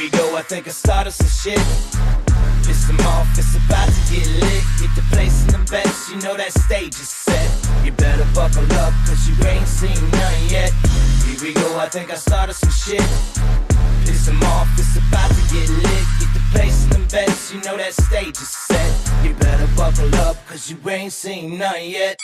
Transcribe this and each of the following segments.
we go, I think I started some shit. Piss them off, it's about to get lit. Get the place in the bets, you know that stage is set. You better buckle up, cause you ain't seen none yet. Here we go, I think I started some shit. Piss them off, it's about to get lit. Get the place in the bets, you know that stage is set. You better buckle up, cause you ain't seen none yet.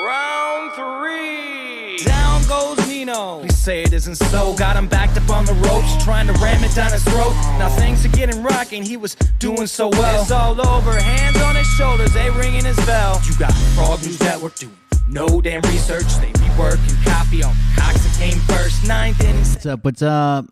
Round 3. Down goes Nino. Please say it isn't so. Got him backed up on the ropes, trying to ram it down his throat. Now things are getting rocking, he was doing so well. It's all over, hands on his shoulders, they ringing his bell. You got Frog News Network doing no damn research. They be working copy on Cox that came first. 9th inning. What's up?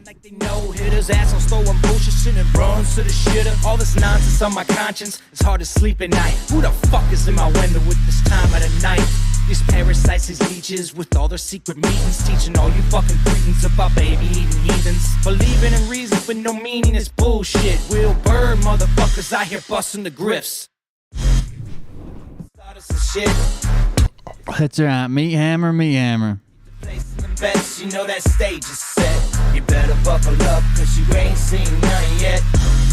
Like they know hitters, assholes throwing bullshit, shit and runs to the shitter. All this nonsense on my conscience, it's hard to sleep at night. Who the fuck is in my window with this time of the night? These parasites, these leeches, with all their secret meetings, teaching all you fucking cretins about baby-eating heathens. Believing in reason with no meaning is bullshit. Will Bird motherfuckers out here busting the grifts. That's right, meat hammer, meat hammer. Bets, you know that stage is set. You better buckle up, cause you ain't seen none yet.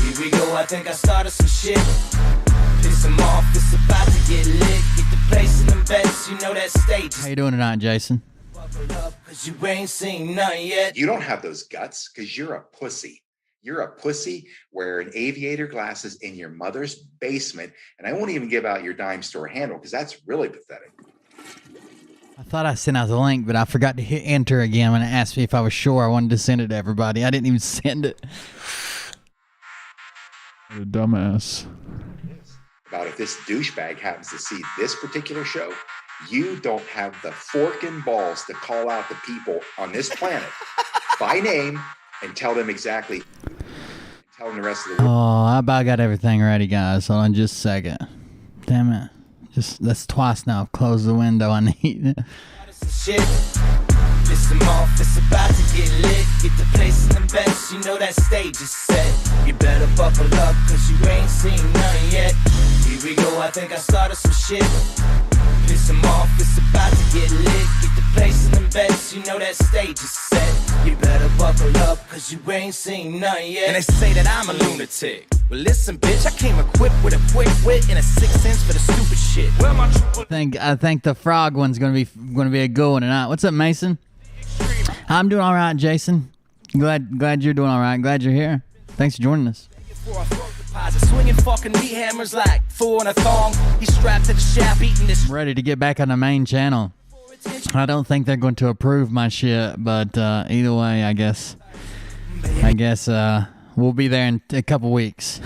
Here we go, I think I started some shit. Piss them off, it's about to get lit. Get the place in the bets, you know that stage is set. How you doing tonight, Jason? Buckle up, cause you ain't seen none yet. You don't have those guts, cause you're a pussy. You're a pussy wearing aviator glasses in your mother's basement, and I won't even give out your dime store handle, cause that's really pathetic. I thought I sent out the link, but I forgot to hit enter again when it asked me if I was sure I wanted to send it to everybody. I didn't even send it. What a dumbass. About if this douchebag happens to see this particular show, you don't have the fork and balls to call out the people on this planet by name and tell them exactly. Tell them the rest of the world. Oh, I about got everything ready, guys. Hold on just a second. Damn it. That's twice now. I've closed the window. I need it. Shit. Piss them off, it's about to get lit. Get the place in the bets, you know that stage is set. You better buckle up, cause you ain't seen none yet. Here we go, I think I started some shit. Piss them off, it's about to get lit. Get the place in the bets, you know that stage is set. You better buckle up, cause you ain't seen none yet. And they say that I'm a lunatic. Well, listen, bitch, I came equipped with a quick wit and a 6th sense for the stupid shit. Where my I think the frog one's gonna be a good one tonight. What's up, Mason? I'm doing all right, Jason. Glad you're doing all right. Glad you're here. Thanks for joining us. Swinging fucking meat hammers like four in a thong. He's strapped to the shaft, eating this. Ready to get back on the main channel. I don't think they're going to approve my shit, but either way, I guess we'll be there in a couple weeks.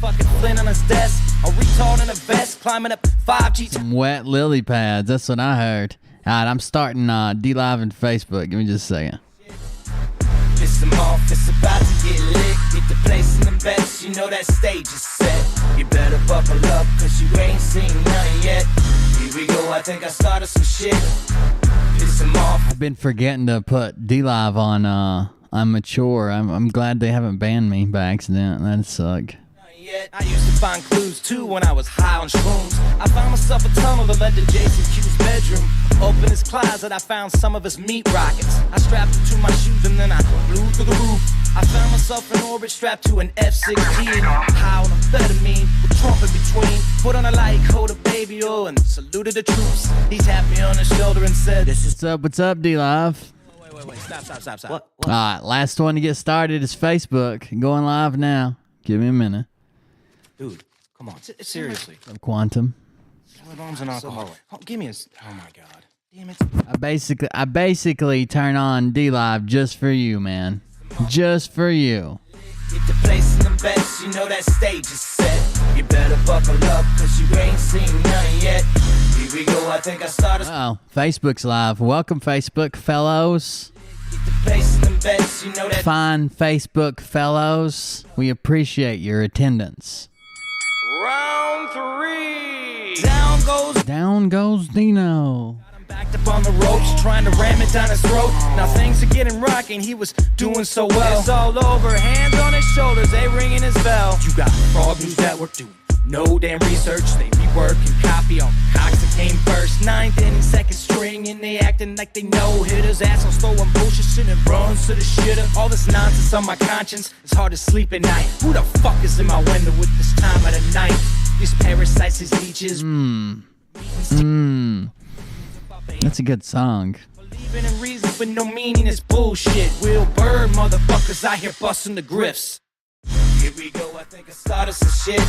Fucking Flint on his desk, a retard in a vest, climbing up 5G. Some wet lily pads. That's what I heard. All right, I'm starting D-Live and Facebook. Give me just a second. Piss them off, it's about to get lit. Get the place in the bets, you know that stage is set. You better buckle up, cause you ain't seen none yet. Here we go, I think I started some shit. Piss them off. I've been forgetting to put D-Live on I'm mature. I'm glad they haven't banned me by accident. That'd suck. I used to find clues too when I was high on shrooms. I found myself a tunnel that led to Jason Q's bedroom. Open his closet, I found some of his meat rockets. I strapped them to my shoes and then I flew through the roof. I found myself in orbit strapped to an F-16. High on amphetamine with Trump in between. Put on a light coat of baby oil and saluted the troops. He tapped me on the shoulder and said, What's up, D-Live? Wait, stop. All right, last one to get started is Facebook. Going live now. Give me a minute. Dude, come on. Seriously. Quantum. Arms and alcohol. Give me a... Oh, my God. Damn it. I basically turn on D-Live just for you, man. Just for you. Get the place in the bets, you know that stage is set. You better buckle up, cause you ain't seen none yet. Here we go, I think I started... Oh, Facebook's live. Welcome, Facebook fellows. Get the place in the bets, you know that... Fine Facebook fellows. We appreciate your attendance. Round 3. Down goes Dino. Backed up on the ropes, trying to ram it down his throat. Now things are getting rocking, he was doing so well. It's all over, hands on his shoulders, they ringing his bell. You got Frog News Network doing No damn research, they rework and copy on cocks that came first. Ninth inning, second string, and they acting like they know hitters. Assholes throwing bullshit, shit and runs to the shitter. All this nonsense on my conscience, it's hard to sleep at night. Who the fuck is in my window with this time of the night? These parasites, these leeches. That's a good song. Believing in reason with no meaning is bullshit. Will burn motherfuckers out here busting the grifts. Here we go, I think I started some shit.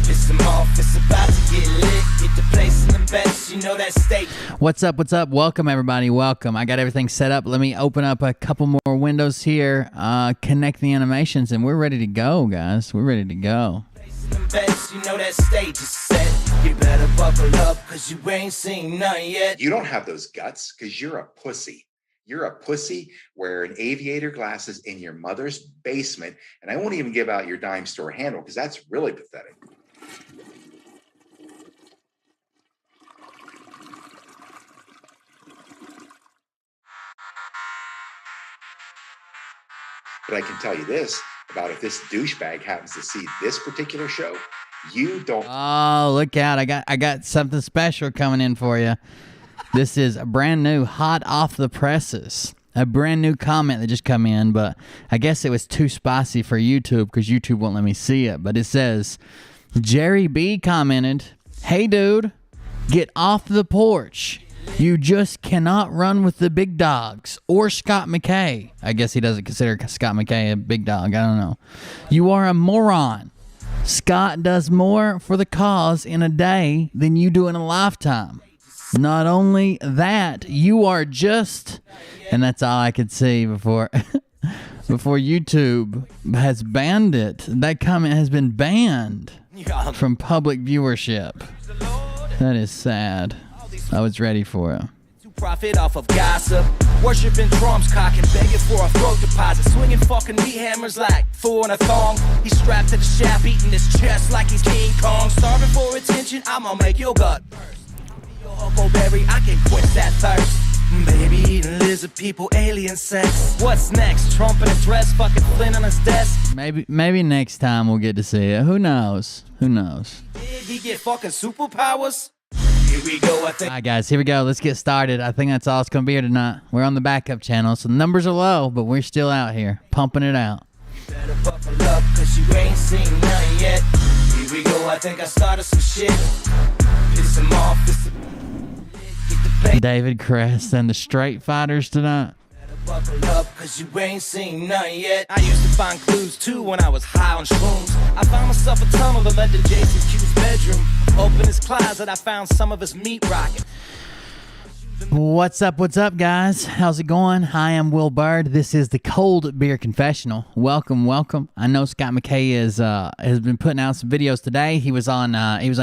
Piss them off, it's about to get lit. Get the place in the bets, you know that state. What's up? What's up? Welcome, everybody. Welcome. I got everything set up. Let me open up a couple more windows here, connect the animations, and we're ready to go, guys. We're ready to go. Bets, you know that stage is set. You better buckle up, cause you ain't seen none yet. You don't have those guts because you're a pussy. You're a pussy wearing aviator glasses in your mother's basement, and I won't even give out your dime store handle because that's really pathetic. But I can tell you this about if this douchebag happens to see this particular show, you don't. Oh, look out. I got something special coming in for you. This is a brand new, hot off the presses. A brand new comment that just come in, but I guess it was too spicy for YouTube because YouTube won't let me see it. But it says, Jerry B commented, "Hey dude, get off the porch. You just cannot run with the big dogs or Scott McKay." I guess he doesn't consider Scott McKay a big dog. I don't know. "You are a moron. Scott does more for the cause in a day than you do in a lifetime. Not only that, you are just..." And that's all I could see before before YouTube has banned it. That comment has been banned from public viewership. That is sad. I was ready for it. To profit off of gossip, worshiping drums, cocking, begging for a throat deposit, swinging fucking meat hammers like four in a thong. He's strapped to the shaft, eating his chest like he's King Kong. Starving for attention, I'ma make your gut burst. Your huckleberry, I can quench that thirst. Baby eating lizard people, alien sex. What's next? Trump in a dress, fucking Flynn on his desk. Maybe next time we'll get to see it. Who knows? Who knows? Did he get fucking superpowers? Here we go, I think. All right, guys, here we go. Let's get started. I think that's all it's going to be here tonight. We're on the backup channel, so the numbers are low, but we're still out here pumping it out. Better buckle up, cause you ain't seen none yet. Here we go, I think I started some shit. Piss him off, David Crest and the Straight Fighters tonight. Better buckle up, cause you ain't seen none yet. I used to find clues too when I was high on shrooms. I found myself a tunnel that led to Jason Q's bedroom. Open his closet, I found some of his meat rocket. What's up, guys? How's it going? I am Will Bird. This is the Cold Beer Confessional. Welcome. I know Scott McKay has been putting out some videos today. He was on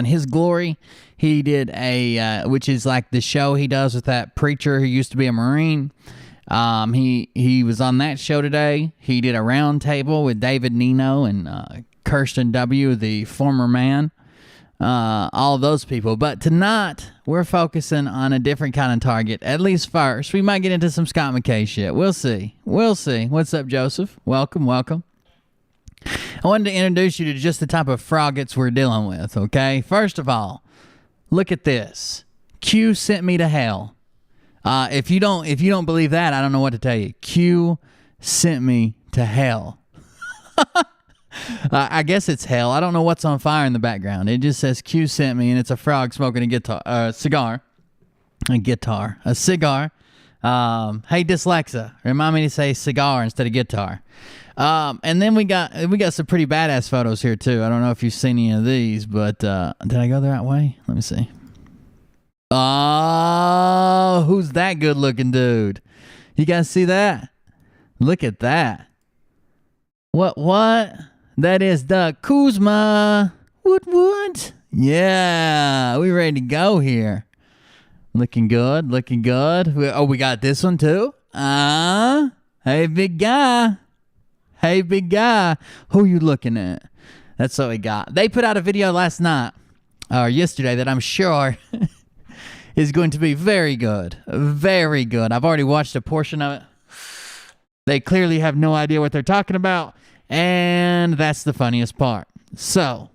His Glory. He did which is like the show he does with that preacher who used to be a Marine. He was on that show today. He did a round table with David Nino and Kirsten W., the former man. All of those people. But tonight, we're focusing on a different kind of target. At least first. We might get into some Scott McKay shit. We'll see. What's up, Joseph? Welcome. I wanted to introduce you to just the type of froggets we're dealing with, okay? First of all, look at this. Q sent me to hell. If you don't believe that, I don't know what to tell you. Q sent me to hell. I guess it's hell. I don't know what's on fire in the background. It just says Q sent me, and it's a frog smoking a cigar. Hey, Dyslexa, remind me to say cigar instead of guitar. And then we got some pretty badass photos here too. I don't know if you've seen any of these, but did I go the right way? Let me see. Oh, who's that good-looking dude? You guys see that? Look at that. What? That is the Kuzma. What? Yeah, we ready to go here. Looking good. We got this one too. Hey, big guy. Who you looking at? That's what we got. They put out a video last night, or yesterday, that I'm sure is going to be very good. Very good. I've already watched a portion of it. They clearly have no idea what they're talking about. And that's the funniest part. So,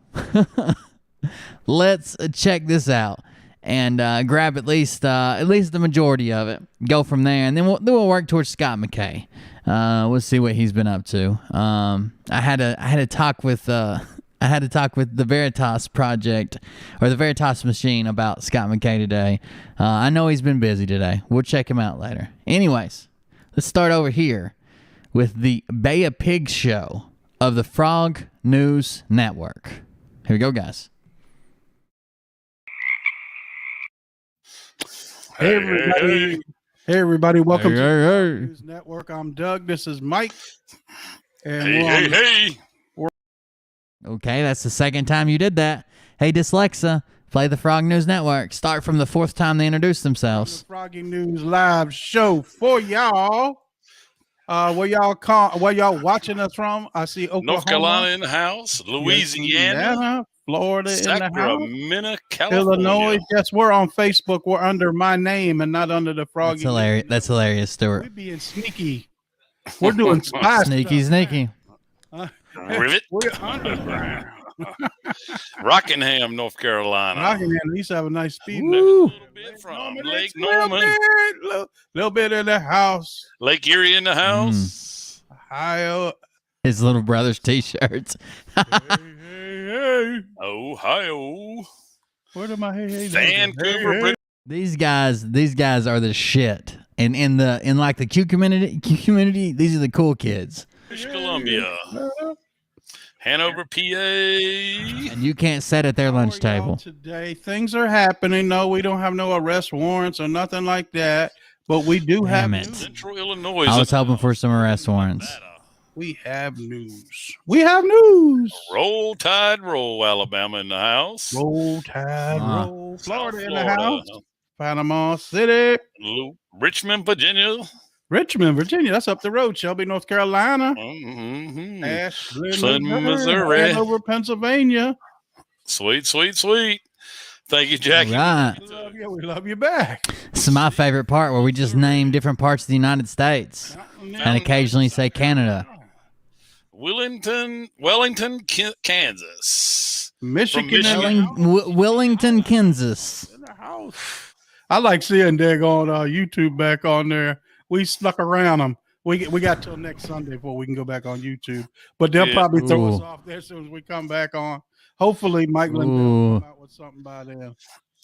Let's check this out and grab at least the majority of it. Go from there, and then we'll work towards Scott McKay. We'll see what he's been up to. I had a talk with the Veritas Project or the Veritas Machine about Scott McKay today. I know he's been busy today. We'll check him out later. Anyways, let's start over here with the Bay of Pigs show of the Frog News Network. Here we go, guys. Hey everybody, welcome to the Hey. News Network. I'm Doug. This is Mike. And Hey. Okay, that's the second time you did that. Hey, Dyslexa, play the Frog News Network. Start from the fourth time they introduced themselves. the Froggy News live show for y'all. Where y'all watching us from? I see Oklahoma, North Carolina in the house, Louisiana, Florida in the house, Sacramento, California. Illinois. Yes, we're on Facebook. We're under my name and not under the Froggy. That's hilarious. That's hilarious, Stuart. We're being sneaky. We're doing spy Sneaky, stuff. sneaky. Rivet. We're underground. Rockingham, North Carolina. Rockingham, at least have a nice speed. A Woo. little bit from Lake Norman, Little bit in the house. Lake Erie in the house. Ohio. His little brother's T-shirts. Hey. Ohio, Where did my hey? Vancouver, British These guys are the shit. And in like the Q community, these are the cool kids. Columbia, Hanover, PA. And you can't sit at their lunch How are y'all table. today, things are happening. No, we don't have no arrest warrants or nothing like that. But we do have Damn it. news. Central Illinois. I was hoping for some arrest warrants. We have news. We have news. Roll Tide, roll Alabama in the house. Roll Tide, Uh-huh. roll. South Florida in the house. Panama City. Richmond, Virginia. Richmond, Virginia. That's up the road. Shelby, North Carolina. Mm-hmm. Ashland, Missouri. Hanover, Pennsylvania. Sweet. Thank you, Jackie. Right. We love you back. This is my favorite part where we just name different parts of the United States and occasionally say Canada. Wellington, Kansas. Michigan From in the house. Willington, Kansas. In the house. I like seeing Dig on YouTube back on there. We snuck around them. We got till next Sunday before we can go back on YouTube. But they'll probably throw us Ooh. off there as soon as we come back on. Hopefully, Mike Lindell Ooh. will come out with something by then.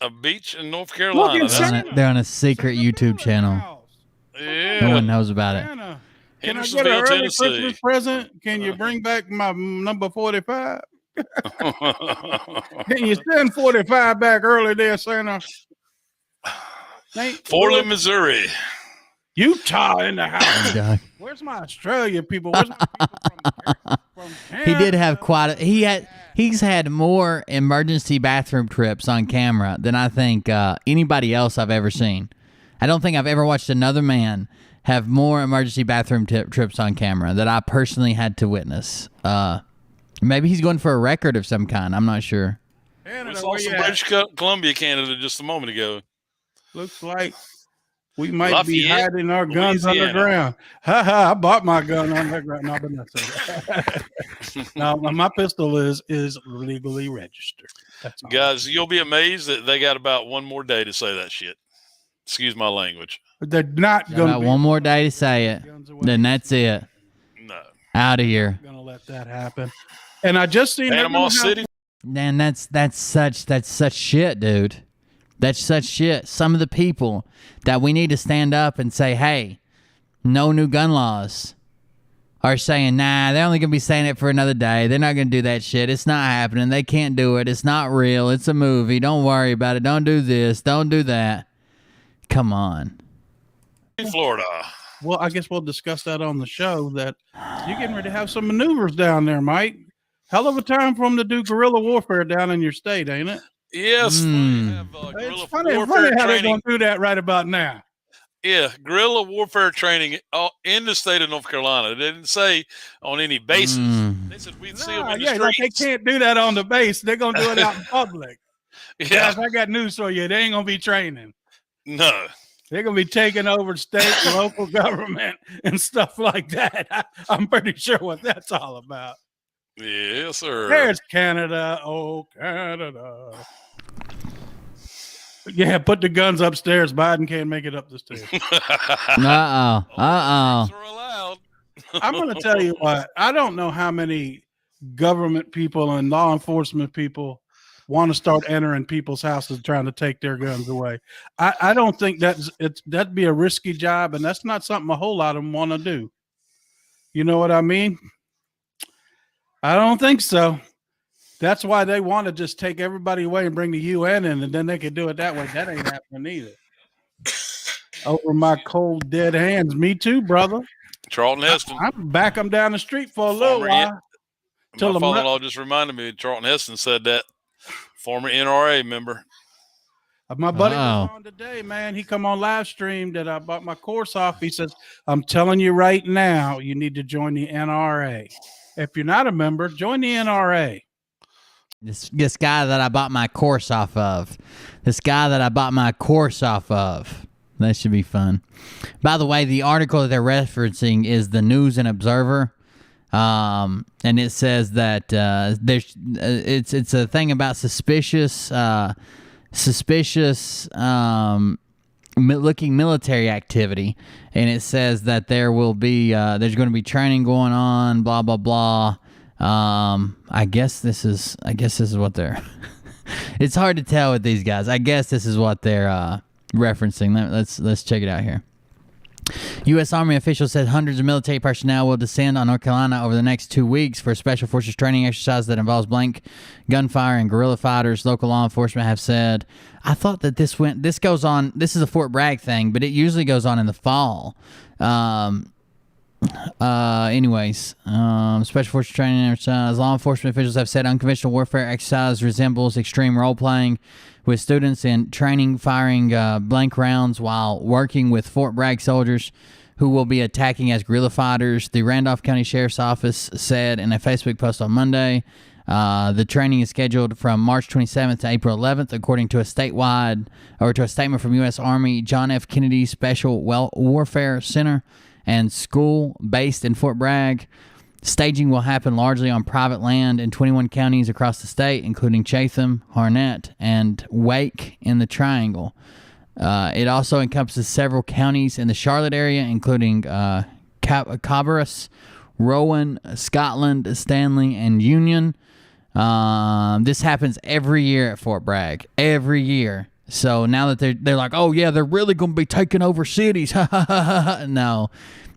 A beach in North Carolina. Look, That's- They're on a secret YouTube channel. No yeah. one knows about it. Santa, can I get an Hendersonville, early Tennessee. Christmas present? Can you bring back my number 45? Can you send 45 back early there, Santa? Portland, Missouri. Utah in the house. Doug. Where's my Australia people? Where's my people from He did have Canada? quite a he's had more emergency bathroom trips on camera than I think anybody else I've ever seen. I don't think I've ever watched another man have more emergency bathroom trips on camera that I personally had to witness. Maybe he's going for a record of some kind. I'm not sure. We Canada, saw where some you at? British Columbia, Canada just a moment ago. Looks like we might be Lafayette, hiding our guns Louisiana. underground. Ha ha! I bought my gun underground. No, but not that. No, my pistol is legally registered. That's all. Guys, you'll be amazed that they got about one more day to say that shit. Excuse my language. They're not going Got to one more day to say it. Then that's it. No. Out of here. Going to let that happen. And I just seen Panama City. Man, that's such shit, dude. That's such shit. Some of the people that we need to stand up and say, hey, no new gun laws, are saying, nah, they're only going to be saying it for another day. They're not going to do that shit. It's not happening. They can't do it. It's not real. It's a movie. Don't worry about it. Don't do this. Don't do that. Come on. Florida. Well, I guess we'll discuss that on the show. That you're getting ready to have some maneuvers down there, Mike. Hell of a time for them to do guerrilla warfare down in your state, ain't it? Yes. Mm. They have, guerrilla It's funny warfare how they're training. going to do that right about now. Yeah, guerrilla warfare training in the state of North Carolina. They didn't say on any basis. Mm. They said we'd see them Nah, in the yeah, like they streets. can't do that on the base. They're going to do it out in public. Yeah, Guys, I got news for you. They ain't going to be training. no. They're going to be taking over state and local government and stuff like that. I'm pretty sure what that's all about. Yes, sir. There's Canada. Oh, Canada. Yeah, put the guns upstairs. Biden can't make it up the stairs. Uh-oh. Troops are allowed. I'm going to tell you what. I don't know how many government people and law enforcement people want to start entering people's houses trying to take their guns away. I don't think that'd be a risky job, and that's not something a whole lot of them want to do. You know what I mean? I don't think so. That's why they want to just take everybody away and bring the UN in, and then they can do it that way. That ain't happening either. Over my cold, dead hands. Me too, brother. Charlton Heston. I'm back them down the street for a little while. My father-in-law just reminded me Charlton Heston said that. Former NRA member. My buddy was on today, man. He come on live stream that I bought my course off. He says, I'm telling you right now, you need to join the NRA. If you're not a member, join the NRA. This guy that I bought my course off of. That should be fun. By the way, the article that they're referencing is the News and Observer. And it says that it's a thing about suspicious looking military activity, and it says that there will be there's going to be training going on, blah blah blah. I guess this is what they're. It's hard to tell with these guys. I guess this is what they're referencing. Let's check it out here. U.S. Army officials said hundreds of military personnel will descend on North Carolina over the next 2 weeks for a special forces training exercise that involves blank gunfire and guerrilla fighters. Local law enforcement have said. I thought that this goes on. This is a Fort Bragg thing, but it usually goes on in the fall. Special forces training exercise. Law enforcement officials have said unconventional warfare exercise resembles extreme role playing, with students in training firing blank rounds while working with Fort Bragg soldiers who will be attacking as guerrilla fighters. The Randolph County Sheriff's Office said in a Facebook post on Monday. The training is scheduled from March 27th to April 11th, according to a statement from U.S. Army John F. Kennedy Special Warfare Center and School based in Fort Bragg. Staging will happen largely on private land in 21 counties across the state, including Chatham, Harnett, and Wake in the Triangle. It also encompasses several counties in the Charlotte area, including Cabarrus, Rowan, Scotland, Stanley, and Union. This happens every year at Fort Bragg. Every year. So now that they're like, oh yeah, they're really going to be taking over cities. No,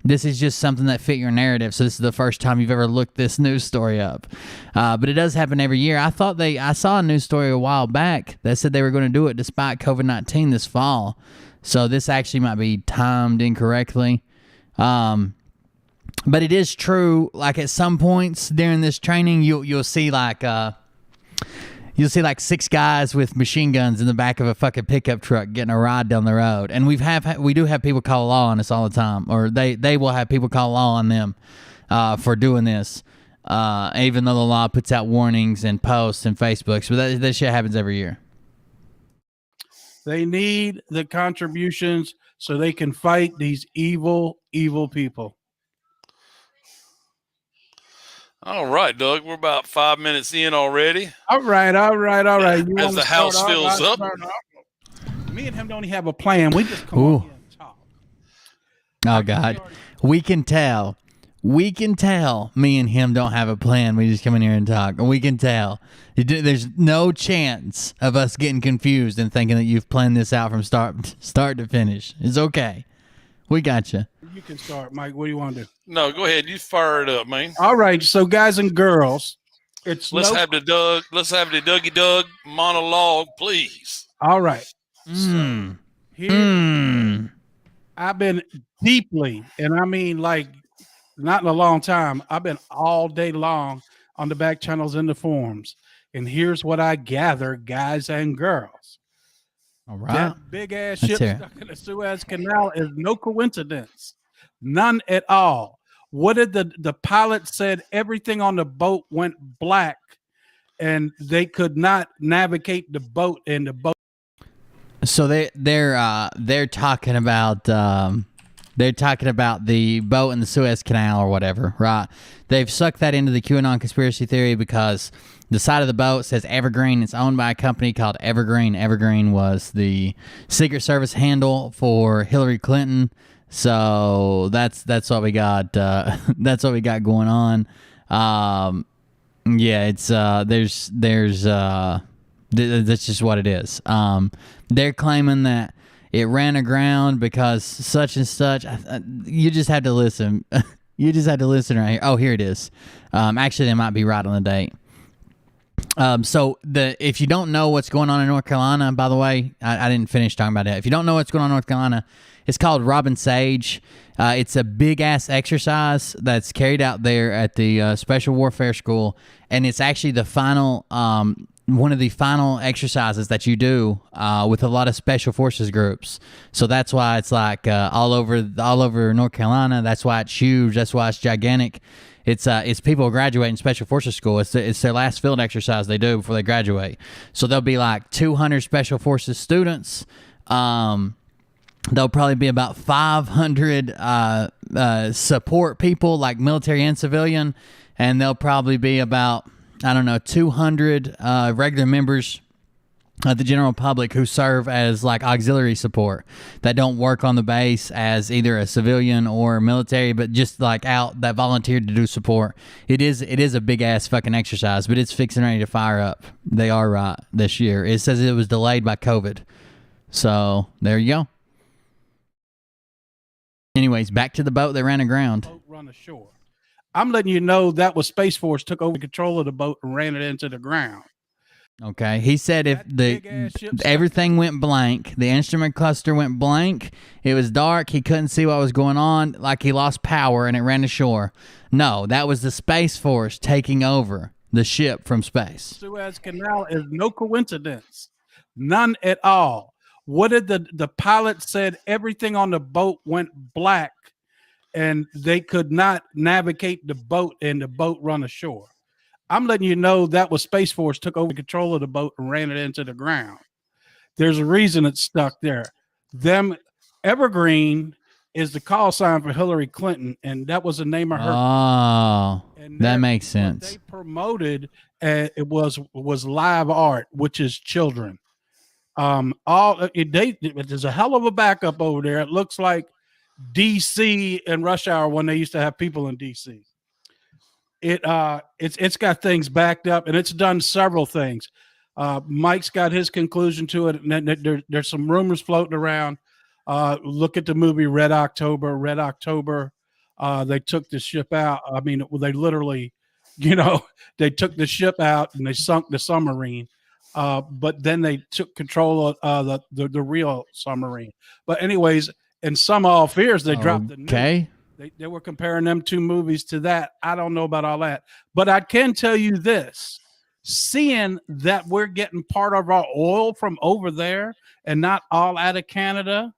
this is just something that fit your narrative. So this is the first time you've ever looked this news story up. But it does happen every year. I saw a news story a while back that said they were going to do it despite COVID-19 this fall. So this actually might be timed incorrectly. But it is true. Like at some points during this training, you'll see like 6 guys with machine guns in the back of a fucking pickup truck getting a ride down the road. And we do have people call law on us all the time, or they will have people call law on them for doing this, even though the law puts out warnings and posts and Facebooks. But that shit happens every year. They need the contributions so they can fight these evil, evil people. All right, Doug. We're about 5 minutes in already. All right. As the house fills up. Me and him don't even have a plan. We just come on here and talk. Oh, God. We can tell. Me and him don't have a plan. We just come in here and talk. And we can tell. There's no chance of us getting confused and thinking that you've planned this out from start to finish. It's okay. We got you. You can start, Mike. What do you want to do? No, go ahead. You fire it up, man. All right. So, guys and girls, let's have the Dougie Doug monologue, please. All right. I've been deeply, and I mean like not in a long time. I've been all day long on the back channels and the forums, and here's what I gather, guys and girls. All right. That big ass ship stuck in the Suez Canal is no coincidence. None at all. What did the pilot said? Everything on the boat went black, and they could not navigate the boat. And the boat. So they're talking about They're talking about the boat in the Suez Canal or whatever, right? They've sucked that into the QAnon conspiracy theory because the side of the boat says Evergreen. It's owned by a company called Evergreen. Evergreen was the Secret Service handle for Hillary Clinton. So that's what we got. That's what we got going on. Yeah, it's that's just what it is. They're claiming that it ran aground because such and such. You just had to listen. You just had to listen right here. Oh, here it is. Actually, they might be right on the date. So if you don't know what's going on in North Carolina, by the way, I didn't finish talking about it. If you don't know what's going on in North Carolina, it's called Robin Sage. It's a big-ass exercise that's carried out there at the Special Warfare School, and it's actually the final, one of the final exercises that you do with a lot of Special Forces groups. So that's why it's like all over North Carolina. That's why it's huge. That's why it's gigantic. It's people graduating Special Forces School. It's their last field exercise they do before they graduate. So there'll be like 200 Special Forces students. There'll probably be about 500 support people, like military and civilian, and there'll probably be about, 200 regular members of the general public who serve as like auxiliary support that don't work on the base as either a civilian or military, but just like out that volunteered to do support. It is a big ass fucking exercise, but it's fixing ready to fire up. They are right this year. It says it was delayed by COVID. So there you go. Anyways, back to the boat that ran aground. Boat run ashore. I'm letting you know that was Space Force took over control of the boat and ran it into the ground. Okay, he said if everything went blank, the instrument cluster went blank, it was dark, he couldn't see what was going on, like he lost power and it ran ashore. No, that was the Space Force taking over the ship from space. Suez Canal is no coincidence, none at all. What did the pilot said? Everything on the boat went black, and they could not navigate the boat, and the boat run ashore. I'm letting you know that was Space Force took over control of the boat and ran it into the ground. There's a reason it's stuck there. Evergreen is the call sign for Hillary Clinton, and that was the name of her. Oh, that makes sense. They promoted it was live art, which is children. There's a hell of a backup over there. It looks like DC and Rush Hour when they used to have people in DC. It's got things backed up, and it's done several things. Mike's got his conclusion to it, and there's some rumors floating around. Look at the movie Red October. Red October, they took the ship out. I mean, they literally, they took the ship out and they sunk the submarine. But then they took control of the real submarine. But anyways, in Some All Fears, they dropped the nuke. Okay. They were comparing them two movies to that. I don't know about all that. But I can tell you this. Seeing that we're getting part of our oil from over there and not all out of Canada,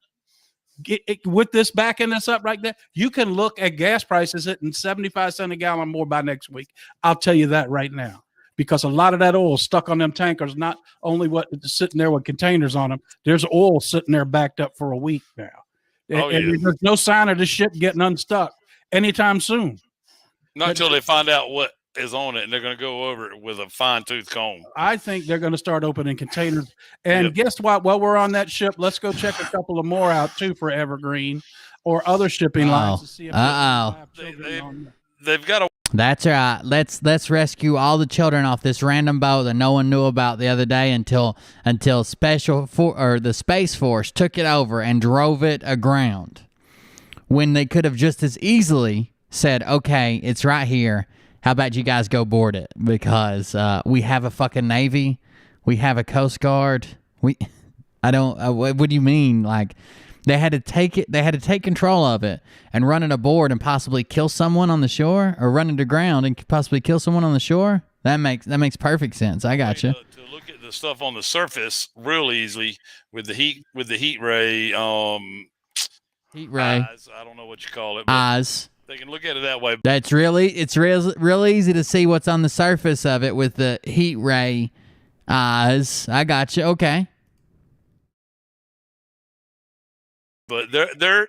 with this backing us up right there, you can look at gas prices hitting 75 cents a gallon more by next week. I'll tell you that right now. Because a lot of that oil is stuck on them tankers, not only sitting there with containers on them, there's oil sitting there backed up for a week now. And there's no sign of the ship getting unstuck anytime soon. Not until they find out what is on it, and they're going to go over it with a fine-tooth comb. I think they're going to start opening containers. And guess what? While we're on that ship, let's go check a couple of more out, too, for Evergreen or other shipping lines to see if they've got a. That's right. Let's rescue all the children off this random boat that no one knew about the other day until the Space Force took it over and drove it aground. When they could have just as easily said, "Okay, it's right here. How about you guys go board it?" Because we have a fucking Navy, we have a Coast Guard. What do you mean? Like, they had to take it. They had to take control of it and run it aboard and possibly kill someone on the shore, or run it aground and possibly kill someone on the shore. That makes perfect sense. I got you. To look at the stuff on the surface real easily with the heat ray. Heat ray. Eyes, I don't know what you call it. Eyes. They can look at it that way. It's real easy to see what's on the surface of it with the heat ray eyes. I got you. Okay. but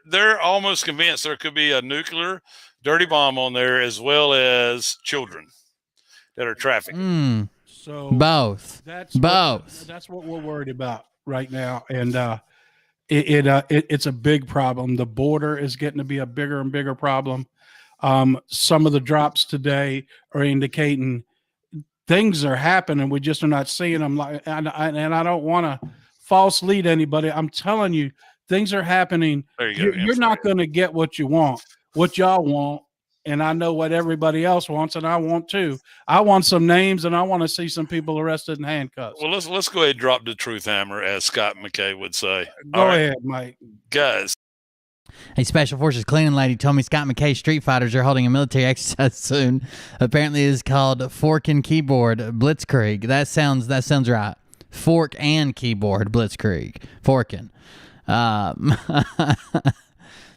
they're almost convinced there could be a nuclear dirty bomb on there, as well as children that are trafficked. So Both. That's what we're worried about right now, and it's a big problem. The border is getting to be a bigger and bigger problem. Some of the drops today are indicating things are happening. We just are not seeing them. And I don't want to false lead anybody. I'm telling you, things are happening. You're not going to get what you want, what y'all want. And I know what everybody else wants, and I want too. I want some names, and I want to see some people arrested in handcuffs. Well, let's go ahead and drop the truth hammer, as Scott McKay would say. Go ahead, Mike. Guys. A Special Forces cleaning lady told me Scott McKay Street Fighters are holding a military exercise soon. Apparently, it's called Fork and Keyboard Blitzkrieg. That sounds right. Fork and Keyboard Blitzkrieg. Forking.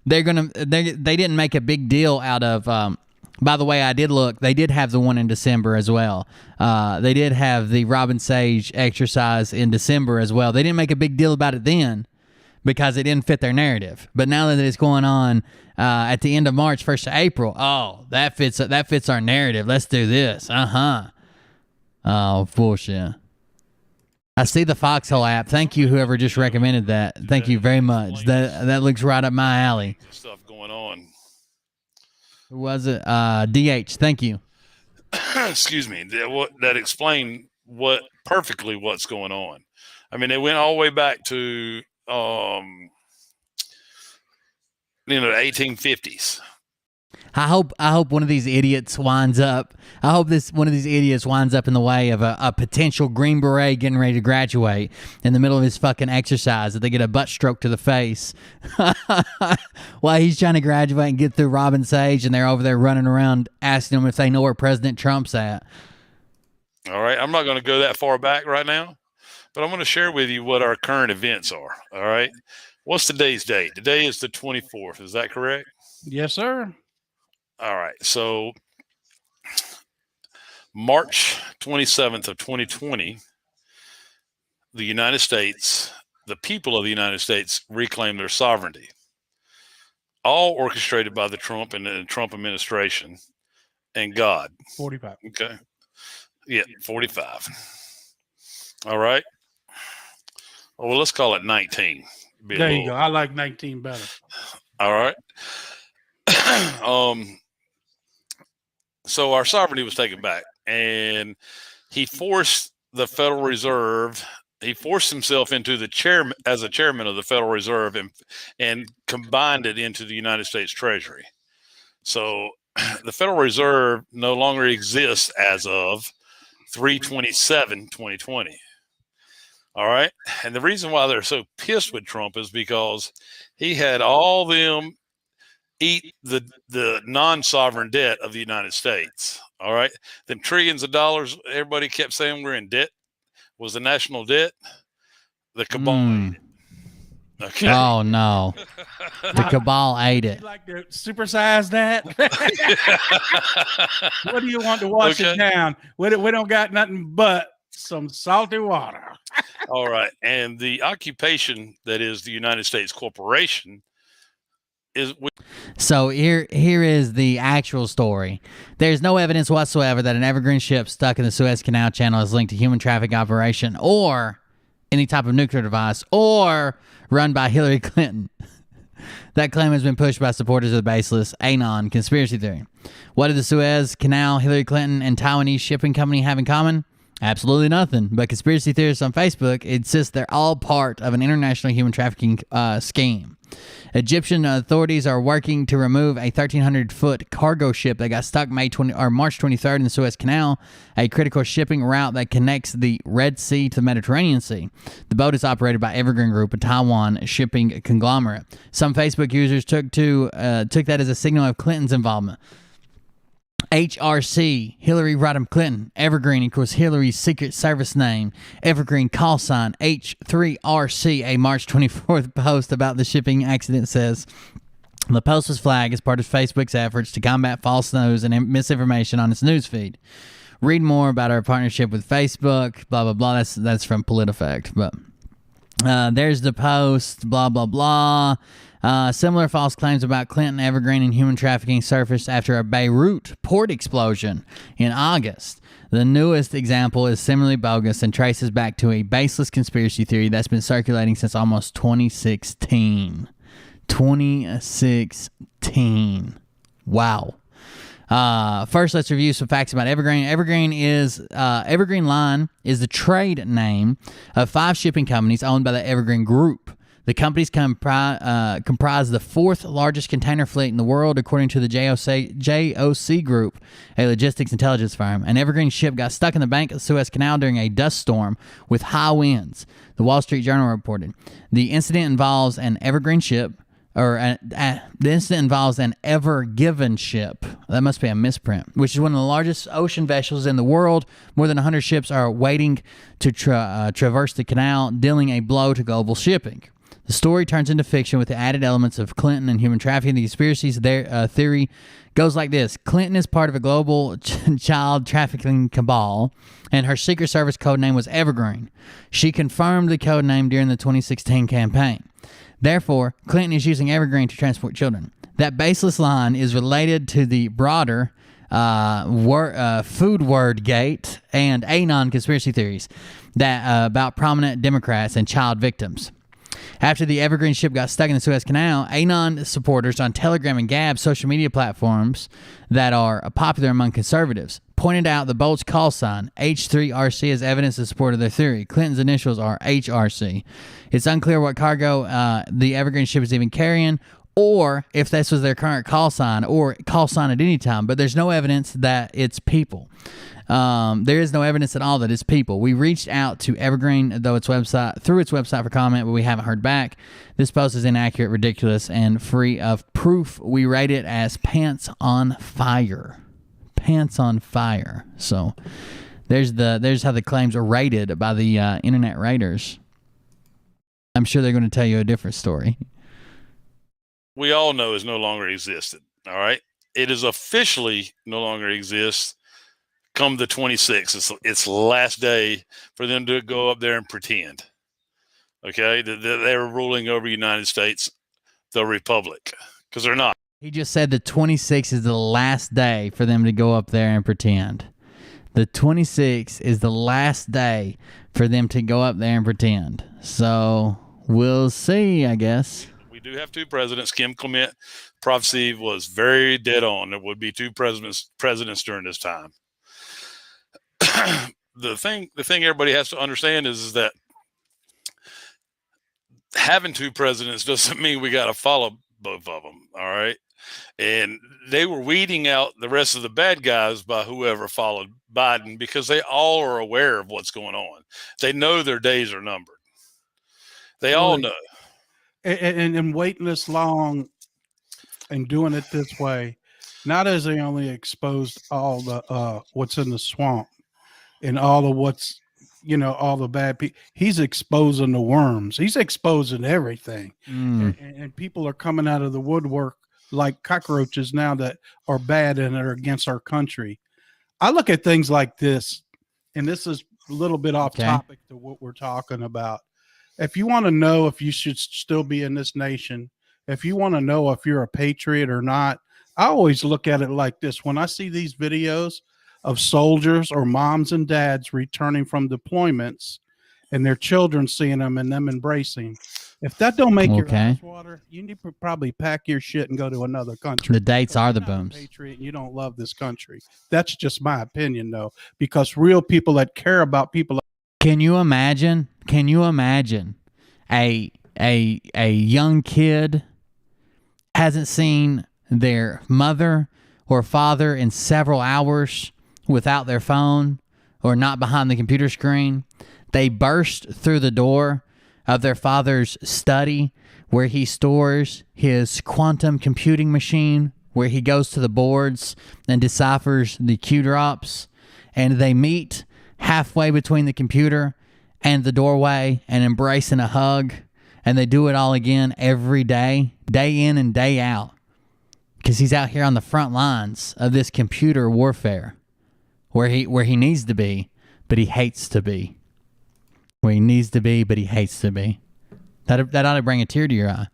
They didn't make a big deal out of. By the way, I did look. They did have the one in December as well. They did have the Robin Sage exercise in December as well. They didn't make a big deal about it then, because it didn't fit their narrative. But now that it's going on at the end of March, 1st of April, that fits our narrative. Let's do this. Oh, bullshit. I see the Foxhole app. Thank you, whoever just recommended that. Thank you very much. That looks right up my alley. Stuff going on. Who was it? DH. Thank you. Excuse me. That explained perfectly what's going on. I mean, they went all the way back to the 1850s. I hope one of these idiots winds up. I hope one of these idiots winds up in the way of a potential Green Beret getting ready to graduate in the middle of his fucking exercise, that they get a butt stroke to the face while he's trying to graduate and get through Robin Sage, and they're over there running around asking him if they know where President Trump's at. All right, I'm not going to go that far back right now, but I'm going to share with you what our current events are. All right, what's today's date? Today is the 24th. Is that correct? Yes, sir. All right, so March 27th of 2020, the United States, the people of the United States, reclaimed their sovereignty, all orchestrated by the Trump and the Trump administration and God. 45. Okay. Yeah, 45. All right. Well, let's call it 19. There you go. I like 19 better. All right. So our sovereignty was taken back, and he forced the Federal Reserve. He forced himself into the chairman as a chairman of the Federal Reserve, and combined it into the United States Treasury. So the Federal Reserve no longer exists as of 3/27/2020. All right. And the reason why they're so pissed with Trump is because he had all them eat the non-sovereign debt of the United States. All right. Them trillions of dollars everybody kept saying we're in debt was the national debt. The cabal ate it. Okay. Oh, no. The cabal ate it. You'd like to supersize that? What do you want to wash it down? We don't got nothing but some salty water. All right. And the occupation that is the United States corporation is. So here is the actual story. There's no evidence whatsoever that an Evergreen ship stuck in the Suez Canal Channel is linked to human trafficking operation or any type of nuclear device or run by Hillary Clinton. That claim has been pushed by supporters of the baseless Anon conspiracy theory. What did the Suez Canal, Hillary Clinton, and Taiwanese shipping company have in common? Absolutely nothing. But conspiracy theorists on Facebook insist they're all part of an international human trafficking scheme. Egyptian authorities are working to remove a 1,300-foot cargo ship that got stuck March 23rd in the Suez Canal, a critical shipping route that connects the Red Sea to the Mediterranean Sea. The boat is operated by Evergreen Group, a Taiwan shipping conglomerate. Some Facebook users took that as a signal of Clinton's involvement. HRC, Hillary Rodham Clinton. Evergreen equals Hillary's Secret Service name. Evergreen call sign H3RC. A March 24th post about the shipping accident says, the post was flagged as part of Facebook's efforts to combat false news and misinformation on its newsfeed. Read more about our partnership with Facebook, blah, blah, blah. That's from PolitiFact. But there's the post, blah, blah, blah. Similar false claims about Clinton, Evergreen, and human trafficking surfaced after a Beirut port explosion in August. The newest example is similarly bogus and traces back to a baseless conspiracy theory that's been circulating since almost 2016. 2016. Wow. First, let's review some facts about Evergreen. Evergreen Line is the trade name of 5 shipping companies owned by the Evergreen Group. The companies comprise the 4th largest container fleet in the world, according to the JOC Group, a logistics intelligence firm. An Evergreen ship got stuck in the bank of the Suez Canal during a dust storm with high winds, the Wall Street Journal reported. The incident involves an Evergreen ship, the incident involves an Ever Given ship. That must be a misprint, which is one of the largest ocean vessels in the world. More than 100 ships are waiting to traverse the canal, dealing a blow to global shipping. The story turns into fiction with the added elements of Clinton and human trafficking. The conspiracy's theory goes like this. Clinton is part of a global child trafficking cabal, and her Secret Service code name was Evergreen. She confirmed the code name during the 2016 campaign. Therefore, Clinton is using Evergreen to transport children. That baseless line is related to the broader food word gate and Anon conspiracy theories that about prominent Democrats and child victims. After the Evergreen ship got stuck in the Suez Canal, Anon supporters on Telegram and Gab, social media platforms that are popular among conservatives, pointed out the boat's call sign, H3RC, as evidence in support of their theory. Clinton's initials are HRC. It's unclear what cargo the Evergreen ship is even carrying, or if this was their current call sign, or call sign at any time, but there's no evidence that it's people. There is no evidence at all that it's people. We reached out to Evergreen through its website for comment, but we haven't heard back. This post is inaccurate, ridiculous, and free of proof. We rate it as pants on fire. Pants on fire. So there's how the claims are rated by the internet raters. I'm sure they're going to tell you a different story. We all know is no longer existed. All right. It is officially no longer exists. Come the 26th, it's the last day for them to go up there and pretend. Okay, they're ruling over the United States, the Republic, because they're not. He just said the 26th is the last day for them to go up there and pretend. The 26th is the last day for them to go up there and pretend. So we'll see, I guess. We do have 2 presidents. Kim Clement prophecy was very dead on. There would be 2 presidents during this time. The thing everybody has to understand is that having 2 presidents doesn't mean we got to follow both of them. All right. And they were weeding out the rest of the bad guys by whoever followed Biden, because they all are aware of what's going on. They know their days are numbered. They all know. And waiting this long and doing it this way, not as they only exposed all the what's in the swamp and all of what's, all the bad people. He's exposing the worms. He's exposing everything. And people are coming out of the woodwork like cockroaches now that are bad and are against our country. I look at things like this, and this is a little bit off topic to what we're talking about. If you want to know if you should still be in this nation, if you want to know if you're a patriot or not, I always look at it like this. When I see these videos of soldiers or moms and dads returning from deployments and their children seeing them and them embracing, if that don't make your eyes water, you need to probably pack your shit and go to another country. The dates are the booms. Patriot, you don't love this country. That's just my opinion, though, because real people that care about people. Can you imagine? A young kid hasn't seen their mother or father in several hours without their phone or not behind the computer screen. They burst through the door of their father's study where he stores his quantum computing machine, where he goes to the boards and deciphers the Q drops, and they meet halfway between the computer and the doorway and embrace in a hug, and they do it all again every day, day in and day out, because he's out here on the front lines of this computer warfare where he needs to be, but he hates to be. Where he needs to be, but he hates to be. That ought to bring a tear to your eye.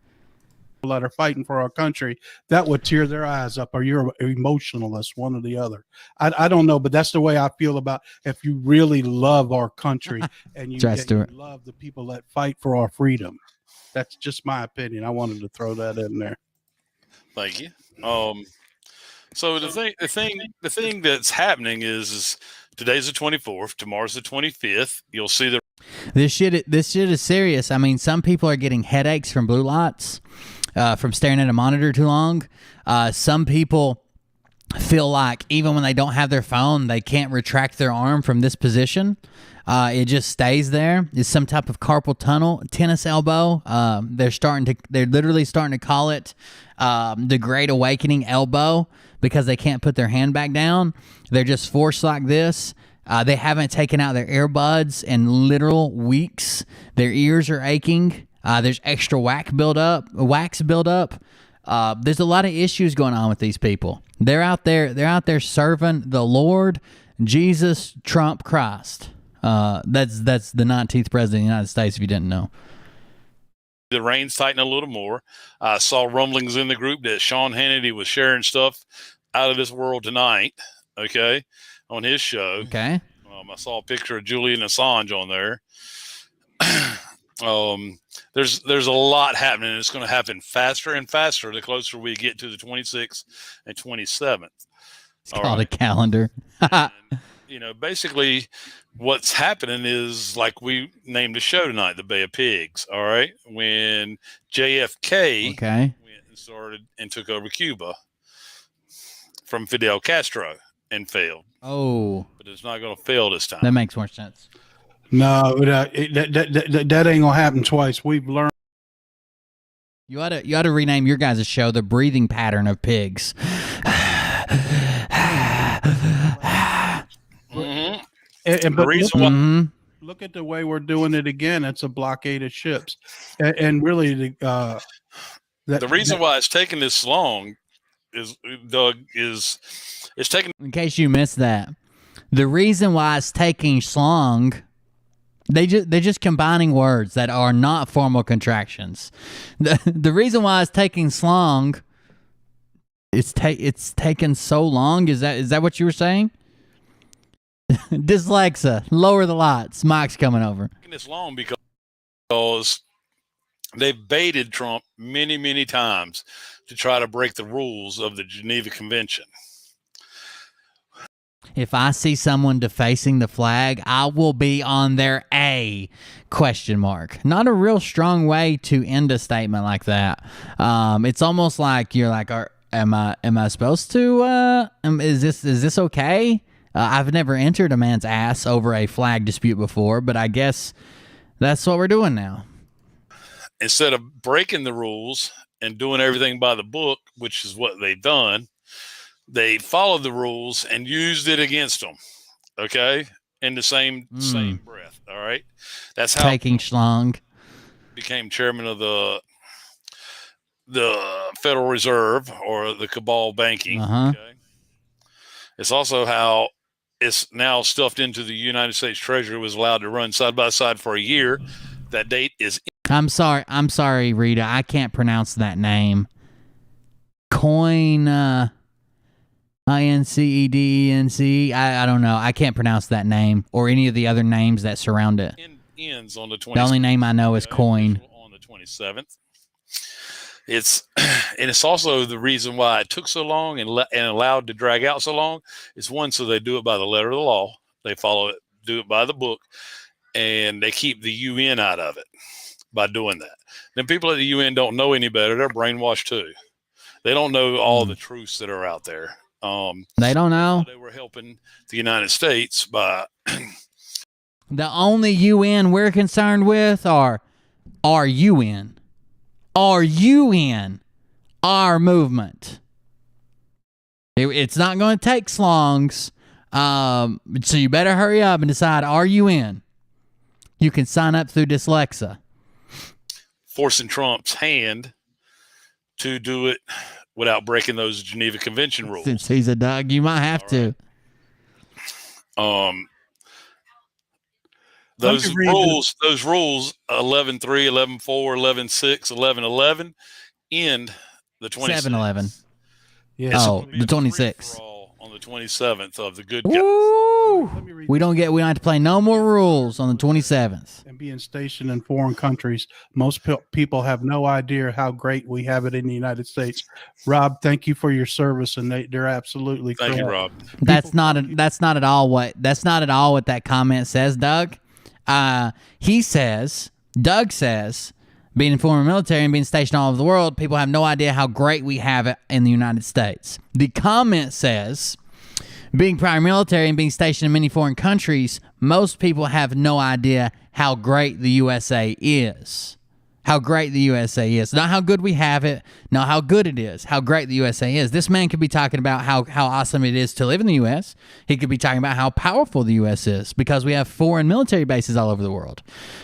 that are fighting for our country, that would tear their eyes up, or you're an emotionalist, one or the other. I don't know, but that's the way I feel about if you really love our country and you love the people that fight for our freedom. That's just my opinion. I wanted to throw that in there. Thank you. So the thing that's happening is today's the 24th, tomorrow's the 25th. You'll see this shit is serious. I mean, some people are getting headaches from blue lights, from staring at a monitor too long. Some people feel like even when they don't have their phone, they can't retract their arm from this position. It just stays there. It's some type of carpal tunnel, tennis elbow. They're literally starting to call it the Great Awakening elbow because they can't put their hand back down. They're just forced like this. They haven't taken out their earbuds in literal weeks. Their ears are aching. There's extra wax buildup. There's a lot of issues going on with these people. They're out there serving the Lord Jesus Trump Christ. That's the 19th president of the United States, if you didn't know. The reins tighten a little more. I saw rumblings in the group that Sean Hannity was sharing stuff out of this world tonight, okay, on his show. Okay. I saw a picture of Julian Assange on there. There's a lot happening. It's going to happen faster and faster the closer we get to the 26th and 27th. It's called a calendar. And, basically what's happening is like we named the show tonight, the Bay of Pigs. All right. When JFK went and started and took over Cuba from Fidel Castro and failed. Oh, but it's not going to fail this time. That makes more sense. No, that ain't gonna happen twice. We've learned. You ought to rename your guys' show the Breathing Pattern of Pigs. Mm-hmm. Look at the way we're doing it again. It's a blockade of ships, and really the reason why it's taking this long is, Doug, is it's taking. In case you missed that, the reason why it's taking long. They're just combining words that are not formal contractions. The reason why it's taking long, it's taken so long. Is that what you were saying? Dyslexia, lower the lights. Mike's coming over. It's long because they've baited Trump many, many times to try to break the rules of the Geneva Convention. If I see someone defacing the flag, I will be on their A ? Not a real strong way to end a statement like that. It's almost like you're like, am I supposed to? Is this okay? I've never entered a man's ass over a flag dispute before, but I guess that's what we're doing now. Instead of breaking the rules and doing everything by the book, which is what they've done, they followed the rules and used it against them. Okay, in the same breath. All right, that's how taking schlong became chairman of the Federal Reserve or the cabal banking. Okay, it's also how it's now stuffed into the United States Treasury was allowed to run side by side for a year. That date is. I'm sorry, Rita. I can't pronounce that name. Coin. INCEDENC. I don't know. I can't pronounce that name or any of the other names that surround it. Ends on the 27th. The only name I know is Coin. On the 27th. It's also the reason why it took so long and allowed to drag out so long. It's one, so they do it by the letter of the law. They follow it, do it by the book, and they keep the UN out of it by doing that. Then people at the UN don't know any better. They're brainwashed too. They don't know all the truths that are out there. They don't know. They were helping the United States by the only UN we're concerned with are our UN, our movement. It's not going to take slongs, so you better hurry up and decide our UN. You can sign up through Dyslexia. Forcing Trump's hand to do it without breaking those Geneva Convention rules. Since he's a dog, you might have to. Those rules 11.3, 11.4, 11.6, 11.11 end the 26th. 7-Eleven. Yeah. It's Oh, gonna be the a 26th. free-for-all on the 27th of the good guys. Woo! Let me read We this. don't have to play no more rules on the 27th. And being stationed in foreign countries, most people have no idea how great we have it in the United States. Rob, thank you for your service, and they're absolutely Thank you, correct. Rob. That's not at all what that comment says, Doug. Doug says, being in former military and being stationed all over the world, people have no idea how great we have it in the United States. The comment says, being prior military and being stationed in many foreign countries, most people have no idea how great the USA is. How great the USA is. Not how good we have it, not how good it is, how great the USA is. This man could be talking about how awesome it is to live in the U.S. He could be talking about how powerful the U.S. is because we have foreign military bases all over the world.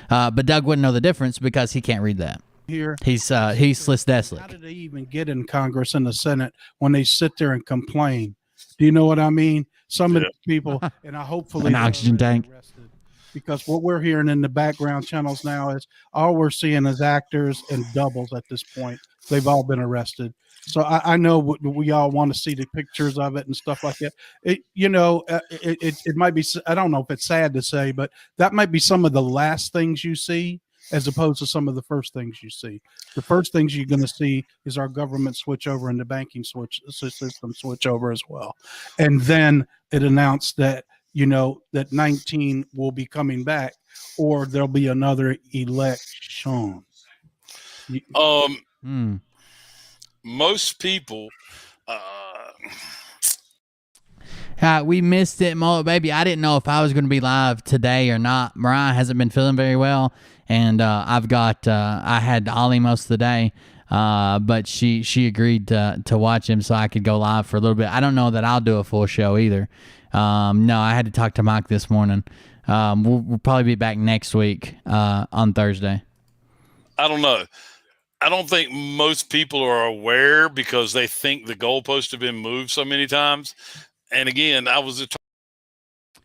But Doug wouldn't know the difference because he can't read that. Here, He's Slisdeslick. how did they even get in Congress and the Senate when they sit there and complain? Do you know what I mean? Some of the people, and I hopefully An oxygen tank. arrested, because what we're hearing in the background channels now is all we're seeing is actors and doubles at this point. They've all been arrested. So I know we all want to see the pictures of it and stuff like that. It might be, I don't know if it's sad to say, but that might be some of the last things you see as opposed to some of the first things you see. The first things you're going to see is our government switch over and the banking system switch over as well. And then it announced that, that 19 will be coming back or there'll be another election. Most people, We missed it, baby. I didn't know if I was going to be live today or not. Mariah hasn't been feeling very well, and I had Ollie most of the day, but she agreed to watch him so I could go live for a little bit. I don't know that I'll do a full show either. No, I had to talk to Mike this morning. We'll probably be back next week on Thursday. I don't know. I don't think most people are aware because they think the goalposts have been moved so many times. And again,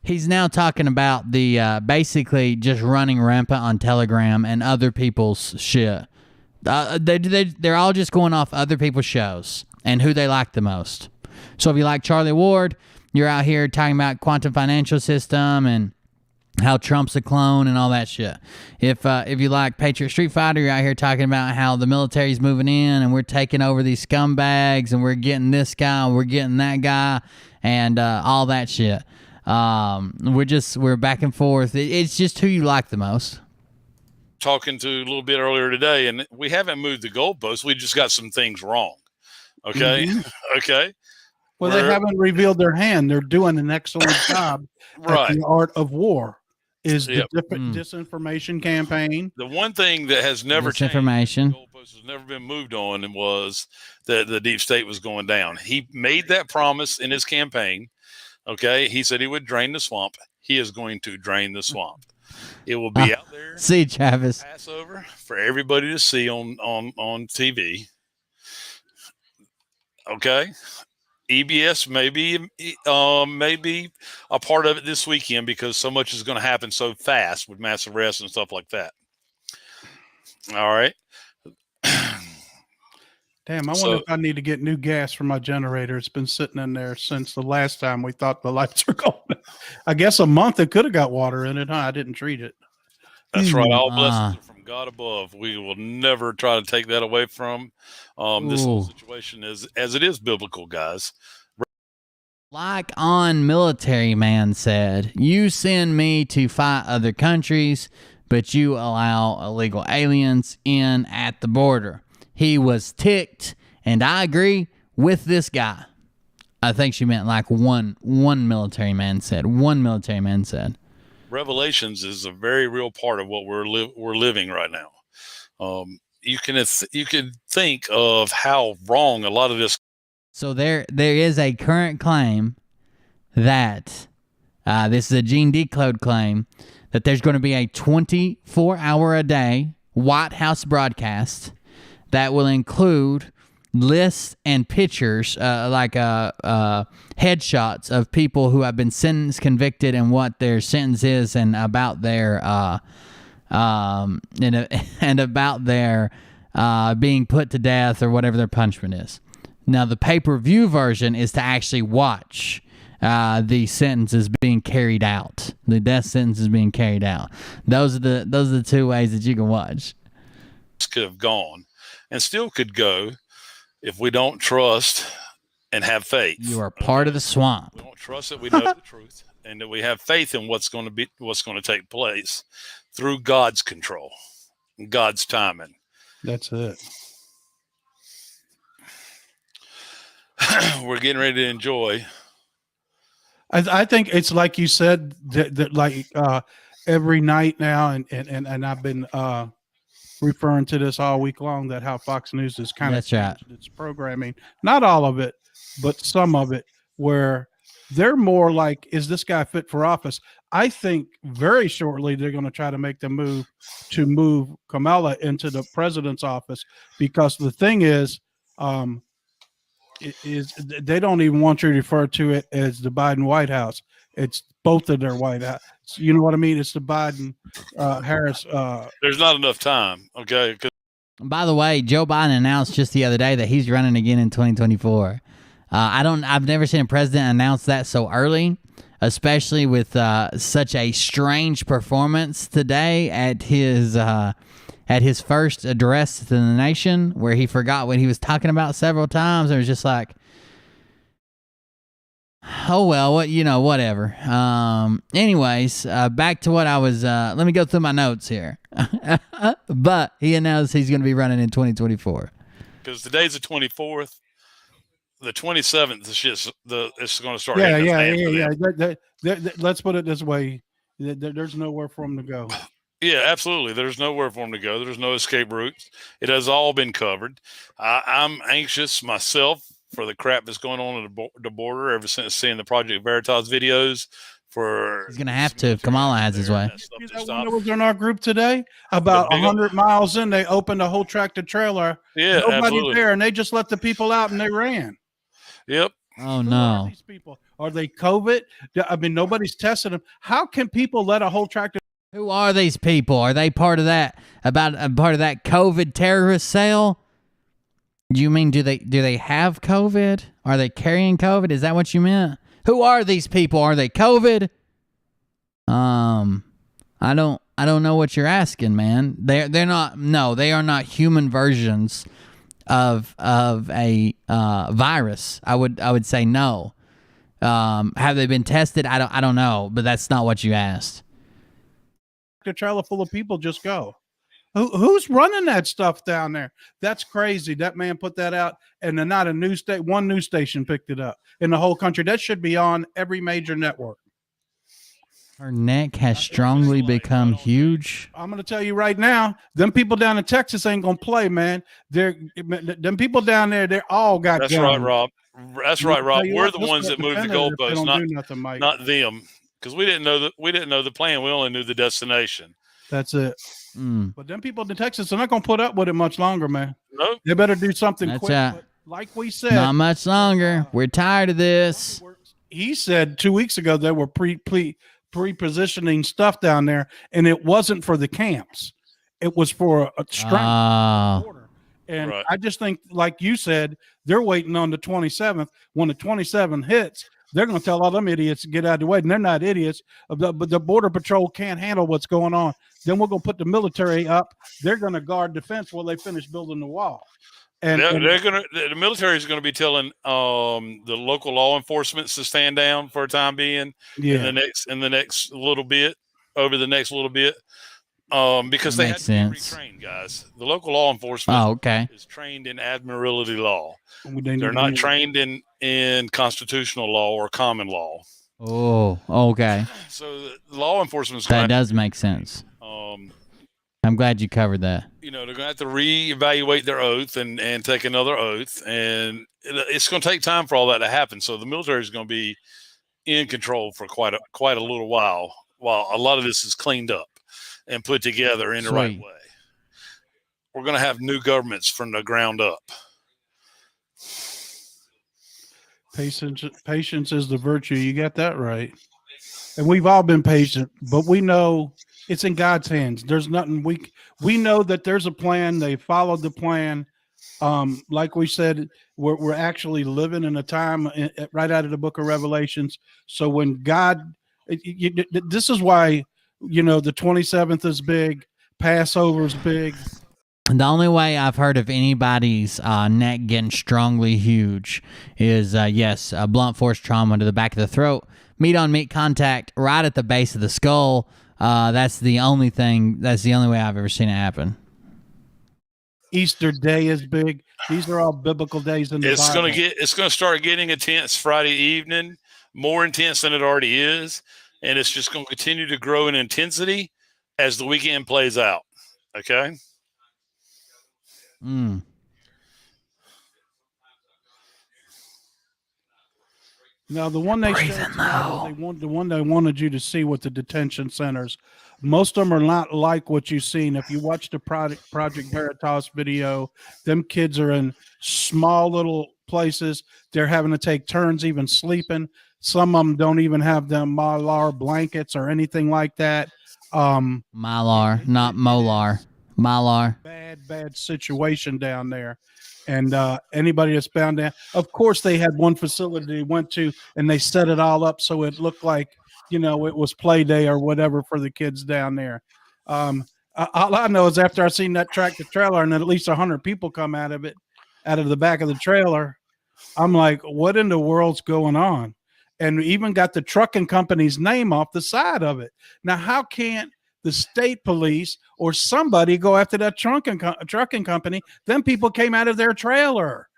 He's now talking about the basically just running rampant on Telegram and other people's shit. They're all just going off other people's shows and who they like the most. So if you like Charlie Ward, you're out here talking about quantum financial system and how Trump's a clone and all that shit. If you like Patriot Street Fighter, you're out here talking about how the military's moving in and we're taking over these scumbags and we're getting this guy and we're getting that guy and all that shit. We're back and forth. It's just who you like the most. talking to a little bit earlier today, and we haven't moved the goalposts. We just got some things wrong. Okay. Mm-hmm. Okay. Well, they haven't revealed their hand. They're doing an excellent job Right. at the art of war. Is Yep. the different disinformation campaign? The one thing that has never changed, Misinformation. the goalpost has never been moved on, and was that the deep state was going down. He made that promise in his campaign. Okay. He said he would drain the swamp. He is going to drain the swamp. It will be out there. See, Travis. Passover for everybody to see on TV. Okay. EBS may be a part of it this weekend because so much is going to happen so fast with mass arrests and stuff like that. All right. Damn, I wonder if I need to get new gas for my generator. It's been sitting in there since the last time we thought the lights were going. I guess a month it could have got water in it, huh? I didn't treat it. That's right. All blessings are from God above. We will never try to take that away from this whole situation as it is biblical, guys. Like On Military Man said, you send me to fight other countries, but you allow illegal aliens in at the border. He was ticked, and I agree with this guy. I think she meant like one military man said. One military man said. Revelations is a very real part of what we're living right now. You can think of how wrong a lot of this. So there is a current claim that this is a Gene Decode claim that there's going to be a 24-hour-a-day White House broadcast that will include lists and pictures, like headshots of people who have been sentenced, convicted, and what their sentence is, and about their being put to death or whatever their punishment is. Now, the pay-per-view version is to actually watch the sentences being carried out. The death sentences being carried out. Those are the two ways that you can watch. Could have gone and still could go if we don't trust and have faith. You are part of the swamp. We don't trust that we know the truth and that we have faith in what's going to take place through God's control, God's timing. That's it. We're getting ready to enjoy. I think it's like you said that like every night now, and I've been referring to this all week long, that how Fox News is kind of changed its programming. Not all of it, but some of it, where they're more like, is this guy fit for office? I think very shortly they're going to try to make the move to move Kamala into the president's office, because the thing is they don't even want you to refer to it as the Biden White House. It's both of their White House. You know what I mean? It's the Biden Harris. There's not enough time. Okay. By the way, Joe Biden announced just the other day that he's running again in 2024. I've never seen a president announce that so early, especially with such a strange performance today at his first address to the nation, where he forgot what he was talking about several times. It was just like, oh well, whatever. Anyways, back to what I was. Let me go through my notes here. But he announced he's going to be running in 2024. Because today's the 24th. The 27th is just it's going to start. Yeah. Let's put it this way: there's nowhere for him to go. Yeah, absolutely. There's nowhere for him to go. There's no escape routes. It has all been covered. I'm anxious myself for the crap that's going on at the border ever since seeing the Project Veritas videos. He's going to have to if Kamala has his way. That was in our group today. About 100 miles in, they opened a whole tractor trailer. Yeah, nobody absolutely. there, and they just let the people out and they ran. Yep. Oh no! These people, are they COVID? I mean, nobody's testing them. How can people let a whole tractor? Who are these people? Are they part of that? Part of that COVID terrorist cell? You mean do they have COVID? Are they carrying COVID? Is that what you meant? Who are these people? Are they COVID? I don't know what you're asking, man. They're not. No, they are not human versions of a virus. I would say no. Have they been tested? I don't know, but that's not what you asked. A trailer full of people just go. Who's running that stuff down there? That's crazy. That man put that out, and then not a news station. One news station picked it up in the whole country. That should be on every major network. Her neck has strongly become huge. I'm going to tell you right now, them people down in Texas ain't going to play, man. Them people down there, they're all got That's guns. Right, Rob. That's right, Rob. We're the ones that moved the goalposts, not them, because we didn't know the plan. We only knew the destination. That's it. But them people in Texas are not going to put up with it much longer, man. Nope. They better do something quick. But like we said, not much longer. We're tired of this. He said 2 weeks ago they were pre-positioning stuff down there, and it wasn't for the camps. It was for a strength border. And right. I just think, like you said, they're waiting on the 27th. When the 27th hits, they're going to tell all them idiots to get out of the way. And they're not idiots. But the Border Patrol can't handle what's going on. Then we're going to put the military up. They're going to guard the fence while they finish building the wall. And the military is going to be telling the local law enforcement to stand down for a time being in the next little bit, because they have to be retrained, guys. The local law enforcement is trained in admiralty law. They're not trained in constitutional law or common law. Oh, okay. So the law enforcement that does make sense. I'm glad you covered that. They're going to have to reevaluate their oath and take another oath, and it's going to take time for all that to happen. So the military is going to be in control for quite a little while a lot of this is cleaned up and put together in the right way. We're going to have new governments from the ground up. Patience is the virtue. You got that right. And we've all been patient, but we know it's in God's hands. There's nothing we know that there's a plan. They followed the plan. Like we said, we're actually living in a time right out of the book of Revelations. So when God, this is why, the 27th is big, Passover is big. The only way I've heard of anybody's neck getting strongly huge is, yes, a blunt force trauma to the back of the throat, meat-on-meat contact right at the base of the skull. That's the only way I've ever seen it happen. Easter Day is big. These are all biblical days in the Bible. It's gonna start getting intense Friday evening, more intense than it already is, and it's just gonna continue to grow in intensity as the weekend plays out. Okay. Now, the one they wanted you to see with the detention centers, most of them are not like what you've seen. If you watch the Project Veritas video, them kids are in small little places. They're having to take turns even sleeping. Some of them don't even have them Mylar blankets or anything like that. Mylar, not Molar. Mylar. Bad situation down there. And anybody that's found that, of course, they had one facility they went to and they set it all up so it looked like, it was play day or whatever for the kids down there. All I know is after I seen that tractor trailer and at least 100 people come out of the back of the trailer, I'm like, what in the world's going on? And we even got the trucking company's name off the side of it. Now, how can't the state police or somebody go after that trucking company? Then people came out of their trailer.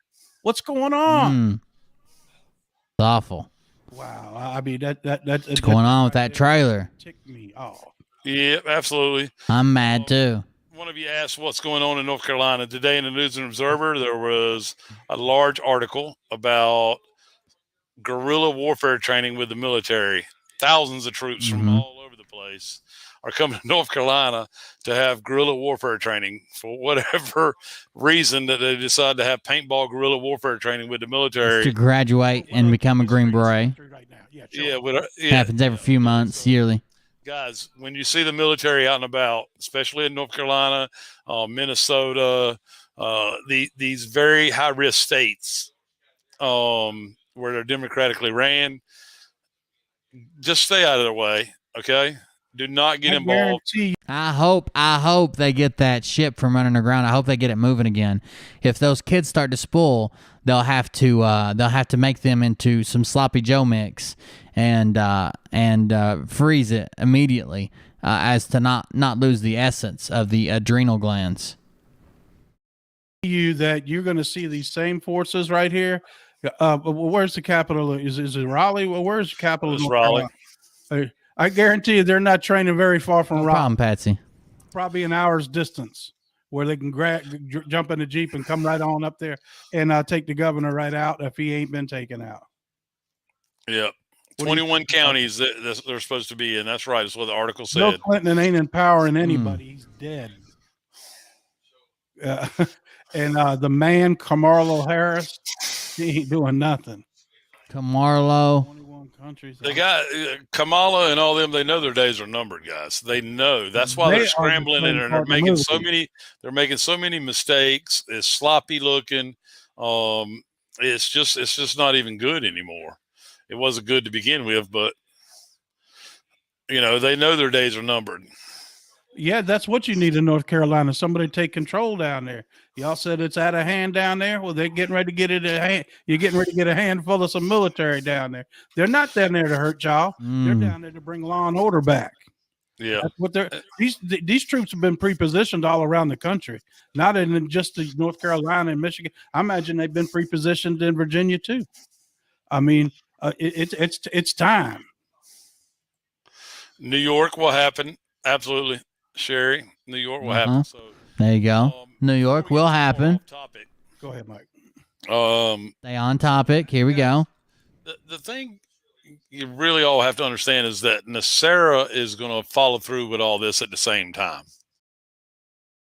What's going on? It's awful. Wow. I mean, what's going on with that trailer? Ticked me off. Yeah, absolutely. I'm mad too. One of you asked what's going on in North Carolina. Today in the News and Observer, there was a large article about guerrilla warfare training with the military. Thousands of troops from all over the place are coming to North Carolina to have guerrilla warfare training for whatever reason that they decide to have paintball guerrilla warfare training with the military. To graduate and become a Green Beret. Happens every few months, yearly. Guys, when you see the military out and about, especially in North Carolina, Minnesota, these very high-risk states where they're democratically ran, just stay out of their way, okay? Do not get involved. I hope they get that ship from underground. I hope they get it moving again. If those kids start to spool, they'll have to make them into some sloppy Joe mix and freeze it immediately, as to not lose the essence of the adrenal glands. That you're going to see these same forces right here. Where's the capital? Is it Raleigh? Well, where's the capital? It's Raleigh. I guarantee you they're not training very far from Raleigh. Problem, Patsy. Probably an hour's distance where they can jump in the Jeep and come right on up there and take the governor right out if he ain't been taken out. Yeah. 21 counties that they're supposed to be in. That's right. That's what the article said. Bill Clinton ain't empowering anybody. He's dead. And the man, Kamala Harris, he ain't doing nothing. Kamala. They got Kamala and all them. They know their days are numbered, guys. They know. That's why they're scrambling and they're making so many. They're making so many mistakes. It's sloppy looking. It's just not even good anymore. It wasn't good to begin with, but they know their days are numbered. Yeah, that's what you need in North Carolina. Somebody take control down there. Y'all said it's out of hand down there. Well, they're getting ready to get it. You're getting ready to get a handful of some military down there. They're not down there to hurt y'all. They're down there to bring law and order back. Yeah, that's what these troops have been pre-positioned all around the country, not in just North Carolina and Michigan. I imagine they've been pre-positioned in Virginia too. I mean, it's time. New York will happen. Absolutely. Sherry, New York will happen. So there you go. New York will happen. Topic. Go ahead, Mike. Stay on topic. Here we go. The thing you really all have to understand is that NESARA is going to follow through with all this at the same time.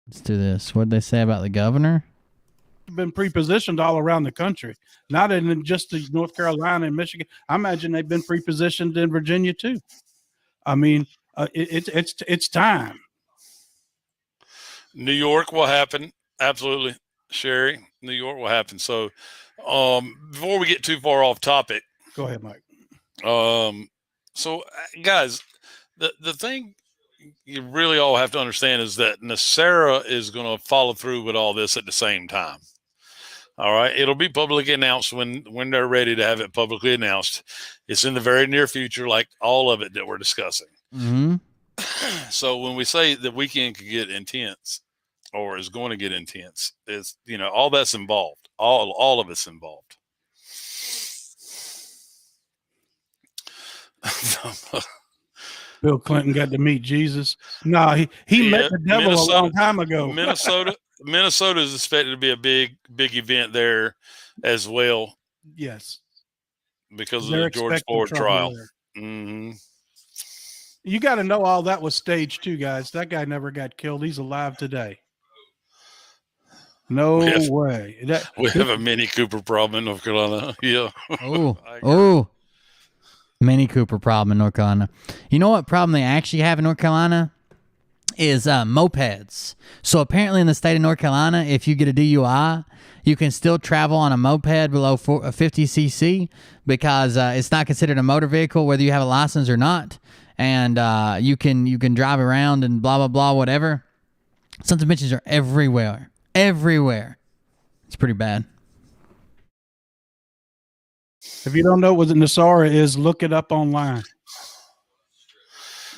Let's do this. What did they say about the governor? Been pre-positioned all around the country, not in just North Carolina and Michigan. I imagine they've been pre-positioned in Virginia too. I mean, It's time. New York will happen. Absolutely, Sherry. New York will happen. So, before we get too far off topic, go ahead, Mike. So guys, the thing you really all have to understand is that NESARA is going to follow through with all this at the same time. All right, it'll be publicly announced when they're ready to have it publicly announced. It's in the very near future, like all of it that we're discussing. Mm-hmm. So when we say the weekend could get intense, or is going to get intense, is all that's involved. All of it's involved. Bill Clinton got to meet Jesus. No, he met the devil a long time ago. Minnesota is expected to be a big event there as well. Yes, because of the George Floyd trial. Mm-hmm. You got to know all that was staged too, guys. That guy never got killed. He's alive today. No way. We have a Mini Cooper problem in North Carolina. Yeah. Oh. Mini Cooper problem in North Carolina. You know what problem they actually have in North Carolina is mopeds. So apparently in the state of North Carolina, if you get a DUI, you can still travel on a moped below 50cc because it's not considered a motor vehicle whether you have a license or not. And you can drive around and blah, blah, blah, whatever. Sons of bitches are everywhere. Everywhere. It's pretty bad. If you don't know what the NESARA is, look it up online.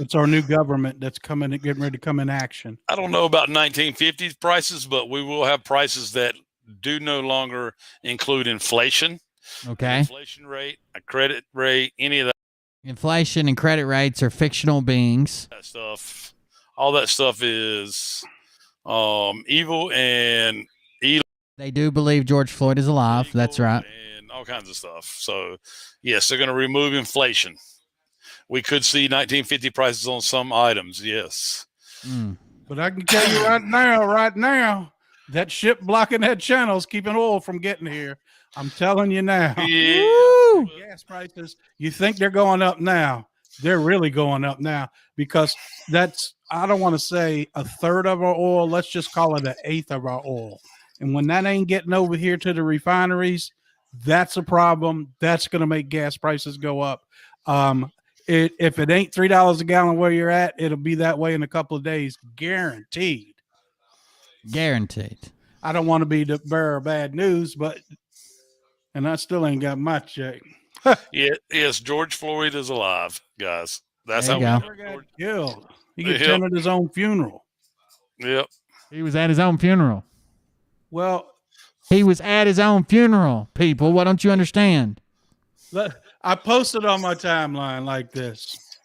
It's our new government that's getting ready to come in action. I don't know about 1950s prices, but we will have prices that do no longer include inflation. Okay. Inflation rate, a credit rate, any of that. Inflation and credit rates are fictional beings. That stuff. All that stuff is evil and evil. They do believe George Floyd is alive. That's right. And all kinds of stuff. So, yes, they're going to remove inflation. We could see 1950 prices on some items, yes. But I can tell you right now, that ship blocking that channel is keeping oil from getting here. I'm telling you now. Yeah. Gas prices, you think they're going up now. They're really going up now because I don't want to say a third of our oil. Let's just call it an eighth of our oil. And when that ain't getting over here to the refineries, that's a problem. That's going to make gas prices go up. If it ain't $3 a gallon where you're at, it'll be that way in a couple of days. Guaranteed. Guaranteed. I don't want to be the bearer of bad news, and I still ain't got my check. Yes, George Floyd is alive, guys. That's how we never got killed. He gets attended his own funeral. Yep. He was at his own funeral. Well, he was at his own funeral, people. Why don't you understand? I posted on my timeline like this.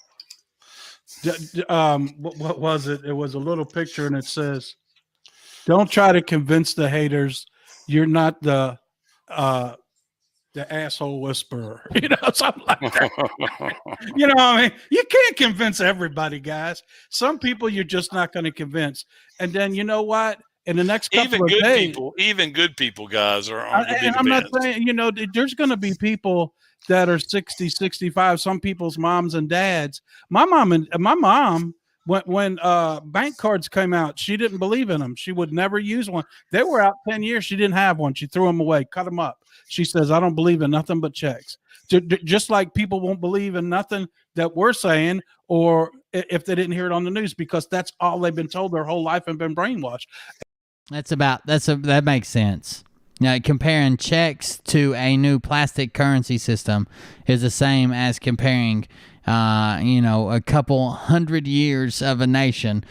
What was it? It was a little picture, and it says, "Don't try to convince the haters you're not the asshole whisperer." Something like that. You know what I mean? You can't convince everybody, guys. Some people you're just not going to convince. And then you know what? In the next couple of days, even good people, guys, aren't going to be and I'm not saying, there's going to be people that are 60, 65, some people's moms and dads. My mom, when bank cards came out, she didn't believe in them. She would never use one. They were out 10 years. She didn't have one. She threw them away, cut them up. She says, I don't believe in nothing but checks. Just like people won't believe in nothing that we're saying, or if they didn't hear it on the news, because that's all they've been told their whole life and been brainwashed. That makes sense. Now, comparing checks to a new plastic currency system is the same as comparing, a couple 100 years of a nation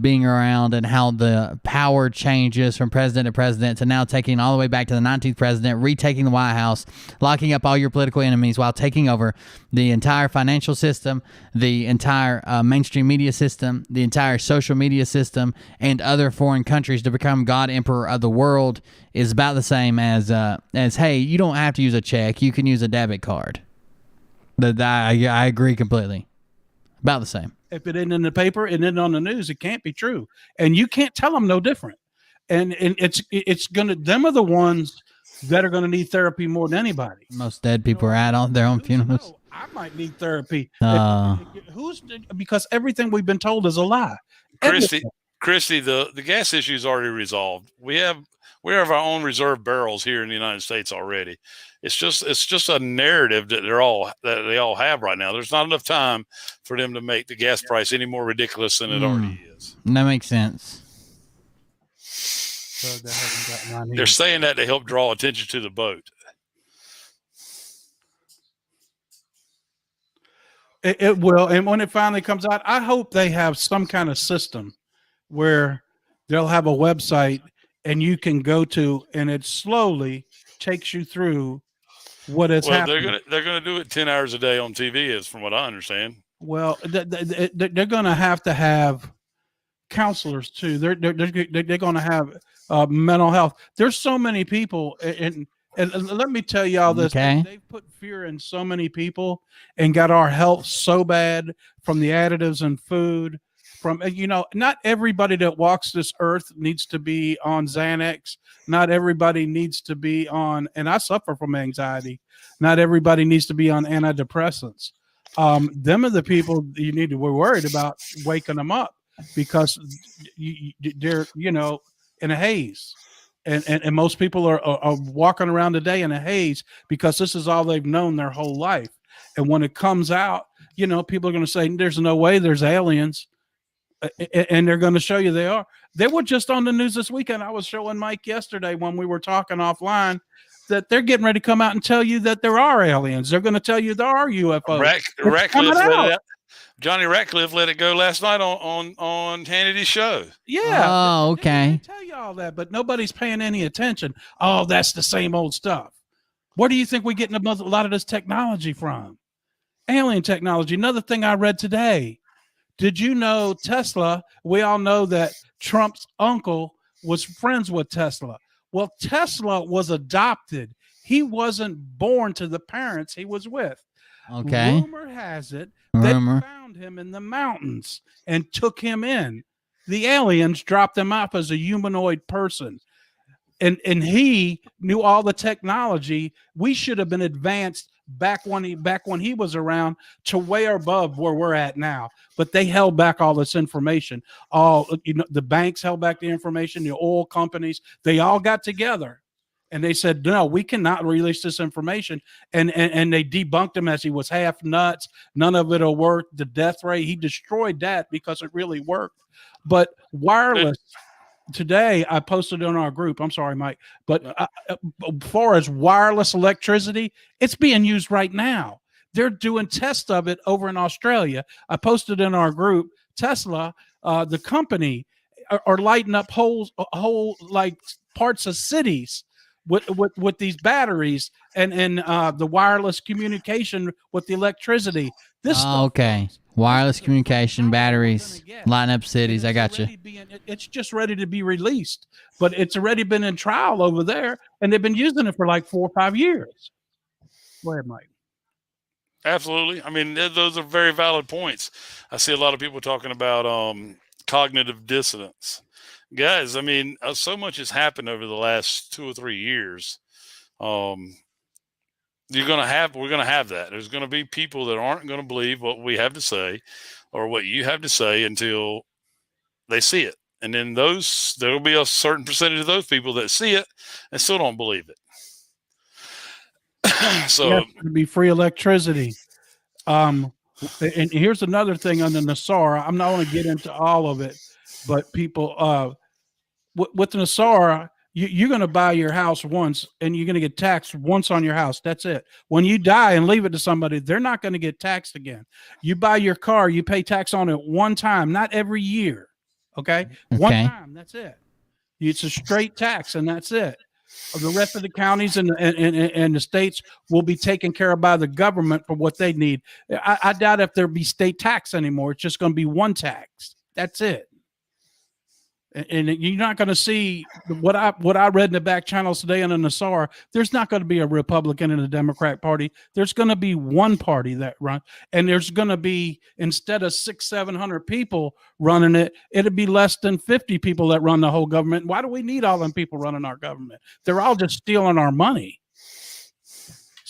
being around and how the power changes from president to president to now taking all the way back to the 19th president, retaking the White House, locking up all your political enemies while taking over the entire financial system, the entire mainstream media system, the entire social media system, and other foreign countries to become God Emperor of the world is about the same as hey, you don't have to use a check, you can use a debit card. I agree completely. About the same. If it isn't in the paper, it isn't on the news, it can't be true. And you can't tell them no different. And it's gonna, them are the ones that are gonna need therapy more than anybody. Most dead people are at on their own funerals. I might need therapy. Uh, Because everything we've been told is a lie. Christy, the gas issue is already resolved. We have our own reserve barrels here in the United States already. It's just a narrative that they all have right now. There's not enough time for them to make the gas price any more ridiculous than it already is. That makes sense. They're saying that to help draw attention to the boat. It will, and when it finally comes out, I hope they have some kind of system where they'll have a website and you can go to, and it slowly takes you through what is happening. They're gonna do it 10 hours a day on TV, is from what I understand. Well, they're going to have counselors too. They're going to have mental health. There's so many people, and let me tell y'all this. Okay. They've put fear in so many people and got our health so bad from the additives in food. From, not everybody that walks this earth needs to be on Xanax. Not everybody needs to be on, and I suffer from anxiety. Not everybody needs to be on antidepressants. Them are the people you need to be worried about waking them up, because they're, in a haze. And most people are walking around today in a haze because this is all they've known their whole life. And when it comes out, people are going to say, there's no way there's aliens. And they're going to show you they are. They were just on the news this weekend. I was showing Mike yesterday when we were talking offline that they're getting ready to come out and tell you that there are aliens. They're going to tell you there are UFOs. Johnny Ratcliffe let it go last night on Hannity's show. Yeah. Oh, okay. They tell you all that, but nobody's paying any attention. Oh, that's the same old stuff. Where do you think we're getting a lot of this technology from? Alien technology. Another thing I read today. Did you know Tesla? We all know that Trump's uncle was friends with Tesla. Well, Tesla was adopted. He wasn't born to the parents he was with. Okay. Rumor has it they found him in the mountains and took him in. The aliens dropped him off as a humanoid person. And he knew all the technology. We should have been advanced back when he was around to way above where we're at now. But they held back all this information. The banks held back the information, the oil companies, they all got together and they said, no, we cannot release this information. And they debunked him as he was half nuts. None of it'll work. The death rate, he destroyed that because it really worked. But wireless. Today, I posted on our group. I'm sorry, Mike. But as far as wireless electricity, it's being used right now. They're doing tests of it over in Australia. I posted in our group. Tesla, the company, are lighting up whole like parts of cities with these batteries and the wireless communication with the electricity. Okay. Wireless communication, batteries, lighting up cities. I got you. It's just ready to be released, but it's already been in trial over there, and they've been using it for like 4 or 5 years. Go ahead, Mike. Absolutely. I mean, those are very valid points. I see a lot of people talking about cognitive dissonance. Guys, I mean, so much has happened over the last 2 or 3 years. We're going to have that. There's going to be people that aren't going to believe what we have to say or what you have to say until they see it. And then there'll be a certain percentage of those people that see it and still don't believe it. So to be free electricity. And here's another thing on the NESARA. I'm not going to get into all of it, but people, with the NESARA, you're going to buy your house once and you're going to get taxed once on your house. That's it. When you die and leave it to somebody, they're not going to get taxed again. You buy your car, you pay tax on it one time, not every year. Okay. One time. That's it. It's a straight tax and that's it. The rest of the counties and the states will be taken care of by the government for what they need. I doubt if there'll be state tax anymore. It's just going to be one tax. That's it. And you're not going to see what I read in the back channels today on the NESARA. There's not going to be a Republican in the Democrat Party. There's going to be one party that runs, and there's going to be, instead of 600-700 people running it, it'll be less than 50 people that run the whole government. Why do we need all them people running our government? They're all just stealing our money.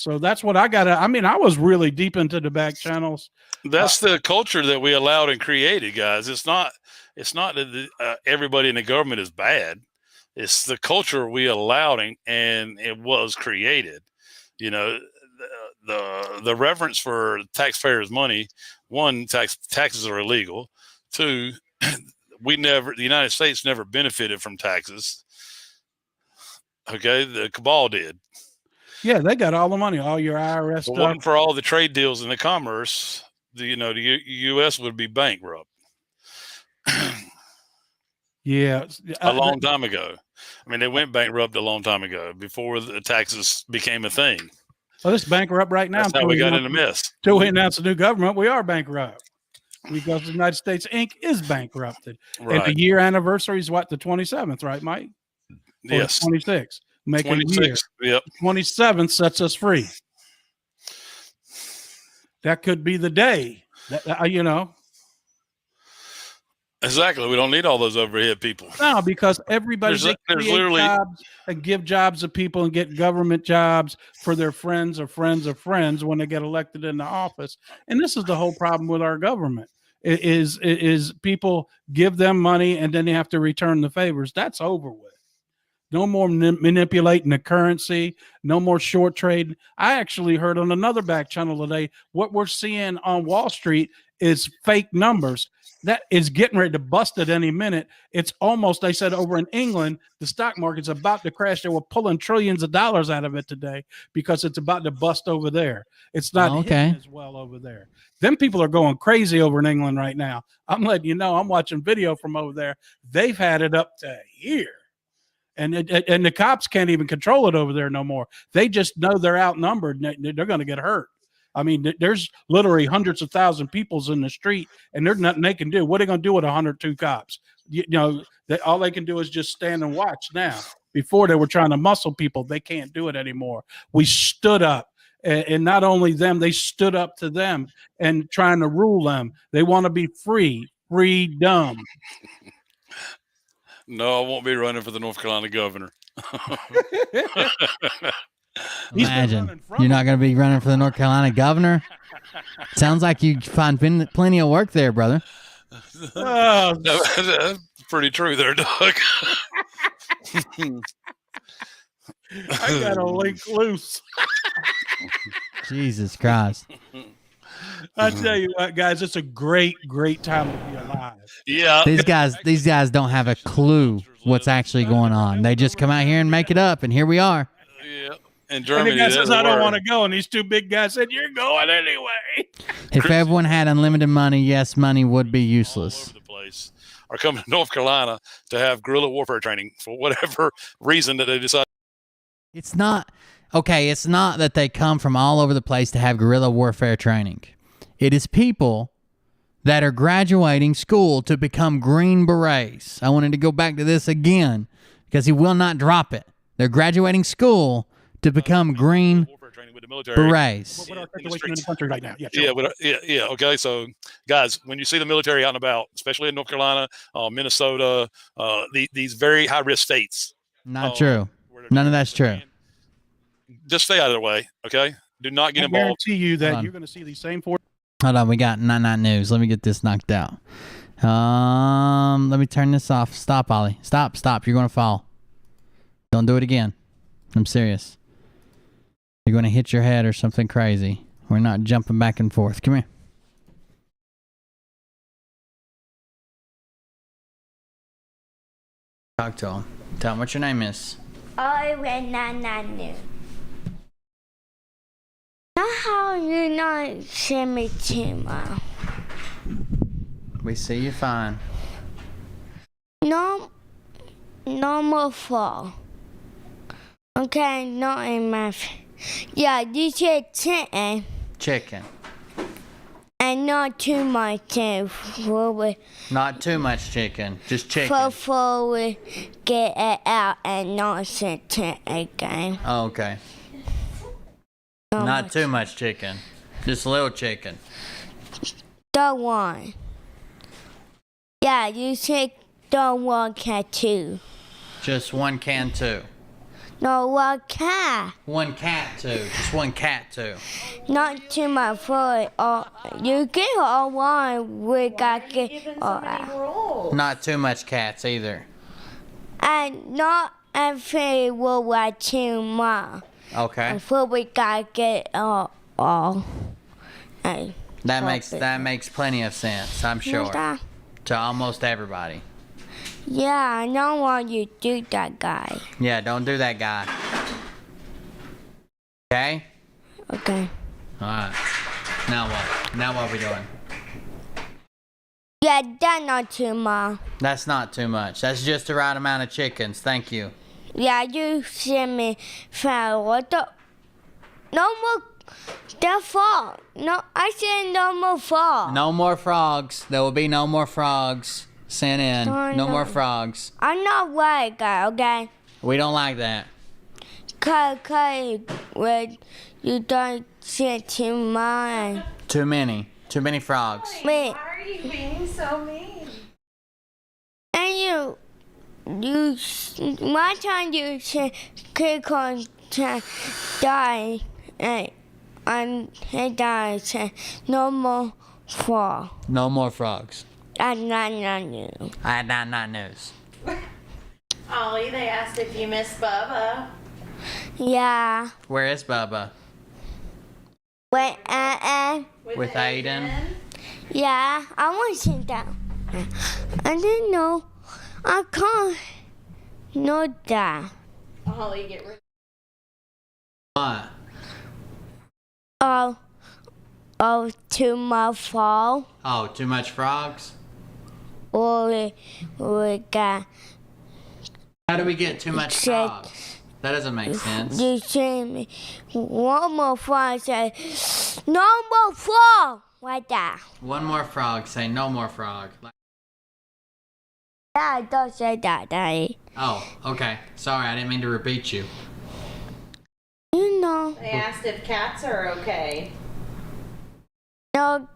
So that's what I got. I mean, I was really deep into the back channels. That's the culture that we allowed and created, guys. It's not that everybody in the government is bad. It's the culture we allowed and it was created. You know, the reverence for taxpayers' money. One, taxes are illegal. Two, the United States never benefited from taxes. Okay, the cabal did. Yeah, they got all the money, all your IRS stuff. Wasn't for all the trade deals and the commerce, the U.S. would be bankrupt. Yeah, a long time ago. I mean, they went bankrupt a long time ago before the taxes became a thing. Well, it's bankrupt right now. That's how we got in a mess. Until we announce a new government, we are bankrupt because the United States Inc. is bankrupted. Right. And the year anniversary is what, the 27th, right, Mike? Or Yes. 26. Make 26. Yep. 27th sets us free. That could be the day. Exactly. We don't need all those overhead people. No, because everybody there's literally jobs and give jobs to people and get government jobs for their friends of friends of friends when they get elected into office. And this is the whole problem with our government. It is people give them money and then they have to return the favors. That's over with. No more manipulating the currency. No more short trade. I actually heard on another back channel today, what we're seeing on Wall Street is fake numbers. That is getting ready to bust at any minute. It's almost, they said over in England, the stock market's about to crash. They were pulling trillions of dollars out of it today because it's about to bust over there. It's not hitting as well over there. Them people are going crazy over in England right now. I'm letting you know, I'm watching video from over there. They've had it up to here. And the cops can't even control it over there no more. They just know they're outnumbered and they're going to get hurt. I mean, there's literally hundreds of thousands of people in the street, and there's nothing they can do. What are they going to do with 102 cops? All they can do is just stand and watch now. Before they were trying to muscle people, they can't do it anymore. We stood up, and not only them, they stood up to them and trying to rule them. They want to be free, freedom. No, I won't be running for the North Carolina governor. Imagine you're not going to be running for the North Carolina governor. Sounds like you find plenty of work there, brother. That's pretty true there, Doug. I got a link loose. Jesus Christ. I tell you what, guys, it's a great time to be alive. Yeah. These guys don't have a clue what's actually going on. They just come out here and make it up, and here we are. Yeah. In Germany, and the guy says, I don't want to go. And these two big guys said, you're going anyway. If everyone had unlimited money, yes, money would be useless. All over the place are coming to North Carolina to have guerrilla warfare training for whatever reason that they decide. It's not that they come from all over the place to have guerrilla warfare training. It is people that are graduating school to become Green Berets. I wanted to go back to this again because he will not drop it. They're graduating school to become Green Berets. What our situation in the country right now? Yeah. Okay, so guys, when you see the military out and about, especially in North Carolina, Minnesota, these very high risk states, not true. None of that's true. Just stay out of their way. Okay, do not get involved. I guarantee you that you're going to see these same four. Hold on, we got 99 news. Let me get this knocked out. Let me turn this off. Stop, Ollie. Stop. You're going to fall. Don't do it again. I'm serious. You're going to hit your head or something crazy. We're not jumping back and forth. Come here. Talk to him. Tell him what your name is. I read 99 news. Now how you not see me tomorrow? We see you fine. No more fall. Okay, not in my yeah, you said chicken. Chicken. And not too much Not too much chicken, just chicken. Before we get it out and not sit it again. Oh, okay. Not too much chicken, just a little chicken. Don't want. Yeah, you said don't want cat too. Just one can too. No, one cat. One cat too. Just one cat too. Not too much food. You get all one. We got get all rules. Not too much cats either. and not every will want too much. Okay. Before we got get all. And That makes plenty of sense, I'm sure. that? To almost everybody. Yeah, I don't want you to do that, guy. Yeah, don't do that, guy. Okay? Okay. Alright. Now what? Now what are we doing? Yeah, that's not too much. That's not too much. That's just the right amount of chickens. Thank you. Yeah, you send me for what the. No more. The frog. No, I said no more frog. No more frogs. There will be no more frogs sent in. Oh, No no. more frogs. I'm not worried, guy. Okay. We don't like that. Cause when you don't send too much. Too many. Too many frogs. Wait, Why are you being so mean? and you one time you said click on die and he died said no more frog. No more frogs. And not you. I had not news. Ollie, they asked if you miss Bubba. Yeah. Where is Bubba? Wait, With Aiden? yeah, I want to sit down. I didn't know. I can't know that. Ollie, get rid. What? Too much fall. Oh, too much frogs? Or we got. How do we get too much Shake. frogs? That doesn't make sense. You see me. One more frog say, no more frog. Like that. One more frog. Say no more frog. Yeah, I don't say that, Daddy. Oh, okay. Sorry, I didn't mean to repeat you. You know, They asked if cats are okay. no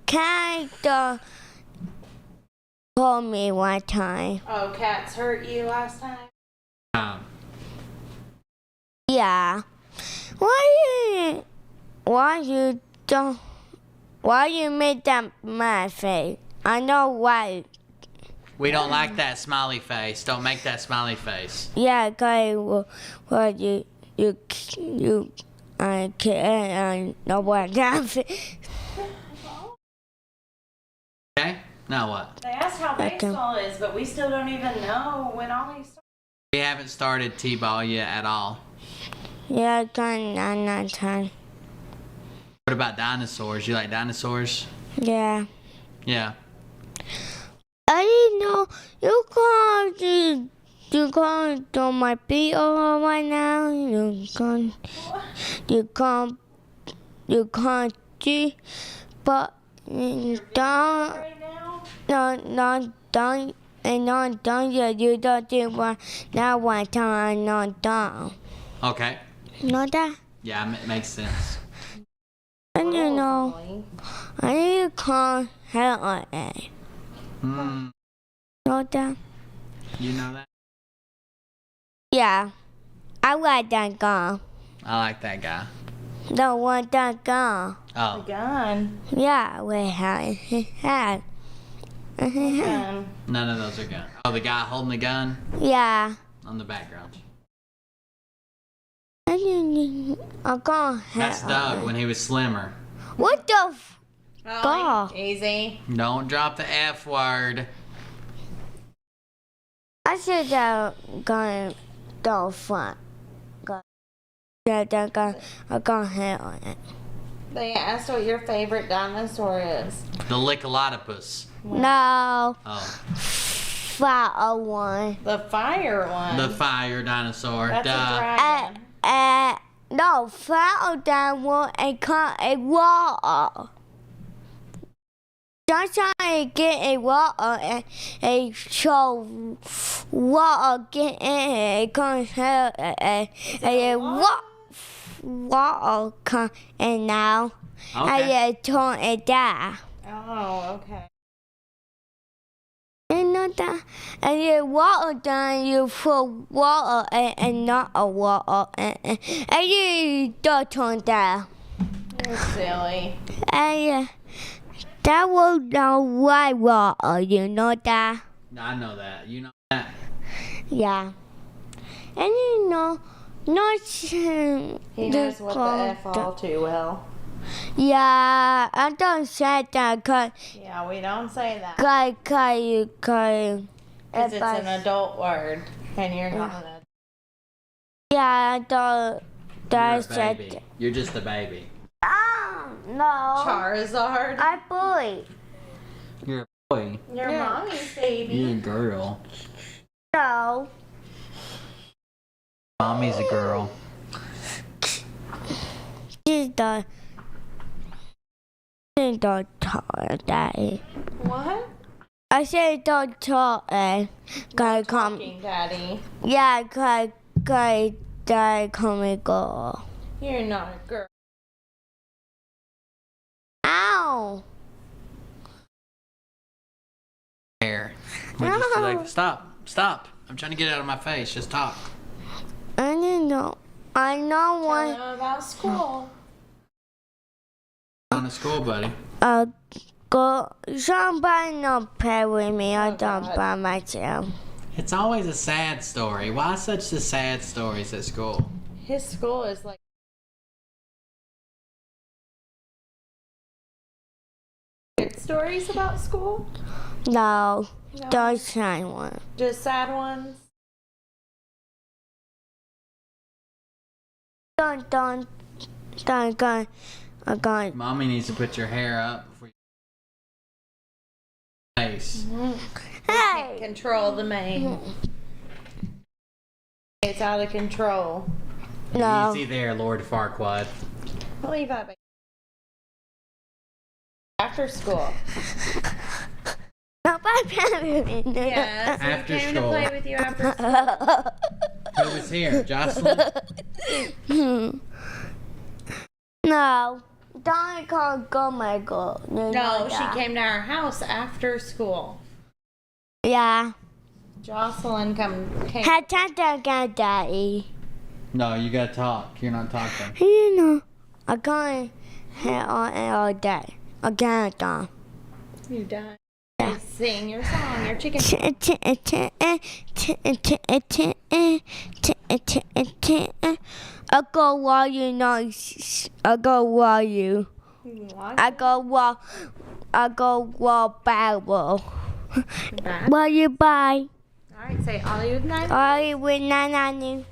cat told me one time. Oh, cats hurt you last time? Yeah. Why you make that mad face? I know why. We don't like that smiley face. Don't make that smiley face. Yeah, guy, well, I can't know what that face. Okay? Now what? They asked how Okay. baseball is, but we still don't even know when Ollie starts. We haven't started T-ball yet at all. Yeah, not time. What about dinosaurs? You like dinosaurs? Yeah. Yeah. I didn't know you can't do my PO right now. You can't do, but don't. Right now? No, don't. And not done yet. You don't do one now. One time, not done. Okay. Not that. Yeah, it makes sense. And you know, Ollie. I can't help on it. Hmm. Not that. You know that? Yeah, I like that gun. I like that guy. Don't want that gun. Oh. Gun. Yeah, we had. Gun. None of those are guns. Oh, the guy holding the gun Yeah. on the background. I can't help. That's Doug when he was slimmer. What the? Ollie, easy. Don't drop the F word. I should have gone the front. Yeah, that gun. I can't help on it. They asked what your favorite dinosaur is. The Lickalotopus. No, Oh. 501. The fire one. The fire dinosaur. That's a Duh. dragon. No, 501 and cut a wall. Sometimes I get a water and a show water get in it comes out a water come and now Okay. I turn it down. Oh, okay. And know that? And you water down, you put water and not a water, and you dirt on that. You're silly. And that was not white water, you know that? I know that. You know that. Yeah. And you know, not He knows what the F all too well. Yeah, I don't say that cause Yeah, we don't say that. Because Because it's an adult word, and you're not an adult. Yeah, I don't. You're I a said. baby. You're just a baby. No. Charizard. I bully. You're a boy. Your mommy's baby. You're a girl. No. Mommy's a girl. She's the daddy. What? I said don't talk Cause come. Talking daddy. Yeah, cause daddy call me girl. You're not a girl. Ow. Hair. Like, stop. I'm trying to get it out of my face. Just talk. I didn't know. I know Tell one. them about school. On to school, buddy. Go. Somebody not play with me. I don't God. by myself. It's always a sad story. Why such the sad stories at school? His school is like. Good stories about school? No, No. don't say one. Just sad ones? Don't. I'm going. Mommy needs to put your hair up before you face. Hey. Control the mane. It's out of control. No. Easy there, Lord Farquaad. I'll leave that back. After school. Nobody play with me. Yes. After He came school. to play with you after school. Who was here? Jocelyn? No. Don't call go my girl. No, she came to our house after school. Yeah. Jocelyn came. Had time to get daddy. No, you gotta talk. You're not talking. You know, I'm going here all day. I can't done. You done. Sing your song, your chicken. I go while you know. I go while you. I go while Bible. Back. While you buy. Alright, say Ollie with nine. I with Nanani.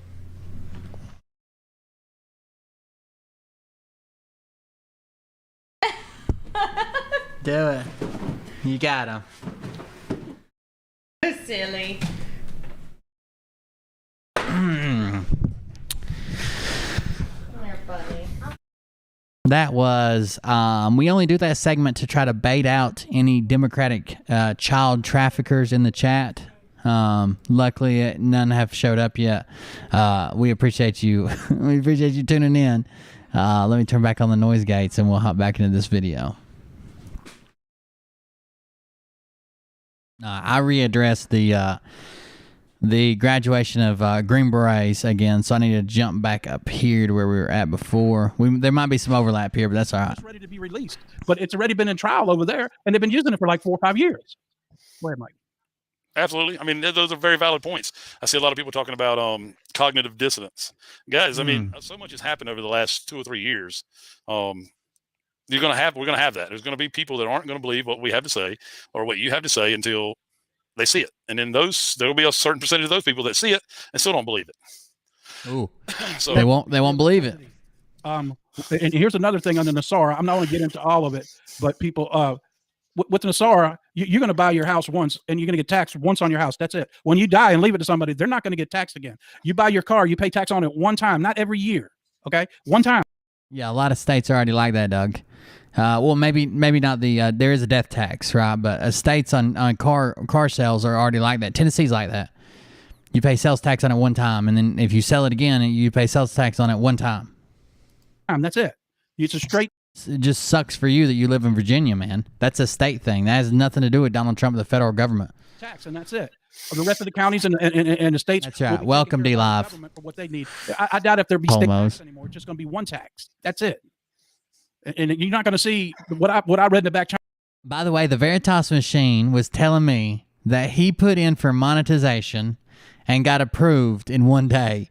Do it. You got him. Silly. Hmm. You're funny. That was, we only do that segment to try to bait out any Democratic child traffickers in the chat. Luckily, none have showed up yet. We appreciate you. We appreciate you tuning in. Let me turn back on the noise gates and we'll hop back into this video. I readdressed the graduation of Green Berets again, so I need to jump back up here to where we were at before. There might be some overlap here, but that's all right. It's ready to be released, but it's already been in trial over there, and they've been using it for like 4 or 5 years. Go ahead, Mike. Absolutely. I mean, those are very valid points. I see a lot of people talking about cognitive dissonance. Guys, I mean, so much has happened over the last 2 or 3 years. We're going to have that. There's going to be people that aren't going to believe what we have to say or what you have to say until they see it. And then there will be a certain percentage of those people that see it and still don't believe it. Ooh. So They won't believe it. And here's another thing on the Nasara. I'm not going to get into all of it, but people, with the Nasara, you're going to buy your house once and you're going to get taxed once on your house. That's it. When you die and leave it to somebody, they're not going to get taxed again. You buy your car, you pay tax on it one time, not every year. Okay. One time. Yeah, a lot of states are already like that, Doug. Well, maybe not the. There is a death tax, right? But states on car sales are already like that. Tennessee's like that. You pay sales tax on it one time, and then if you sell it again, you pay sales tax on it one time. That's it. It's a straight. It just sucks for you that you live in Virginia, man. That's a state thing. That has nothing to do with Donald Trump or the federal government. tax, and that's it. The rest of the counties and the states. That's right. Welcome, D Live. For what they need. I doubt if there'll be state tax anymore. It's just going to be one tax. That's it. And you're not going to see what I read in the back channel. By the way, the Veritas machine was telling me that he put in for monetization and got approved in one day.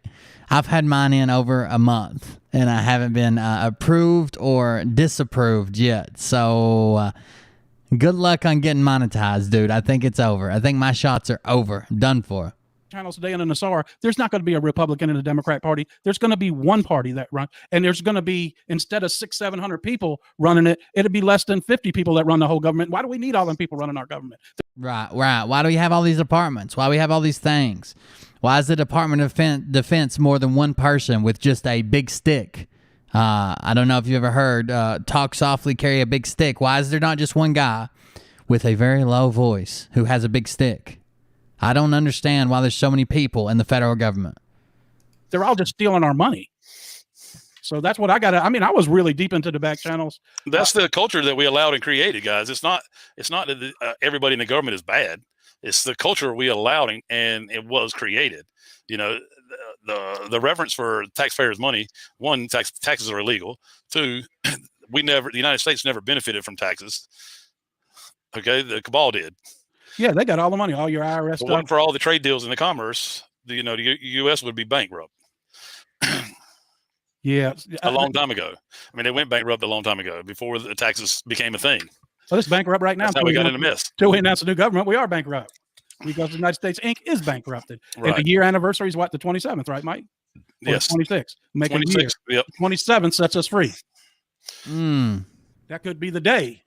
I've had mine in over a month, and I haven't been approved or disapproved yet. So good luck on getting monetized, dude. I think it's over. I think my shots are over. Done for. Channels today in the Nassar, there's not going to be a Republican in the Democrat Party. There's going to be one party that runs, and there's going to be, instead of 600-700 people running it, it'll be less than 50 people that run the whole government. Why do we need all them people running our government? Right. Why do we have all these departments? Why do we have all these things? Why is the Department of Defense more than one person with just a big stick? I don't know if you've ever heard talk softly, carry a big stick. Why is there not just one guy with a very low voice who has a big stick? I don't understand why there's so many people in the federal government. They're all just stealing our money. So that's what I got. I mean, I was really deep into the back channels. That's the culture that we allowed and created, guys. It's not that everybody in the government is bad. It's the culture we allowed and it was created. You know, the reverence for taxpayers' money. One, taxes are illegal. Two, the United States never benefited from taxes. Okay, the cabal did. Yeah, they got all the money, all your IRS stuff. For all the trade deals in the commerce, the U.S. would be bankrupt. Yeah, a long time ago. I mean, they went bankrupt a long time ago before the taxes became a thing. So it's bankrupt right now. That's how we got in a mess. Until we announce a new government, we are bankrupt because the United States Inc. is bankrupted. Right. And the year anniversary is what, the 27th, right, Mike? Or yes. 26th. Make 26. Yep. 27th sets us free. That could be the day.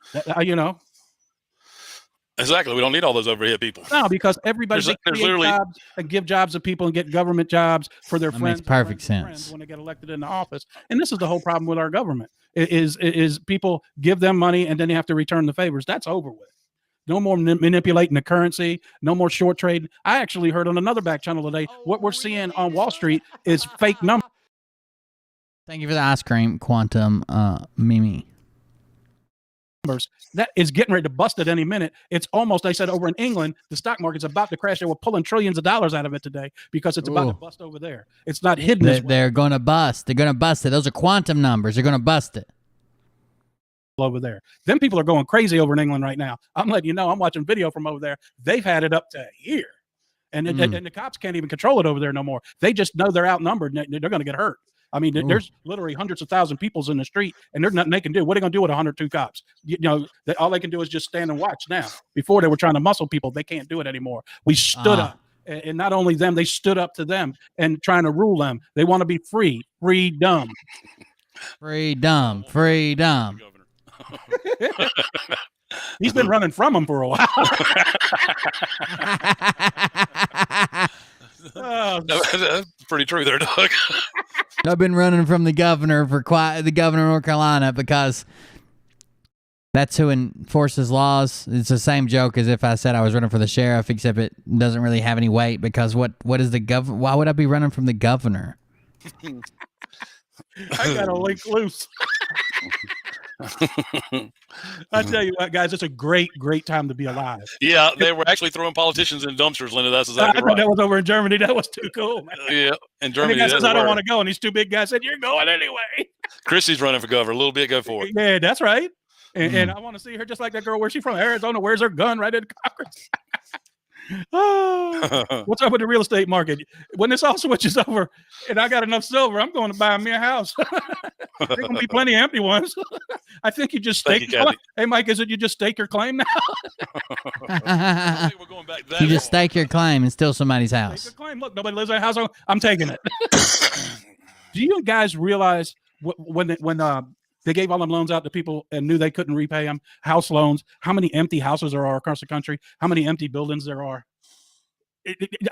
Exactly. We don't need all those overhead people. No, because everybody there's literally jobs and give jobs to people and get government jobs for their friends. Makes perfect sense when they get elected into office. And this is the whole problem with our government is people give them money and then they have to return the favors. That's over with. No more manipulating the currency. No more short trade. I actually heard on another back channel today, what we're seeing on Wall Street is fake numbers. Thank you for the ice cream, Quantum Mimi. That is getting ready to bust at any minute. It's almost, they said over in England, the stock market's about to crash. They were pulling trillions of dollars out of it today because it's about to bust over there. It's not hidden. They're going to bust. They're going to bust it. Those are quantum numbers. They're going to bust it. Over there. Them people are going crazy over in England right now. I'm letting you know, I'm watching video from over there. They've had it up to here. And the cops can't even control it over there no more. They just know they're outnumbered and they're going to get hurt. I mean, there's literally hundreds of thousands of people in the street, and there's nothing they can do. What are they going to do with 102 cops? All they can do is just stand and watch now. Before they were trying to muscle people. They can't do it anymore. We stood up. And not only them, they stood up to them and trying to rule them. They want to be free. Freedom. Freedom. Freedom. He's been running from them for a while. That's pretty true there, Doug. I've been running from the governor the governor of North Carolina because that's who enforces laws. It's the same joke as if I said I was running for the sheriff, except it doesn't really have any weight because what is the governor? Why would I be running from the governor? I got a link loose. I tell you what, guys, it's a great time to be alive. Yeah, they were actually throwing politicians in dumpsters, Linda. That's exactly right. That was over in Germany. That was too cool, man. Yeah, in Germany. And I don't want to go. And these two big guys said, "You're going anyway." Chrissy's running for governor. A little bit, go for it. Yeah, that's right. And I want to see her just like that girl. Where's she from? Arizona. Where's her gun? Right in Congress. Oh, what's up with the real estate market? When this all switches over and I got enough silver, I'm going to buy me a house. There's going to be plenty of empty ones. I think you just stake. Hey, Mike, is it you just stake your claim now? I think we're going back that you just stake your claim and steal somebody's house. Stake your claim. Look, nobody lives in a house. I'm taking it. Do you guys realize when they gave all them loans out to people and knew they couldn't repay them, house loans, how many empty houses there are across the country, how many empty buildings there are?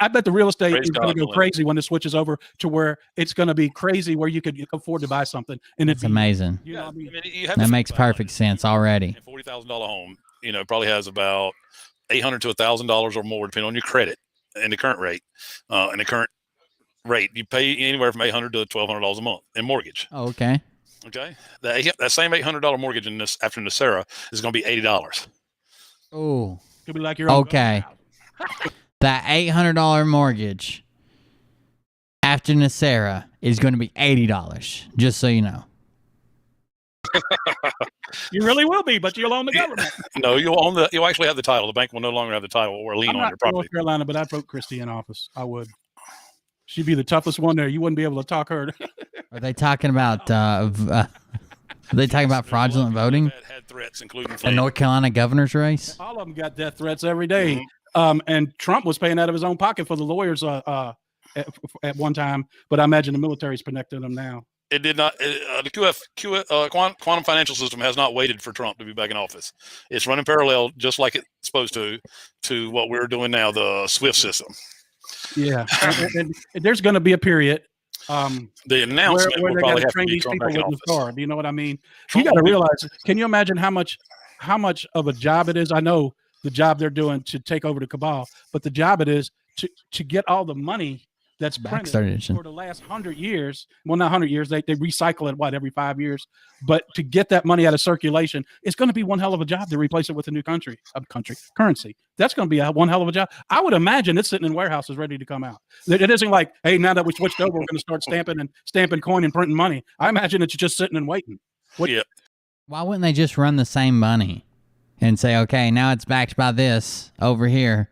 I bet the real estate is going to go crazy when it switches over to where it's going to be crazy where you could afford to buy something. And it's amazing. That makes perfect sense already. A $40,000 home, probably has about $800 to $1,000 or more, depending on your credit and the current rate. And the current rate, you pay anywhere from $800 to $1,200 a month in mortgage. Oh, okay. Okay. That same $800 mortgage after Nacera is going to be $80. Oh, could be like your own okay. That $800 mortgage after Nasera is going to be $80, just so you know. You really will be, but you'll own the government. No, you'll actually have the title. The bank will no longer have the title or lien I'm on not your from property. North Carolina, but I'd vote Christie in office. I would. She'd be the toughest one there. You wouldn't be able to talk her. Are they talking about fraudulent voting? Had threats, including The North Carolina governor's race? All of them got death threats every day. And Trump was paying out of his own pocket for the lawyers at one time, but I imagine the military's protecting them now. It did not. The quantum financial system has not waited for Trump to be back in office. It's running parallel, just like it's supposed to what we're doing now, the SWIFT system. Yeah, and there's going to be a period. The announcement where will they probably got to have to train be these Trump people back in with office. the car. Do you know what I mean? You got to realize. Can you imagine how much of a job it is? I know the job they're doing to take over the cabal, but the job it is to get all the money that's printed for the last 100 years. Well, not 100 years. They recycle it every 5 years. But to get that money out of circulation, it's going to be one hell of a job to replace it with a new currency. That's going to be one hell of a job. I would imagine it's sitting in warehouses ready to come out. It isn't like, hey, now that we switched over, we're going to start stamping coin and printing money. I imagine it's just sitting and waiting. Why wouldn't they just run the same money and say, okay, now it's backed by this over here?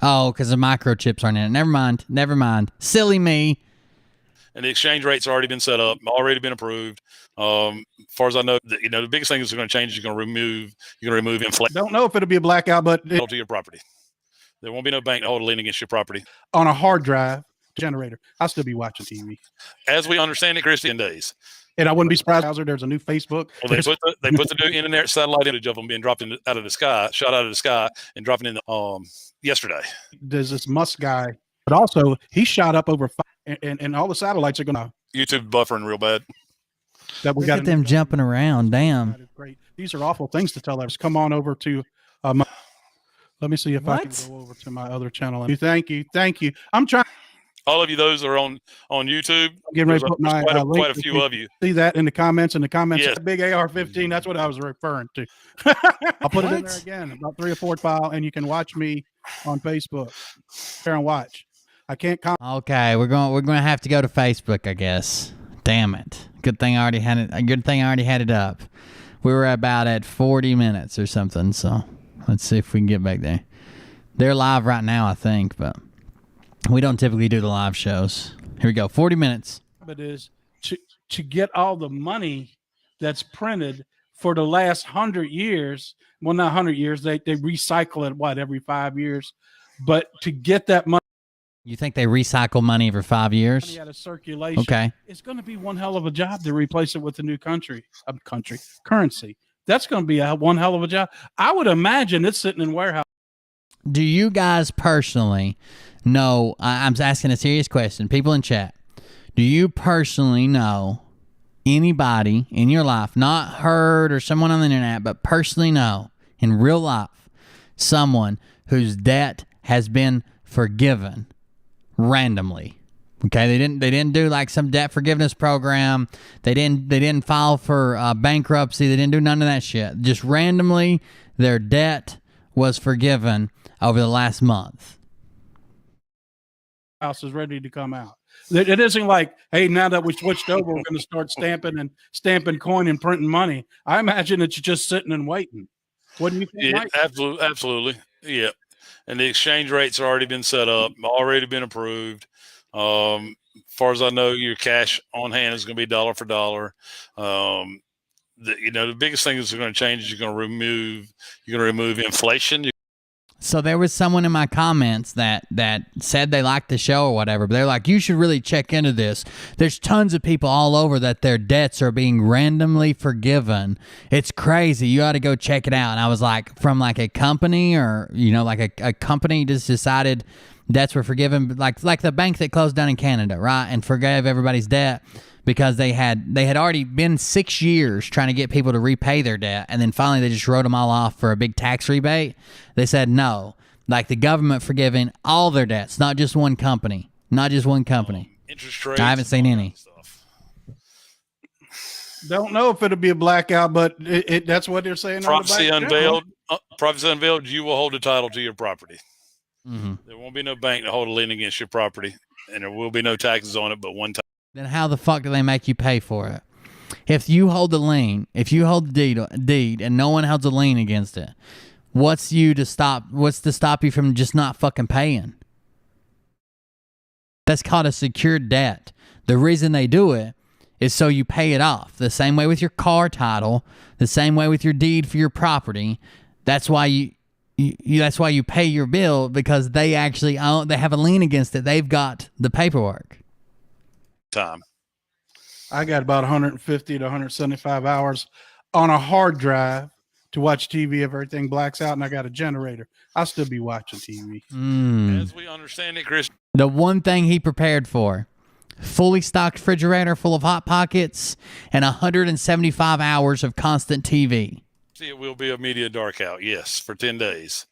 Oh, because the microchips aren't in it. Never mind. Silly me. And the exchange rate's already been set up, already been approved. As far as I know, the biggest thing that's going to change is you're going to remove inflation. Don't know if it'll be a blackout, but to your property. There won't be no bank to hold a lien against your property. On a hard drive generator, I'll still be watching TV. As we understand it, Christy, in days. And I wouldn't be surprised. There's a new Facebook. Well, they put the new internet satellite image of them being dropped out of the sky, shot out of the sky, and dropping in yesterday. There's this Musk guy, but also he shot up over 5, and all the satellites are going to YouTube buffering real bad. That we Look got at them jumping around. Damn. Great. These are awful things to tell us. Come on over to. Let me see if I can go over to my other channel. Thank you. I'm trying. All of you, those that are on YouTube, getting ready to put my quite a few of you. See that in the comments. Yes. Big AR-15. That's what I was referring to. I'll put it in there again. About 3 or 4 file, and you can watch me on Facebook. Share and watch. I can't comment. Okay, we're going to have to go to Facebook, I guess. Damn it! Good thing I already had it up. We were about at 40 minutes or something. So let's see if we can get back there. They're live right now, I think, but. We don't typically do the live shows. Here we go. 40 minutes. It is to get all the money that's printed for the last 100 years. Well, not 100 years. They recycle it, every 5 years. But to get that money. You think they recycle money every 5 years? Money out of circulation. Okay. It's going to be one hell of a job to replace it with a new currency. That's going to be one hell of a job. I would imagine it's sitting in warehouse. Do you guys personally know, I'm asking a serious question, people in chat, do you personally know anybody in your life, not heard or someone on the internet, but personally know in real life, someone whose debt has been forgiven randomly? Okay, they didn't do like some debt forgiveness program. They didn't file for bankruptcy. They didn't do none of that shit. Just randomly, their debt was forgiven over the last month. House is ready to come out. It isn't like, hey, now that we switched over, we're going to start stamping coin and printing money. I imagine it's just sitting and waiting. What do you think? Yeah, absolutely. Yeah. And the exchange rates have already been set up, already been approved. As far as I know, your cash on hand is going to be dollar for dollar. The biggest thing that's going to change is you're going to remove inflation. So there was someone in my comments that said they liked the show or whatever, but they're like, you should really check into this. There's tons of people all over that their debts are being randomly forgiven. It's crazy. You ought to go check it out. And I was like, from like a company or, like a company just decided debts were forgiven, like the bank that closed down in Canada, right? And forgave everybody's debt because they had already been 6 years trying to get people to repay their debt, and then finally they just wrote them all off for a big tax rebate. They said no, like the government forgiving all their debts, not just one company. Interest rates. I haven't seen any. Don't know if it'll be a blackout, but that's what they're saying. Prophecy unveiled. You will hold the title to your property. There won't be no bank to hold a lien against your property, and there will be no taxes on it but one time. Then how the fuck do they make you pay for it? If you hold the lien, if you hold the deed and no one holds a lien against it, what's to stop you from just not fucking paying? That's called a secured debt. The reason they do it is so you pay it off. The same way with your car title, the same way with your deed for your property. That's why you pay your bill, because they actually they have a lien against it. They've got the paperwork. Time. I got about 150 to 175 hours on a hard drive to watch TV if everything blacks out, and I got a generator. I'll still be watching TV. As we understand it, Chris. The one thing he prepared for: fully stocked refrigerator full of Hot Pockets and 175 hours of constant TV. See, it will be a media dark out, yes, for 10 days.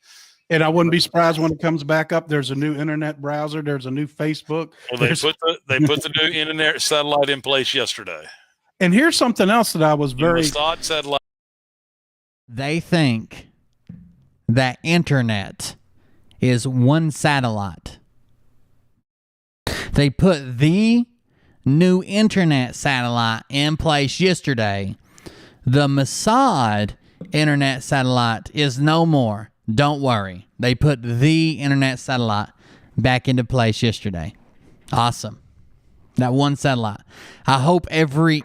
And I wouldn't be surprised when it comes back up. There's a new internet browser. There's a new Facebook. Well, they put the new internet satellite in place yesterday. And here's something else that I was very satellite. They think that internet is one satellite. They put the new internet satellite in place yesterday. The Mossad internet satellite is no more. Don't worry. They put the internet satellite back into place yesterday. Awesome. That one satellite. I hope every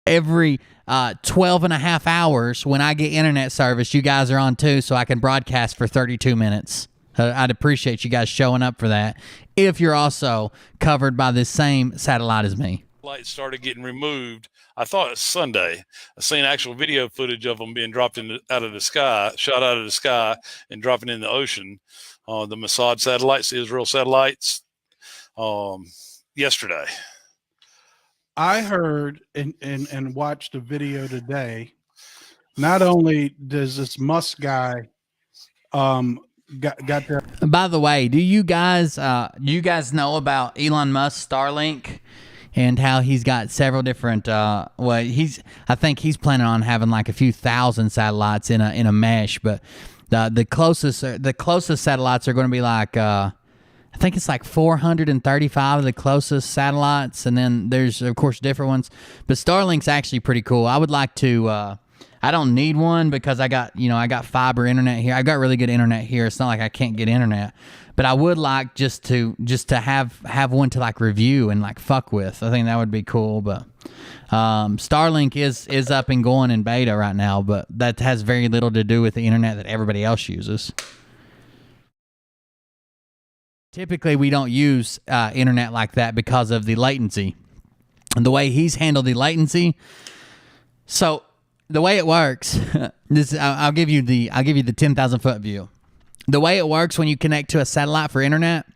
12 and a half hours when I get internet service, you guys are on too, so I can broadcast for 32 minutes. I'd appreciate you guys showing up for that if you're also covered by this same satellite as me. Lights started getting removed. I thought it was Sunday. I seen actual video footage of them being dropped out of the sky, shot out of the sky, and dropping in the ocean. The Mossad satellites, the Israel satellites, yesterday. I heard and watched a video today. Not only does this Musk guy got there. By the way, do you guys know about Elon Musk's Starlink and how he's got several different I think he's planning on having like a few thousand satellites in a mesh, but the closest satellites are going to be like I think it's like 435 of the closest satellites, and then there's of course different ones, but Starlink's actually pretty cool. I would like to I don't need one because I got fiber internet here. I got really good internet here. It's not like I can't get internet, but I would like just to have one to like review and like fuck with. I think that would be cool. But Starlink is up and going in beta right now, but that has very little to do with the internet that everybody else uses. Typically, we don't use internet like that because of the latency and the way he's handled the latency. So the way it works, I'll give you the 10,000 foot view. The way it works when you connect to a satellite for internet,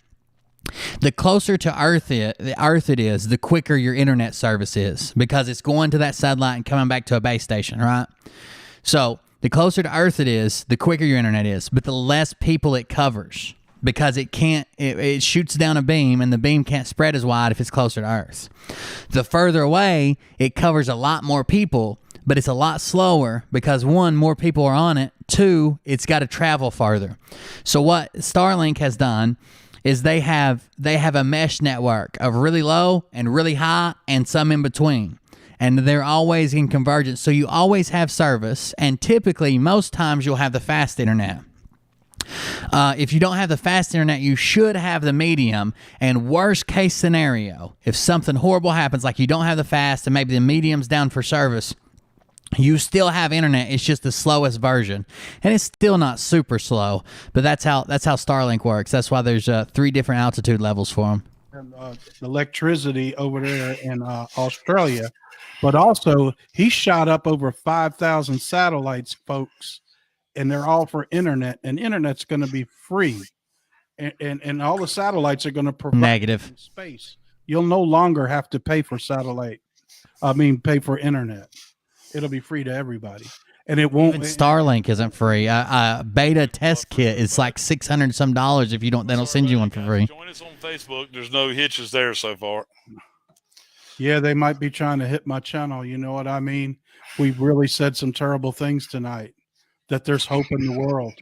the closer to Earth it is, the quicker your internet service is, because it's going to that satellite and coming back to a base station, right? So the closer to Earth it is, the quicker your internet is, but the less people it covers, because it shoots down a beam, and the beam can't spread as wide if it's closer to Earth. The further away, it covers a lot more people, but it's a lot slower because, one, more people are on it. Two, it's got to travel farther. So what Starlink has done is they have a mesh network of really low and really high and some in between. And they're always in convergence. So you always have service, and typically, most times, you'll have the fast internet. If you don't have the fast internet, you should have the medium. And worst case scenario, if something horrible happens, like you don't have the fast and maybe the medium's down for service, you still have internet. It's just the slowest version, and it's still not super slow. But that's how Starlink works. That's why there's 3 different altitude levels for them. And, electricity over there in Australia, but also he shot up over 5,000 satellites, folks, and they're all for internet. And internet's going to be free, and all the satellites are going to provide negative space. You'll no longer have to pay for pay for internet. It'll be free to everybody, and it won't. Even Starlink isn't free. Beta test kit is like $600 some if you don't. They don't send you one for free. Join us on Facebook. There's no hitches there so far. Yeah, they might be trying to hit my channel. You know what I mean? We've really said some terrible things tonight. That there's hope in the world.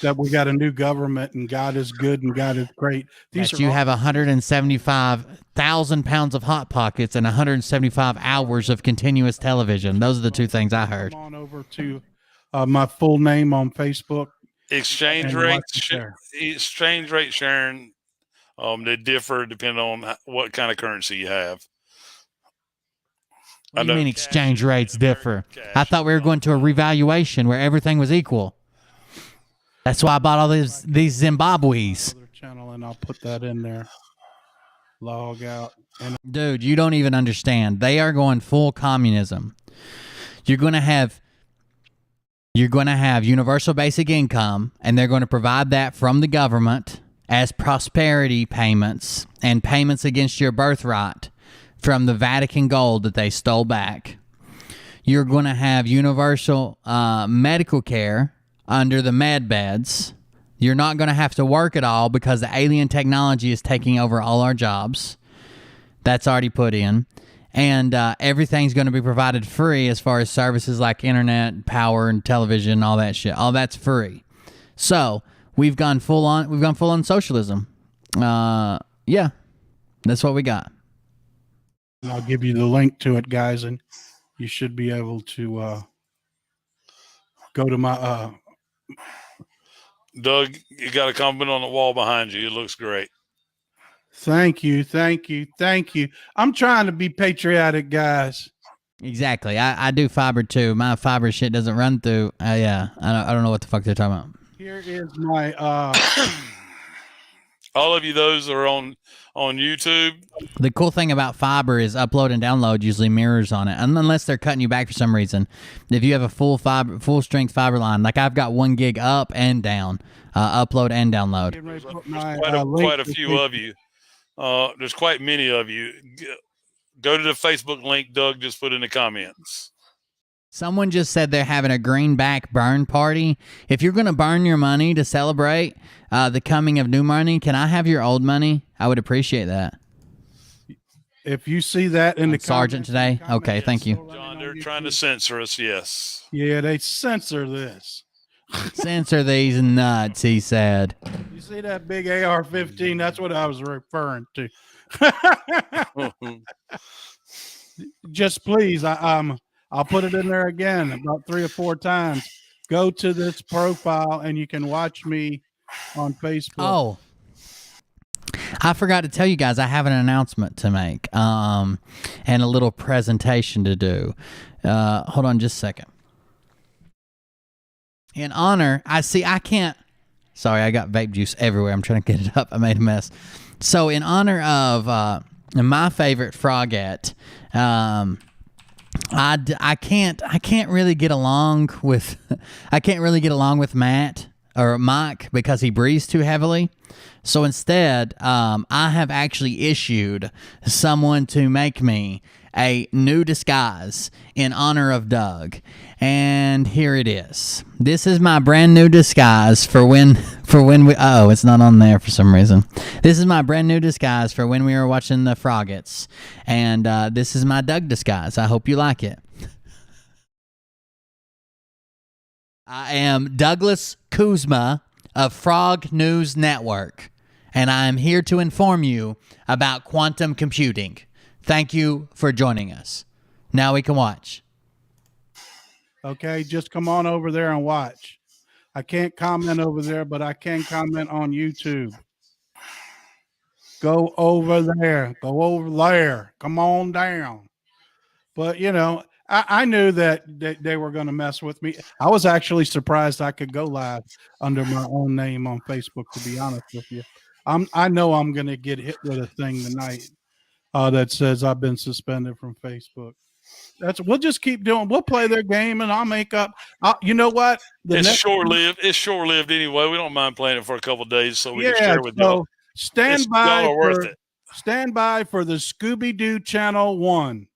that we got a new government and God is good and God is great. That you have 175,000 pounds of Hot Pockets and 175 hours of continuous television. Those are the two things I heard. Come on over to my full name on Facebook. Exchange rates, Sharon. They differ depending on what kind of currency you have. What do you mean exchange rates differ? I thought we were going to a revaluation where everything was equal. That's why I bought all these Zimbabwe's. Channel, and I'll put that in there. Log out. Dude, you don't even understand. They are going full communism. You're going to have universal basic income, and they're going to provide that from the government as prosperity payments and payments against your birthright from the Vatican gold that they stole back. You're going to have universal medical care under the med beds. You're not going to have to work at all because the alien technology is taking over all our jobs. That's already put in. And everything's going to be provided free as far as services like internet, power, and television, all that shit. All that's free. So we've gone full on socialism. Yeah, that's what we got. And I'll give you the link to it, guys, and you should be able to go to my. Doug, you got a comment on the wall behind you. It looks great. Thank you. I'm trying to be patriotic, guys. Exactly. I do fiber too. My fiber shit doesn't run through. Yeah, I don't know what the fuck they're talking about. Here is my. All of you, those are on YouTube. The cool thing about fiber is upload and download usually mirrors on it, unless they're cutting you back for some reason. If you have a full strength fiber line, like I've got 1 gig up and down, upload and download. Quite a few of you. There's quite many of you. Go to the Facebook link Doug just put in the comments. Someone just said they're having a greenback burn party. If you're going to burn your money to celebrate the coming of new money, can I have your old money? I would appreciate that. If you see that in the Sergeant today? Okay, thank you. John, they're trying to censor us, yes. Yeah, they censor this. Censor these nuts, he said. You see that big AR-15? That's what I was referring to. Just please, I'll put it in there again about 3 or 4 times. Go to this profile and you can watch me on Facebook. Oh, I forgot to tell you guys I have an announcement to make and a little presentation to do. Hold on just a second. In honor, sorry, I got vape juice everywhere. I'm trying to get it up. I made a mess. So in honor of my favorite frogette, I can't really get along with Matt or Mike because he breathes too heavily. So instead, I have actually issued someone to make me a new disguise in honor of Doug. And here it is. This is my brand new disguise for when we it's not on there for some reason. This is my brand new disguise for when we were watching the Froggets. And this is my Doug disguise. I hope you like it. I am Douglas Kuzma of Frog News Network, and I am here to inform you about quantum computing. Thank you for joining us. Now we can watch. Okay, just come on over there and watch. I can't comment over there, but I can comment on YouTube. Go over there. Go over there. Come on down. But, you know, I knew that they were going to mess with me. I was actually surprised I could go live under my own name on Facebook, to be honest with you. I know I'm going to get hit with a thing tonight that says I've been suspended from Facebook. We'll just keep doing. We'll play their game, and I'll make up. You know what? It's short-lived. It's short-lived anyway. We don't mind playing it for a couple of days so we can share with y'all. Stand by for the Scooby-Doo Channel 1.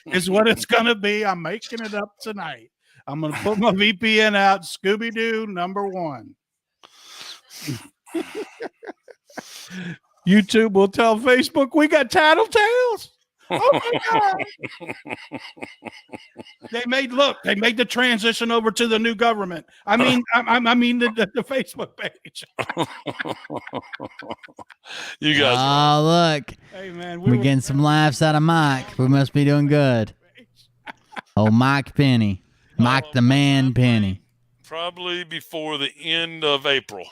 Is what it's going to be. I'm making it up tonight. I'm going to put my VPN out. Scooby-Doo number 1. YouTube will tell Facebook we got Tattletales. Oh my God. They made the transition over to the new government. I mean the Facebook page. You guys. Look. Hey man, We're getting some laughs out of Mike. We must be doing good. Oh, Mike Penny. Mike the Man Penny. Probably before the end of April.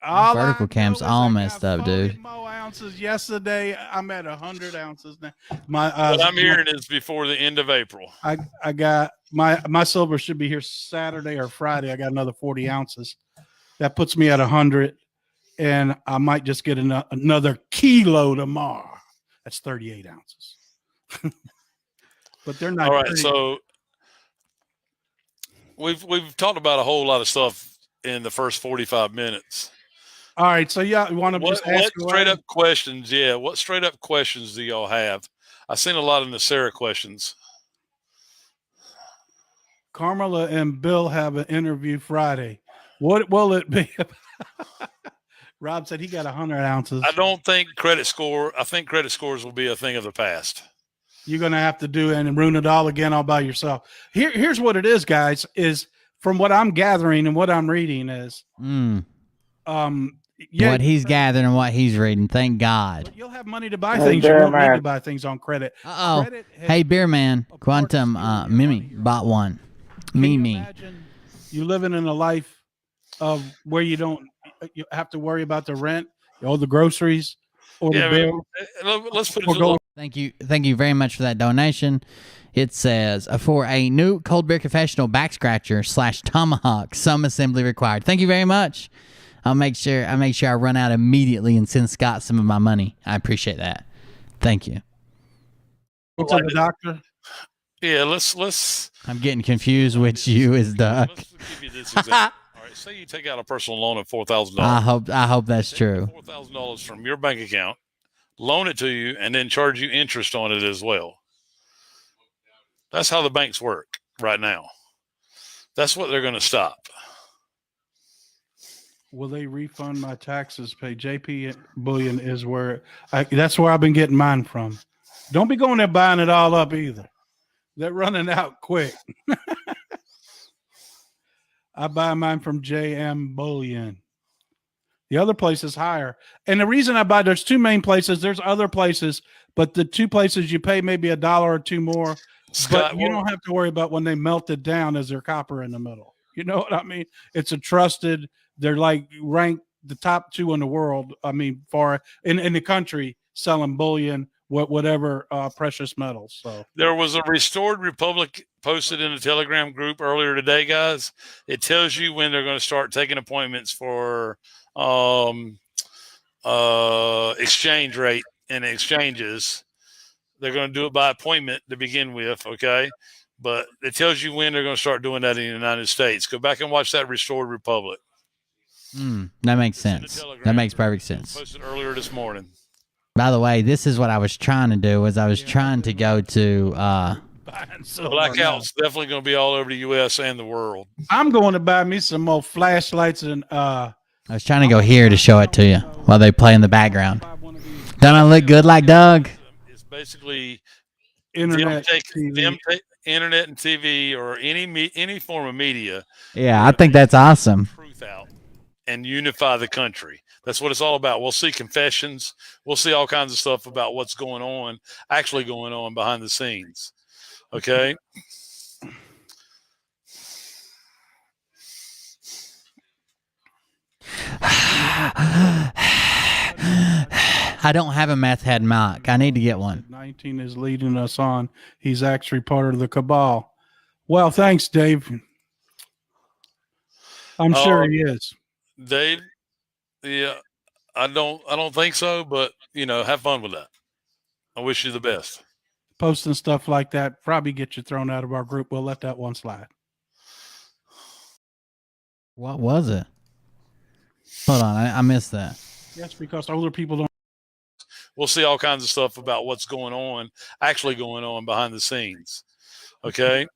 All Vertical cam's all messed up, dude. More ounces yesterday. I'm at 100 ounces now. What I'm hearing is before the end of April. I got my silver should be here Saturday or Friday. I got another 40 ounces. That puts me at 100, and I might just get another kilo tomorrow. That's 38 ounces. But they're not. All right, so we've talked about a whole lot of stuff in the first 45 minutes. All right, so yeah, you want to just ask what straight up questions? Yeah, what straight up questions do y'all have? I've seen a lot of Nasera questions. Carmela and Bill have an interview Friday. What will it be? Rob said he got 100 ounces. I don't think credit score. I think credit scores will be a thing of the past. You're going to have to do it and ruin it all again all by yourself. Here's what it is, guys, is from what I'm gathering and what I'm reading is what he's gathering and what he's reading. Thank God. You'll have money to buy things. You don't need to buy things on credit. Uh-oh. Hey, Beer Man. Quantum Mimi bought one. Mimi. You living in a life of where you have to worry about the rent, or the groceries, or the bill. Let's put it. Thank you very much for that donation. It says for a new cold beer confessional back scratcher / tomahawk, some assembly required. Thank you very much. I'll make sure I run out immediately and send Scott some of my money. I appreciate that. Thank you. Go to the doctor. Yeah, let's. I'm getting confused which you is Doug. Let's give you this example. All right, say you take out a personal loan of $4,000. I hope that's true. $4,000 from your bank account, loan it to you, and then charge you interest on it as well. That's how the banks work right now. That's what they're going to stop. Will they refund my taxes paid? JP Bullion is that's where I've been getting mine from. Don't be going there buying it all up either. They're running out quick. I buy mine from JM Bullion. The other place is higher. And the reason I buy, there's two main places. There's other places, but the two places you pay maybe $1 or $2 more. Scott, but you don't have to worry about when they melt it down, is there copper in the middle? You know what I mean? It's a trusted. They're like ranked the top 2 in the world. I mean, in the country selling bullion, whatever precious metals. So there was a Restored Republic posted in the Telegram group earlier today, guys. It tells you when they're going to start taking appointments for exchange rate and exchanges. They're going to do it by appointment to begin with, okay? But it tells you when they're going to start doing that in the United States. Go back and watch that Restored Republic. That makes sense. That makes perfect sense. Posted earlier this morning. By the way, this is what I was trying to do. I was trying to go to blackout's definitely going to be all over the U.S. and the world. I'm going to buy me some more flashlights and I was trying to go here to show it to you while they play in the background. Don't I look good like Doug? It's basically internet, internet and TV or any form of media. Yeah, I think that's awesome. Truth out and unify the country. That's what it's all about. We'll see confessions. We'll see all kinds of stuff about what's actually going on behind the scenes. Okay. I don't have a meth head mic. I need to get one. 19 is leading us on. He's actually part of the cabal. Well, thanks, Dave. I'm sure he is. Dave, yeah, I don't think so, but have fun with that. I wish you the best. Posting stuff like that probably get you thrown out of our group. We'll let that one slide. What was it? Hold on, I missed that. Yes, because older people don't. We'll see all kinds of stuff about what's actually going on behind the scenes. Okay.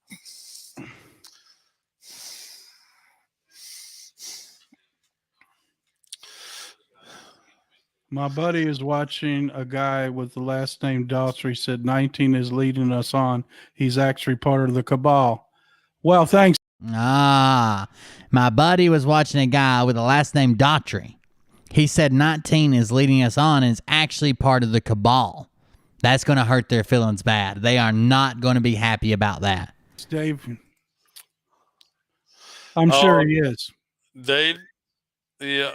My buddy is watching a guy with the last name Daughtry said 19 is leading us on. He's actually part of the cabal. Well, thanks. Ah, my buddy was watching a guy with the last name Daughtry. He said 19 is leading us on and is actually part of the cabal. That's going to hurt their feelings bad. They are not going to be happy about that. Dave. I'm sure he is. Dave, yeah,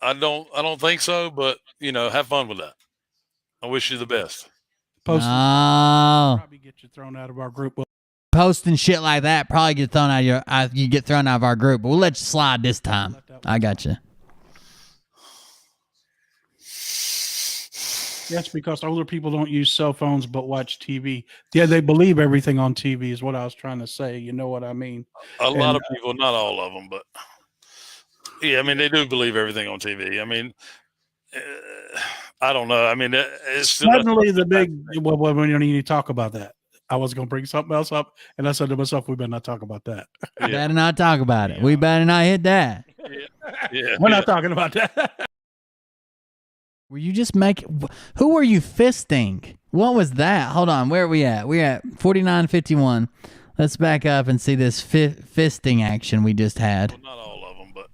I don't think so, but have fun with that. I wish you the best. Probably get you thrown out of our group. Posting shit like that probably get thrown out of you get thrown out of our group, but we'll let you slide this time. I got you. Yes, because older people don't use cell phones but watch TV. Yeah, they believe everything on TV is what I was trying to say. You know what I mean? A lot of people, not all of them, but yeah, I mean, they do believe everything on TV. I mean, I don't know. I mean, it's suddenly the big. Well, we don't need to talk about that. I was going to bring something else up, and I said to myself, "We better not talk about that. Yeah. Better not talk about it. We better not hit that. Yeah. We're not talking about that." Were you just making? Who were you fisting? What was that? Hold on. Where are we at? We're at 49:51. Let's back up and see this fisting action we just had. Well, not all of them, but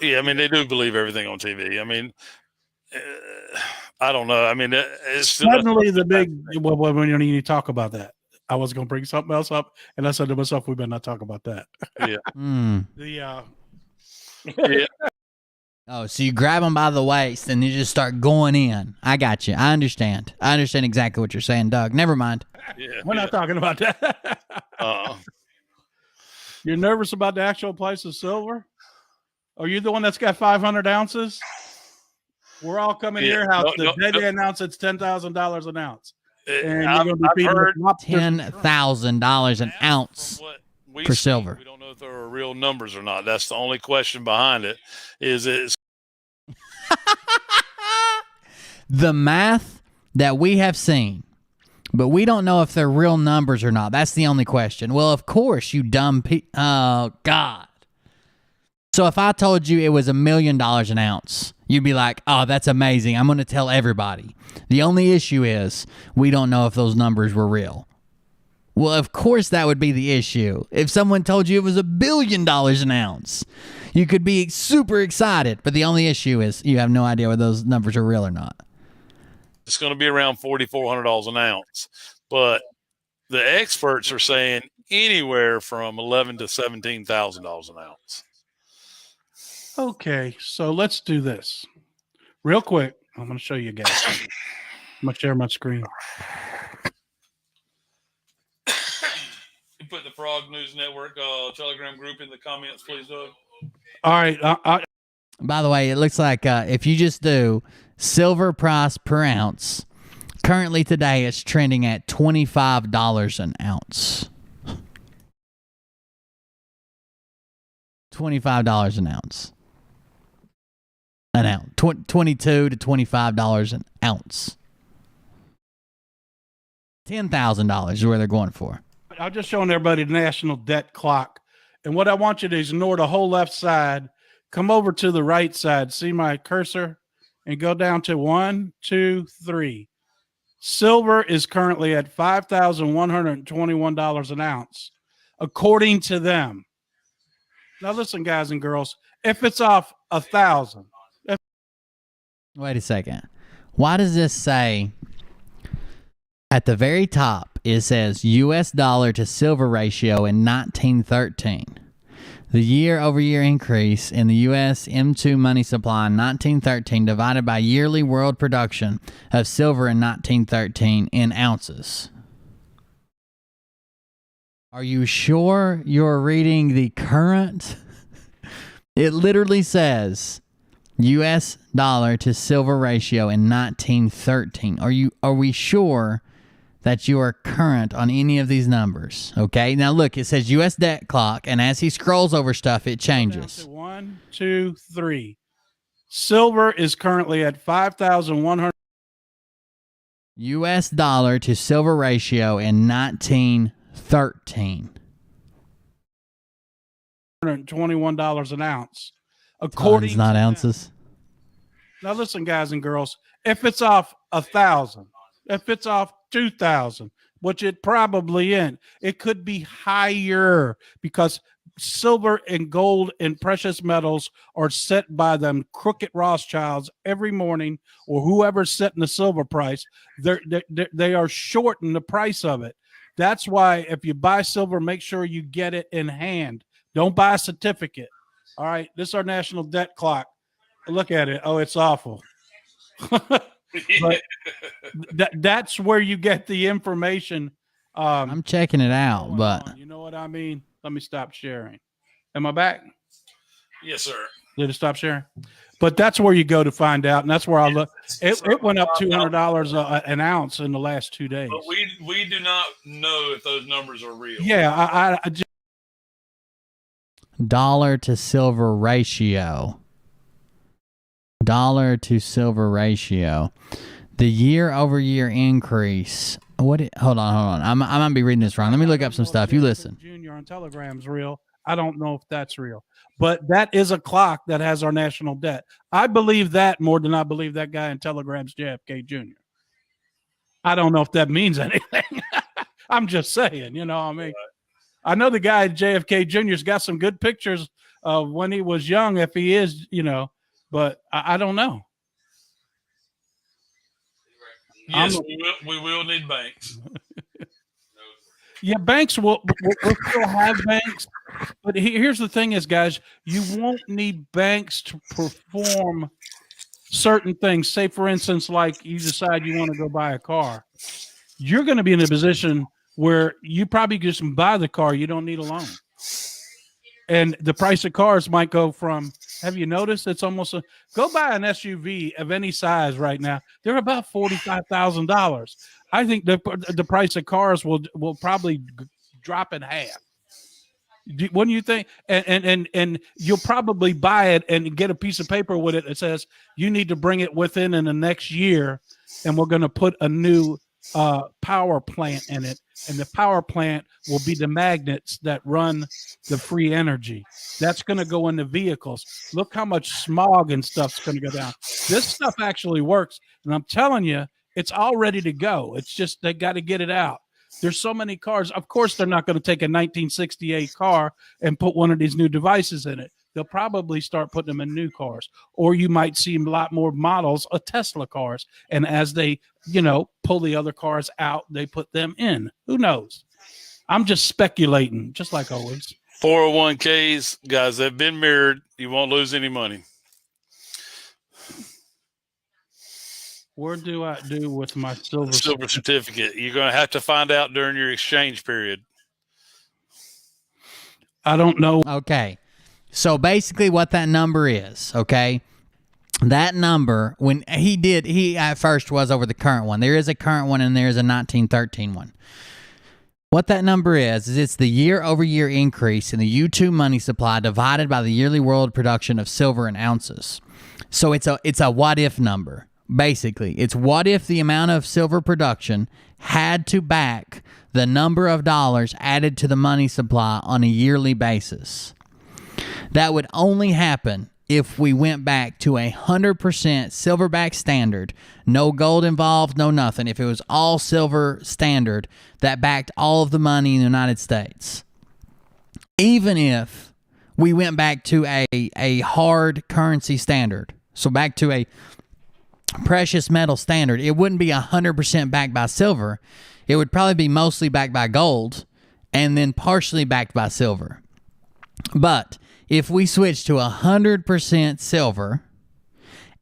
yeah, I mean, they do believe everything on TV. I mean, I don't know. I mean, it's suddenly the big. Well, we don't need to talk about that. I was going to bring something else up, and I said to myself, "We better not talk about that." Yeah. Yeah. Oh, so you grab them by the waist and you just start going in. I got you. I understand. I understand exactly what you're saying, Doug. Never mind. Yeah, we're not talking about that. You're nervous about the actual price of silver? Are you the one that's got 500 ounces? We're all coming to your house the day they announce it's $10,000 an ounce. And I've heard $10,000 an ounce for silver. We don't know if there are real numbers or not. That's the only question behind it. Is it the math that we have seen, but we don't know if they're real numbers or not. That's the only question. Well, of course, you dumb oh, God. So if I told you it was $1 million an ounce, you'd be like, oh, that's amazing. I'm going to tell everybody. The only issue is we don't know if those numbers were real. Well, of course that would be the issue. If someone told you it was $1 billion an ounce, you could be super excited. But the only issue is you have no idea whether those numbers are real or not. It's going to be around $4,400 an ounce. But the experts are saying anywhere from $11,000 to $17,000 an ounce. Okay, so let's do this real quick. I'm going to show you guys. I'm going to share my screen. You put the Frog News Network Telegram group in the comments, please, Doug. All right. By the way, it looks like if you just do silver price per ounce, currently today it's trending at $25 an ounce. $25 an ounce. An ounce. $22 to $25 an ounce. $10,000 is where they're going for. I'm just showing everybody the national debt clock. And what I want you to ignore the whole left side. Come over to the right side. See my cursor? And go down to 1, 2, 3. Silver is currently at $5,121 an ounce, according to them. Now listen, guys and girls, if it's off 1,000. Wait a second. Why does this say at the very top, it says US dollar to silver ratio in 1913. The year-over-year increase in the U.S. M2 money supply in 1913 divided by yearly world production of silver in 1913 in ounces. Are you sure you're reading the current? It literally says U.S. dollar to silver ratio in 1913. Are we sure that you are current on any of these numbers? Okay, now look, it says U.S. debt clock, and as he scrolls over stuff, it changes. 1, 2, 3. Silver is currently at 5,100. U.S. dollar to silver ratio in 1913. $121 an ounce. According Tons, not ounces. Now listen, guys and girls, if it's off 1,000, if it's off 2,000, which it probably isn't, it could be higher because silver and gold and precious metals are set by them crooked Rothschilds every morning, or whoever's setting the silver price. They are shorting the price of it. That's why if you buy silver, make sure you get it in hand. Don't buy a certificate. All right, this is our national debt clock. Look at it. Oh, it's awful. But that's where you get the information. I'm checking it out, but you know what I mean? Let me stop sharing. Am I back? Yes, sir. Did it stop sharing? But that's where you go to find out, and that's where I look. It went up $200 an ounce in the last 2 days. But we do not know if those numbers are real. Yeah, I just, dollar to silver ratio. Dollar to silver ratio. The year-over-year increase. Hold on. I might be reading this wrong. Let me look up some stuff. You listen. Junior on Telegram's real. I don't know if that's real, but that is a clock that has our national debt. I believe that more than I believe that guy in Telegram's JFK Jr. I don't know if that means anything. I'm just saying, you know what I mean? I know the guy JFK Jr.'s got some good pictures of when he was young, if he is, you know, but I don't know. Yes, we will need banks. Yeah, banks will still have banks, but here's the thing: is guys, you won't need banks to perform certain things. Say, for instance, like you decide you want to go buy a car, you're going to be in a position where you probably just buy the car. You don't need a loan, and the price of cars might go from. Have you noticed it's almost go buy an SUV of any size right now? They're about $45,000. I think the price of cars will probably drop in half. Wouldn't you think? And you'll probably buy it and get a piece of paper with it that says you need to bring it within in the next year, and we're going to put a new power plant in it, and the power plant will be the magnets that run the free energy. That's going to go into vehicles. Look how much smog and stuff's going to go down. This stuff actually works, and I'm telling you, it's all ready to go. It's just they got to get it out. There's so many cars. Of course, they're not going to take a 1968 car and put one of these new devices in it. They'll probably start putting them in new cars, or you might see a lot more models of Tesla cars. And as they, pull the other cars out, they put them in. Who knows? I'm just speculating, just like always. 401ks, guys, they've been mirrored. You won't lose any money. What do I do with my silver certificate? You're going to have to find out during your exchange period. I don't know. Okay. So basically what that number is, okay? That number, when he at first was over the current one. There is a current one and there is a 1913 one. What that number is it's the year-over-year increase in the U2 money supply divided by the yearly world production of silver in ounces. So it's a what-if number, basically. It's what if the amount of silver production had to back the number of dollars added to the money supply on a yearly basis. That would only happen if we went back to 100% silverback standard, no gold involved, no nothing. If it was all silver standard that backed all of the money in the United States. Even if we went back to a hard currency standard, so back to a precious metal standard, it wouldn't be 100% backed by silver. It would probably be mostly backed by gold and then partially backed by silver. But if we switched to 100% silver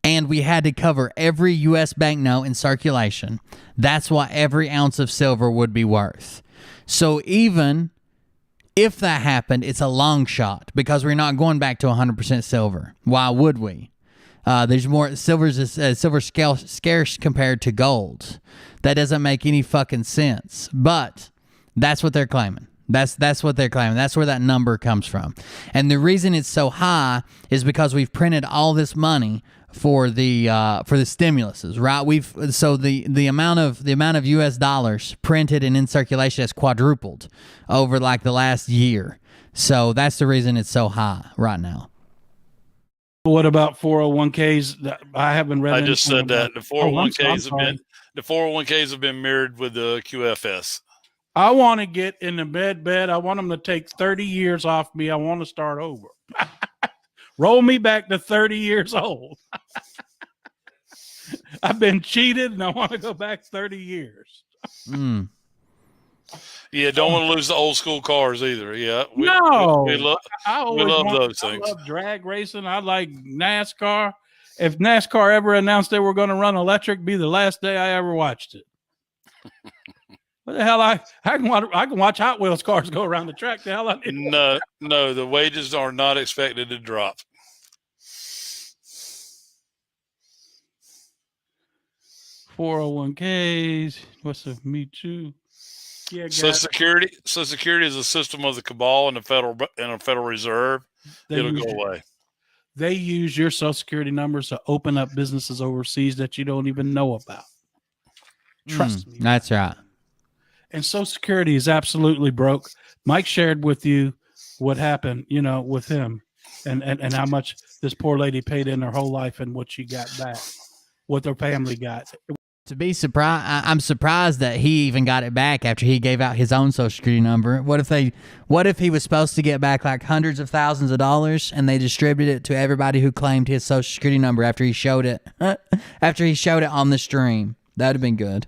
and we had to cover every U.S. banknote in circulation, that's what every ounce of silver would be worth. So even if that happened, it's a long shot because we're not going back to 100% silver. Why would we? There's more silver scarce compared to gold. That doesn't make any fucking sense. But that's what they're claiming. That's what they're claiming. That's where that number comes from. And the reason it's so high is because we've printed all this money for the stimuluses, right? The amount of US dollars printed and in circulation has quadrupled over like the last year. So that's the reason it's so high right now. What about 401ks? I haven't read. I just said that the 401ks the 401ks have been mirrored with the QFS. I want to get in the bed. I want them to take 30 years off me. I want to start over. Roll me back to 30 years old. I've been cheated, and I want to go back 30 years. Yeah, don't want to lose the old school cars either. Yeah, we love those things. I love drag racing. I like NASCAR. If NASCAR ever announced they were going to run electric, be the last day I ever watched it. What the hell? I can watch Hot Wheels cars go around the track. The hell I need. No, the wages are not expected to drop. $401ks. What's the Me Too? Yeah, Social Security is a system of the cabal and a Federal Reserve. It'll go away. They use your Social Security numbers to open up businesses overseas that you don't even know about. Trust me. That's right. And Social Security is absolutely broke. Mike shared with you what happened, with him and how much this poor lady paid in her whole life and what she got back, what their family got. To be surprised, I'm surprised that he even got it back after he gave out his own Social Security number. What if he was supposed to get back like hundreds of thousands of dollars and they distributed it to everybody who claimed his Social Security number after he showed it on the stream? That'd have been good.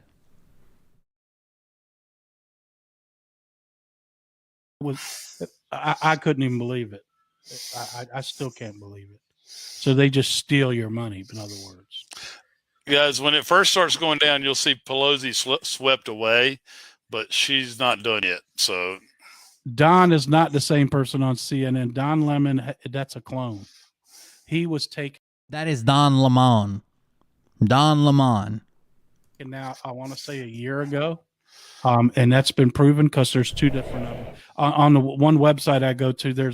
I couldn't even believe it. I still can't believe it. So they just steal your money, in other words. Guys, when it first starts going down, you'll see Pelosi swept away, but she's not done yet. So Don is not the same person on CNN. Don Lemon, that's a clone. He was taken. That is Don Lemon. Don Lemon. And now I want to say a year ago. And that's been proven because there's two different of them. On the one website I go to,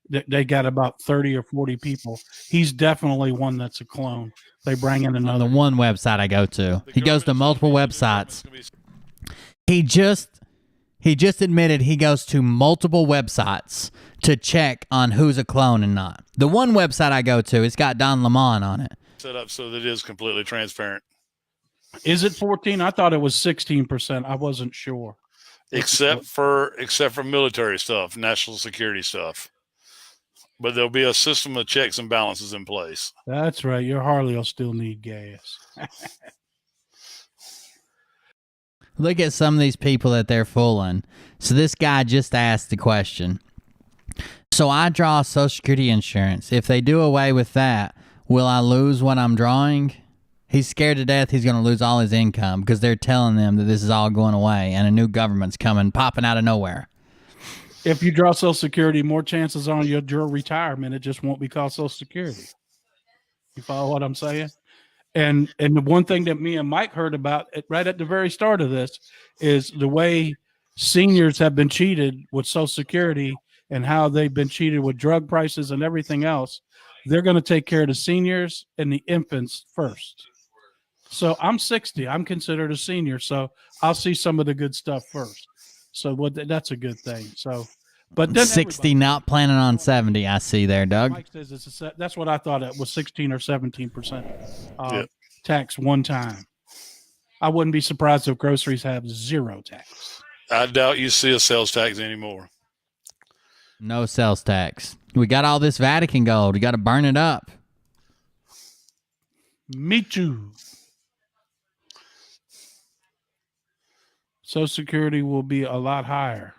they got about 30 or 40 people. He's definitely one that's a clone. They bring in another. On the one website I go to. He goes to multiple websites. He just admitted he goes to multiple websites to check on who's a clone and not. The one website I go to, it's got Don Lemon on it. Set up so that it is completely transparent. Is it 14? I thought it was 16%. I wasn't sure. Except for military stuff, national security stuff. But there'll be a system of checks and balances in place. That's right. Your Harley will still need gas. Look at some of these people that they're fooling. So this guy just asked the question. So I draw Social Security insurance. If they do away with that, will I lose what I'm drawing? He's scared to death he's going to lose all his income because they're telling them that this is all going away and a new government's coming, popping out of nowhere. If you draw Social Security, more chances on your retirement. It just won't be called Social Security. You follow what I'm saying? And the one thing that me and Mike heard about right at the very start of this is the way seniors have been cheated with Social Security and how they've been cheated with drug prices and everything else. They're going to take care of the seniors and the infants first. So I'm 60. I'm considered a senior. So I'll see some of the good stuff first. So that's a good thing. So, but then 60, not planning on 70. I see there, Doug. Mike says that's what I thought it was, 16 or 17% tax one time. I wouldn't be surprised if groceries have zero tax. I doubt you see a sales tax anymore. No sales tax. We got all this Vatican gold. We got to burn it up. Me too. Social Security will be a lot higher.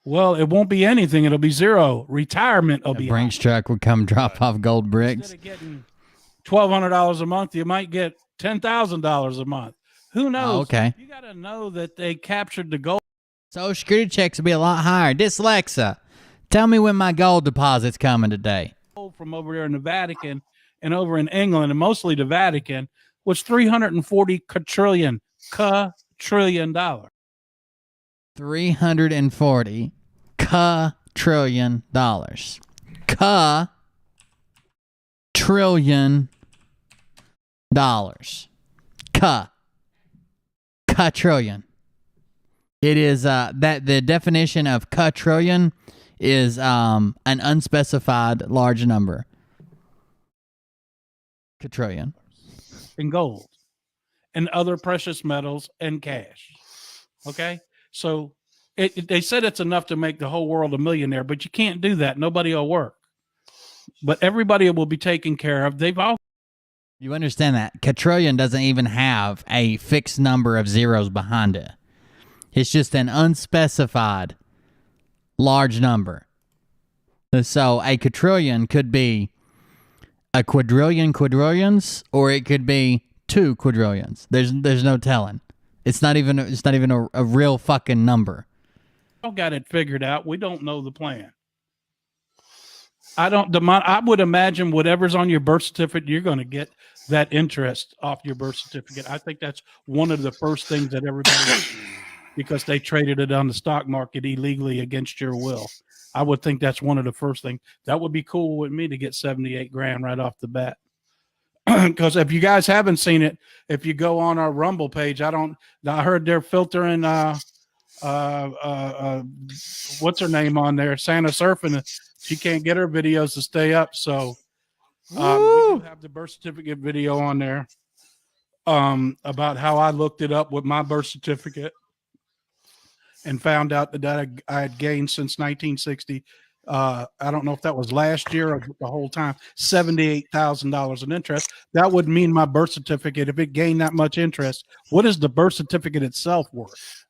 Well, it won't be anything. It'll be zero. Retirement will be Brinks truck would come drop off gold bricks. Instead of getting $1,200 a month, you might get $10,000 a month. Who knows? Oh, okay. You got to know that they captured the gold. Social Security checks will be a lot higher. Dyslexa, tell me when my gold deposit's coming today. From over there in the Vatican and over in England, and mostly the Vatican, was $340 quadrillion. 340 quadrillion dollars. Quadrillion dollars. Quadrillion. It is that the definition of quadrillion is an unspecified large number. Quadrillion. in gold and other precious metals and cash. Okay. So they said it's enough to make the whole world a millionaire, but you can't do that. Nobody will work. But everybody will be taken care of. You understand that quadrillion doesn't even have a fixed number of zeros behind it. It's just an unspecified large number. So a quadrillion could be a quadrillion quadrillions, or it could be 2 quadrillions. There's no telling. It's not even a real fucking number. All got it figured out. We don't know the plan. I would imagine whatever's on your birth certificate, you're going to get that interest off your birth certificate. I think that's one of the first things that everybody, because they traded it on the stock market illegally against your will. I would think that's one of the first things. That would be cool with me to get 78 grand right off the bat. Because if you guys haven't seen it, if you go on our Rumble page, I heard they're filtering what's her name on there, Santa Surfing. She can't get her videos to stay up, so we do have the birth certificate video on there about how I looked it up with my birth certificate and found out that I had gained since 1960. I don't know if that was last year or the whole time, $78,000 in interest. That would mean my birth certificate, if it gained that much interest, what is the birth certificate itself worth?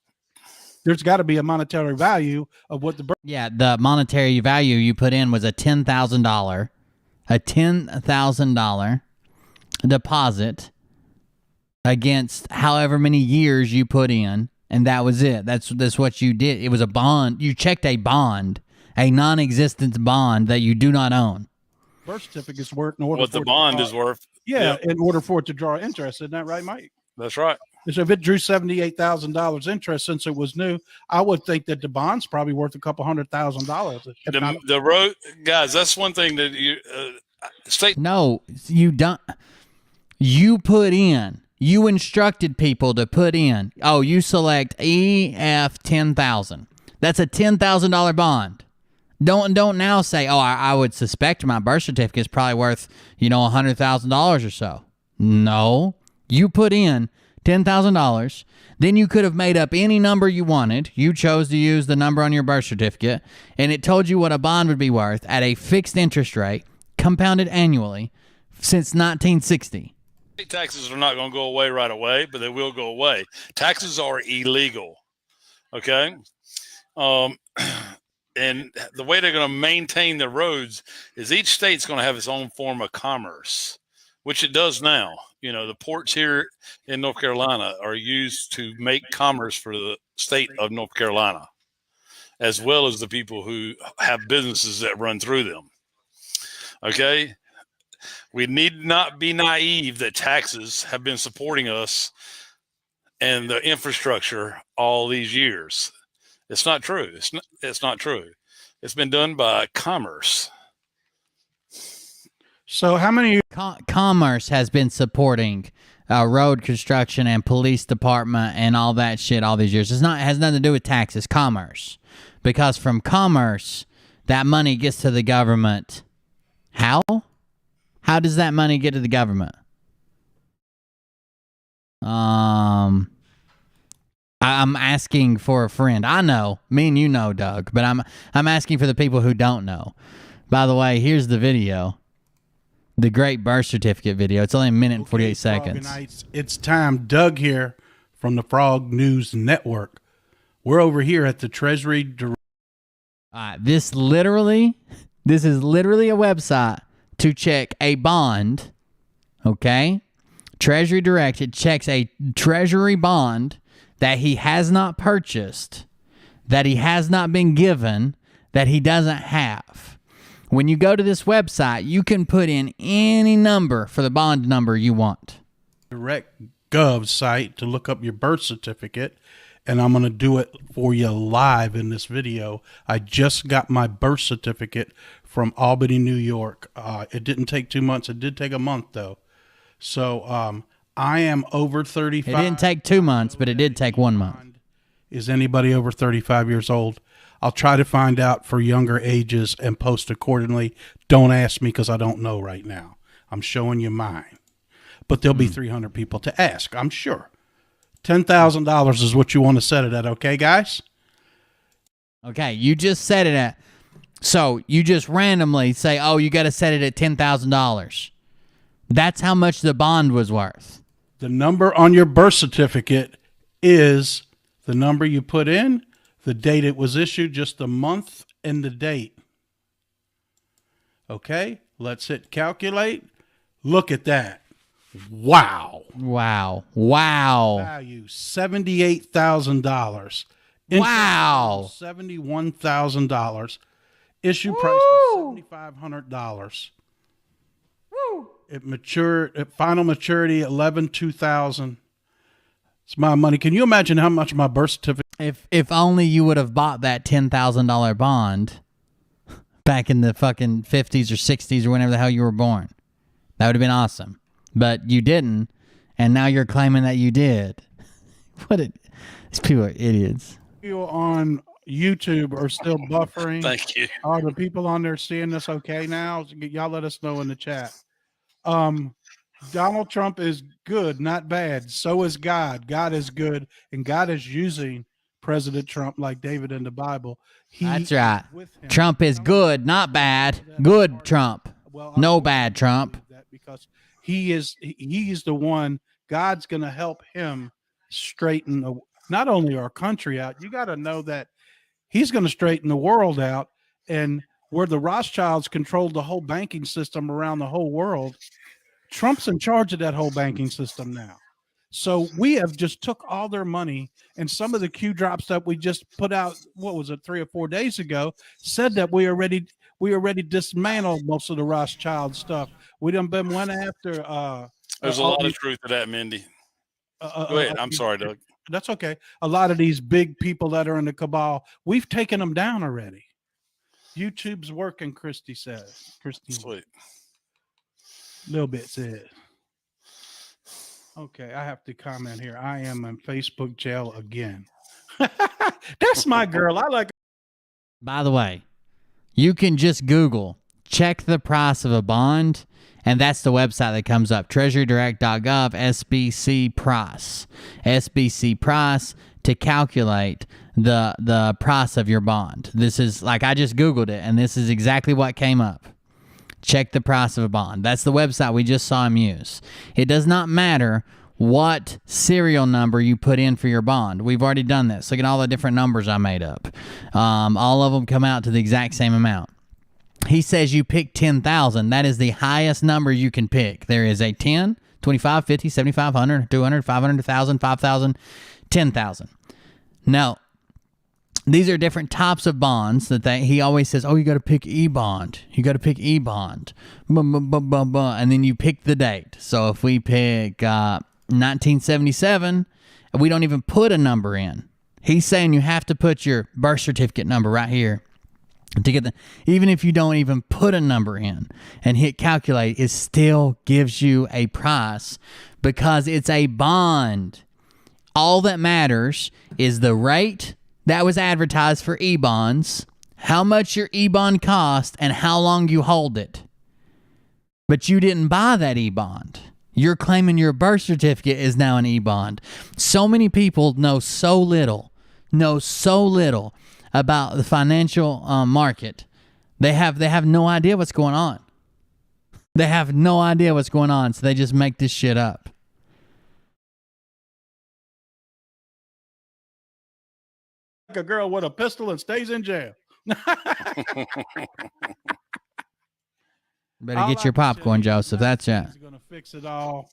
There's got to be a monetary value of what the birth. Yeah, the monetary value you put in was a $10,000 deposit against however many years you put in, and that was it. That's what you did. It was a bond. You checked a bond, a non-existent bond that you do not own. Birth certificate's worth in order what the bond is worth. Yeah, in order for it to draw interest. Isn't that right, Mike? That's right. So if it drew $78,000 interest since it was new, I would think that the bond's probably worth a couple $100,000. The road guys, that's one thing that you state. No, you don't. You put in. You instructed people to put in. Oh, you select EF 10,000. That's a $10,000 bond. Don't now say, oh, I would suspect my birth certificate is probably worth, $100,000 or so. No, you put in $10,000. Then you could have made up any number you wanted. You chose to use the number on your birth certificate, and it told you what a bond would be worth at a fixed interest rate, compounded annually, since 1960. State taxes are not going to go away right away, but they will go away. Taxes are illegal. Okay. And the way they're going to maintain the roads is each state's going to have its own form of commerce, which it does now. The ports here in North Carolina are used to make commerce for the state of North Carolina, as well as the people who have businesses that run through them. Okay. We need not be naive that taxes have been supporting us and the infrastructure all these years. It's not true. It's not true. It's been done by commerce. So how many commerce has been supporting road construction and police department and all that shit all these years? It has nothing to do with taxes. Commerce, because from commerce, that money gets to the government. How? How does that money get to the government? I'm asking for a friend. I know, me and you know, Doug, but I'm asking for the people who don't know. By the way, here's the video. The great birth certificate video. It's only a minute and 48 seconds. It's time. Doug here from the Frog News Network. We're over here at the Treasury. This is literally a website to check a bond. Okay? Treasury Direct. It checks a treasury bond that he has not purchased, that he has not been given, that he doesn't have. When you go to this website, you can put in any number for the bond number you want. Direct Gov site to look up your birth certificate, and I'm going to do it for you live in this video. I just got my birth certificate from Albany, New York. It didn't take 2 months. It did take a month, though. So I am over 35. It didn't take 2 months, but it did take 1 month. Is anybody over 35 years old? I'll try to find out for younger ages and post accordingly. Don't ask me because I don't know right now. I'm showing you mine. but there'll be 300 people to ask, I'm sure. $10,000 is what you want to set it at, okay, guys? Okay, you just set it at. So you just randomly say, oh, you got to set it at $10,000. That's how much the bond was worth. The number on your birth certificate is the number you put in, the date it was issued, just the month and the date. Okay, let's hit calculate. Look at that. Wow. Wow. Wow. Value $78,000. Wow. $71,000. Issue price was $7,500. It matured at final maturity 11/2000. It's my money. Can you imagine how much my birth certificate? If only you would have bought that $10,000 bond back in the fucking 50s or 60s or whenever the hell you were born. That would have been awesome. But you didn't, and now you're claiming that you did. These people are idiots. People on YouTube are still buffering. Thank you. Are the people on there seeing this okay now? Y'all let us know in the chat. Donald Trump is good, not bad. So is God. God is good, and God is using President Trump like David in the Bible. That's right. Trump is good, not bad. Good Trump. No bad Trump. Because he's the one. God's going to help him straighten not only our country out. You got to know that he's going to straighten the world out. And where the Rothschilds controlled the whole banking system around the whole world, Trump's in charge of that whole banking system now. So we have just took all their money, and some of the Q drops that we just put out, what was it, 3 or 4 days ago, said that we already dismantled most of the Rothschild stuff. We done been went after. There's a lot of truth to that, Mindy. Go ahead. I'm sorry, Doug. That's okay. A lot of these big people that are in the cabal, we've taken them down already. YouTube's working, Christy says. Christy, Sweet. Little bit says. Okay, I have to comment here. I am in Facebook jail again. That's my girl. I like. By the way, you can just Google, check the price of a bond, and that's the website that comes up, treasurydirect.gov, SBC price. SBC price to calculate the price of your bond. This is, like, I just Googled it, and this is exactly what came up. Check the price of a bond. That's the website we just saw him use. It does not matter what serial number you put in for your bond. We've already done this. Look at all the different numbers I made up. All of them come out to the exact same amount. He says you pick 10,000. That is the highest number you can pick. There is a 10, 25, 50, 75, 100, 200, 500, 1,000, 5,000, 10,000. Now, these are different types of bonds that he always says, oh, you got to pick E-bond. You got to pick E-bond. And then you pick the date. So if we pick 1977, we don't even put a number in. He's saying you have to put your birth certificate number right here to get even if you don't even put a number in and hit calculate, it still gives you a price because it's a bond. All that matters is the rate that was advertised for E-bonds, how much your E-bond cost, and how long you hold it. But you didn't buy that E-bond. You're claiming your birth certificate is now an E-bond. So many people know so little about the financial market. They have no idea what's going on. They have no idea what's going on, so they just make this shit up. A girl with a pistol and stays in jail. Better get your popcorn, Joseph. That's it. He's going to fix it all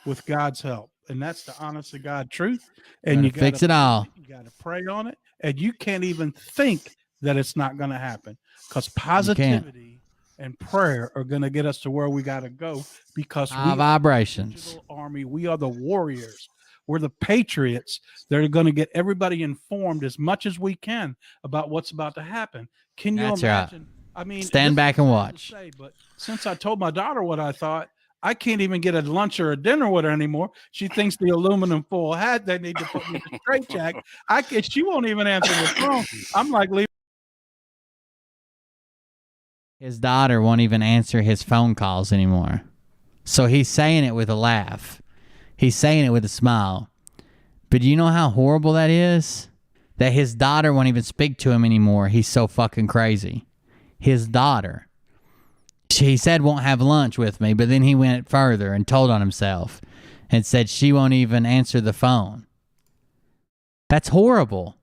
with God's help. And that's the honest to God truth. And you fix it all. You got to pray on it. And you can't even think that it's not going to happen because positivity and prayer are going to get us to where we got to go because our vibrations. Army, we are the warriors. We're the patriots that are going to get everybody informed as much as we can about what's about to happen. Can you imagine? Right. I mean, stand back and watch. But since I told my daughter what I thought, I can't even get a lunch or a dinner with her anymore. She thinks the aluminum foil hat they need to put me in a straitjacket. She won't even answer the phone. I'm like, leave. His daughter won't even answer his phone calls anymore. So he's saying it with a laugh. He's saying it with a smile. But do you know how horrible that is? That his daughter won't even speak to him anymore. He's so fucking crazy. His daughter. He said won't have lunch with me, but then he went further and told on himself and said she won't even answer the phone. That's horrible.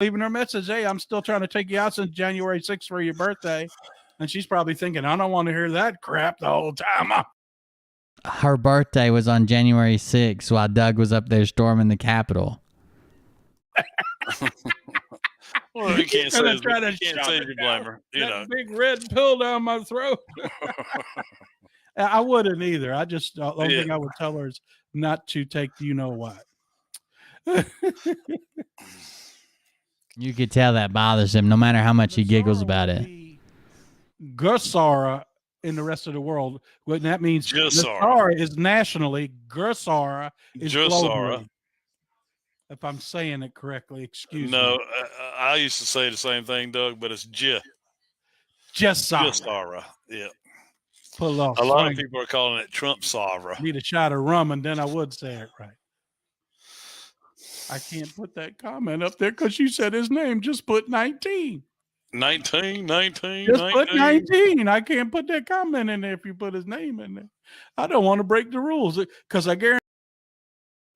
Leaving her message, hey, I'm still trying to take you out since January 6th for your birthday. And she's probably thinking, I don't want to hear that crap the whole time. Her birthday was on January 6th while Doug was up there storming the Capitol. Well, you can't say you blame her. That big red pill down my throat. I wouldn't either. I just, the only thing I would tell her is not to take you know what. You could tell that bothers him no matter how much he giggles about it. Gursara in the rest of the world. Well, that means Gursara is nationally, Gursara is globally. If I'm saying it correctly, excuse me. No, I used to say the same thing, Doug, but it's Gursara. Yeah. Pull off. A lot of people are calling it Trump Savra. Need a shot of rum, and then I would say it right. I can't put that comment up there because you said his name. Just put 19. 19. Just put 19. I can't put that comment in there if you put his name in there. I don't want to break the rules because I guarantee.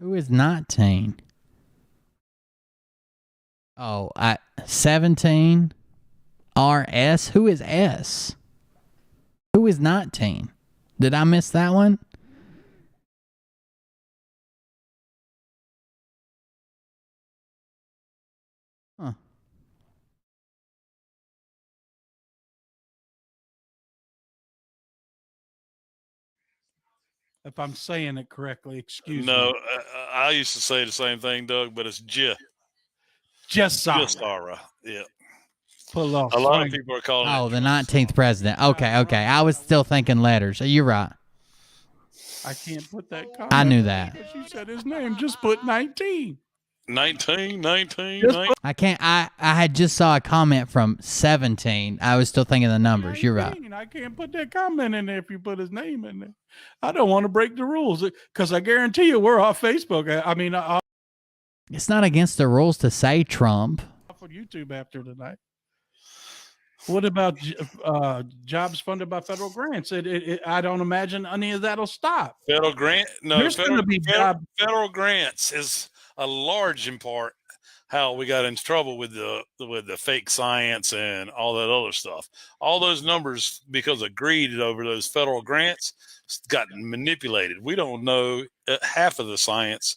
Who is 19? Oh, 17. RS. Who is S? Who is 19? Did I miss that one? Huh. If I'm saying it correctly, excuse me. No, I used to say the same thing, Doug, but it's Gursara. Yeah. Pull off. A lot of people are calling it. Oh, the 19th president. Okay. I was still thinking letters. You're right. I can't put that comment. I knew that. You said his name. Just put 19. 19. I can't. I had just saw a comment from 17. I was still thinking the numbers. You're right. I can't put that comment in there if you put his name in there. I don't want to break the rules because I guarantee you we're off Facebook. I mean, it's not against the rules to say Trump. Off on YouTube after tonight. What about jobs funded by federal grants? I don't imagine any of that'll stop. Federal grant? No, There's going to be federal grants is a large in part how we got into trouble with the fake science and all that other stuff. All those numbers, because of greed over those federal grants, got manipulated. We don't know half of the science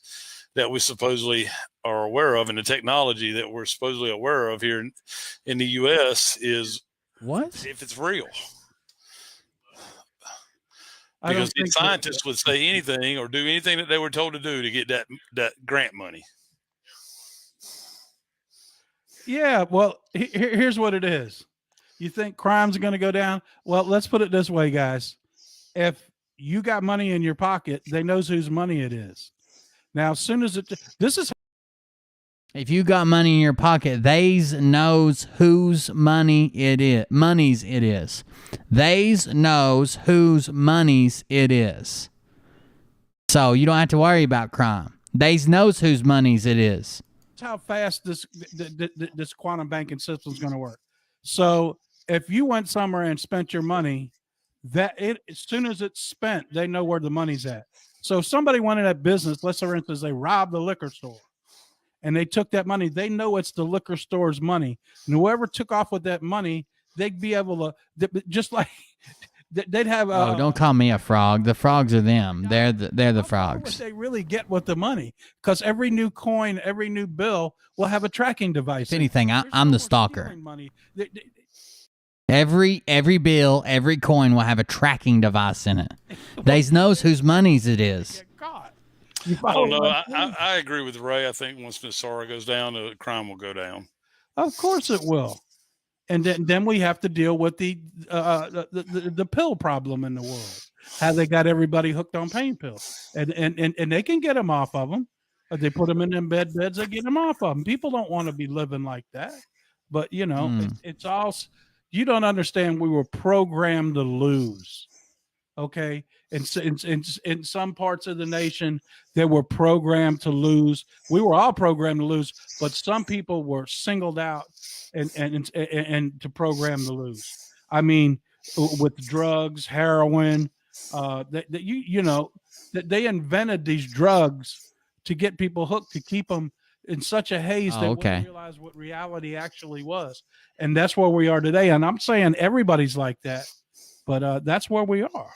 that we supposedly are aware of, and the technology that we're supposedly aware of here in the U.S. is what if it's real. Because the scientists would say anything or do anything that they were told to do to get that grant money. Yeah, well, here's what it is. You think crime's going to go down? Well, let's put it this way, guys. If you got money in your pocket, they knows whose money it is. Now, as soon as if you got money in your pocket, theys knows whose money it is. Money's it is. Theys knows whose money's it is. So you don't have to worry about crime. Theys knows whose money's it is. That's how fast this quantum banking system is going to work. So if you went somewhere and spent your money, as soon as it's spent, they know where the money's at. So if somebody went in that business, let's say, for instance, they robbed the liquor store and they took that money, they know it's the liquor store's money. And whoever took off with that money, they'd be able to, just like they'd have. Oh, don't call me a frog. The frogs are them. They're the frogs. What they really get with the money, because every new coin, every new bill will have a tracking device. If anything, I'm the stalker. Every bill, every coin will have a tracking device in it. They knows whose money's it is. I don't know. I agree with Ray. I think once Miss Sora goes down, the crime will go down. Of course it will. And then we have to deal with the pill problem in the world. How they got everybody hooked on pain pills, and they can get them off of them. They put them in them beds. They get them off of them. People don't want to be living like that, but it's all. You don't understand. We were programmed to lose. Okay. And in some parts of the nation, they were programmed to lose. We were all programmed to lose, but some people were singled out and to program to lose. I mean, with drugs, heroin, that they invented these drugs to get people hooked, to keep them in such a haze they wouldn't realize what reality actually was. And that's where we are today. And I'm saying everybody's like that, but that's where we are.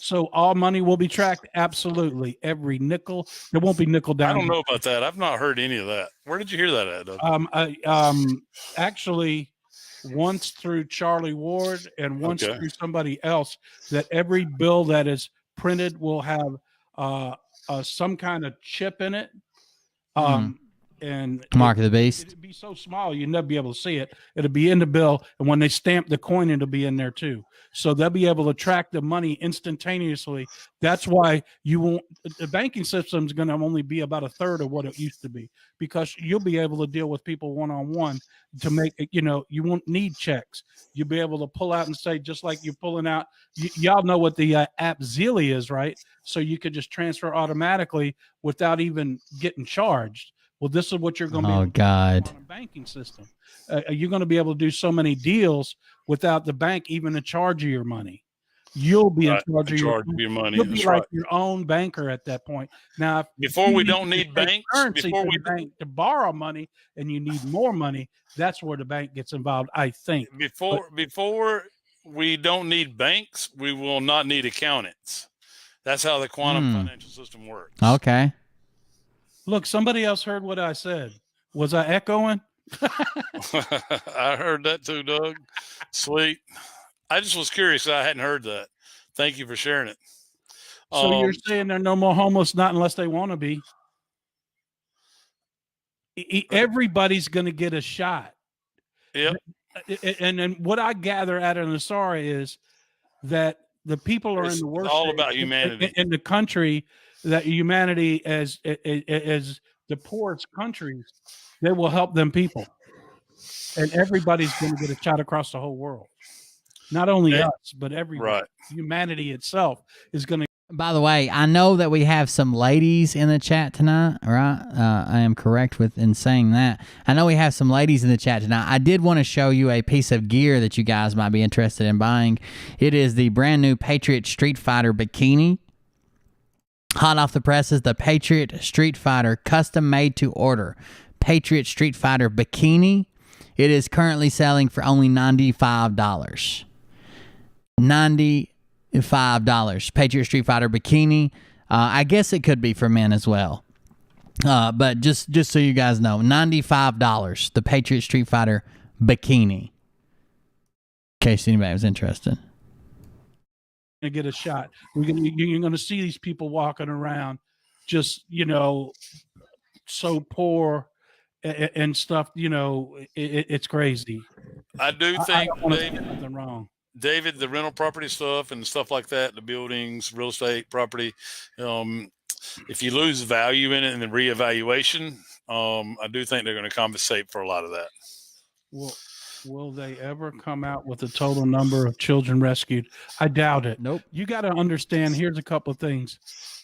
So all money will be tracked. Absolutely. Every nickel. There won't be nickel down. I don't know about that. I've not heard any of that. Where did you hear that at, Doug? Actually, once through Charlie Ward and once through somebody else, that every bill that is printed will have some kind of chip in it. And Mark of the beast. It'd be so small you'd never be able to see it. It'll be in the bill, and when they stamp the coin, it'll be in there too. So they'll be able to track the money instantaneously. That's why you won't. The banking system is going to only be about a third of what it used to be, because you'll be able to deal with people one-on-one to make it. You won't need checks. You'll be able to pull out and say, just like you're pulling out. Y'all know what the app Zeely is, right? So you could just transfer automatically without even getting charged. Well, this is what you're going to be able to do on a banking system. You're going to be able to do so many deals without the bank even in charge of your money. You'll be in charge of your money. You'll be like your own banker at that point. Now, before we don't need banks, before we bank to borrow money, and you need more money, that's where the bank gets involved, I think. Before we don't need banks, we will not need accountants. That's how the quantum financial system works. Okay. Look, somebody else heard what I said. Was I echoing? I heard that too, Doug. Sweet. I just was curious. I hadn't heard that. Thank you for sharing it. So you're saying there are no more homeless, not unless they want to be. Everybody's going to get a shot. Yep. And then what I gather out of Nassara is that the people are in the worst. It's all about humanity in the country. That humanity, as the poorest countries, they will help them people, and everybody's going to get a shot across the whole world. Not only us, but everybody. Humanity itself is going to. By the way, I know that we have some ladies in the chat tonight, right? I am correct in saying that. I know we have some ladies in the chat tonight. I did want to show you a piece of gear that you guys might be interested in buying. It is the brand new Patriot Street Fighter bikini. Hot off the presses, the Patriot Street Fighter custom made to order Patriot Street Fighter bikini. It is currently selling for only $95. $95. Patriot Street Fighter bikini. I guess it could be for men as well. But just so you guys know, $95. The Patriot Street Fighter bikini. In case anybody was interested. To get a shot. You're going to see these people walking around just, so poor and stuff, it's crazy. I do think nothing wrong. David, the rental property stuff and stuff like that, the buildings, real estate property, if you lose value in it in the reevaluation, I do think they're going to compensate for a lot of that. Well, will they ever come out with a total number of children rescued? I doubt it. Nope. You got to understand, here's a couple of things.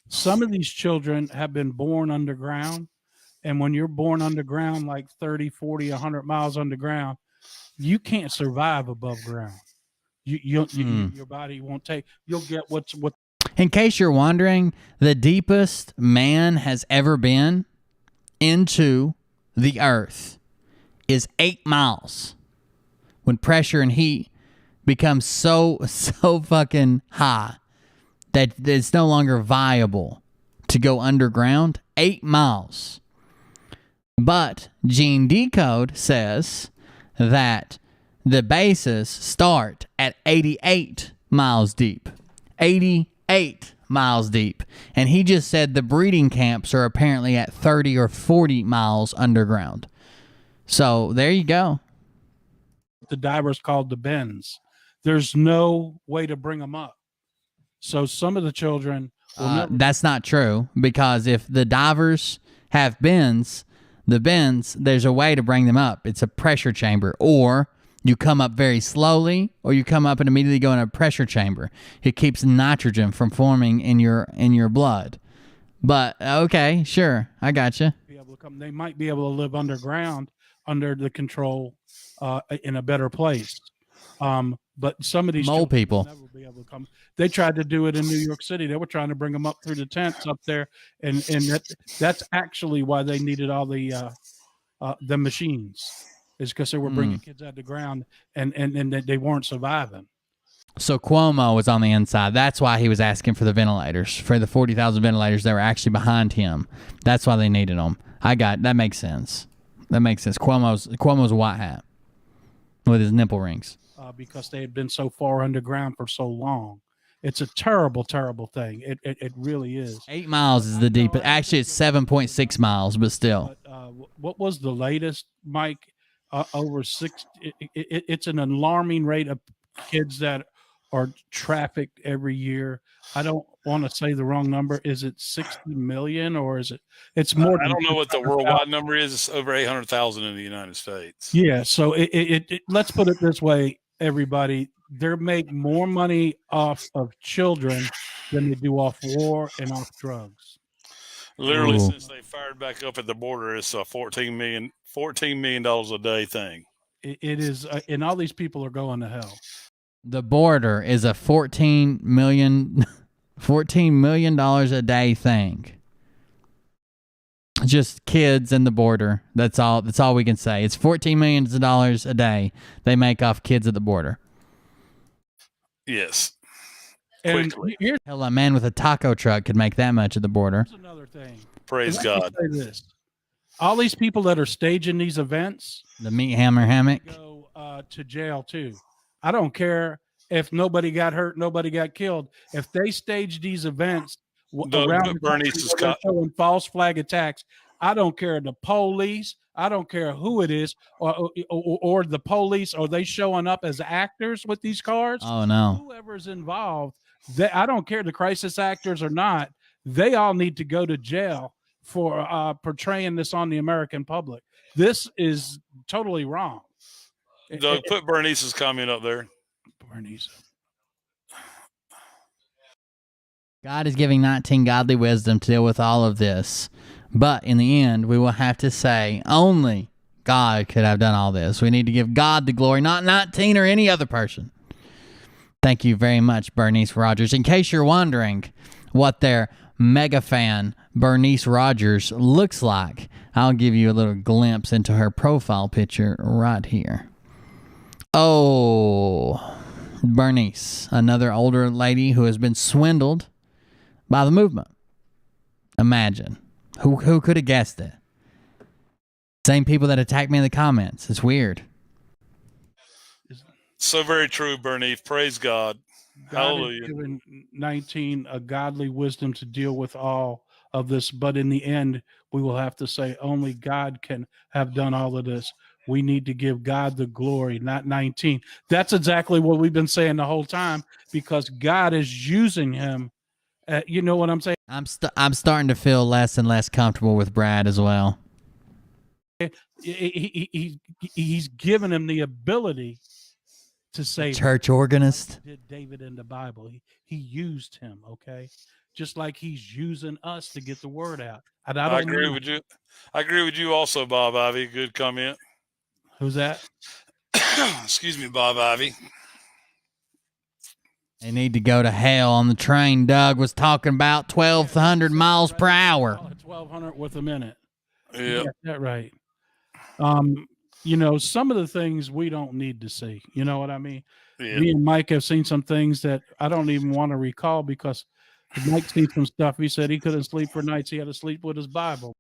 Some of these children have been born underground. And when you're born underground, like 30, 40, 100 miles underground, you can't survive above ground. Your body won't take. You'll get what. In case you're wondering, the deepest man has ever been into the earth is 8 miles. When pressure and heat becomes so fucking high that it's no longer viable to go underground, 8 miles. But Gene Decode says that the bases start at 88 miles deep. 88 miles deep. And he just said the breeding camps are apparently at 30 or 40 miles underground. So there you go. The divers called the bends. There's no way to bring them up. So some of the children will that's not true, because if the divers have bends, The vents, there's a way to bring them up. It's a pressure chamber, or you come up very slowly, or you come up and immediately go in a pressure chamber. It keeps nitrogen from forming in your blood. But okay, sure, I got you. They might be able to live underground under the control in a better place. But some of these mole people will never be able to come. They tried to do it in New York City. They were trying to bring them up through the tents up there, and that's actually why they needed all the machines, is because they were bringing kids out of the ground, and they weren't surviving. So Cuomo was on the inside. That's why he was asking for the ventilators, for the 40,000 ventilators that were actually behind him. That's why they needed them. That makes sense. That makes sense. Cuomo's a white hat with his nipple rings. Because they had been so far underground for so long. It's a terrible, terrible thing. It really is. 8 miles is the deepest. Actually, it's 7.6 miles, but still. But, what was the latest, Mike? Over 6. It's an alarming rate of kids that are trafficked every year. I don't want to say the wrong number. Is it 60 million, or is it? It's more. I don't know what the worldwide number is. It's over 800,000 in the United States. Yeah. So let's put it this way, everybody. They make more money off of children than they do off war and off drugs. Literally, since they fired back up at the border, it's a $14 million a day thing. It is, and all these people are going to hell. The border is a $14 million a day thing. Just kids and the border. That's all we can say. It's $14 million a day they make off kids at the border. Yes. And hell, a man with a taco truck could make that much at the border. Here's another thing. Praise God. Say this. All these people that are staging these events, the meat hammer hammock, go to jail too. I don't care if nobody got hurt, nobody got killed. If they stage these events around showing false flag attacks, I don't care the police. I don't care who it is, or the police. Are they showing up as actors with these cars? Oh no! Whoever's involved, I don't care the crisis actors or not. They all need to go to jail for portraying this on the American public. This is totally wrong. Doug, put Bernice's comment up there. Bernice. God is giving 19 godly wisdom to deal with all of this. But in the end, we will have to say only God could have done all this. We need to give God the glory, not 19 or any other person. Thank you very much, Bernice Rogers. In case you're wondering what their mega fan Bernice Rogers looks like, I'll give you a little glimpse into her profile picture right here. Oh, Bernice, another older lady who has been swindled by the movement. Imagine. Who could have guessed it? Same people that attacked me in the comments. It's weird. So very true, Bernice. Praise God. Hallelujah. God has given 19 a godly wisdom to deal with all of this, but in the end, we will have to say only God can have done all of this. We need to give God the glory, not 19. That's exactly what we've been saying the whole time, because God is using him. You know what I'm saying? I'm starting to feel less and less comfortable with Brad as well. He's given him the ability to say church organist. Did David in the Bible? He used him. Okay, just like he's using us to get the word out. I agree with you. I agree with you also, Bob Ivy. Good comment. Who's that? Excuse me, Bob Ivy. They need to go to hell on the train. Doug was talking about 1,200 miles per hour. 1,200 with a minute. Yeah, that right. You know, some of the things we don't need to see. You know what I mean? Yeah. Me and Mike have seen some things that I don't even want to recall, because Mike seen some stuff. He said he couldn't sleep for nights. He had to sleep with his Bible.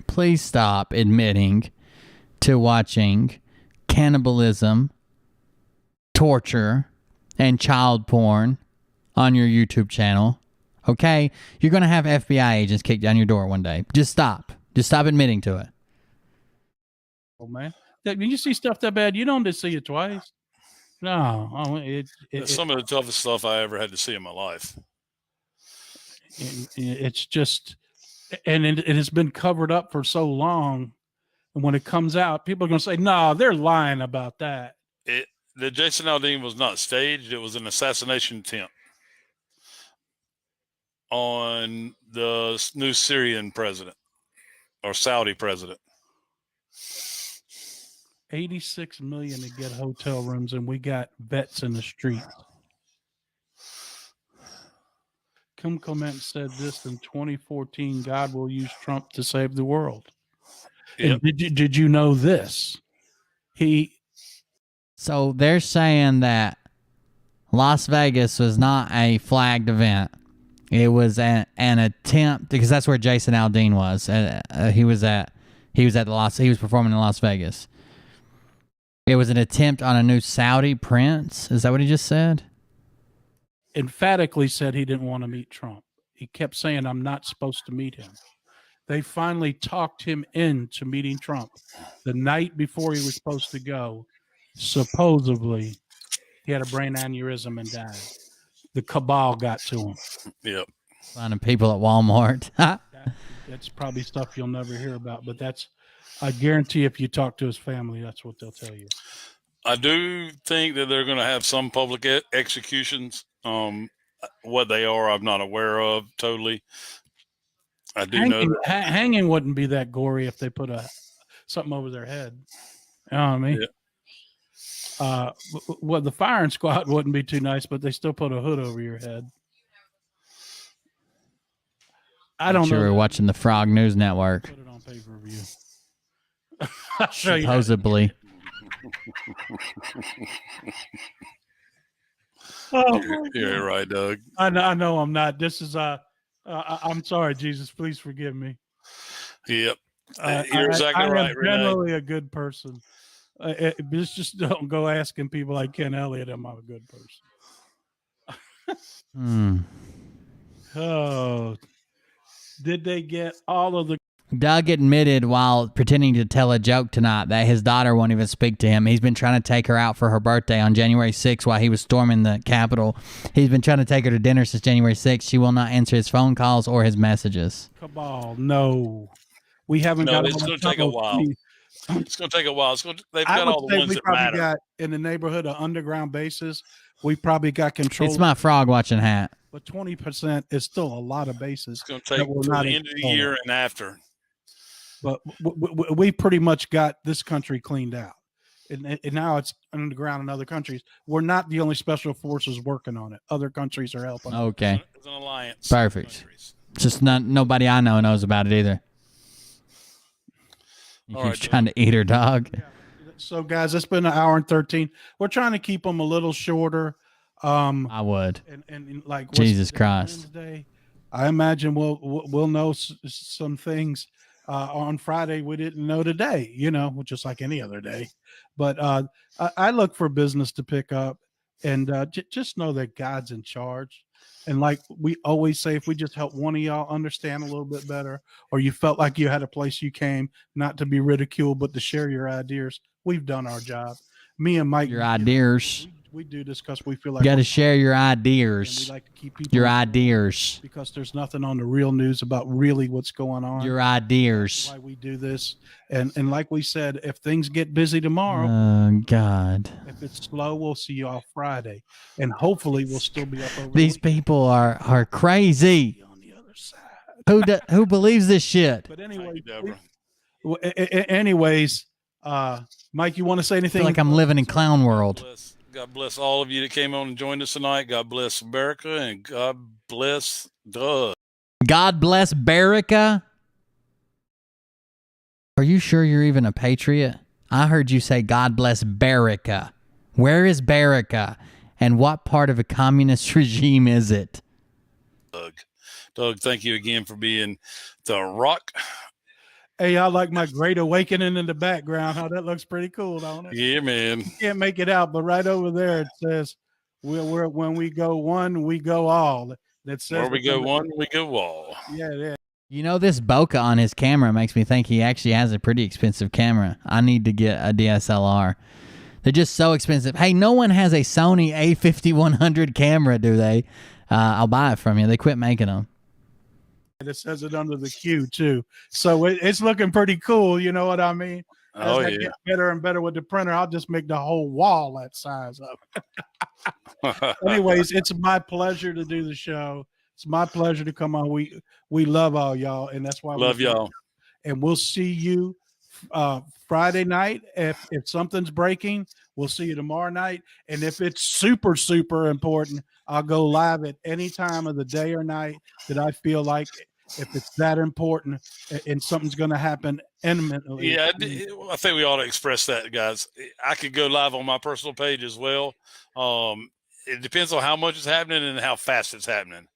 Please stop admitting to watching cannibalism, torture, and child porn on your YouTube channel. Okay? You're going to have FBI agents kick down your door one day. Just stop. Just stop admitting to it. Oh, man. When you see stuff that bad, you don't just see it twice. No. Some of the toughest stuff I ever had to see in my life. It's just, and it has been covered up for so long. And when it comes out, people are going to say, "No, they're lying about that." The Jason Aldean was not staged. It was an assassination attempt on the new Syrian president or Saudi president. 86 million to get hotel rooms, and we got vets in the streets. Kim Clement said this in 2014: God will use Trump to save the world. Yep. And did you know this? So they're saying that Las Vegas was not a flagged event. It was an attempt, because that's where Jason Aldean was. He was performing in Las Vegas. It was an attempt on a new Saudi prince. Is that what he just said? Emphatically said he didn't want to meet Trump. He kept saying, "I'm not supposed to meet him." They finally talked him into meeting Trump the night before he was supposed to go. Supposedly, he had a brain aneurysm and died. The cabal got to him. Yep. Finding people at Walmart. That's probably stuff you'll never hear about, but I guarantee if you talk to his family, that's what they'll tell you. I do think that they're going to have some public executions. What they are, I'm not aware of totally. I do know hanging wouldn't be that gory if they put something over their head. You know what I mean? Yeah. Well, the firing squad wouldn't be too nice, but they still put a hood over your head. I don't know. We're watching the Frog News Network. Put it on pay-per-view. Supposedly. You're right, Doug. I know I'm not. This is I'm sorry, Jesus. Please forgive me. Yep. You're exactly right. I'm generally a good person. Just don't go asking people like Ken Elliott, am I a good person? Oh, did they get all of the... Doug admitted while pretending to tell a joke tonight that his daughter won't even speak to him. He's been trying to take her out for her birthday on January 6th while he was storming the Capitol. He's been trying to take her to dinner since January 6th. She will not answer his phone calls or his messages. Cabal, no. We haven't got... It's going to take a while. It's going to take a while. They've got all the ones that matter. Got, in the neighborhood of underground bases, we probably got control. It's my frog watching hat. But 20% is still a lot of bases. It's going to take till the end of the year and after. But we pretty much got this country cleaned out. And now it's underground in other countries. We're not the only special forces working on it. Other countries are helping. Okay. It's an alliance. Perfect. Just nobody I know knows about it either. He's trying to eat her dog. Yeah. So, guys, it's been an hour and 13. We're trying to keep them a little shorter. I would. And like Jesus Christ. Wednesday, I imagine we'll know some things on Friday we didn't know today. Just like any other day. But I look for business to pick up, and just know that God's in charge. And like we always say, if we just help one of y'all understand a little bit better, or you felt like you had a place you came, not to be ridiculed, but to share your ideas, we've done our job. Me and Mike. Your ideas. We do this because we feel like you got to share your ideas. We like to keep people your ideas, because there's nothing on the real news about really what's going on. Your ideas. That's why we do this, and like we said, if things get busy tomorrow, God, if it's slow, we'll see you all Friday, and hopefully we'll still be up over. These people are crazy. On the other side, who believes this shit? But anyway, Mike, you want to say anything? I feel like I'm living in clown world. God bless all of you that came on and joined us tonight. God bless America, and God bless Doug. God bless Berica. Are you sure you're even a patriot? I heard you say God bless Berica. Where is Berica? And what part of a communist regime is it? Doug, thank you again for being the rock. Hey, I like my Great Awakening in the background. How that looks pretty cool, don't it? Yeah, man. Can't make it out, but right over there it says, "We're when we go one, we go all." That says, "Where we go one, we go all." Yeah. You know, this bokeh on his camera makes me think he actually has a pretty expensive camera. I need to get a DSLR. They're just so expensive. Hey, no one has a Sony A5100 camera, do they? I'll buy it from you. They quit making them. It says it under the Q too. So it's looking pretty cool. You know what I mean? As I get better and better with the printer, I'll just make the whole wall that size up. Anyways, it's my pleasure to do the show. It's my pleasure to come on. We love all y'all, and that's why love y'all. And we'll see you Friday night. If something's breaking, we'll see you tomorrow night. And if it's super, super important, I'll go live at any time of the day or night that I feel like, if it's that important and something's going to happen imminently. Yeah, I think we ought to express that, guys. I could go live on my personal page as well. It depends on how much is happening and how fast it's happening.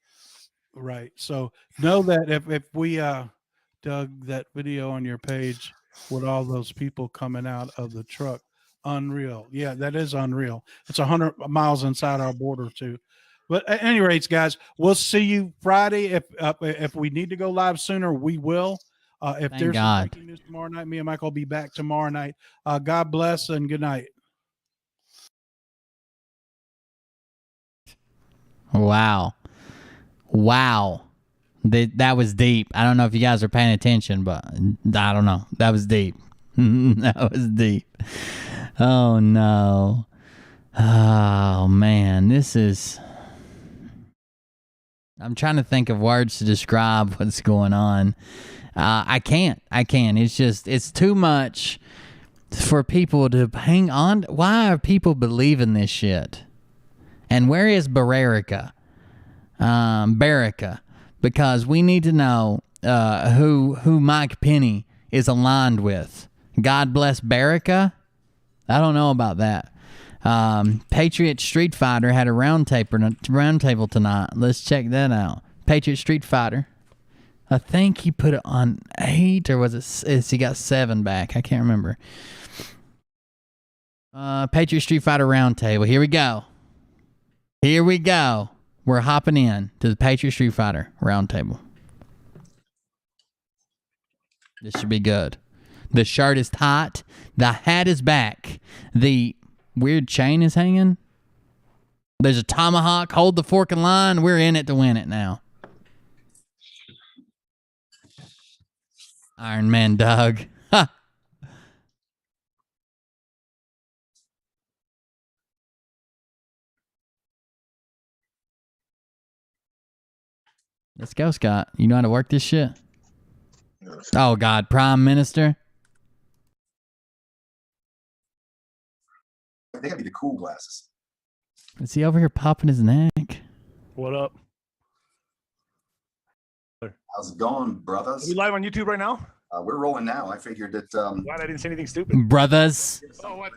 Right. So know that if we dug that video on your page with all those people coming out of the truck, unreal. Yeah, that is unreal. It's 100 miles inside our border too. But at any rate, guys, we'll see you Friday. If we need to go live sooner, we will. If there's some breaking news tomorrow night, me and Michael will be back tomorrow night. God bless and good night. Wow. That was deep. I don't know if you guys are paying attention, but I don't know. That was deep. That was deep. Oh, no. Oh, man. I'm trying to think of words to describe what's going on. I can't. It's too much for people to hang on. Why are people believing this shit? And where is Barrica? Because we need to know who Mike Penny is aligned with. God bless Barrica? I don't know about that. Patriot Street Fighter had a round table tonight. Let's check that out. Patriot Street Fighter. I think he put it on 8, or was it? He got 7 back. I can't remember. Patriot Street Fighter round table. Here we go. We're hopping in to the Patriot Street Fighter roundtable. This should be good. The shirt is tight. The hat is back. The weird chain is hanging. There's a tomahawk. Hold the fork and line. We're in it to win it now. Iron Man Doug. Ha. Let's go, Scott. You know how to work this shit? Oh, God. Prime Minister? They gotta be the cool glasses. Is he over here popping his neck? What up? How's it going, brothers? Are we live on YouTube right now? We're rolling now. I figured that. Glad I didn't say anything stupid. Brothers. Oh, what?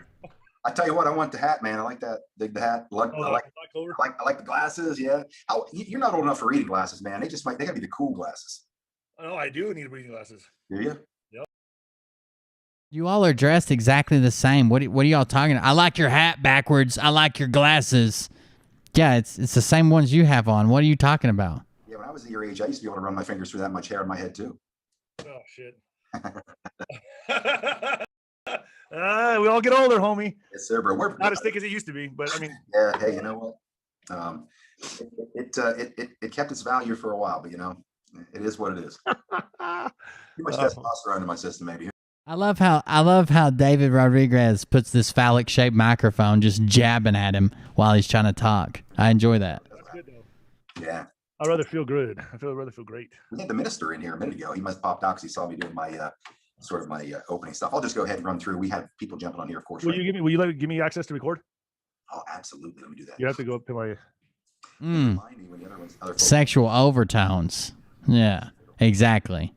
I tell you what, I want the hat, man. I like that. Dig the hat. I like the glasses. Yeah. You're not old enough for reading glasses, man. They gotta be the cool glasses. Oh, I do need reading glasses. Do you? Yep. You all are dressed exactly the same. What are y'all talking about? I like your hat backwards. I like your glasses. Yeah, it's the same ones you have on. What are you talking about? Yeah, when I was your age, I used to be able to run my fingers through that much hair in my head too. Oh shit. We all get older, homie. Yes, sir, bro. We're not as thick as it used to be, but I mean. Yeah. Hey, you know what? It kept its value for a while, but you know, it is what it is. Too much testosterone in my system, maybe. I love how David Rodriguez puts this phallic shaped microphone just jabbing at him while he's trying to talk. I enjoy that. That's good though. Yeah. I'd rather feel good. I'd rather feel great. We had the minister in here a minute ago. He must have popped out because he saw me doing my my opening stuff. I'll just go ahead and run through. We have people jumping on here, of course. Will you give me access to record? Oh, absolutely. Let me do that. You have to go up to my sexual overtones. Yeah, exactly.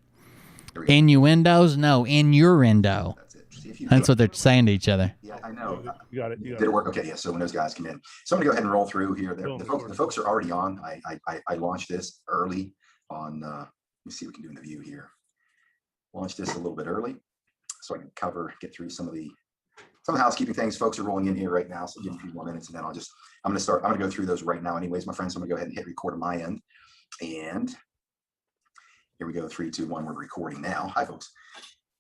Innuendos? No, innuendo. That's it. That's what they're saying to each other. Yeah, I know. You got it. Did it work? Okay, yeah. So when those guys come in, so I'm gonna go ahead and roll through here. The folks are already on. I launched this early on. Let me see what we can do in the view here. Launched this a little bit early, so I can get through some of the housekeeping things. Folks are rolling in here right now, so give me a few more minutes, and then I'm gonna go through those right now, anyways, my friends. So I'm gonna go ahead and hit record on my end, and here we go. 3, 2, 1. We're recording now. Hi, folks.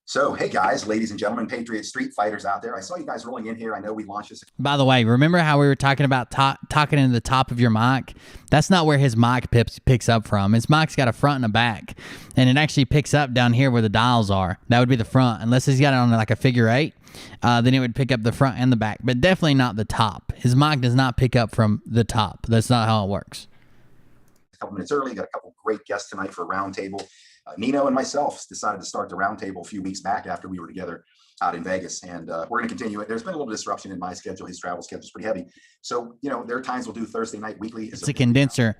So, hey guys, ladies and gentlemen, Patriot Street Fighters out there. I saw you guys rolling in here. I know we launched this. By the way, remember how we were talking about talking into the top of your mic? That's not where his mic picks up from. His mic's got a front and a back, and it actually picks up down here where the dials are. That would be the front, unless he's got it on like a figure 8. Then it would pick up the front and the back, but definitely not the top. His mic does not pick up from the top. That's not how it works. A couple minutes early, got a couple great guests tonight for a roundtable. Nino and myself decided to start the roundtable a few weeks back after we were together out in Vegas, and we're going to continue it. There's been a little disruption in my schedule. His travel schedule is pretty heavy. So, you know, there are times we'll do Thursday night weekly. It's a condenser.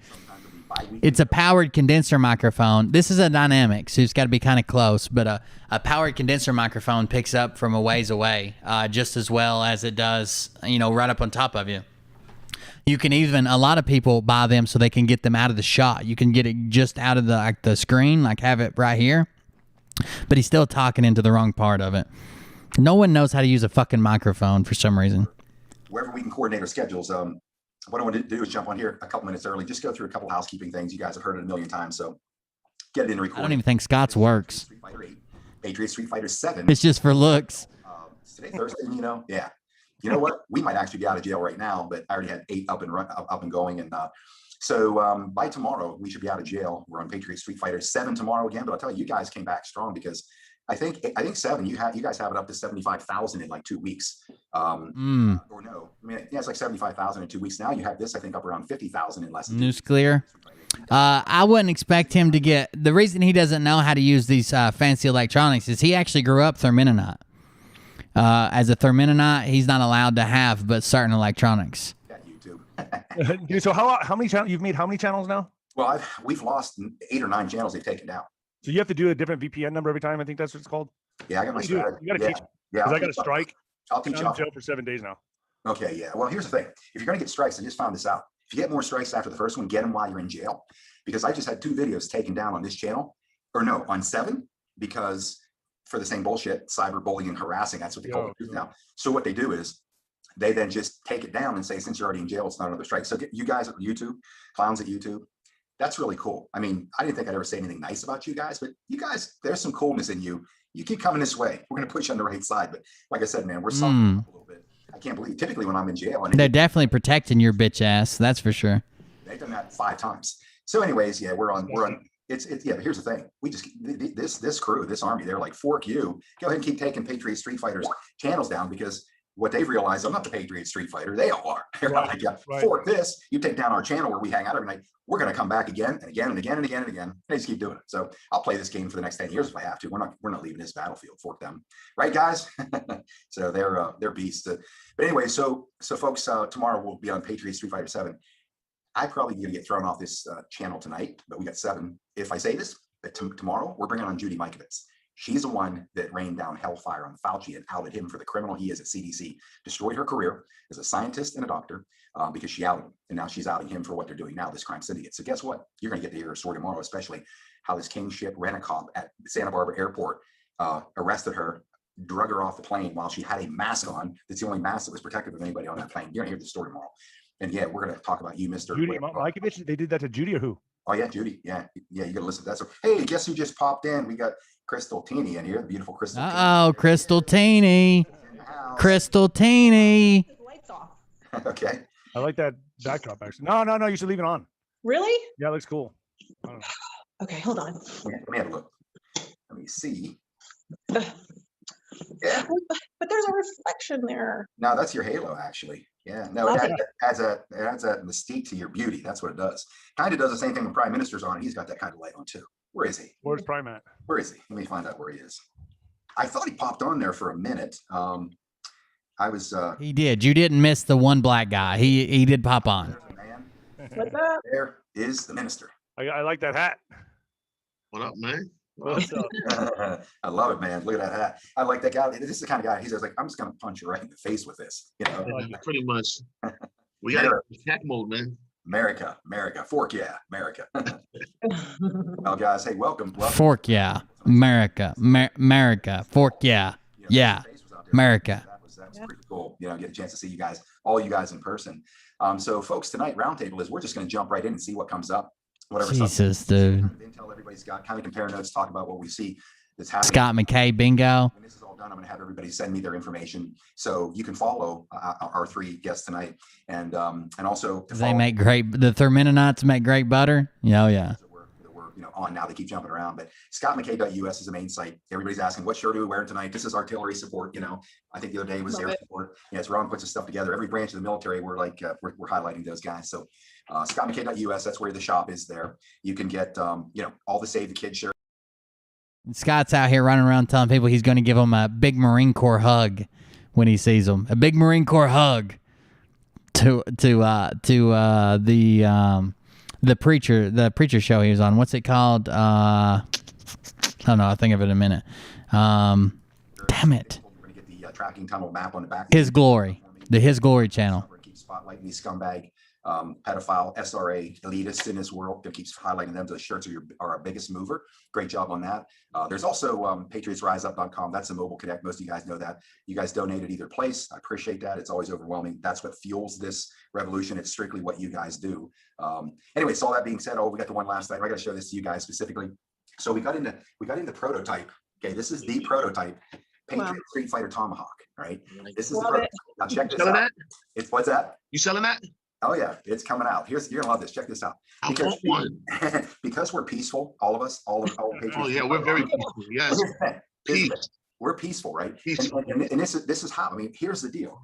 It's a powered condenser microphone. This is a dynamic, so it's got to be kind of close, but a powered condenser microphone picks up from a ways away just as well as it does, you know, right up on top of you. You can even, a lot of people buy them so they can get them out of the shot. You can get it just out of the screen, like have it right here. But he's still talking into the wrong part of it. No one knows how to use a fucking microphone for some reason. Wherever we can coordinate our schedules. What I want to do is jump on here a couple minutes early, just go through a couple housekeeping things. You guys have heard it a million times, so get it in recording. I don't even think Scott's works. Street Fighter 8, Patriot Street Fighter 7. It's just for looks. Today, Thursday, you know, yeah. You know what? We might actually be out of jail right now, but I already had 8 up and going. And so by tomorrow, we should be out of jail. We're on Patriot Street Fighter 7 tomorrow again. But I'll tell you, you guys came back strong because I think 7. You guys have it up to 75,000 in like 2 weeks. Or no, I mean, yeah, it's like 75,000 in 2 weeks. Now you have this, I think, up around 50,000 in less than News clear. I wouldn't expect him to get. The reason he doesn't know how to use these fancy electronics is he actually grew up Therminonite. As a Therminonite, he's not allowed to have but certain electronics. YouTube. Dude, so how many channels you've made? How many channels now? Well, we've lost 8 or 9 channels they've taken down. So you have to do a different VPN number every time. I think that's what it's called. Yeah, I got my strategy. You got to teach. Yeah, because I got a strike. I'll teach you. I'm in jail for 7 days now. Okay, yeah. Well, here's the thing. If you're going to get strikes, I just found this out. If you get more strikes after the first one, get them while you're in jail. Because I just had 2 videos taken down on this channel. Or no, on 7. Because for the same bullshit, cyberbullying and harassing, that's what they call it now. So what they do is they then just take it down and say, since you're already in jail, it's not another strike. So you guys at YouTube, clowns at YouTube, that's really cool. I mean, I didn't think I'd ever say anything nice about you guys, but you guys, there's some coolness in you. You keep coming this way. We're going to push you on the right side. But like I said, man, we're suffering a little bit. I can't believe, typically when I'm in jail. And they're definitely protecting your bitch ass. That's for sure. They've done that 5 times. So anyways, yeah, we're on, it's yeah, but here's the thing. We just, this crew, this army, they're like, fork you. Go ahead and keep taking Patriot Street Fighters channels down because what they've realized, I'm not the Patriot Street Fighter. They all are. They're like, yeah, fork this. You take down our channel where we hang out every night. We're going to come back again and again and again and again and again. They just keep doing it. So I'll play this game for the next 10 years if I have to. We're not leaving this battlefield. Fork them, right, guys? So they're beasts. But anyway, so folks, tomorrow we'll be on Patriot Street Fighter 7. I probably need to get thrown off this channel tonight, but we got 7. If I say this, tomorrow we're bringing on Judy Mikovits. She's the one that rained down hellfire on Fauci and outed him for the criminal he is at CDC, destroyed her career as a scientist and a doctor because she outed him. And now she's outing him for what they're doing now, this crime syndicate. So guess what? You're going to get to hear her story tomorrow, especially how this kingship rent-a-cop at Santa Barbara Airport arrested her, drug her off the plane while she had a mask on. That's the only mask that was protective of anybody on that plane. You're going to hear the story tomorrow. And yeah, we're going to talk about you, Mr. Judy Mikovits. They did that to Judy or who? Oh yeah, Judy. Yeah, you got to listen to that. So hey, guess who just popped in? We got Crystal Teeny in here, the beautiful Crystal. Crystal Teeny. Crystal Teeny. Lights off. Okay. I like that backdrop actually. No, you should leave it on. Really? Yeah, it looks cool. Okay, hold on. Let me have a look. Let me see. Yeah. But there's a reflection there. No, that's your halo, actually. Yeah, no, it adds a mystique to your beauty. That's what it does. Kind of does the same thing when Prime Minister's on. He's got that kind of light on too. Where is he? Where's Prime at? Where is he? Let me find out where he is. I thought he popped on there for a minute. I was. He did. You didn't miss the one black guy. He did pop on. What's up? There is the minister. I like that hat. What up, man? What's up? I love it, man. Look at that hat. I like that guy. This is the kind of guy. He says, like, I'm just gonna punch you right in the face with this. You know, Pretty much. We got attack mode, man. America, fork yeah, America. Well, guys, hey, welcome. Fork yeah, America, America, fork yeah, yeah, America. That was pretty cool. You know, get a chance to see you guys, all you guys in person. So, folks, tonight roundtable is we're just going to jump right in and see what comes up. Whatever. Jesus, dude. Intel everybody's got, kind of compare notes, talk about what we see. that's happening. Scott McKay bingo. When this is all done, I'm going to have everybody send me their information so you can follow our 3 guests tonight, and also They make great. The Therminonots make great butter. Yeah, yeah. That we're on now. They keep jumping around, but scottmckay.us is the main site. Everybody's asking, what shirt are we wearing tonight? This is artillery support. I think the other day was air support. Yes, Ron puts his stuff together. Every branch of the military, we're like we're highlighting those guys. So scottmckay.us, that's where the shop is. There you can get all the Save the Kids shirts. Scott's out here running around telling people he's going to give them a big Marine Corps hug when he sees them. A big Marine Corps hug to the preacher show he was on. What's it called? I don't know. I'll think of it in a minute. Damn it. We're going to get the tracking tunnel map on the back. His Glory. The His Glory channel. Keep spotlighting these scumbag, pedophile, SRA elitists in this world. It keeps highlighting them. The shirts are our biggest mover. Great job on that. There's also patriotsriseup.com. That's a mobile connect. Most of you guys know that. You guys donated either place. I appreciate that. It's always overwhelming. That's what fuels this revolution. It's strictly what you guys do. Anyway, so all that being said, we got the one last thing. I got to show this to you guys specifically. So we got into prototype. Okay, this is the prototype Patriot Street Fighter Tomahawk. Right. This is the prototype. Now check this out. That? It's what's that? You selling that? Oh yeah, it's coming out. You're gonna love this. Check this out. Because we're peaceful, all of us, all Patriots. Oh yeah, we're very peaceful. Yes, peace. We're peaceful, right? Peaceful. And this is how. I mean, here's the deal.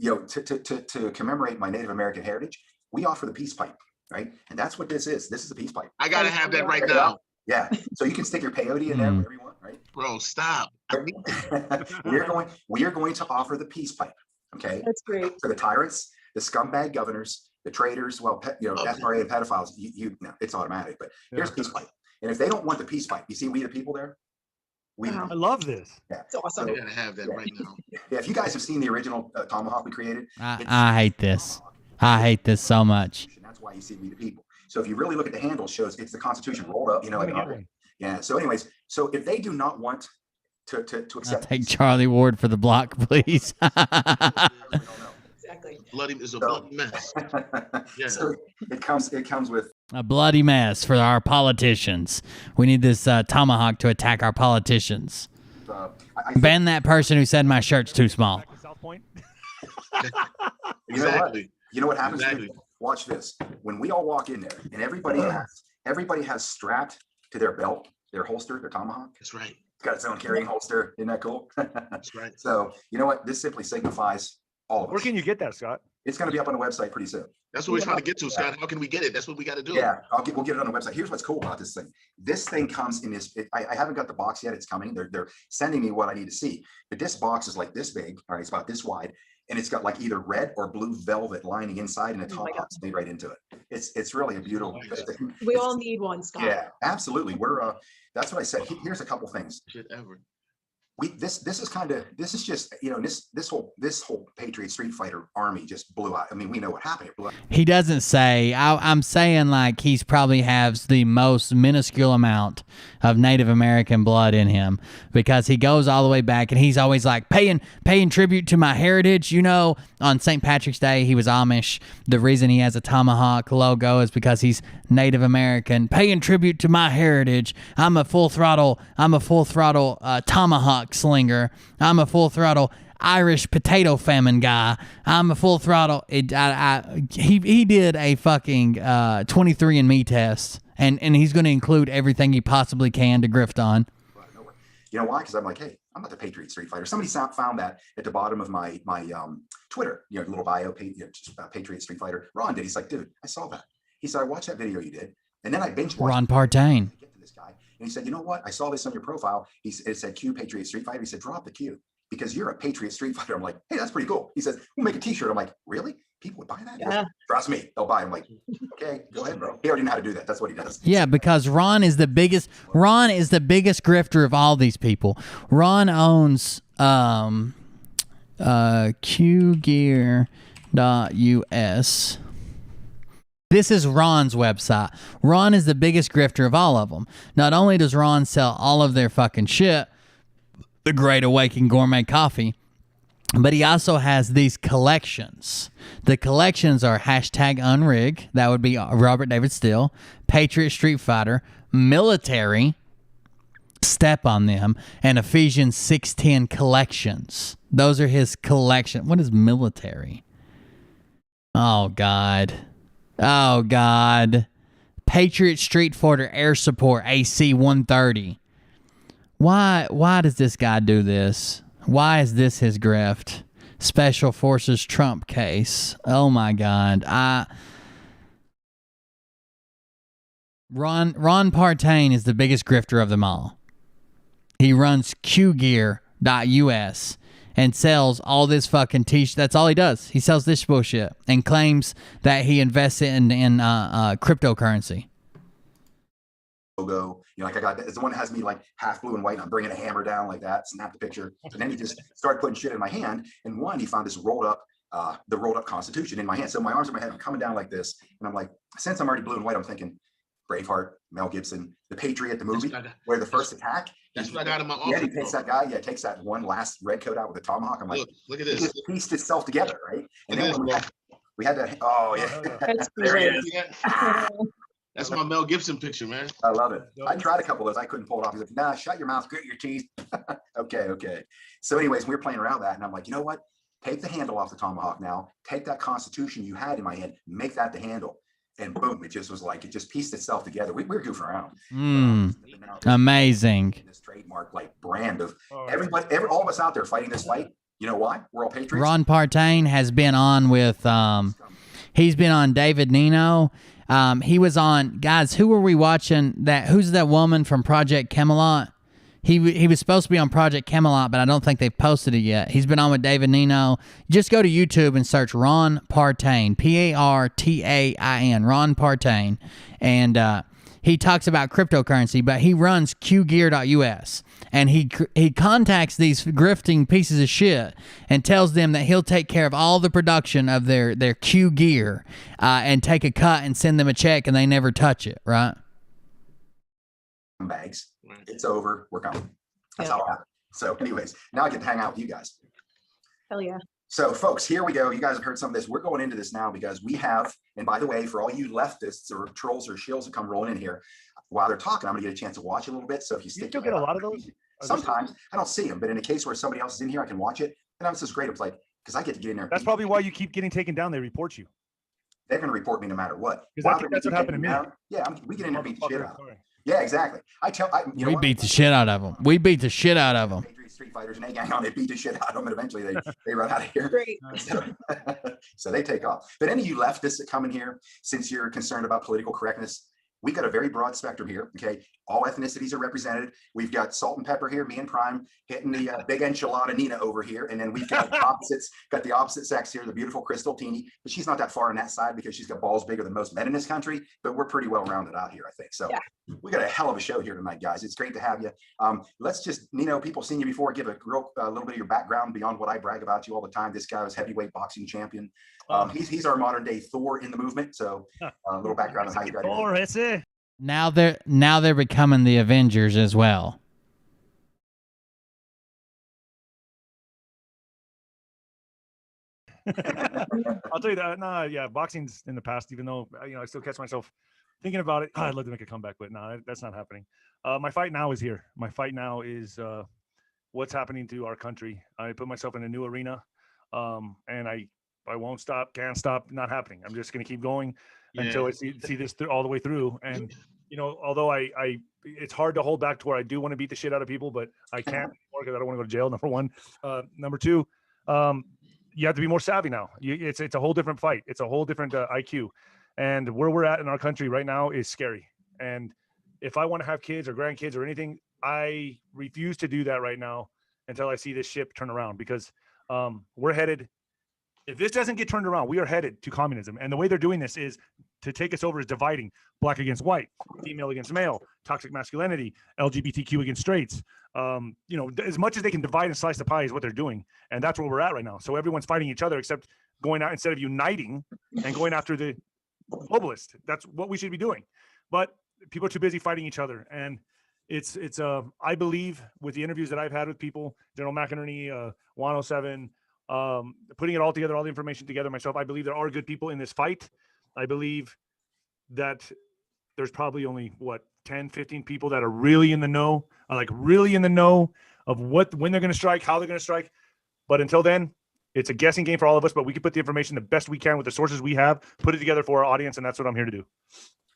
To commemorate my Native American heritage, we offer the peace pipe, right? And that's what this is. This is a peace pipe. I gotta have that right now. Yeah. So you can stick your peyote in there, whatever you want, right? Bro, stop. We are going to offer the peace pipe. Okay. That's great. For the tyrants, the scumbag governors, the traitors, SRA and pedophiles, it's automatic. But here's peace pipe. And if they don't want the peace pipe, you see we the people there? I love this. Yeah. It's awesome. I gotta have that right now. Yeah, if you guys have seen the original Tomahawk we created. I hate this. I hate this so much. That's why you see we the people. So if you really look at the handle, it shows it's the Constitution rolled up, Yeah. So anyways, so if they do not want to accept, I'll take Charlie Ward for the block, please. Exactly. It's a bloody mess. Yeah. So it comes with a bloody mess for our politicians. We need this tomahawk to attack our politicians. Ban that person who said my shirt's too small. South Point. Exactly. You know what happens? Exactly. Watch this. When we all walk in there, and everybody has strapped to their belt, their holster, their tomahawk. That's right. It's got its own carrying holster. Isn't that cool? That's right. So you know what? This simply signifies all of us. Where can you get that, Scott? It's going to be up on the website pretty soon. That's what we're trying to get to, Scott. How can we get it? That's what we got to do. Yeah, we'll get it on the website. Here's what's cool about this thing. This thing comes in this. I haven't got the box yet. It's coming. They're sending me what I need to see. But this box is like this big. All right, it's about this wide, and it's got like either red or blue velvet lining inside, and a tomahawk's made right into it. It's really a beautiful. We all need one, Scott. Yeah, absolutely. We're that's what I said. Here's a couple things. Ever. This is just this whole Patriot Street Fighter army just blew out. I mean, we know what happened. It blew out. He doesn't say. I'm saying like he's probably has the most minuscule amount of Native American blood in him, because he goes all the way back and he's always like paying tribute to my heritage. On St. Patrick's Day he was Amish. The reason he has a tomahawk logo is because he's Native American, paying tribute to my heritage. I'm a full throttle tomahawk slinger. I'm a full throttle Irish potato famine guy. I'm a full throttle. He did a fucking 23andMe test, and he's going to include everything he possibly can to grift on. You know why? Because I'm like, hey, I'm not the Patriot Street Fighter. Somebody found that at the bottom of my Twitter, little bio, Patriot Street Fighter. Ron did. He's like, dude, I saw that. He said, I watched that video you did, and then I binge watched. Ron Partain. Get to this guy, and he said, you know what? I saw this on your profile. It said Q Patriot Street Fighter. He said, drop the Q because you're a Patriot Street Fighter. I'm like, hey, that's pretty cool. He says, we'll make a T-shirt. I'm like, really? People would buy that? Yeah. Trust me, they'll buy. I'm like, okay, go ahead, bro. He already knows how to do that. That's what he does. Yeah, because Ron is the biggest grifter of all these people. Ron owns qgear.us. This is Ron's website. Ron is the biggest grifter of all of them. Not only does Ron sell all of their fucking shit, the Great Awakening Gourmet Coffee, but he also has these collections. The collections are #unrig. That would be Robert David Steele, Patriot Street Fighter, military, step on them, and Ephesians 6:10 collections. Those are his collection. What is military? Oh God. Oh God. Patriot Street Fighter Air Support AC 130. Why does this guy do this? Why is this his grift? Special Forces Trump case. Oh my God. Ron Partain is the biggest grifter of them all. He runs QGear.us and sells all this fucking t-shirt. That's all he does. He sells this bullshit and claims that he invests in cryptocurrency. Logo, like I got it's the one that has me like half blue and white, and I'm bringing a hammer down like that, snap the picture, and then he just started putting shit in my hand. And he found this rolled up Constitution in my hand. So my arms in my head, I'm coming down like this, and I'm like, since I'm already blue and white, I'm thinking Braveheart, Mel Gibson, the Patriot, the movie where the first attack. That's what I got in my office. Yeah, he takes that guy. Yeah, takes that one last red coat out with a tomahawk. I'm like, look at this. It pieced itself together, right? And then we had to. Oh yeah, That's there he is. That's my Mel Gibson picture, man. I love it. I tried a couple of those. I couldn't pull it off. He's like, nah, shut your mouth, grit your teeth. Okay. So anyways, we were playing around with that, and I'm like, you know what? Take the handle off the tomahawk now. Take that Constitution you had in my hand, make that the handle. And boom, it just was like, it just pieced itself together. We were goofing around. Amazing. This trademark like brand of everybody, all of us out there fighting this fight. You know why? We're all patriots. Ron Partain has been on with, he's been on David Nino. He was on, guys, who were we watching? Who's that woman from Project Camelot? He was supposed to be on Project Camelot, but I don't think they've posted it yet. He's been on with David Nino. Just go to YouTube and search Ron Partain, Partain, Ron Partain. And he talks about cryptocurrency, but he runs QGear.us. And he contacts these grifting pieces of shit and tells them that he'll take care of all the production of their Q gear and take a cut and send them a check, and they never touch it, right? Bags. It's over. We're coming. That's how it happened. So anyways, now I get to hang out with you guys. Hell yeah. So folks, here we go. You guys have heard some of this. We're going into this now because we have, and by the way, for all you leftists or trolls or shills that come rolling in here, while they're talking, I'm going to get a chance to watch a little bit. So if you stick, still get a lot of those. Sometimes I don't see them, but in a case where somebody else is in here, I can watch it. And this is great. It's like, because I get to get in there. That's probably why you keep getting taken down. They report you. They're going to report me no matter what. Because that's what happened to me. Yeah, we get in there and beat the shit out of them. Yeah, exactly. We beat the shit out of them. We beat the shit out of them. Street Fighters and A-Gang on, they beat the shit out of them, and eventually they run out of here. Great. So they take off. But any of you leftists that come in here, since you're concerned about political correctness, we got a very broad spectrum here. Okay, all ethnicities are represented. We've got Salt and Pepper here, me and Prime hitting the big enchilada Nina over here, and then we've got the opposite sex here, the beautiful Crystal Teeny, but she's not that far on that side because she's got balls bigger than most men in this country. But we're pretty well rounded out here, I think. So we got a hell of a show here tonight, guys. It's great to have you. Let's just, Nino, people seen you before. Give a little bit of your background beyond what I brag about you all the time. This guy was heavyweight boxing champion. He's our modern day Thor in the movement. So a little background on how you got Thor, that's it. Now they're becoming the Avengers as well. I'll tell you that. Nah, yeah, boxing's in the past. Even though I still catch myself thinking about it. I'd love to make a comeback, but no, that's not happening. My fight now is here. My fight now is what's happening to our country. I put myself in a new arena, and I won't stop, can't stop, not happening. I'm just going to keep going until I see this all the way through. And although it's hard to hold back to where I do want to beat the shit out of people, but I can't anymore because I don't want to go to jail. Number one. Number two, you have to be more savvy now. It's a whole different fight. It's a whole different IQ. And where we're at in our country right now is scary. And if I want to have kids or grandkids or anything, I refuse to do that right now until I see this ship turn around, because we're headed. If this doesn't get turned around, we are headed to communism. And the way they're doing this is to take us over is dividing black against white, female against male, toxic masculinity, LGBTQ against straights. As much as they can divide and slice the pie is what they're doing. And that's where we're at right now. So everyone's fighting each other, except going out instead of uniting and going after the globalist. That's what we should be doing. But people are too busy fighting each other. And it's I believe with the interviews that I've had with people, General McInerney, 107, putting it all together, all the information together myself, I believe there are good people in this fight. I believe that there's probably only 10, 15 people that are really in the know, really in the know of when they're going to strike, how they're going to strike. But until then, it's a guessing game for all of us, but we can put the information the best we can with the sources we have, put it together for our audience, and that's what I'm here to do.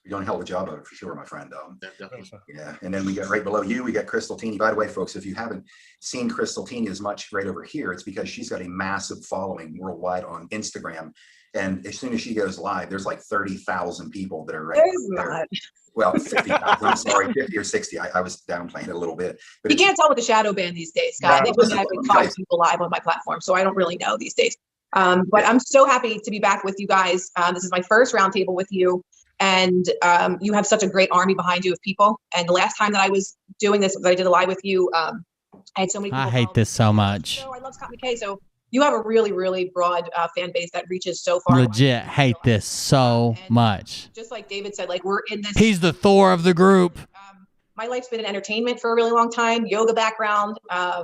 You're doing a hell of a job of it for sure, my friend. Definitely. Yeah, and then we got right below you, we got Crystal Teeny. By the way, folks, if you haven't seen Crystal Teeny as much right over here, it's because she's got a massive following worldwide on Instagram. And as soon as she goes live, there's like 30,000 people that are right there. Well, 50,000, I'm sorry, 50 or 60. I was downplaying it a little bit. But You can't tell with the shadow ban these days, Scott. I think I've been 5 people live on my platform, so I don't really know these days. But I'm so happy to be back with you guys. This is my first roundtable with you. And you have such a great army behind you of people. And the last time that I was doing this, I did a live with you. I had so many people. I hate this so much. So I love Scott McKay. So you have a really, really broad fan base that reaches so far. Legit hate this so much. Just like David said, like we're in this. He's the Thor of the group. My life's been in entertainment for a really long time, yoga background,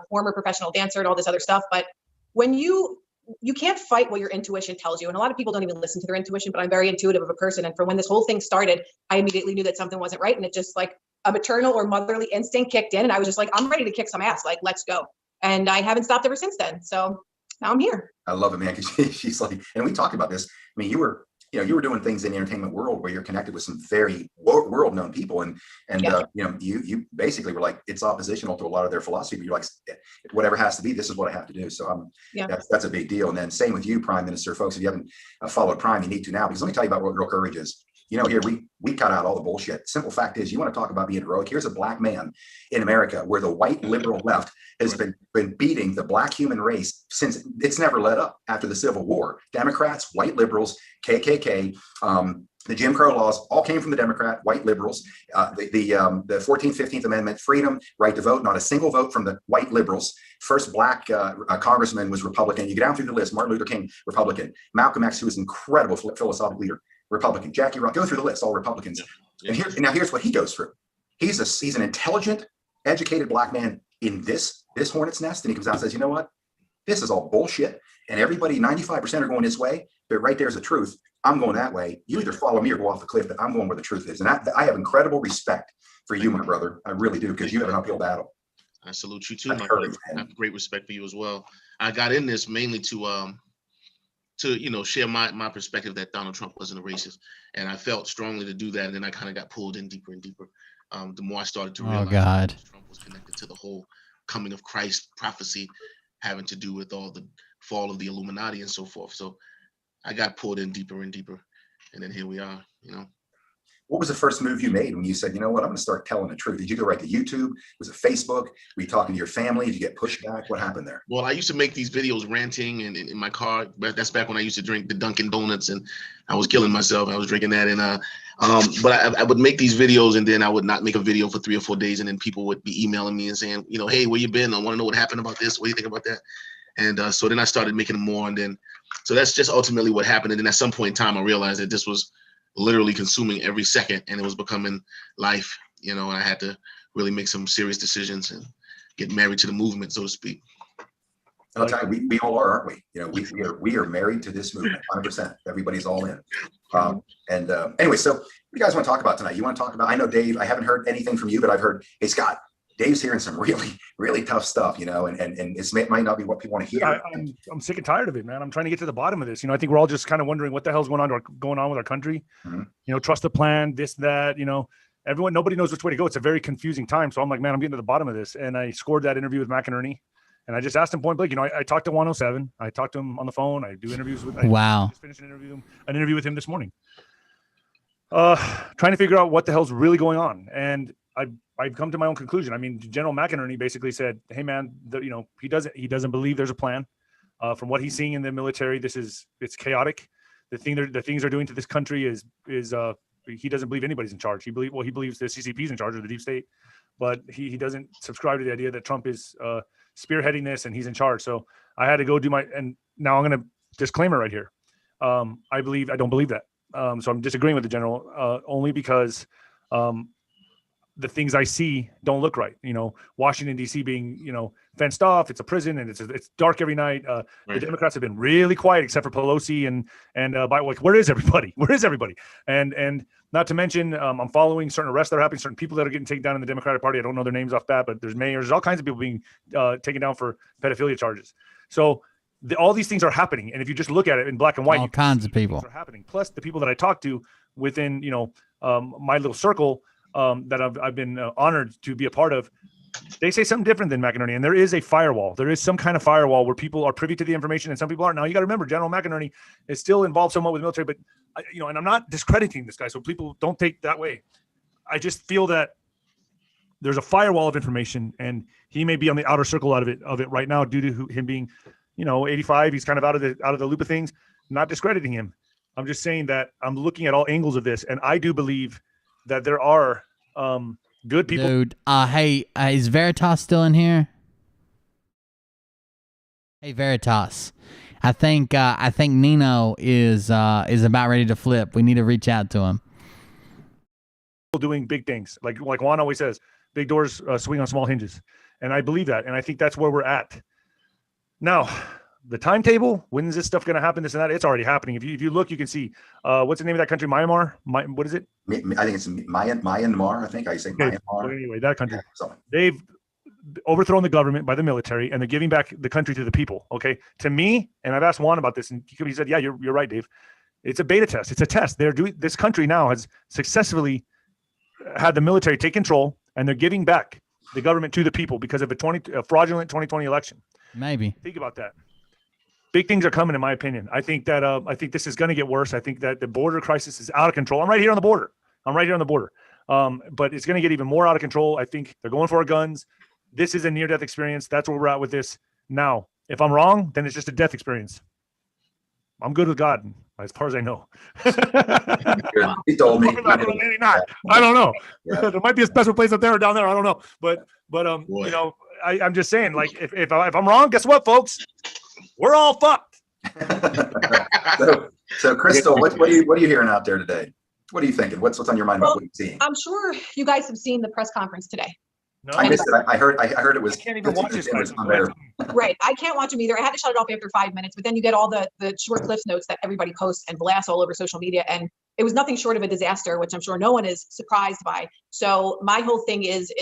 former professional dancer and all this other stuff. But when you can't fight what your intuition tells you. And a lot of people don't even listen to their intuition, but I'm very intuitive of a person. And from when this whole thing started, I immediately knew that something wasn't right. And it just like a maternal or motherly instinct kicked in. And I was just like, I'm ready to kick some ass. Like, let's go. And I haven't stopped ever since then. So now I'm here. I love it, man. Because she's like, and we talked about this. I mean, you were doing things in the entertainment world where you're connected with some very world-known people, and you basically were like, it's oppositional to a lot of their philosophy, but you're like, whatever has to be, this is what I have to do. So that's a big deal. And then same with you, Prime Minister, folks. If you haven't followed Prime, you need to now, because let me tell you about what real courage is. Here we cut out all the bullshit. Simple fact is, you want to talk about being heroic. Here's a black man in America where the white liberal left has been beating the black human race since it's never let up after the Civil War. Democrats, white liberals, KKK, the Jim Crow laws all came from the Democrat, white liberals. The 14th, 15th Amendment, freedom, right to vote, not a single vote from the white liberals. First black congressman was Republican. You get down through the list: Martin Luther King, Republican; Malcolm X, who was an incredible philosophical leader, Republican; Jackie Ross, go through the list, all Republicans. And here's what he goes through. He's an intelligent, educated black man in this hornet's nest, and he comes out and says, you know what? This is all bullshit, and everybody, 95% are going this way, but right there's the truth. I'm going that way. You either follow me or go off the cliff, but I'm going where the truth is. And I have incredible respect for you, my brother. I really do, because you have an uphill battle. I salute you too, my brother. I have great respect for you as well. I got in this mainly to share my perspective that Donald Trump wasn't a racist, and I felt strongly to do that. And then I kind of got pulled in deeper and deeper. The more I started to realize Trump was connected to the whole coming of Christ prophecy, having to do with all the fall of the Illuminati and so forth. So I got pulled in deeper and deeper, and then here we are. What was the first move you made when you said, you know what, I'm going to start telling the truth? Did you go right to YouTube? Was it Facebook? Were you talking to your family? Did you get pushback? What happened there? Well, I used to make these videos ranting and in my car. But that's back when I used to drink the Dunkin' Donuts, and I was killing myself. I was drinking that, and but I would make these videos, and then I would not make a video for 3 or 4 days, and then people would be emailing me and saying, hey, where you been? I want to know what happened about this. What do you think about that? And so then I started making them more, and then so that's just ultimately what happened. And then at some point in time, I realized that this was literally consuming every second, and it was becoming life, and I had to really make some serious decisions and get married to the movement, so to speak. I'll tell you, we all are, aren't we? We are married to this movement, 100%. Everybody's all in. Anyway, so what do you guys want to talk about tonight? You want to talk about? I know, Dave. I haven't heard anything from you, but I've heard. Hey, Scott. Dave's hearing some really, really tough stuff, and it might not be what people want to hear. I'm sick and tired of it, man. I'm trying to get to the bottom of this. I think we're all just kind of wondering what the hell's going on with our country. Mm-hmm. Trust the plan, this, that. Nobody knows which way to go. It's a very confusing time. So I'm like, man, I'm getting to the bottom of this. And I scored that interview with McInerney, and I just asked him point blank. I talked to 107. I talked to him on the phone. I do interviews with. Wow. I just finished an interview with him this morning. Trying to figure out what the hell's really going on, and I've come to my own conclusion. I mean, General McInerney basically said, "Hey, man, he doesn't believe there's a plan. From what he's seeing in the military, it's chaotic. The things they're doing to this country is he doesn't believe anybody's in charge. He believes the CCP is in charge of the deep state, but he doesn't subscribe to the idea that Trump is spearheading this and he's in charge. So I had to go do and now I'm going to disclaimer right here. I don't believe that. So I'm disagreeing with the general only because the things I see don't look right. Washington D.C. being fenced off. It's a prison and it's dark every night. The Democrats have been really quiet except for Pelosi and like, where is everybody? Where is everybody? And not to mention, I'm following certain arrests that are happening, certain people that are getting taken down in the Democratic Party. I don't know their names off bat, but there's mayors, there's all kinds of people being taken down for pedophilia charges. So all these things are happening. And if you just look at it in black and white, all kinds of people are happening. Plus the people that I talk to within, my little circle that I've been honored to be a part of, they say something different than McInerney. And there is a firewall. There is some kind of firewall where people are privy to the information and some people aren't. Now you got to remember, General McInerney is still involved somewhat with the military, but and I'm not discrediting this guy, so people don't take that way. I just feel that there's a firewall of information, and he may be on the outer circle of it right now due to him being, 85. He's kind of out of the loop of things. Not discrediting him. I'm just saying that I'm looking at all angles of this, and I do believe that there are good people. Dude, hey, is Veritas still in here? Hey, Veritas. I think Nino is about ready to flip. We need to reach out to him. Doing big things, like Juan always says, big doors swing on small hinges, and I believe that, and I think that's where we're at now. The timetable, when is this stuff going to happen? This and that, it's already happening. If you look, you can see what's the name of that country? Myanmar. What is it? I think it's Myanmar. I think I say Myanmar. But anyway, that country, they've overthrown the government by the military, and they're giving back the country to the people. Okay, to me, and I've asked Juan about this, and he said, "Yeah, you're right, Dave. It's a beta test. It's a test. They're doing. This country now has successfully had the military take control, and they're giving back the government to the people because of a fraudulent 2020 election. Maybe think about that. Big things are coming, in my opinion. I think that this is going to get worse. I think that the border crisis is out of control. I'm right here on the border. But it's going to get even more out of control. I think they're going for our guns. This is a near-death experience. That's where we're at with this. Now, if I'm wrong, then it's just a death experience. I'm good with God, as far as I know. He told me. Maybe not. I don't know. Yeah. There might be a special place up there or down there. I don't know. But I'm just saying, like, if I'm wrong, guess what, folks? We're all fucked. So Crystal, what are you hearing out there today? What are you thinking? What's on your mind? What are you seeing? I'm sure you guys have seen the press conference today. No, I missed it. I heard it was. I can't even watch this. Right, I can't watch them either. I had to shut it off after 5 minutes, but then you get all the short cliff notes that everybody posts and blasts all over social media, and it was nothing short of a disaster, which I'm sure no one is surprised by. So my whole thing is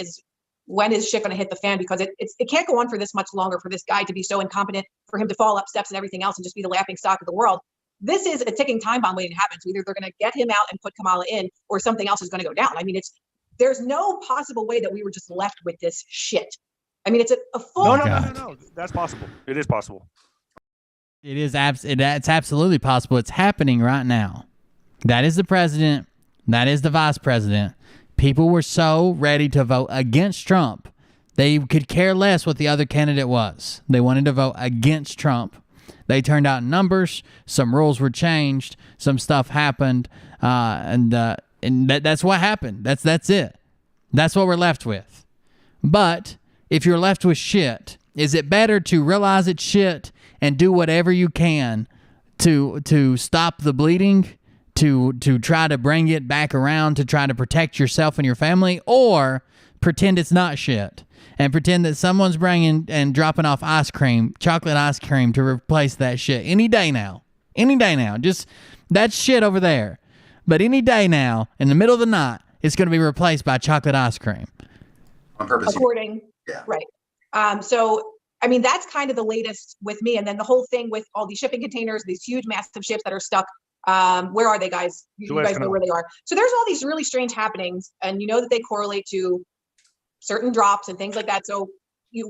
when is shit going to hit the fan? Because it can't go on for this much longer for this guy to be so incompetent, for him to fall up steps and everything else and just be the laughing stock of the world. This is a ticking time bomb waiting to happen. So either they're going to get him out and put Kamala in, or something else is going to go down. I mean, there's no possible way that we were just left with this shit. I mean, it's a full. No. That's possible. It is possible. It is. It's absolutely possible. It's happening right now. That is the president. That is the vice president. People were so ready to vote against Trump. They could care less what the other candidate was. They wanted to vote against Trump. They turned out numbers. Some rules were changed. Some stuff happened. And that's what happened. That's it. That's what we're left with. But if you're left with shit, is it better to realize it's shit and do whatever you can to stop the bleeding, to try to bring it back around, to try to protect yourself and your family, or pretend it's not shit and pretend that someone's bringing and dropping off chocolate ice cream to replace that shit any day now? Just that shit over there. But any day now, in the middle of the night, it's going to be replaced by chocolate ice cream. On purpose. Yeah. Right. So, I mean, that's kind of the latest with me. And then the whole thing with all these shipping containers, these huge, massive ships that are stuck. Where are they, guys? You guys know where they are. So there's all these really strange happenings, and you know that they correlate to certain drops and things like that. So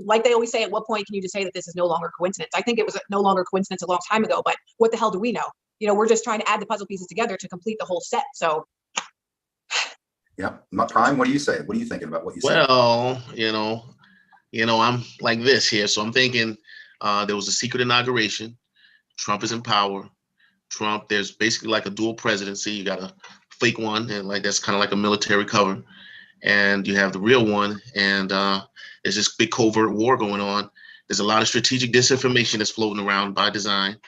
like they always say, at what point can you just say that this is no longer coincidence? I think it was no longer coincidence a long time ago, but what the hell do we know? We're just trying to add the puzzle pieces together to complete the whole set. So, yeah, Prime. What do you say? What are you thinking about what you said? Well, I'm like this here. So I'm thinking there was a secret inauguration. Trump is in power. There's basically like a dual presidency. You got a fake one, and like that's kind of like a military cover, and you have the real one, and there's this big covert war going on. There's a lot of strategic disinformation that's floating around by design.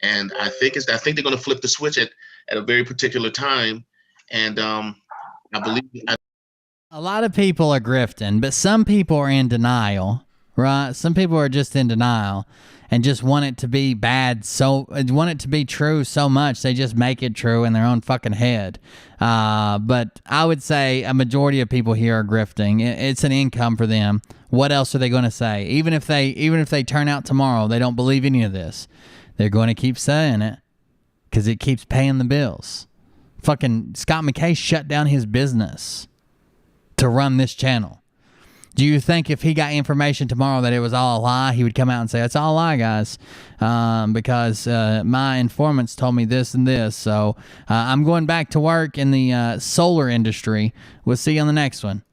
And I think they're going to flip the switch at a very particular time. And I believe A lot of people are grifting, but some people are in denial, right? Some people are just in denial and just want it to be bad, so want it to be true so much they just make it true in their own fucking head. But I would say a majority of people here are grifting. It's an income for them. What else are they going to say? Even if they turn out tomorrow, they don't believe any of this, they're going to keep saying it because it keeps paying the bills. Fucking Scott McKay shut down his business to run this channel. Do you think if he got information tomorrow that it was all a lie, he would come out and say, it's all a lie, guys, because my informants told me this and this, so I'm going back to work in the solar industry. We'll see you on the next one.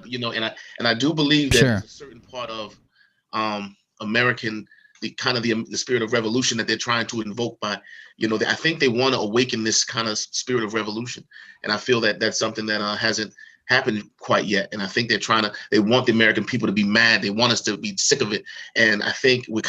You know, and I do believe that Sure. It's a certain part of American, the spirit of revolution that they're trying to invoke by, you know, I think they want to awaken this kind of spirit of revolution. And I feel that that's something that hasn't happened quite yet. And I think they want the American people to be mad. They want us to be sick of it. And I think we're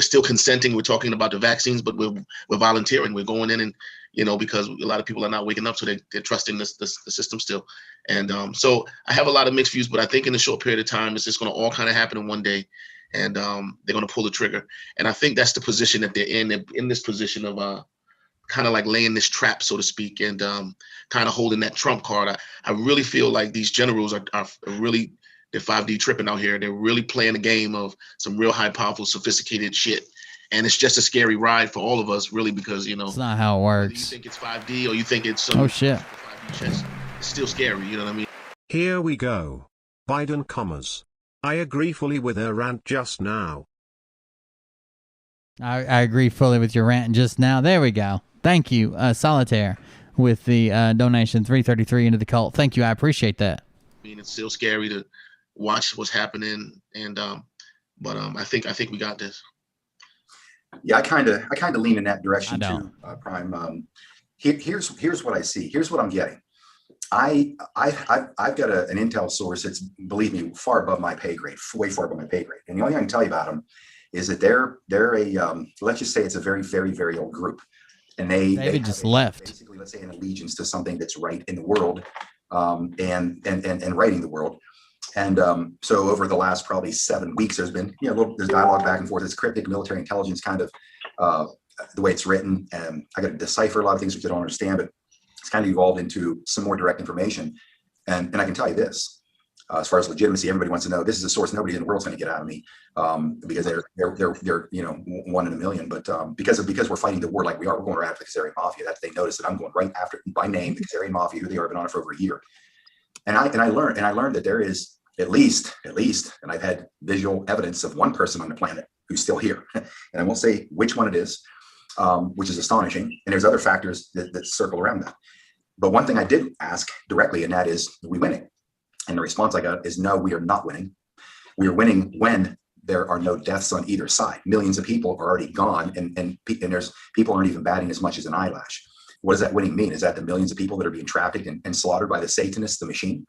still consenting. We're talking about the vaccines, but we're volunteering. We're going in and, you know, because a lot of people are not waking up, so they're trusting the system still. And so I have a lot of mixed views, but I think in a short period of time, it's just going to all kind of happen in one day. And they're going to pull the trigger. And I think that's the position that they're in. They're in this position of kind of like laying this trap, so to speak, and kind of holding that trump card. I really feel like these generals are really, they're 5D tripping out here. They're really playing a game of some real high, powerful, sophisticated shit. And it's just a scary ride for all of us, really, because, you know, it's not how it works. You think it's 5D or you think it's some oh shit 5D chess. It's still scary, you know what I mean? Here we go. Biden commas. I agree fully with her rant just now. I agree fully with your rant just now. There we go. Thank you, Solitaire, with the donation 333 into the cult. Thank you. I appreciate that. I mean, it's still scary to watch what's happening, and but I think we got this. Yeah, I kind of lean in that direction too, Prime. Here's what I see. Here's what I'm getting. I've got an intel source that's, believe me, far above my pay grade, way far above my pay grade. And the only thing I can tell you about them is that they're a let's just say it's a very, very, very old group, and they just left. Basically, let's say an allegiance to something that's right in the world, and righting the world. And so over the last probably 7 weeks, there's been there's dialogue back and forth. It's cryptic military intelligence kind of the way it's written, and I got to decipher a lot of things which I don't understand, but it's kind of evolved into some more direct information. And I can tell you this, as far as legitimacy, everybody wants to know, this is a source nobody in the world's going to get out of me, because they're one in a million. But because we're fighting the war like we are, we're going right after the Kazarian Mafia. That they notice that I'm going right after, by name, the Kazarian Mafia, who they are, been on it for over a year. And I learned that there is at least, and I've had visual evidence of one person on the planet who's still here, and I won't say which one it is, which is astonishing. And there's other factors that circle around that. But one thing I did ask directly, and that is, are we winning? And the response I got is, no, we are not winning. We are winning when there are no deaths on either side. Millions of people are already gone, and there's people aren't even batting as much as an eyelash. What does that winning mean? Is that the millions of people that are being trafficked and slaughtered by the Satanists, the machine?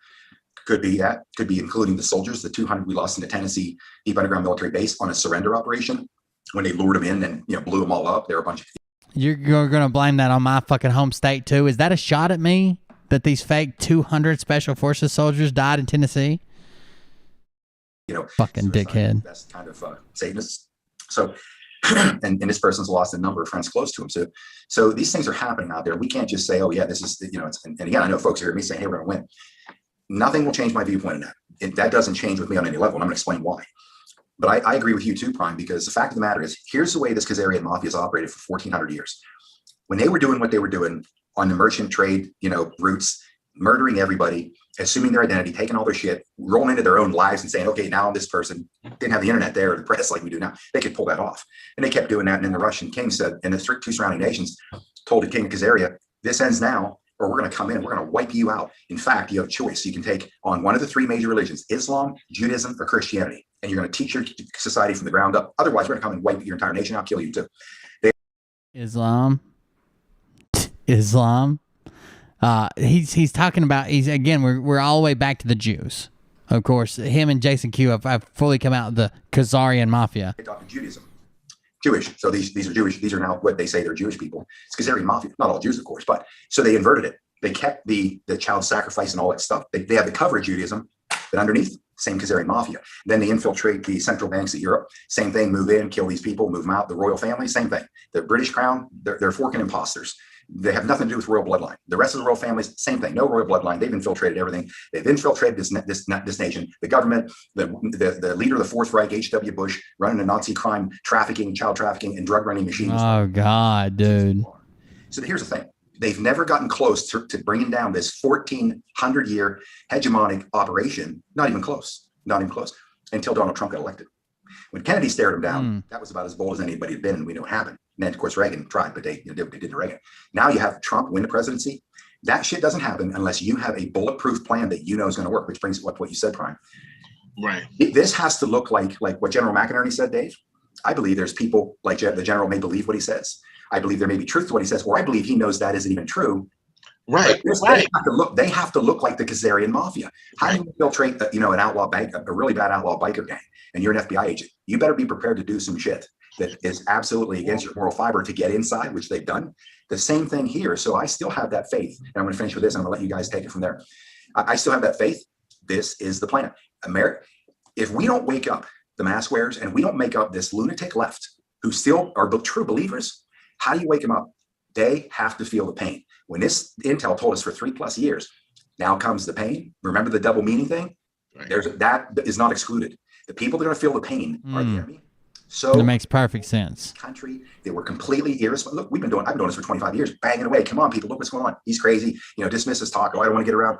Could be that. Could be including the soldiers, the 200 we lost in the Tennessee deep underground military base on a surrender operation when they lured them in and blew them all up. There were a bunch of. You're going to blame that on my fucking home state too? Is that a shot at me that these fake 200 special forces soldiers died in Tennessee? Fucking dickhead. That's kind of Satanists. So, and this person's lost a number of friends close to him. So these things are happening out there. We can't just say, oh yeah, this is, and again, I know folks hear me saying, hey, we're going to win. Nothing will change my viewpoint on that. That doesn't change with me on any level, and I'm going to explain why. But I agree with you too, Prime, because the fact of the matter is, here's the way this Kazarian Mafia has operated for 1,400 years. When they were doing what they were doing on the merchant trade, routes, murdering everybody, assuming their identity, taking all their shit, rolling into their own lives and saying, okay, now this person didn't have the internet there or the press like we do now. They could pull that off. And they kept doing that. And then the Russian king said, and the two surrounding nations told the king of Khazaria, this ends now, or we're going to come in, we're going to wipe you out. In fact, you have a choice. You can take on one of the three major religions, Islam, Judaism, or Christianity, and you're going to teach your society from the ground up. Otherwise, we're going to come and wipe your entire nation out, kill you too. Islam. He's talking about, we're all the way back to the Jews. Of course, him and Jason Q have fully come out of the Khazarian Mafia. They talk to Judaism. Jewish. So these are Jewish. These are now what they say they're Jewish people. It's Kazarian Mafia. Not all Jews, of course, but so they inverted it. They kept the child sacrifice and all that stuff. They have the cover of Judaism, but underneath, same Khazarian mafia. Then they infiltrate the central banks of Europe. Same thing, move in, kill these people, move them out. The royal family, same thing. The British crown, they're forking imposters. They have nothing to do with royal bloodline. The rest of the royal families, same thing. No royal bloodline. They've infiltrated everything. They've infiltrated this nation. The government, the leader of the Fourth Reich, H.W. Bush, running a Nazi crime, trafficking, child trafficking, and drug running machines. Oh God, dude. So here's the thing. They've never gotten close to bringing down this 1,400-year hegemonic operation. Not even close. Not even close. Until Donald Trump got elected. When Kennedy stared him down, that was about as bold as anybody had been, and we know what happened. And then, of course, Reagan tried, but they did to Reagan. Now you have Trump win the presidency. That shit doesn't happen unless you have a bulletproof plan that you know is going to work, which brings up what you said, Prime. Right. This has to look like what General McInerney said, Dave. I believe there's people like the general may believe what he says. I believe there may be truth to what he says, or I believe he knows that isn't even true. Right. They have to look like the Khazarian mafia. How do you infiltrate, an outlaw bank, a really bad outlaw biker gang, and you're an FBI agent? You better be prepared to do some shit that is absolutely against your moral fiber to get inside, which they've done. The same thing here. So I still have that faith, and I'm going to finish with this, and I'm going to let you guys take it from there. I still have that faith. This is the plan. America. If we don't wake up the mask wearers, and we don't make up this lunatic left who still are true believers, how do you wake them up? They have to feel the pain. When this intel told us for 3+ years, now comes the pain. Remember the double meaning thing? Right. That is not excluded. The people that are going to feel the pain are the enemy. So it makes perfect sense. Country, they were completely irresponsible. Look, I've been doing this for 25 years, banging away. Come on, people, look what's going on. He's crazy. Dismiss his talk. Oh, I don't want to get around.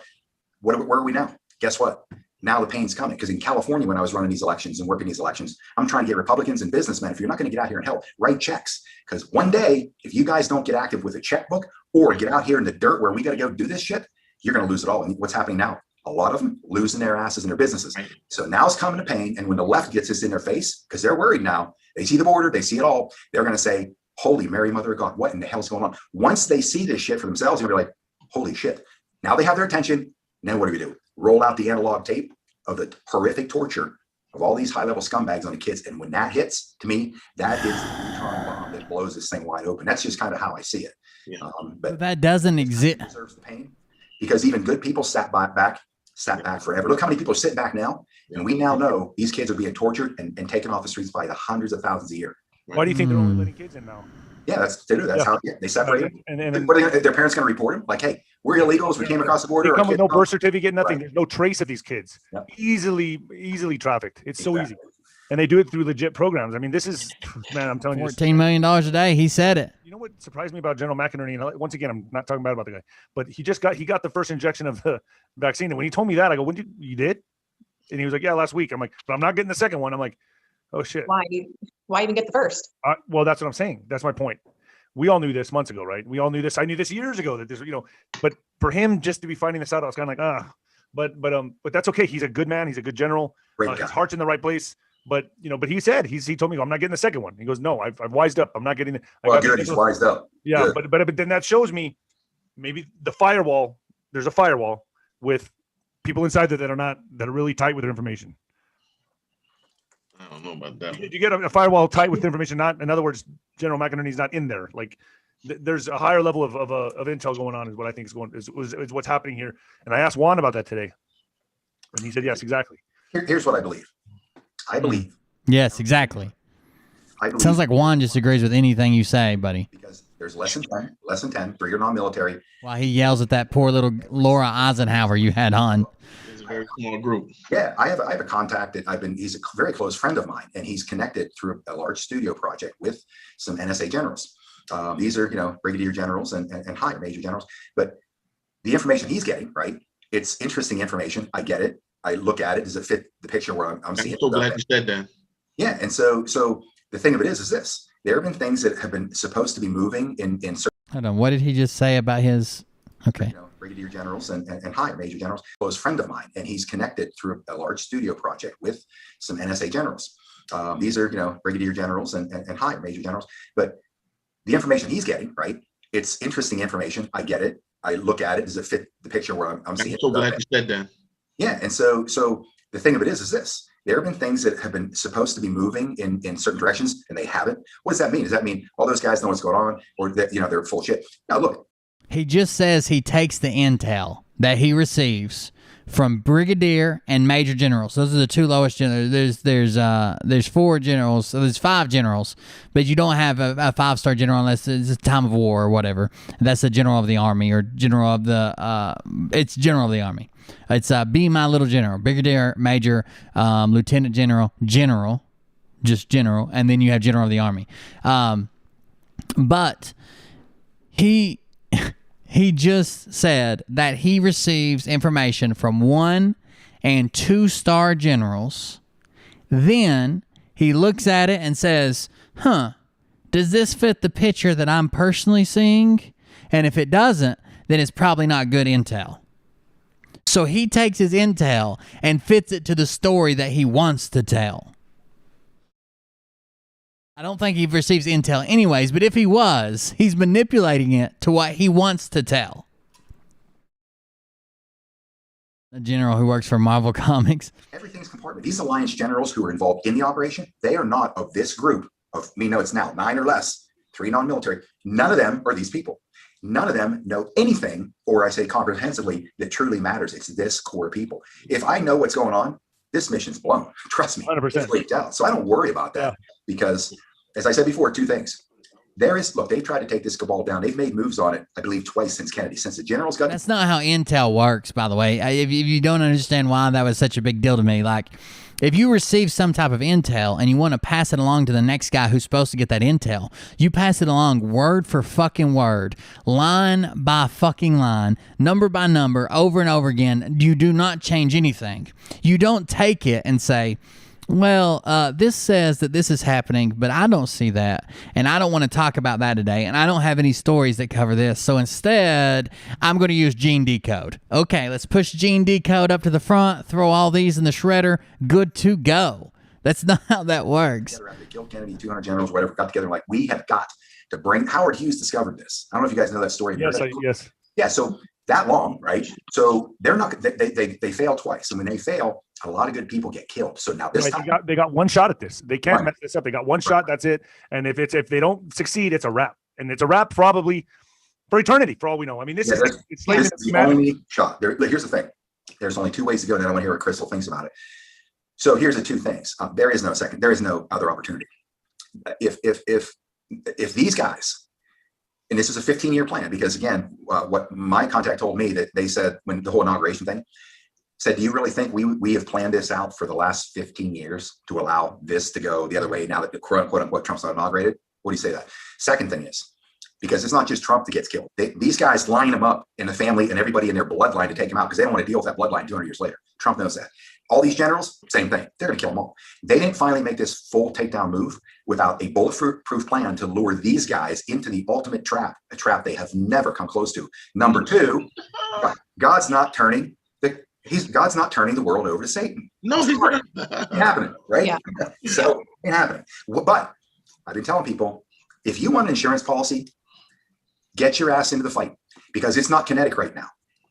Where are we now? Guess what? Now the pain's coming. Because in California, when I was running these elections and working these elections, I'm trying to get Republicans and businessmen, if you're not going to get out here and help, write checks. Because one day, if you guys don't get active with a checkbook or get out here in the dirt where we got to go do this shit, you're going to lose it all. And what's happening now? A lot of them losing their asses and their businesses. Right. So now it's coming to pain. And when the left gets this in their face, because they're worried now, they see the border, they see it all, they're going to say, holy Mary, Mother of God, what in the hell's going on? Once they see this shit for themselves, they'll be like, holy shit. Now they have their attention. Then what do? Roll out the analog tape of the horrific torture of all these high-level scumbags on the kids. And when that hits, to me, that is the neutron bomb that blows this thing wide open. That's just kind of how I see it. Yeah. But that doesn't exist. Deserves the pain because even good people sat back forever. Look how many people are sitting back now. And we now know these kids are being tortured and taken off the streets by the hundreds of thousands a year. Why do you think they're only letting kids in now? Yeah, that's how they separate. And their parents going to report them? Like, hey, we're illegals. We came across the border. They come with no birth certificate, nothing. There's no trace of these kids. Yep. Easily trafficked. It's so easy. And they do it through legit programs. I mean, this is, man, I'm telling you. $14 million a day. He said it. You know what surprised me about General McInerney? And once again, I'm not talking bad about the guy, but he got the first injection of the vaccine. And when he told me that, I go, when you did? And he was like, yeah, last week. I'm like, but I'm not getting the second one. I'm like, oh shit. Why even get the first? Well, that's what I'm saying. That's my point. We all knew this months ago, right? We all knew this. I knew this years ago that this, but for him just to be finding this out, I was kind of like, but that's okay. He's a good man. He's a good general. His heart's in the right place. But but he said he told me I'm not getting the second one. He goes, no, I've wised up. I'm not getting it. Well, good. He's wised up. Yeah, but then that shows me maybe the firewall. There's a firewall with people inside that are really tight with their information. I don't know about that. You get a firewall tight with information. Not, in other words, General McInerney's not in there. Like there's a higher level of intel going on. Is what I think is what's happening here. And I asked Juan about that today, and he said yes, exactly. Here's what I believe. I believe. Yes, exactly. Sounds like Juan just agrees with anything you say, buddy. Because there's less than 10 for your non-military. While he yells at that poor little Laura Eisenhower you had on. It's a very small group. Yeah, I have a contact that he's a very close friend of mine, and he's connected through a large studio project with some NSA generals. These are, brigadier generals and higher major generals. But the information he's getting, right? It's interesting information. I get it. I look at it. Does it fit the picture where I'm seeing? I'm so glad you said that. Yeah, and so the thing of it is this: there have been things that have been supposed to be moving in certain. Hold on. What did he just say about his? Okay. Brigadier generals and higher major generals. Close friend of mine, and he's connected through a large studio project with some NSA generals. These are brigadier generals and higher major generals. But the information he's getting, right? It's interesting information. I get it. I look at it. Does it fit the picture where I'm seeing? I'm so glad you said that. Yeah, and so the thing of it is this: there have been things that have been supposed to be moving in certain directions, and they haven't. What does that mean? Does that mean all those guys know what's going on, or that they're full of shit? Now, look, He just says he takes the intel that he receives from brigadier and major generals. Those are the two lowest generals. There's 4 generals. So there's 5 generals, but you don't have a 5-star general unless it's a time of war or whatever. That's the general of the army or general of the. It's general of the army. It's be my little general, brigadier, major, lieutenant general, just general, and then you have general of the army. But he just said that he receives information from 1- and 2-star generals. Then he looks at it and says, does this fit the picture that I'm personally seeing? And if it doesn't, then it's probably not good intel. So he takes his intel and fits it to the story that he wants to tell. I don't think he receives intel anyways, but if he was, he's manipulating it to what he wants to tell. A general who works for Marvel Comics. Everything's compartment. These alliance generals who are involved in the operation, they are not of this group of, we know it's now 9 or less, 3 non-military. None of them are these people. None of them know anything, or I say comprehensively, that truly matters. It's this core people. If I know what's going on, this mission's blown. Trust me. 100%. It's leaked out. So I don't worry about that because, as I said before, 2 things. Look, they've tried to take this cabal down. They've made moves on it, I believe, twice since Kennedy, since the generals got. That's not how intel works, by the way. If you don't understand why that was such a big deal to me, like if you receive some type of intel and you want to pass it along to the next guy who's supposed to get that intel, you pass it along word for fucking word, line by fucking line, number by number, over and over again. You do not change anything. You don't take it and say, well, this says that this is happening, but I don't see that, and I don't want to talk about that today, and I don't have any stories that cover this, so instead, I'm going to use gene decode. Okay, let's push gene decode up to the front, throw all these in the shredder, good to go. That's not how that works. They killed Kennedy, 200 generals, whatever, got together, like, we have got to bring, Howard Hughes discovered this. I don't know if you guys know that story. Yes. Yeah, so that long, right? So they're not, they fail twice. And when they fail, a lot of good people get killed. So now this time they got one shot at this. They can't mess this up. They got one shot. That's it. And if they don't succeed, it's a wrap. And it's a wrap probably for eternity, for all we know. I mean, this is the only shot. Here's the thing. There's only 2 ways to go. And I want to hear what Crystal thinks about it. So here's the 2 things. There is no second. There is no other opportunity. If these guys, and this is a 15-year plan, because again, what my contact told me that they said when the whole inauguration thing said, do you really think we have planned this out for the last 15 years to allow this to go the other way now that the quote unquote Trump's not inaugurated? What do you say that? Second thing is, because it's not just Trump that gets killed. These guys line him up in the family and everybody in their bloodline to take him out because they don't want to deal with that bloodline 200 years later. Trump knows that. All these generals, same thing. They're going to kill them all. They didn't finally make this full takedown move without a bulletproof plan to lure these guys into the ultimate trap, a trap they have never come close to. Number 2, God's not turning the world over to Satan. No, he's not. Ain't happening, right? Yeah. So it ain't happening. But I've been telling people, if you want an insurance policy, get your ass into the fight because it's not kinetic right now.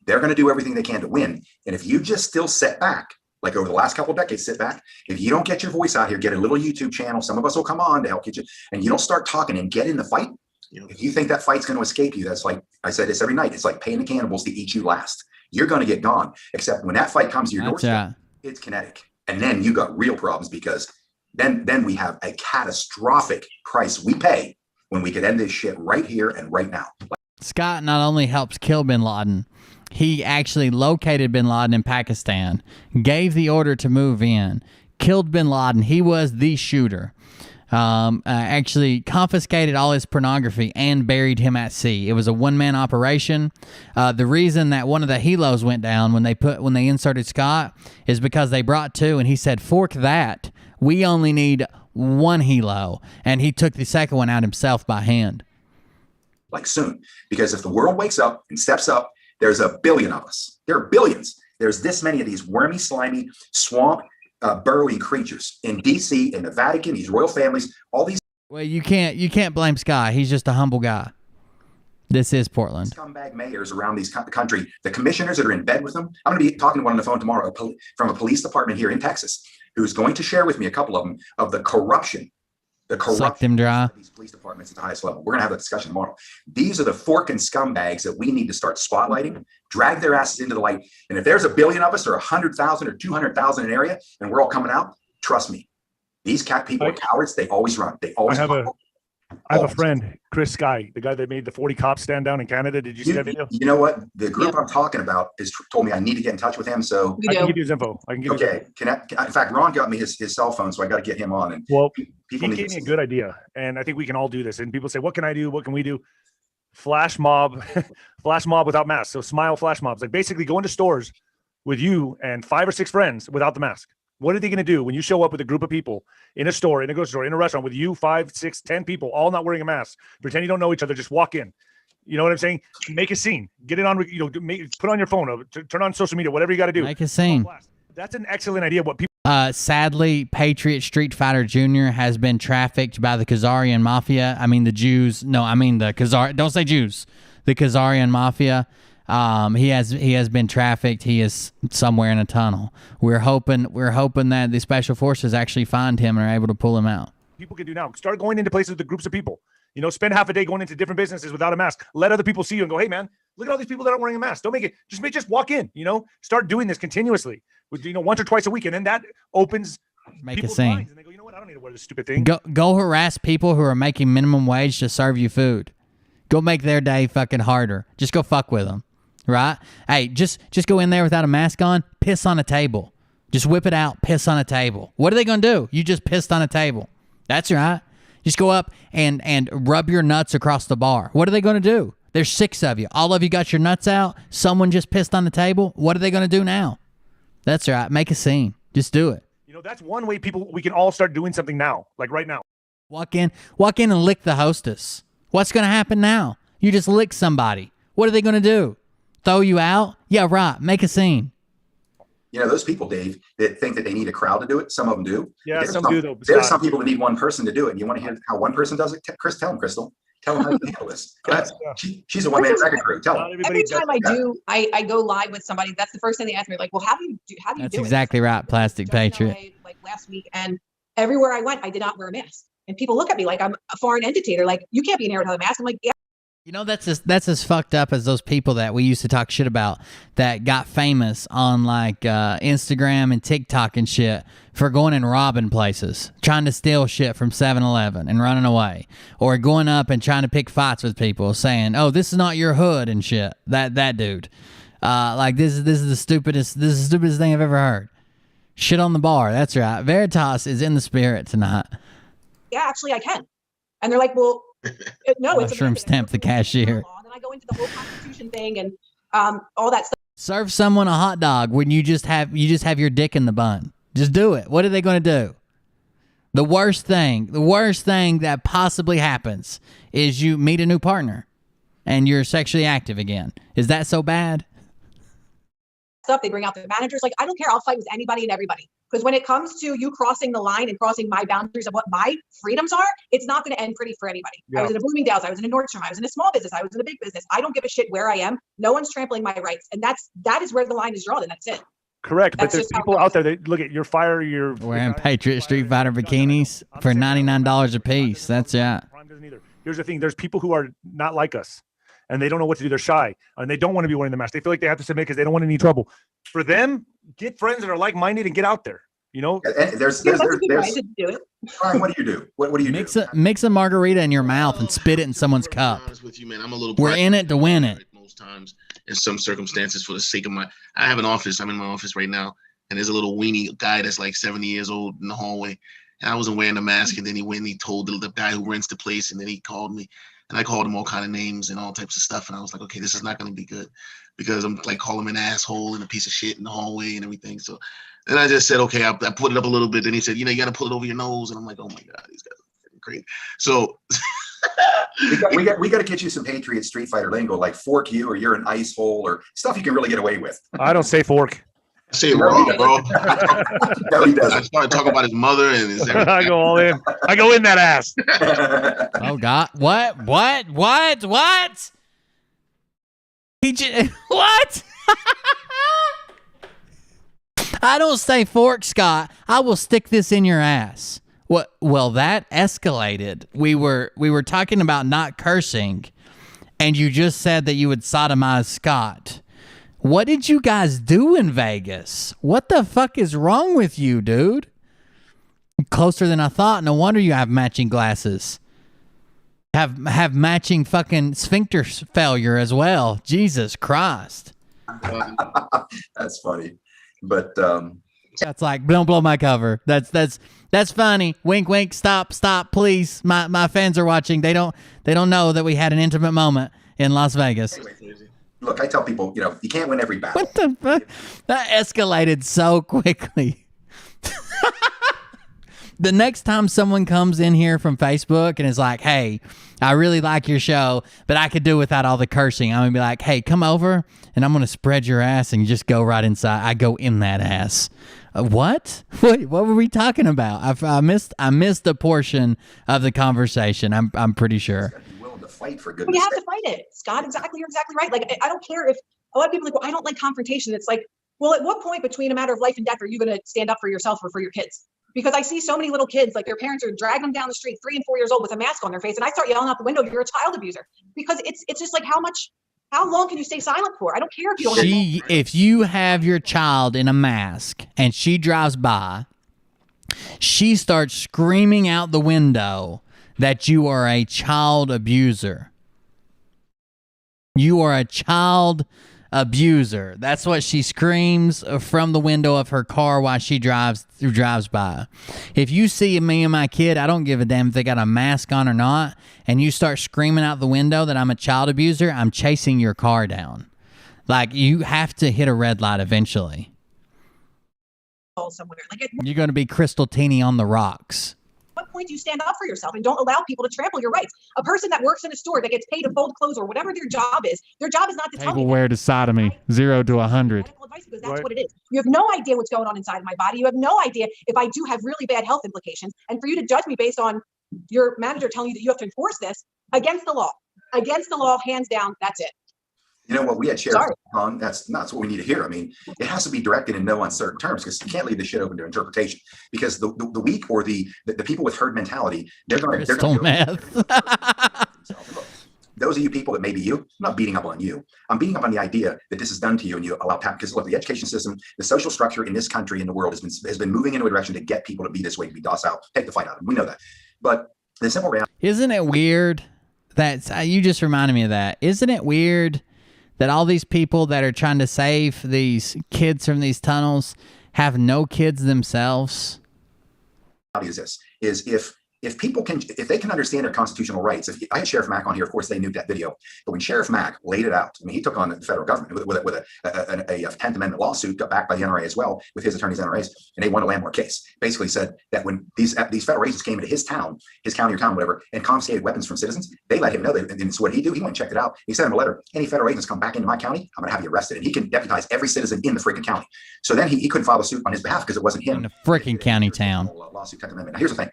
They're going to do everything they can to win. And if you just still sit back, like over the last couple of decades, sit back. If you don't get your voice out here, get a little YouTube channel. Some of us will come on to help get you. And you don't start talking and get in the fight. If you think that fight's going to escape you, that's like, I said this every night. It's like paying the cannibals to eat you last. You're going to get gone. Except when that fight comes to your doorstep, it's kinetic. And then you got real problems because then we have a catastrophic price we pay when we could end this shit right here and right now. Scott not only helps kill bin Laden, he actually located bin Laden in Pakistan, gave the order to move in, killed bin Laden. He was the shooter. Actually confiscated all his pornography and buried him at sea. It was a one-man operation. The reason that one of the helos went down when they inserted Scott is because they brought 2 and he said, fork that. We only need 1 helo. And he took the second one out himself by hand. Like soon, because if the world wakes up and steps up, there's a billion of us. There are billions. There's this many of these wormy, slimy, swamp, burrowing creatures in DC, in the Vatican, these royal families, all these. Well, you can't blame Sky. He's just a humble guy. This is Portland. Scumbag mayors around these country, the commissioners that are in bed with them. I'm going to be talking to one on the phone tomorrow from a police department here in Texas, who's going to share with me a couple of them of the corruption The Suck corruption them dry. of these police departments at the highest level. We're going to have that discussion tomorrow. These are the forking scumbags that we need to start spotlighting, drag their asses into the light. And if there's 1 billion of us or 100,000 or 200,000 in an area and we're all coming out, trust me, these people are cowards. They always run. They always I have a friend, Chris Sky, the guy that made the 40 cops stand down in Canada. Did you see that video? You know what? The group I'm talking about told me I need to get in touch with him. So I can give you his info. Okay. In fact, Ron got me his cell phone, so I got to get him on. And he gave me a good idea, and I think we can all do this. And people say, "What can I do? What can we do?" Flash mob, flash mob without masks. So smile flash mobs. Like basically go into stores with you and 5 or 6 friends without the mask. What are they going to do when you show up with a group of people in a store, in a grocery store, in a restaurant with you, 5, 6, 10 people, all not wearing a mask? Pretend you don't know each other. Just walk in. You know what I'm saying? Make a scene. Get it on. Put on your phone. Turn on social media. Whatever you got to do. Make a scene. That's an excellent idea. What people. Sadly, Patriot Street Fighter Jr. has been trafficked by the Khazarian Mafia. I mean the Jews. No, I mean the Khazar. Don't say Jews. The Khazarian Mafia. He has been trafficked. He is somewhere in a tunnel. We're hoping that the special forces actually find him and are able to pull him out. People can do now. Start going into places with groups of people. Spend half a day going into different businesses without a mask. Let other people see you and go, hey man, look at all these people that aren't wearing a mask. Don't make it. Just walk in. Start doing this continuously with once or twice a week, and then that opens Make a scene. minds, and they go, you know what? I don't need to wear this stupid thing. Go harass people who are making minimum wage to serve you food. Go make their day fucking harder. Just go fuck with them. Right? Hey, just go in there without a mask on, piss on a table. Just whip it out, piss on a table. What are they going to do? You just pissed on a table. That's right. Just go up and rub your nuts across the bar. What are they going to do? There's 6 of you. All of you got your nuts out. Someone just pissed on the table. What are they going to do now? That's right. Make a scene. Just do it. That's one way we can all start doing something now, like right now. Walk in and lick the hostess. What's going to happen now? You just lick somebody. What are they going to do? Throw you out? Yeah, right. Make a scene. Those people, Dave, that think that they need a crowd to do it. Some of them do. Yeah, some do though. There's some people that need one person to do it. And you want to hear how one person does it? Chris, tell them, Crystal. Tell them how to handle this. She's a one-man second crew. Tell them. Every time I go live with somebody, that's the first thing they ask me. Like, well, how do you do That's it? exactly right, Plastic Patriot. Like last week, and everywhere I went, I did not wear a mask. And people look at me like I'm a foreign entity. They're like, you can't be in here without a mask. I'm like, yeah. That's as fucked up as those people that we used to talk shit about that got famous on like Instagram and TikTok and shit for going and robbing places, trying to steal shit from 7-Eleven and running away, or going up and trying to pick fights with people, saying, "Oh, this is not your hood" and shit. That dude, like this is the stupidest thing I've ever heard. Shit on the bar. That's right. Veritas is in the spirit tonight. Yeah, actually, I can. And they're like, well. No, it's mushroom stamp the cashier. And I go into the whole Constitution thing and all that stuff. Serve someone a hot dog when you just have your dick in the bun. Just do it. What are they going to do? The worst thing that possibly happens is you meet a new partner and you're sexually active again. Is that so bad? Stuff they bring out the managers. Like, I don't care. I'll fight with anybody and everybody. Because when it comes to you crossing the line and crossing my boundaries of what my freedoms are, it's not going to end pretty for anybody. Yeah. I was in a Bloomingdale's, I was in a Nordstrom, I was in a small business, I was in a big business. I don't give a shit where I am. No one's trampling my rights. And that is where the line is drawn, and that's it. Correct. But there's people out there that look at your fire, you're wearing Patriot Street Fighter bikinis for $99 a piece. That's it. Here's the thing. There's people who are not like us. And they don't know what to do. They're shy, and they don't want to be wearing the mask. They feel like they have to submit because they don't want any trouble. For them, get friends that are like-minded and get out there. And there's Brian, what do you do? What do you do? Mix a margarita in your mouth and spit it in someone's cup. With you, man, I'm a little. We're in it to win it. Most times, in some circumstances, for the sake of I have an office. I'm in my office right now, and there's a little weenie guy that's like 70 years old in the hallway, and I wasn't wearing a mask, and then he went and he told the guy who rents the place, and then he called me. And I called him all kind of names and all types of stuff. And I was like, okay, this is not going to be good because I'm like calling him an asshole and a piece of shit in the hallway and everything. So then I just said, okay, I put it up a little bit. Then he said, you got to pull it over your nose. And I'm like, oh my God, these guys are crazy. So we got to get you some Patriot Street Fighter lingo, like fork you, or you're an ice hole, or stuff you can really get away with. I don't say fork. I say raw, bro. I started talking about his mother and his everything. I go all in. I go in that ass. Oh God! What? What? I don't say fork, Scott. I will stick this in your ass. What? Well, that escalated. We were talking about not cursing, and you just said that you would sodomize Scott. What did you guys do in Vegas? What the fuck is wrong with you, dude? Closer than I thought. No wonder you have matching glasses. Have matching fucking sphincter failure as well. Jesus Christ. That's funny. But that's like, don't blow my cover. That's funny. Wink, wink. Stop, please. My fans are watching. They don't know that we had an intimate moment in Las Vegas. Look, I tell people, you can't win every battle. What the fuck? That escalated so quickly. The next time someone comes in here from Facebook and is like, hey, I really like your show, but I could do without all the cursing, I'm going to be like, hey, come over and I'm going to spread your ass and you just go right inside. I go in that ass. What? What were we talking about? I missed a portion of the conversation. I'm pretty sure. Fight for goodness. You have to fight it, Scott. You're exactly right. Like, I don't care if a lot of people are like, well, I don't like confrontation. It's like, well, at what point between a matter of life and death are you going to stand up for yourself or for your kids? Because I see so many little kids, like their parents are dragging them down the street, 3 and 4 years old with a mask on their face. And I start yelling out the window, you're a child abuser. Because it's just like, how long can you stay silent for? I don't care if you don't. If you have your child in a mask and she drives by, she starts screaming out the window that you are a child abuser. You are a child abuser. That's what she screams from the window of her car while she drives by. If you see me and my kid, I don't give a damn if they got a mask on or not, and you start screaming out the window that I'm a child abuser, I'm chasing your car down. Like, you have to hit a red light eventually. Somewhere. You're going to be Crystal Teeny on the rocks. What point do you stand up for yourself and don't allow people to trample your rights? A person that works in a store that gets paid to fold clothes or whatever their job is not to tell me. Tableware to sodomy, 0 to 100. Because that's what it is. You have no idea what's going on inside of my body. You have no idea if I do have really bad health implications. And for you to judge me based on your manager telling you that you have to enforce this against the law, hands down, that's it. You know what? We had Sheriff on. That's not what we need to hear. I mean, it has to be directed in no uncertain terms because you can't leave this shit open to interpretation. Because the weak or the people with herd mentality, they're going to. Those of you people that may be you, I'm not beating up on you. I'm beating up on the idea that this is done to you and you allow because look, the education system, the social structure in this country and the world has been moving into a direction to get people to be this way, to be docile, take the fight out of them. We know that. But the simple reality. Isn't it weird that you just reminded me of that? Isn't it weird that all these people that are trying to save these kids from these tunnels have no kids themselves? Is this if people can, if they can understand their constitutional rights. I had Sheriff Mack on here, of course they knew that video, but when Sheriff Mack laid it out, I mean, he took on the federal government with a 10th Amendment lawsuit got backed by the NRA as well with his attorneys NRAs, and they won a landmark case. Basically said that when these federal agents came into his town, his county or town, whatever, and confiscated weapons from citizens, they let him know that. And so what he do? He went and checked it out. He sent him a letter. Any federal agents come back into my county, I'm going to have you arrested. And he can deputize every citizen in the freaking county. So then he couldn't file a suit on his behalf because it wasn't him. In a freaking county town. Lawsuit, 10th Amendment. Now, here's the thing.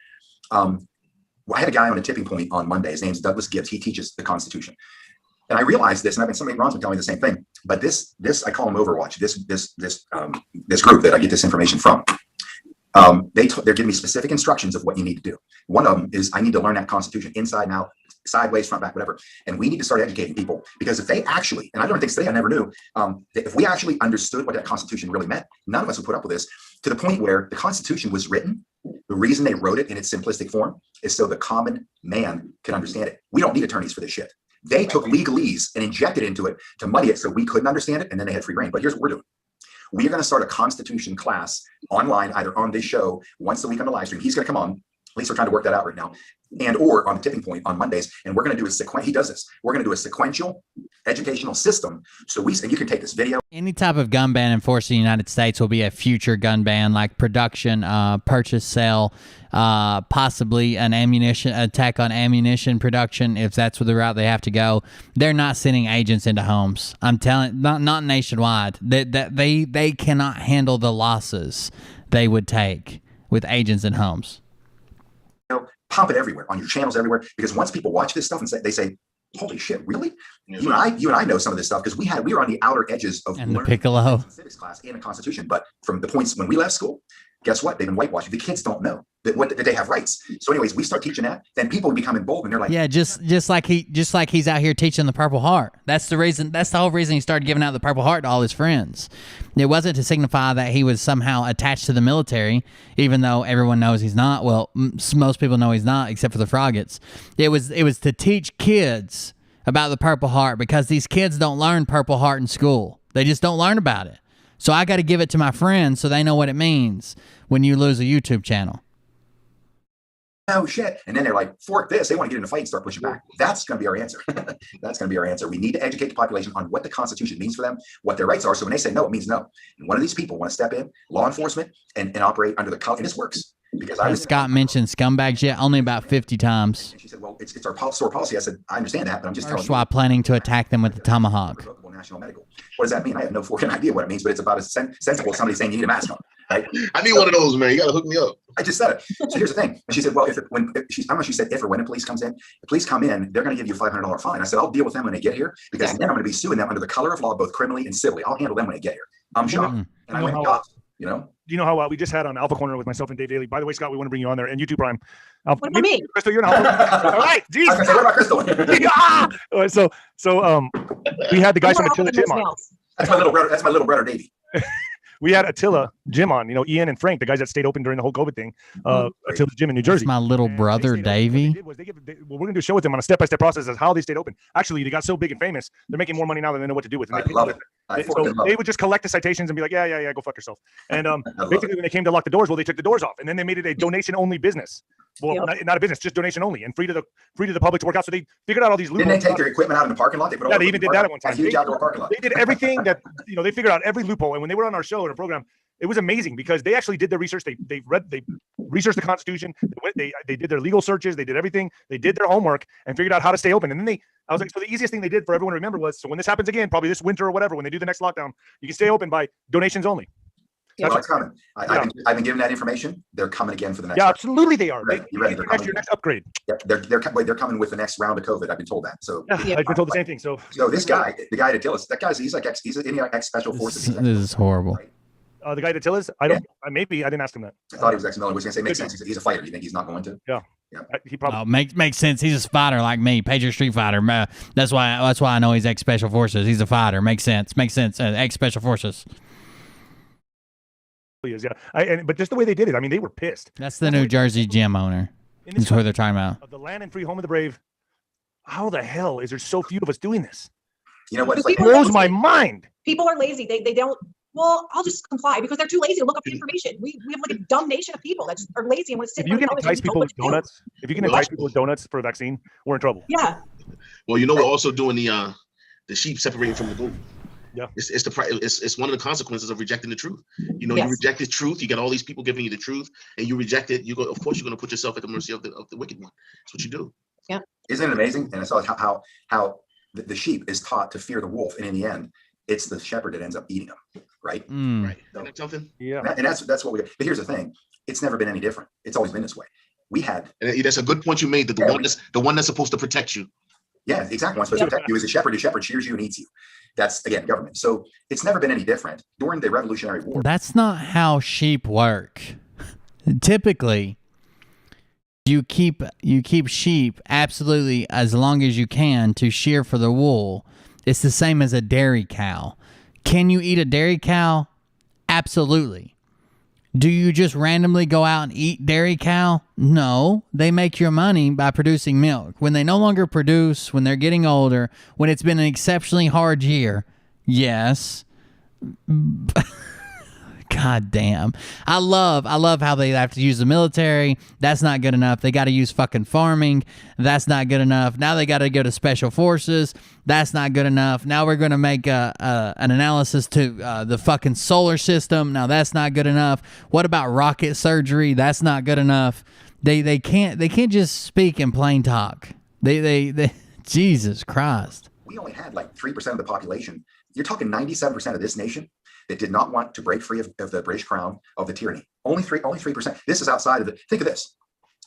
I had a guy on a tipping point on Monday. His name's Douglas Gibbs. He teaches the Constitution. And I realized this, and I've been somebody Ron's been telling me the same thing. But this I call him Overwatch. This group that I get this information from. They're giving me specific instructions of what you need to do. One of them is I need to learn that Constitution inside and out, sideways, front, back, whatever. And we need to start educating people because if they actually, and I learned things today I never knew, if we actually understood what that Constitution really meant, none of us would put up with this to the point where the Constitution was written. The reason they wrote it in its simplistic form is so the common man can understand it. We don't need attorneys for this shit. They took legalese and injected into it to muddy it so we couldn't understand it, and then they had free reign. But here's what we're doing. We are going to start a Constitution class online, either on this show once a week on the live stream. He's going to come on. At least we're trying to work that out right now. And or on the tipping point on Mondays. And we're going to do he does this. We're going to do a sequential educational system. So and you can take this video. Any type of gun ban enforced in the United States will be a future gun ban, like production, purchase, sale, possibly an attack on ammunition production, if that's the route they have to go. They're not sending agents into homes. I'm telling, not nationwide. They cannot handle the losses they would take with agents in homes. Pump it everywhere on your channels everywhere, because once people watch this stuff and they say, holy shit, really? You and I know some of this stuff because we were on the outer edges of and the Piccolo civics class and the Constitution. But from the points when we left school, guess what? They've been whitewashed. The kids don't know that they have rights. So anyways, we start teaching that, then people become emboldened, and they're like, yeah, just like he's out here teaching the Purple Heart. That's the reason. That's the whole reason he started giving out the Purple Heart to all his friends. It wasn't to signify that he was somehow attached to the military, even though everyone knows he's not. Well, most people know he's not, except for the Froggets. It was to teach kids about the Purple Heart, because these kids don't learn Purple Heart in school. They just don't learn about it. So I got to give it to my friends so they know what it means when you lose a YouTube channel. oh shit. And then they're like, fork this. They want to get in a fight and start pushing back. That's going to be our answer. That's going to be our answer. We need to educate the population on what the Constitution means for them, what their rights are. So when they say no, it means no. And one of these people want to step in, law enforcement, and operate under the color. And this works. Because Has Scott mentioned scumbags yet? Only about 50 times. And she said, well, it's our store policy. I said, I understand that, but I'm just telling you. That's why planning to attack them with the tomahawk. National medical. What does that mean? I have no fucking idea what it means, but it's about as sensible as somebody saying you need a mask on. Right? I need one of those, man. You got to hook me up. I just said it. So here's the thing. And she said, well, I don't know if she said if or when the police comes in, the police come in, they're going to give you a $500 fine. I said, I'll deal with them when they get here, because then I'm going to be suing them under the color of law, both criminally and civilly. I'll handle them when they get here. I'm shocked. And I went, God, you know? Do you know how we just had on Alpha Corner with myself and Dave Daly? By the way, Scott, we want to bring you on there, and you too, Prime. What about me? Crystal, you're in Alpha. All right, geez. What about Crystal? All right, so we had the guys from Attila Gym on. That's my little brother, Davey. We had Attila Gym on, Ian and Frank, the guys that stayed open during the whole COVID thing. Attila's Gym in New Jersey. That's my little brother, Davey. We're going to do a show with them on a step-by-step process of how they stayed open. Actually, they got so big and famous, they're making more money now than they know what to do with. And they would just collect the citations and be like, yeah, go fuck yourself. And basically, when they came to lock the doors, they took the doors off, and then they made it a donation-only business. Well, not a business, just donation only, and free to the public to work out. So they figured out all these loopholes. Didn't they take their equiment out in the parking lot? They even did that at one time. Huge outdoor parking lot. They did everything that they figured out every loophole. And when they were on our show in a program, it was amazing because they actually did their research. They researched the Constitution. They did their legal searches. They did everything. They did their homework and figured out how to stay open. And then I was like, so the easiest thing they did for everyone to remember was, so when this happens again, probably this winter or whatever, when they do the next lockdown, you can stay open by donations only. That's what's coming. I've been given that information. They're coming again for the next. Yeah, absolutely they are. You're ready. They're coming. Your next upgrade. Yeah, they're coming with the next round of COVID. I've been told that. So yeah, I've been told the same thing. So this guy, the guy at Attila's, he's in ex special forces. This is horrible. Right? The guy at Attila's, I didn't ask him that. I thought he was ex-military. I was going to say makes sense. He's a fighter. You think he's not going to? Yeah. He probably makes sense. He's a fighter like me, Pager Street Fighter. That's why I know he's ex special forces. He's a fighter. Makes sense. Ex special forces. Is, yeah. But just the way they did it, I mean, they were pissed. That's the New Jersey gym owner. That's who they're talking about. The land and free home of the brave. How the hell is there so few of us doing this? You know what? It blows my mind. People are lazy. They don't. Well, I'll just comply because they're too lazy to look up the information. We have like a dumb nation of people that just are lazy and want to sit. If you can entice people with donuts, for a vaccine, we're in trouble. Yeah. Well, we're also doing the sheep separating from the goat. Yeah, it's one of the consequences of rejecting the truth. You reject the truth. You got all these people giving you the truth, and you reject it. Of course, you're going to put yourself at the mercy of the wicked one. That's what you do. Yeah. Isn't it amazing? And I saw how the sheep is taught to fear the wolf, and in the end, it's the shepherd that ends up eating them. Right. Right. Isn't that something? Yeah. And that's what we. But here's the thing: it's never been any different. It's always been this way. We had. And that's a good point you made. That the one that's supposed to protect you. Yeah, exactly. One's supposed to protect you as a shepherd. A shepherd shears you and eats you. That's, again, government. So it's never been any different. During the Revolutionary War. That's not how sheep work. Typically, you keep sheep absolutely as long as you can to shear for the wool. It's the same as a dairy cow. Can you eat a dairy cow? Absolutely. Do you just randomly go out and eat dairy cow? No. They make your money by producing milk. When they no longer produce, when they're getting older, when it's been an exceptionally hard year, yes. God damn. I love how they have to use the military. That's not good enough. They got to use fucking farming. That's not good enough. Now they got to go to special forces. That's not good enough. Now we're going to make an analysis to the fucking solar system. Now that's not good enough. What about rocket surgery? That's not good enough. They can't just speak in plain talk. They Jesus Christ. We only had like 3% of the population. You're talking 97% of this nation that did not want to break free of the British crown, of the tyranny. Only 3%. This is outside of the. Think of this.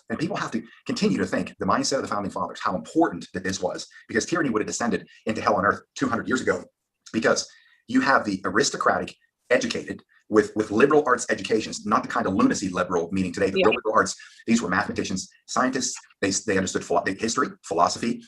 And people have to continue to think the mindset of the founding fathers, how important that this was, because tyranny would have descended into hell on earth 200 years ago. Because you have the aristocratic, educated, with liberal arts educations, not the kind of lunacy liberal meaning today, but liberal arts. These were mathematicians, scientists. They understood history, philosophy,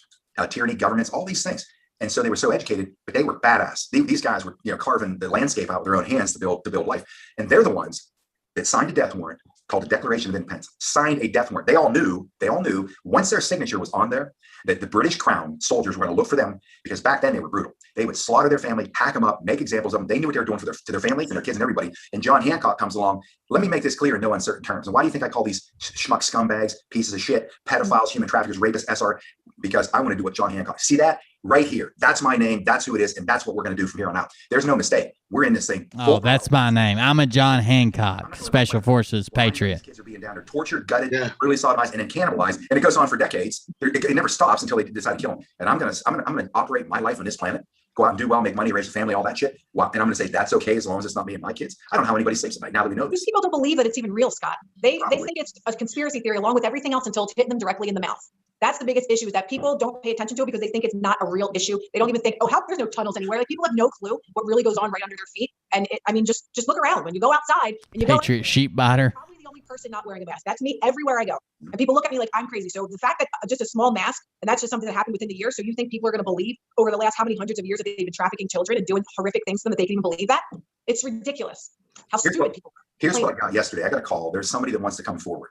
tyranny, governance, all these things. And so they were so educated, but they were badass. These guys were, carving the landscape out with their own hands to build life. And they're the ones that signed a death warrant called the Declaration of Independence. Signed a death warrant. They all knew once their signature was on there that the British Crown soldiers were going to look for them, because back then they were brutal. They would slaughter their family, pack them up, make examples of them. They knew what they were doing to their families and their kids and everybody. And John Hancock comes along. Let me make this clear in no uncertain terms. And why do you think I call these schmuck scumbags, pieces of shit, pedophiles, human traffickers, rapists, SR? Because I want to do what John Hancock. See that right here? That's my name. That's who it is, and that's what we're going to do from here on out. There's no mistake. We're in this thing. Oh, that's my name. I'm a John Hancock, Special Forces patriot. Kids are being down there, tortured, gutted, really sodomized, and then cannibalized, and it goes on for decades. It never stops until they decide to kill them. And I'm gonna operate my life on this planet, go out and do well, make money, raise a family, all that shit. And I'm gonna say that's okay as long as it's not me and my kids. I don't know how anybody sleeps at night now that we know this. These people don't believe that it's even real, Scott. They think it's a conspiracy theory along with everything else until it's hitting them directly in the mouth. That's the biggest issue, is that people don't pay attention to it because they think it's not a real issue. They don't even think, there's no tunnels anywhere. Like, people have no clue what really goes on right under their feet. And just look around when you go outside and you Patriot sheep biter. Probably the only person not wearing a mask. That's me everywhere I go. And people look at me like I'm crazy. So the fact that just a small mask, and that's just something that happened within the year. So you think people are going to believe over the last how many hundreds of years that they've been trafficking children and doing horrific things to them, that they can even believe that? It's ridiculous how stupid people are. Here's what I got yesterday. I got a call. There's somebody that wants to come forward.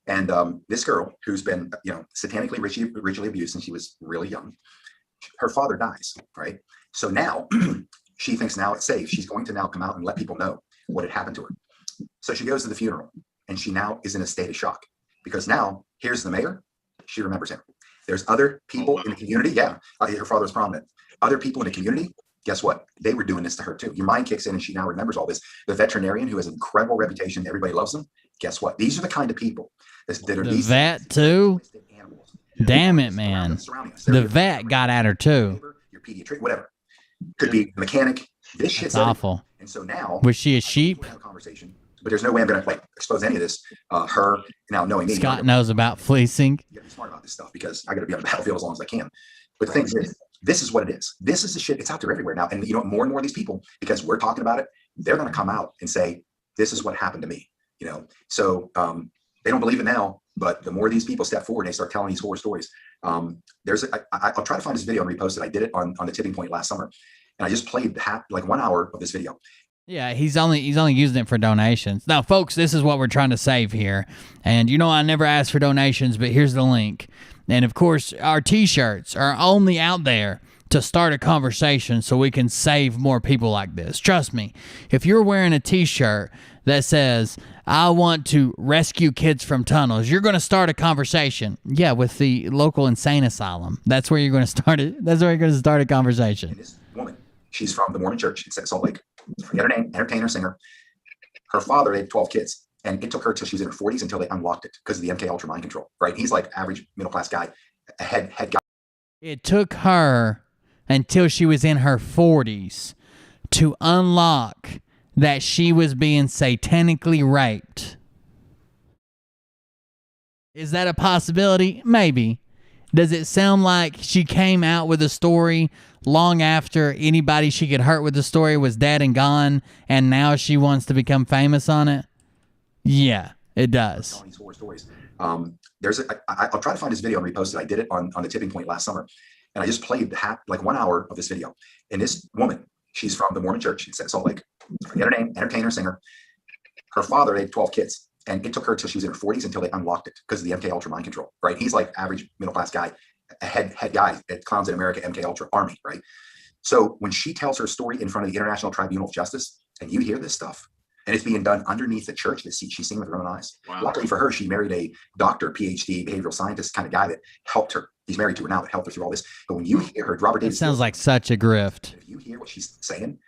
And this girl who's been, satanically ritually abused since she was really young, her father dies, right? So now she thinks now it's safe. She's going to now come out and let people know what had happened to her. So she goes to the funeral, and she now is in a state of shock, because now here's the mayor. She remembers him. There's other people in the community. Yeah, her father was prominent. Other people in the community. Guess what? They were doing this to her too. Your mind kicks in, and she now remembers all this. The veterinarian who has an incredible reputation, everybody loves him. Guess what? These are the kind of people that are the vet too. Damn it, man. The vet got at her too. Your pediatrician, whatever. Could be the mechanic. This shit's awful. And so now, was she a sheep? Conversation, but there's no way I'm going to expose any of this. Her now knowing me. Scott knows about fleecing. You got to be smart about this stuff, because I got to be on the battlefield as long as I can. But the thing is, this is what it is. This is the shit. It's out there everywhere now. And more and more of these people, because we're talking about it, they're going to come out and say, this is what happened to me. So they don't believe it now, but the more these people step forward and they start telling these horror stories, I'll try to find this video and repost it. I did it on the tipping point last summer, and I just played 1 hour of this video. Yeah, he's only using it for donations. Now, folks, this is what we're trying to save here. And I never ask for donations, but here's the link. And of course, our t-shirts are only out there to start a conversation so we can save more people like this. Trust me, if you're wearing a t-shirt that says, I want to rescue kids from tunnels, you're going to start a conversation. Yeah, with the local insane asylum. That's where you're going to start it. That's where you're going to start a conversation. And this woman, she's from the Mormon Church in Salt Lake. Forget her name, entertainer, singer. Her father, they had 12 kids. And it took her till she was in her 40s until they unlocked it because of the MK Ultra mind control, right? He's like average middle-class guy, a head guy. It took her until she was in her 40s to unlock that she was being satanically raped. Is that a possibility? Maybe. Does it sound like she came out with a story long after anybody she could hurt with the story was dead and gone, and now she wants to become famous on it? Yeah, it does. These horror stories. I'll try to find this video and repost it. I did it on the tipping point last summer, and I just played 1 hour of this video. And this woman, she's from the Mormon Church in Salt Lake. Forget her name, entertainer, singer. Her father, they had 12 kids, and it took her till she was in her 40s until they unlocked it because of the MK Ultra mind control, right? He's like average middle-class guy, a head guy at Clowns in America, MK Ultra Army, right? So when she tells her story in front of the International Tribunal of Justice, and you hear this stuff, and it's being done underneath the church that she's seen with her own eyes. Wow. Luckily for her, she married a doctor, PhD, behavioral scientist kind of guy that helped her. He's married to her now, that helped her through all this. But when you hear her, Robert Davis, it sounds like such a grift. If you hear what she's saying,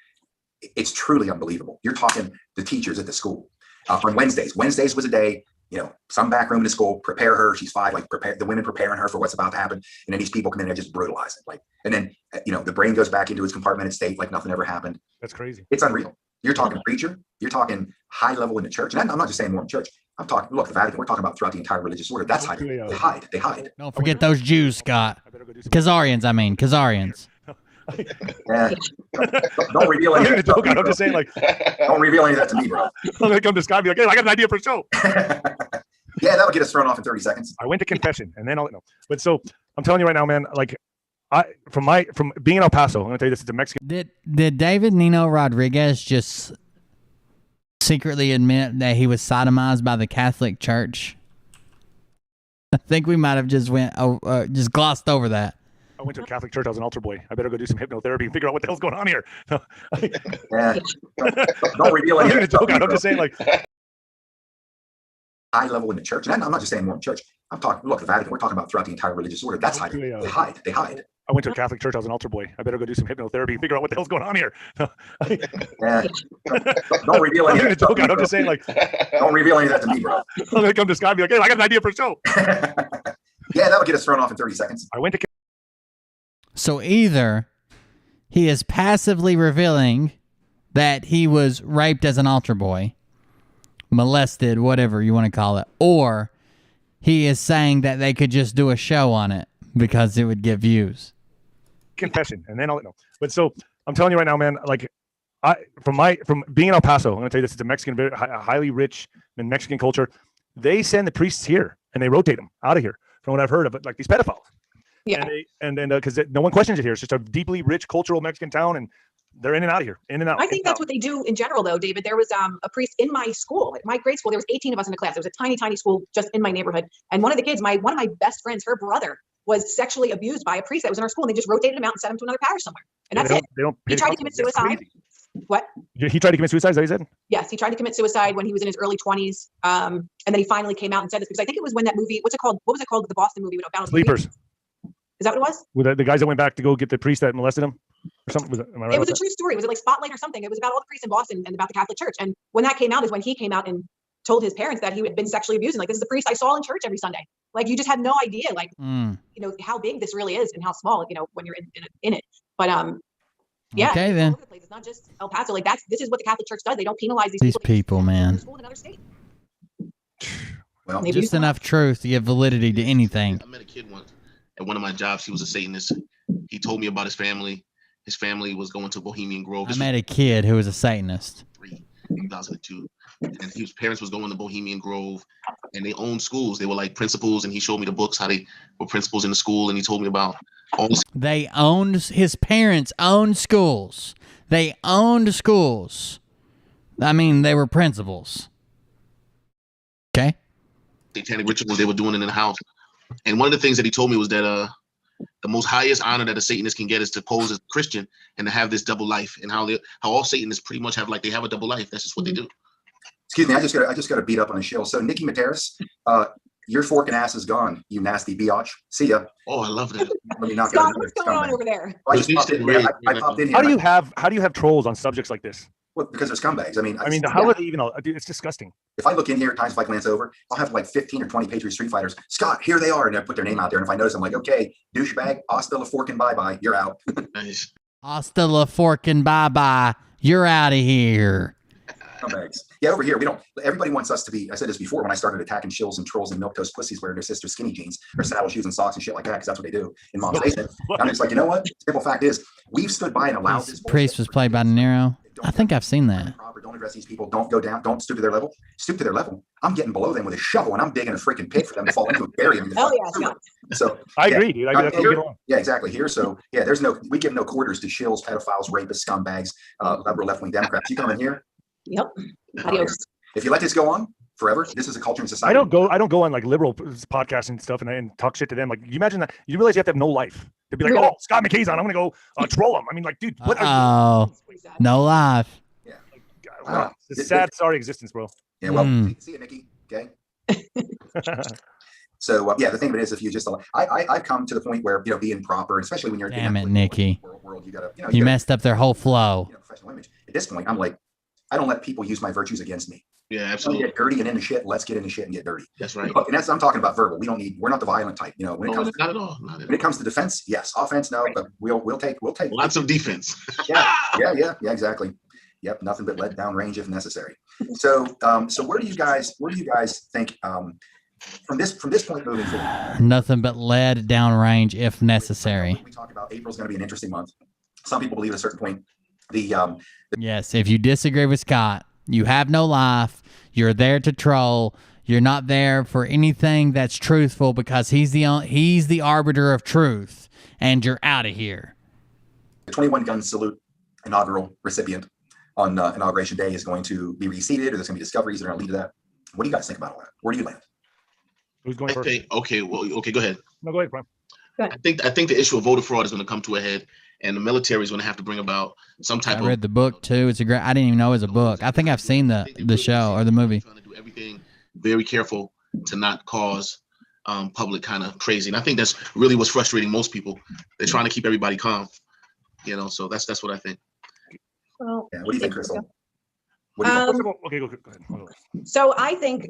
it's truly unbelievable. You're talking the teachers at the school on Wednesdays. Wednesdays was a day, some back room in the school, prepare her. She's 5, prepare the women preparing her for what's about to happen. And then these people come in and just brutalize it. And then, the brain goes back into its compartmented state like nothing ever happened. That's crazy. It's unreal. You're talking preacher. You're talking high level in the church. And I'm not just saying Mormon church. I'm talking, look, the Vatican. We're talking about throughout the entire religious order. That's hiding. They hide. Don't forget those Jews, Scott. Khazarians, I mean. Khazarians. Yeah. Don't reveal any of that. I'm just saying, like, don't reveal any of that to me, bro. I'm gonna come to Scott and be like, hey, I got an idea for a show. Yeah, that'll get us thrown off in 30 seconds. I went to confession, and then I'll know. But so I'm telling you right now, man, like, from being in El Paso, I'm gonna tell you this, it's a Mexican. Did David Nino Rodriguez just secretly admit that he was sodomized by the Catholic Church? I think we might have just just glossed over that. I went to a Catholic church. I was an altar boy. I better go do some hypnotherapy and figure out what the hell's going on here. Yeah. Don't reveal any of that. I'm just saying, like, high level in the church. And I'm not just saying one church. I'm talking, look, the Vatican, we're talking about throughout the entire religious order. That's hiding. They hide. They hide. I went to a Catholic church. I was an altar boy. I better go do some hypnotherapy and figure out what the hell's going on here. Yeah. Don't reveal any of that. I'm just saying, like, don't reveal any of that to me, bro. I'm gonna come to Scott and be like, hey, I got an idea for a show. Yeah, that'll get us thrown off in 30 seconds. I went to. So either he is passively revealing that he was raped as an altar boy, molested, whatever you want to call it, or he is saying that they could just do a show on it because it would get views. Confession, and then I'll know. But so I'm telling you right now, man, like, from being in El Paso, I'm gonna tell you this, it's a Mexican, very highly rich in Mexican culture. They send the priests here and they rotate them out of here, from what I've heard of it, like these pedophiles. Yeah. And then because no one questions it here. It's just a deeply rich cultural Mexican town, and they're in and out of here, in and out. I think that's what they do in general, though, David. There was a priest in my school, my grade school. There was 18 of us in the class. It was a tiny, tiny school just in my neighborhood. And one of the kids, one of my best friends, her brother, was sexually abused by a priest that was in our school. And they just rotated him out and sent him to another parish somewhere. And that's it. He tried to commit suicide. What? He tried to commit suicide, is that what you said? Yes, he tried to commit suicide when he was in his early 20s. And then he finally came out and said this, because I think it was when that movie, what's it called? What was it called? The Boston movie about Sleepers. Is that what it was? With the guys that went back to go get the priest that molested him? Or something? Am I right? It was a true story. Was it like Spotlight or something? It was about all the priests in Boston and about the Catholic Church. And when that came out is when he came out and told his parents that he had been sexually abused. And like, this is the priest I saw in church every Sunday. Like, you just had no idea, like, you know, how big this really is and how small, you know, when you're in it. But yeah. Okay, then. It's not just El Paso. Like, this is what the Catholic Church does. They don't penalize these people, man. Well, just enough truth to give validity to anything. I met a kid once at one of my jobs. He was a Satanist. He told me about his family. His family was going to Bohemian Grove. I met a kid who was a Satanist. 2002. And his parents was going to Bohemian Grove, and they owned schools. They were like principals, and he showed me the books, how they were principals in the school, and he told me about all this. They owned, his parents owned schools. They owned schools. I mean, they were principals. Okay. Satanic rituals they were doing in the house. And one of the things that he told me was that the most highest honor that a Satanist can get is to pose as a Christian and to have this double life, and how all Satanists pretty much have, like, they have a double life. That's just what they do. Excuse me, I just got to beat up on a shill. So Nikki Materis, your forking ass is gone, you nasty biatch. See ya. Oh, I love that. Let me knock Scott, what's going on over there? I just popped in, I popped in here. How do you have trolls on subjects like this? Well, because they're scumbags. I mean, how are they even? Dude, it's disgusting. If I look in here at times, if I glance over, I'll have like 15 or 20 Patriot Street Fighters. Scott, here they are, and I put their name out there. And if I notice, I'm like, okay, douchebag, hasta la forking, bye-bye, you're out. Nice. Hasta la forking, bye-bye, you're out of here. Scumbags. Yeah, over here, we don't, everybody wants us to be, I said this before when I started attacking shills and trolls and milquetoast pussies wearing their sister's skinny jeans or saddle shoes and socks and shit like that, because that's what they do in mom's basement. I'm just like, you know what? Simple fact is, we've stood by and allowed this. Priest was played by De Niro. I think I've seen that. Don't address these people. Don't go down. Don't stoop to their level. Stoop to their level. I'm getting below them with a shovel and I'm digging a freaking pit for them to fall into and bury them. Hell yeah. So I agree, dude. Yeah, exactly. Here, so yeah, we give no quarters to shills, pedophiles, rapists, scumbags, liberal left-wing Democrats. You come in here. Yep. Adios. If you let this go on forever, this is a culture and society. I don't go on like liberal podcasts and stuff and talk shit to them. Like, you imagine that? You realize you have to have no life. They'd be like, oh, Scott McKay's on, I'm gonna go troll him. I mean, like, dude, what are you? No life. Yeah. It's a sad, sorry existence, bro. Yeah, well, see you, Nikki. Okay. So yeah, the thing of it is, if you just, I've come to the point where, you know, being proper, especially when you're damn it, Nikki, world, you messed up their whole flow. You know, professional image. At this point, I'm like, I don't let people use my virtues against me. Yeah, absolutely. Get dirty and into shit. Let's get into shit and get dirty. That's right. And that's, I'm talking about verbal. We're not the violent type. You know, when it comes not at all. When it comes to defense, yes. Offense, no. But we'll take lots of defense. yeah, exactly. Yep, nothing but let down range if necessary. So, where do you guys think from this point moving forward? Nothing but lead down range if necessary. We talk about April's going to be an interesting month. some people believe at a certain point, yes, if you disagree with Scott, you have no life. You're there to troll. You're not there for anything that's truthful because he's the arbiter of truth, and you're out of here. The 21 gun salute inaugural recipient on Inauguration Day is going to be reseated, or there's going to be discoveries that are going to lead to that. What do you guys think about all that? Where do you land? Who's going first? Okay, go ahead. No, go ahead, Prime. I think the issue of voter fraud is going to come to a head, and the military is going to have to bring about some type of. I read the book too. It's a great. I didn't even know it was a book. I think I've seen the show or the movie. Trying to do everything very careful to not cause public kind of crazy, and I think that's really what's frustrating most people. They're trying to keep everybody calm, so that's what I think. Well, yeah, what do you think, Crystal? Okay, go ahead. So I think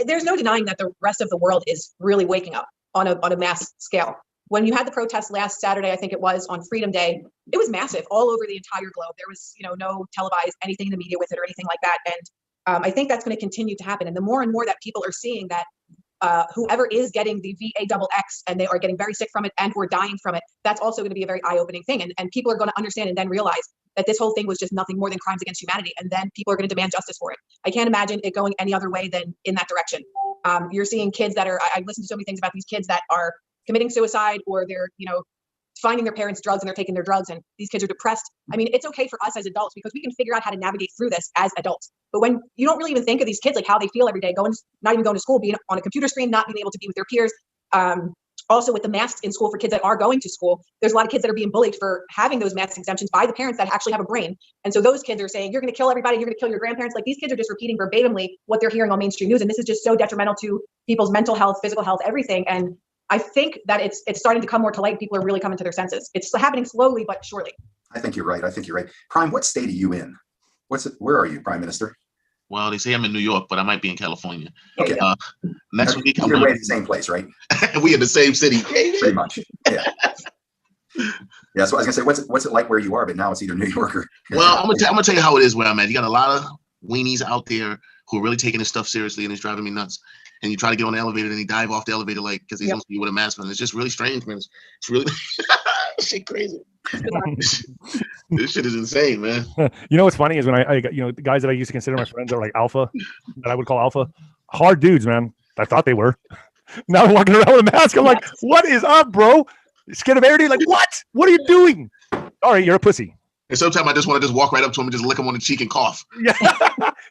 there's no denying that the rest of the world is really waking up on a mass scale. When you had the protest last Saturday, I think it was on Freedom Day, it was massive all over the entire globe. There was, no televised anything in the media with it or anything like that. And I think that's going to continue to happen. And the more and more that people are seeing that whoever is getting the VAXX and they are getting very sick from it and or dying from it, that's also going to be a very eye-opening thing. And people are going to understand and then realize that this whole thing was just nothing more than crimes against humanity. And then people are going to demand justice for it. I can't imagine it going any other way than in that direction. You're seeing kids that I listen to so many things about these kids that are committing suicide, or they're, finding their parents drugs and they're taking their drugs, and these kids are depressed. I mean, it's okay for us as adults because we can figure out how to navigate through this as adults. But when you don't really even think of these kids, like how they feel every day, not even going to school, being on a computer screen, not being able to be with their peers. Also with the masks in school for kids that are going to school, there's a lot of kids that are being bullied for having those mask exemptions by the parents that actually have a brain. And so those kids are saying, you're going to kill everybody, you're going to kill your grandparents. Like, these kids are just repeating verbatimly what they're hearing on mainstream news. And this is just so detrimental to people's mental health, physical health, everything. And I think that it's starting to come more to light. People are really coming to their senses. It's happening slowly, but surely. I think you're right. Prime, what state are you in? Where are you, Prime Minister? Well, they say I'm in New York, but I might be in California. Okay. Next week, you're in the same place, right? We in the same city. Pretty much. Yeah. Yeah. So I was gonna say, what's it like where you are? But now it's either New York or. Well, I'm gonna tell you how it is where I'm at. You got a lot of weenies out there who are really taking this stuff seriously, and it's driving me nuts. And you try to get on the elevator, and you dive off the elevator because they don't see you with a mask on. It's just really strange, man. It's really shit crazy. This shit is insane, man. You know what's funny is when I the guys that I used to consider my friends are like alpha, that I would call alpha, hard dudes, man. I thought they were. Now I'm walking around with a mask. I'm like, what is up, bro? Scared of everything? Like, what? What are you doing? All right, you're a pussy. And sometimes I just want to walk right up to him and just lick him on the cheek and cough. Yeah.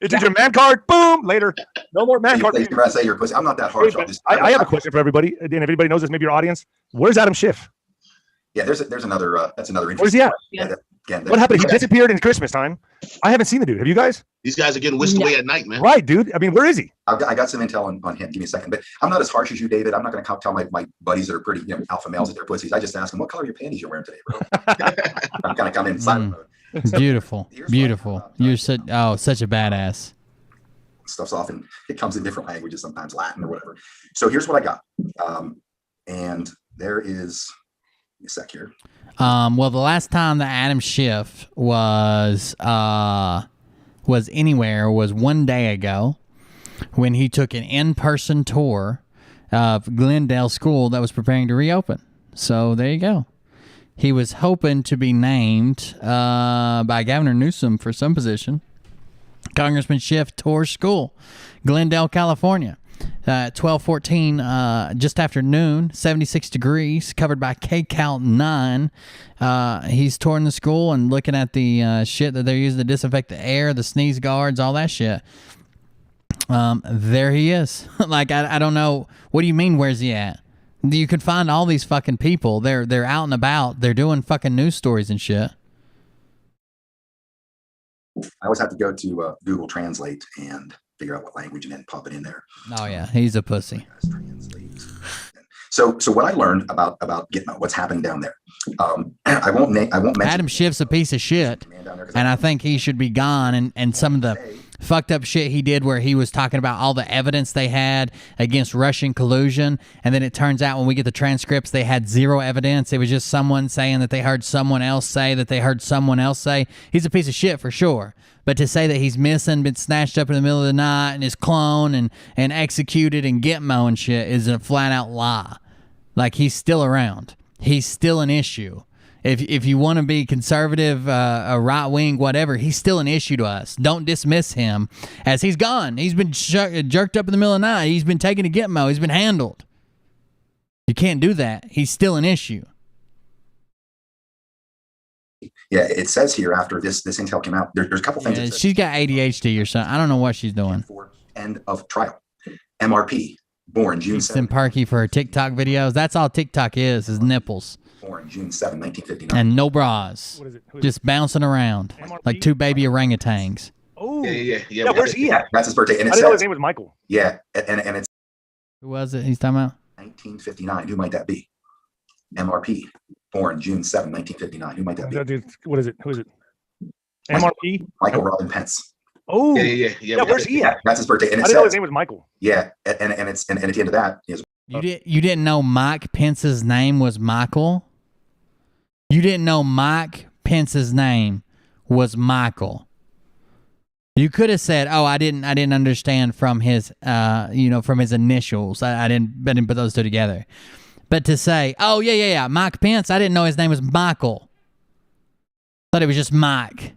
It's your man card. Boom. Later. No more man card. I say you're a pussy. I'm not that harsh. I have a question for everybody. And if anybody knows this, maybe your audience. Where's Adam Schiff? Yeah, there's another. That's another. Where's he at? What happened? He disappeared in Christmas time. I haven't seen the dude. Have you guys? These guys are getting whisked away at night, man. Right, dude. I mean, where is he? I got some intel on him. Give me a second. But I'm not as harsh as you, David. I'm not going to tell my buddies that are pretty alpha males that they're pussies. I just ask them, what color are your panties you're wearing today, bro? I'm kind of coming in silent mode. Beautiful. You're such a badass. Stuff's often, it comes in different languages, sometimes Latin or whatever. So here's what I got. And there is a sec here. Well, the last time that Adam Schiff was anywhere was 1 day ago when he took an in-person tour of Glendale School that was preparing to reopen. So there you go. He was hoping to be named by Governor Newsom for some position. Congressman Schiff tours school, Glendale, California. 12:14, just after noon, 76 degrees, covered by KCAL 9. He's touring the school and looking at the shit that they're using to disinfect the air, the sneeze guards, all that shit. There he is. Like, I don't know. What do you mean, where's he at? You could find all these fucking people. They're out and about. They're doing fucking news stories and shit. I always have to go to Google Translate and figure out what language and then pop it in there. Oh yeah, he's a pussy. So what I learned about Gitmo, what's happening down there. I won't mention. Adam Schiff's a piece of shit, and I think he should be gone. And some of the fucked up shit he did, where he was talking about all the evidence they had against Russian collusion, and then it turns out when we get the transcripts, they had zero evidence. It was just someone saying that they heard someone else say that they heard someone else say. He's a piece of shit for sure. But to say that he's missing, been snatched up in the middle of the night, and is cloned and executed and Gitmo and shit is a flat out lie. Like, he's still around. He's still an issue. If you want to be conservative, a right wing, whatever, he's still an issue to us. Don't dismiss him as he's gone. He's been jerked up in the middle of the night. He's been taken to Gitmo. He's been handled. You can't do that. He's still an issue. Yeah, it says here after this intel came out, there's a couple things. Yeah, she's got ADHD or something. I don't know what she's doing. For end of trial. MRP, born June 7th. Parky for her TikTok videos. That's all TikTok is nipples. Born June 7, 1959. And no bras. What is it? Just bouncing around like two baby orangutans. Oh, yeah. Where's he at? That's his birthday. And I didn't know his name was Michael. Yeah, and it's Who was it he's talking about? 1959. Who might that be? MRP, born June 7, 1959. Who might that be? Dude, what is it? Who is it? MRP? Michael Robin Pence. Oh, yeah. Where's he at? That's his birthday. And I didn't know his name was Michael. Yeah, and at the end of that is You didn't know Mike Pence's name was Michael? You didn't know Mike Pence's name was Michael. You could have said, "Oh, I didn't understand from his from his initials. I didn't put those two together." But to say, "Oh, yeah, Mike Pence, I didn't know his name was Michael. Thought it was just Mike."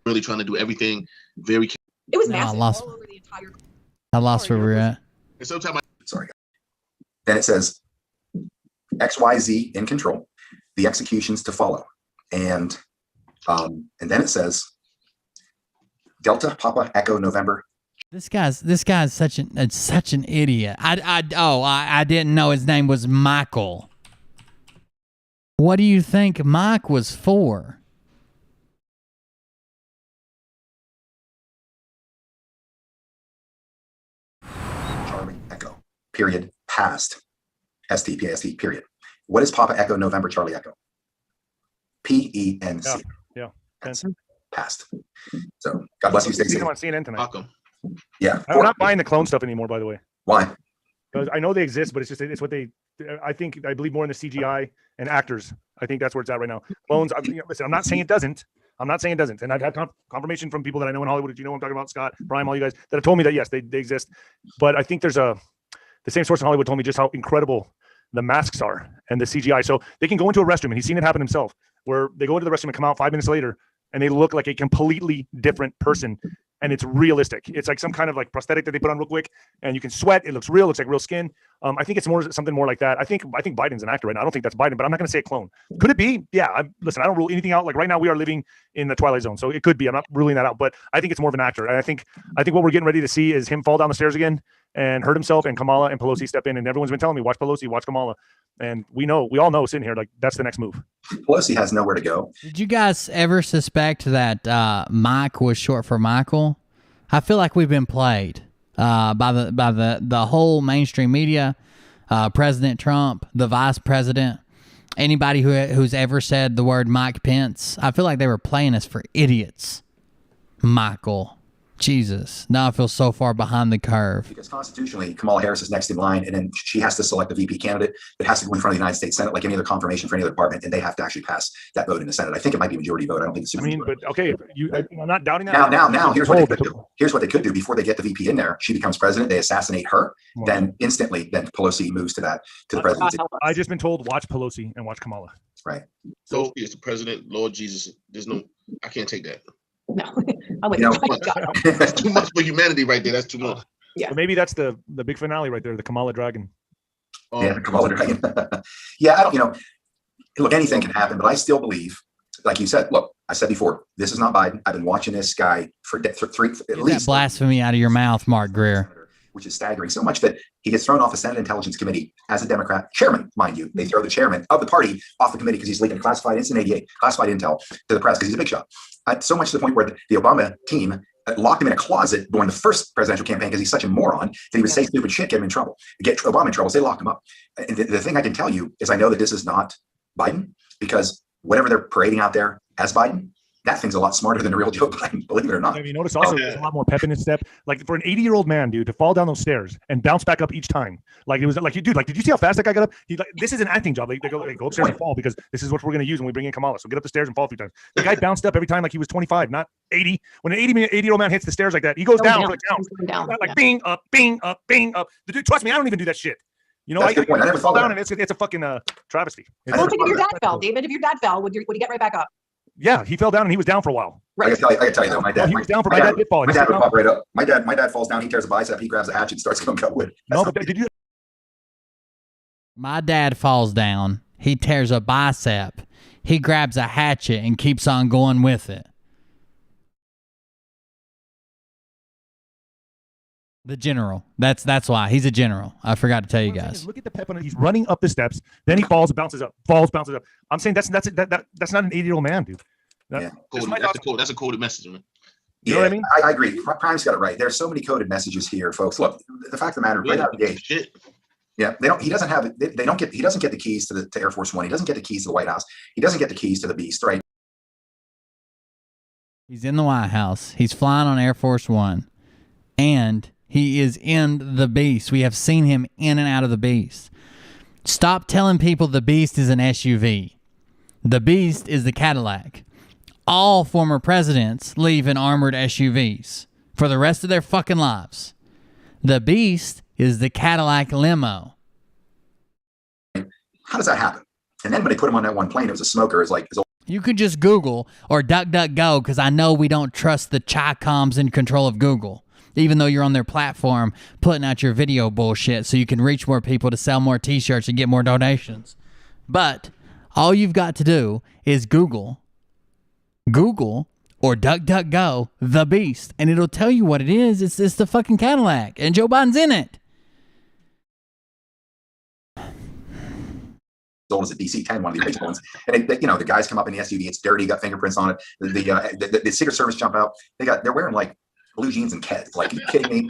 Really trying to do everything very. It was No, massive I lost- all over the entire. I lost where we're at. And sometimes sorry. Then it says XYZ in control, the executions to follow, and then it says Delta Papa Echo November. This guy's such an idiot. I didn't know his name was Michael. What do you think Mike was for? Charlie Echo. Period. Past. STPAST. Period. What is Papa Echo November Charlie Echo? PENC. Yeah. Past. So God bless you. Stay See safe. him on CNN tonight. Malcolm. Yeah. I'm not buying the clone stuff anymore, by the way. Why? Because I know they exist, but it's what they. I believe more in the CGI and actors. I think that's where it's at right now. Clones. Listen, I'm not saying it doesn't. And I've had confirmation from people that I know in Hollywood. You know what I'm talking about, Scott, Prime, all you guys that have told me that yes, they exist. But I think there's the same source in Hollywood told me just how incredible the masks are and the CGI. So they can go into a restroom, and he's seen it happen himself, where they go into the restroom and come out 5 minutes later, and they look like a completely different person. And it's realistic. It's like some kind of like prosthetic that they put on real quick, and you can sweat. It looks real. It looks like real skin. I think it's something more like that. I think Biden's an actor right now. I don't think that's Biden, but I'm not going to say a clone. Could it be? Yeah. Listen, I don't rule anything out. Like right now, we are living in the Twilight Zone, so it could be. I'm not ruling that out, but I think it's more of an actor. And I think what we're getting ready to see is him fall down the stairs again and hurt himself, and Kamala and Pelosi step in, and everyone's been telling me, watch Pelosi, watch Kamala, and we all know sitting here like that's the next move. Pelosi has nowhere to go. Did you guys ever suspect that Mike was short for Michael? I feel like we've been played by the whole mainstream media, President Trump, the vice president, anybody who's ever said the word Mike Pence. I feel like they were playing us for idiots. Michael. Jesus. Now I feel so far behind the curve. Because constitutionally, Kamala Harris is next in line, and then she has to select the VP candidate. It has to go in front of the United States Senate, like any other confirmation for any other department, and they have to actually pass that vote in the Senate. I think it might be majority vote. I don't think it's but okay, I'm not doubting that. Now, here's what they could do. Here's what they could do before they get the VP in there. She becomes president. They assassinate her. Wow. Then Pelosi moves to the presidency. I just been told watch Pelosi and watch Kamala. Right. So is the president, Lord Jesus. I can't take that. No, I'm like, that's too much for humanity right there. That's too much. Yeah. So maybe that's the big finale right there, the Kamala Dragon. Yeah, the Kamala Dragon. Yeah, I don't. Look, anything can happen, but I still believe, like you said. Look, I said before, this is not Biden. I've been watching this guy for at least. That blasphemy out of your mouth, Mark Greer. Which is staggering, so much that he gets thrown off the Senate Intelligence Committee as a Democrat chairman, mind you. They throw the chairman of the party off the committee because he's leaking classified intel to the press because he's a big shot. So much to the point where the Obama team locked him in a closet during the first presidential campaign because he's such a moron that he would say stupid shit, get him in trouble. Get Obama in trouble, so they locked him up. And the thing I can tell you is I know that this is not Biden, because whatever they're parading out there as Biden, that thing's a lot smarter than the real Joe Biden, believe it or not. You notice also there's a lot more pep in his step. Like for an 80-year-old man, dude, to fall down those stairs and bounce back up each time. Like it was like, dude, like, did you see how fast that guy got up? This is an acting job. They go upstairs and fall because this is what we're going to use when we bring in Kamala. So get up the stairs and fall a few times. The guy bounced up every time like he was 25, not 80. When an 80-year-old man hits the stairs like that, he goes down. Like bing up, bing up, bing up. The dude, trust me, I don't even do that shit. You know, That's a good point. I never thought down of and that. it's a fucking travesty. Well, think if your dad fell, David. If your dad fell, would he get right back up? Yeah, he fell down and he was down for a while. I gotta tell you though, my dad. He was down for my dad did fall. My dad would pop right up. My dad falls down. He tears a bicep. He grabs a hatchet and starts going cut wood. No, but did you? My dad falls down. He tears a bicep. He grabs a hatchet and keeps on going with it. The general. That's why he's a general. I forgot to tell you guys. Look at the pep on it. He's running up the steps. Then he falls, bounces up. Falls, bounces up. I'm saying that's not an 80-year-old man, dude. That's a coded message, man. You know what I mean? I agree. Prime's got it right. There's so many coded messages here, folks. Look, the fact of the matter, right out of the gate. Yeah, they don't. He doesn't have. They don't get. He doesn't get the keys to Air Force One. He doesn't get the keys to the White House. He doesn't get the keys to the Beast, right? He's in the White House. He's flying on Air Force One, and he is in the Beast. We have seen him in and out of the Beast. Stop telling people the Beast is an SUV. The Beast is the Cadillac. All former presidents leave in armored SUVs for the rest of their fucking lives. The Beast is the Cadillac limo. How does that happen? And then when they put him on that one plane, it was a smoker. It's like, you could just Google or DuckDuckGo, because I know we don't trust the Chi-Coms in control of Google, even though you're on their platform putting out your video bullshit so you can reach more people to sell more t-shirts and get more donations. But all you've got to do is Google or DuckDuckGo the Beast, and it'll tell you what it is. It's the fucking Cadillac, and Joe Biden's in it. old as a DC-10, one of the original ones. And the guys come up in the SUV. It's dirty, got fingerprints on it. The Secret Service jump out. They're wearing like blue jeans and Keds. Like, are you kidding me?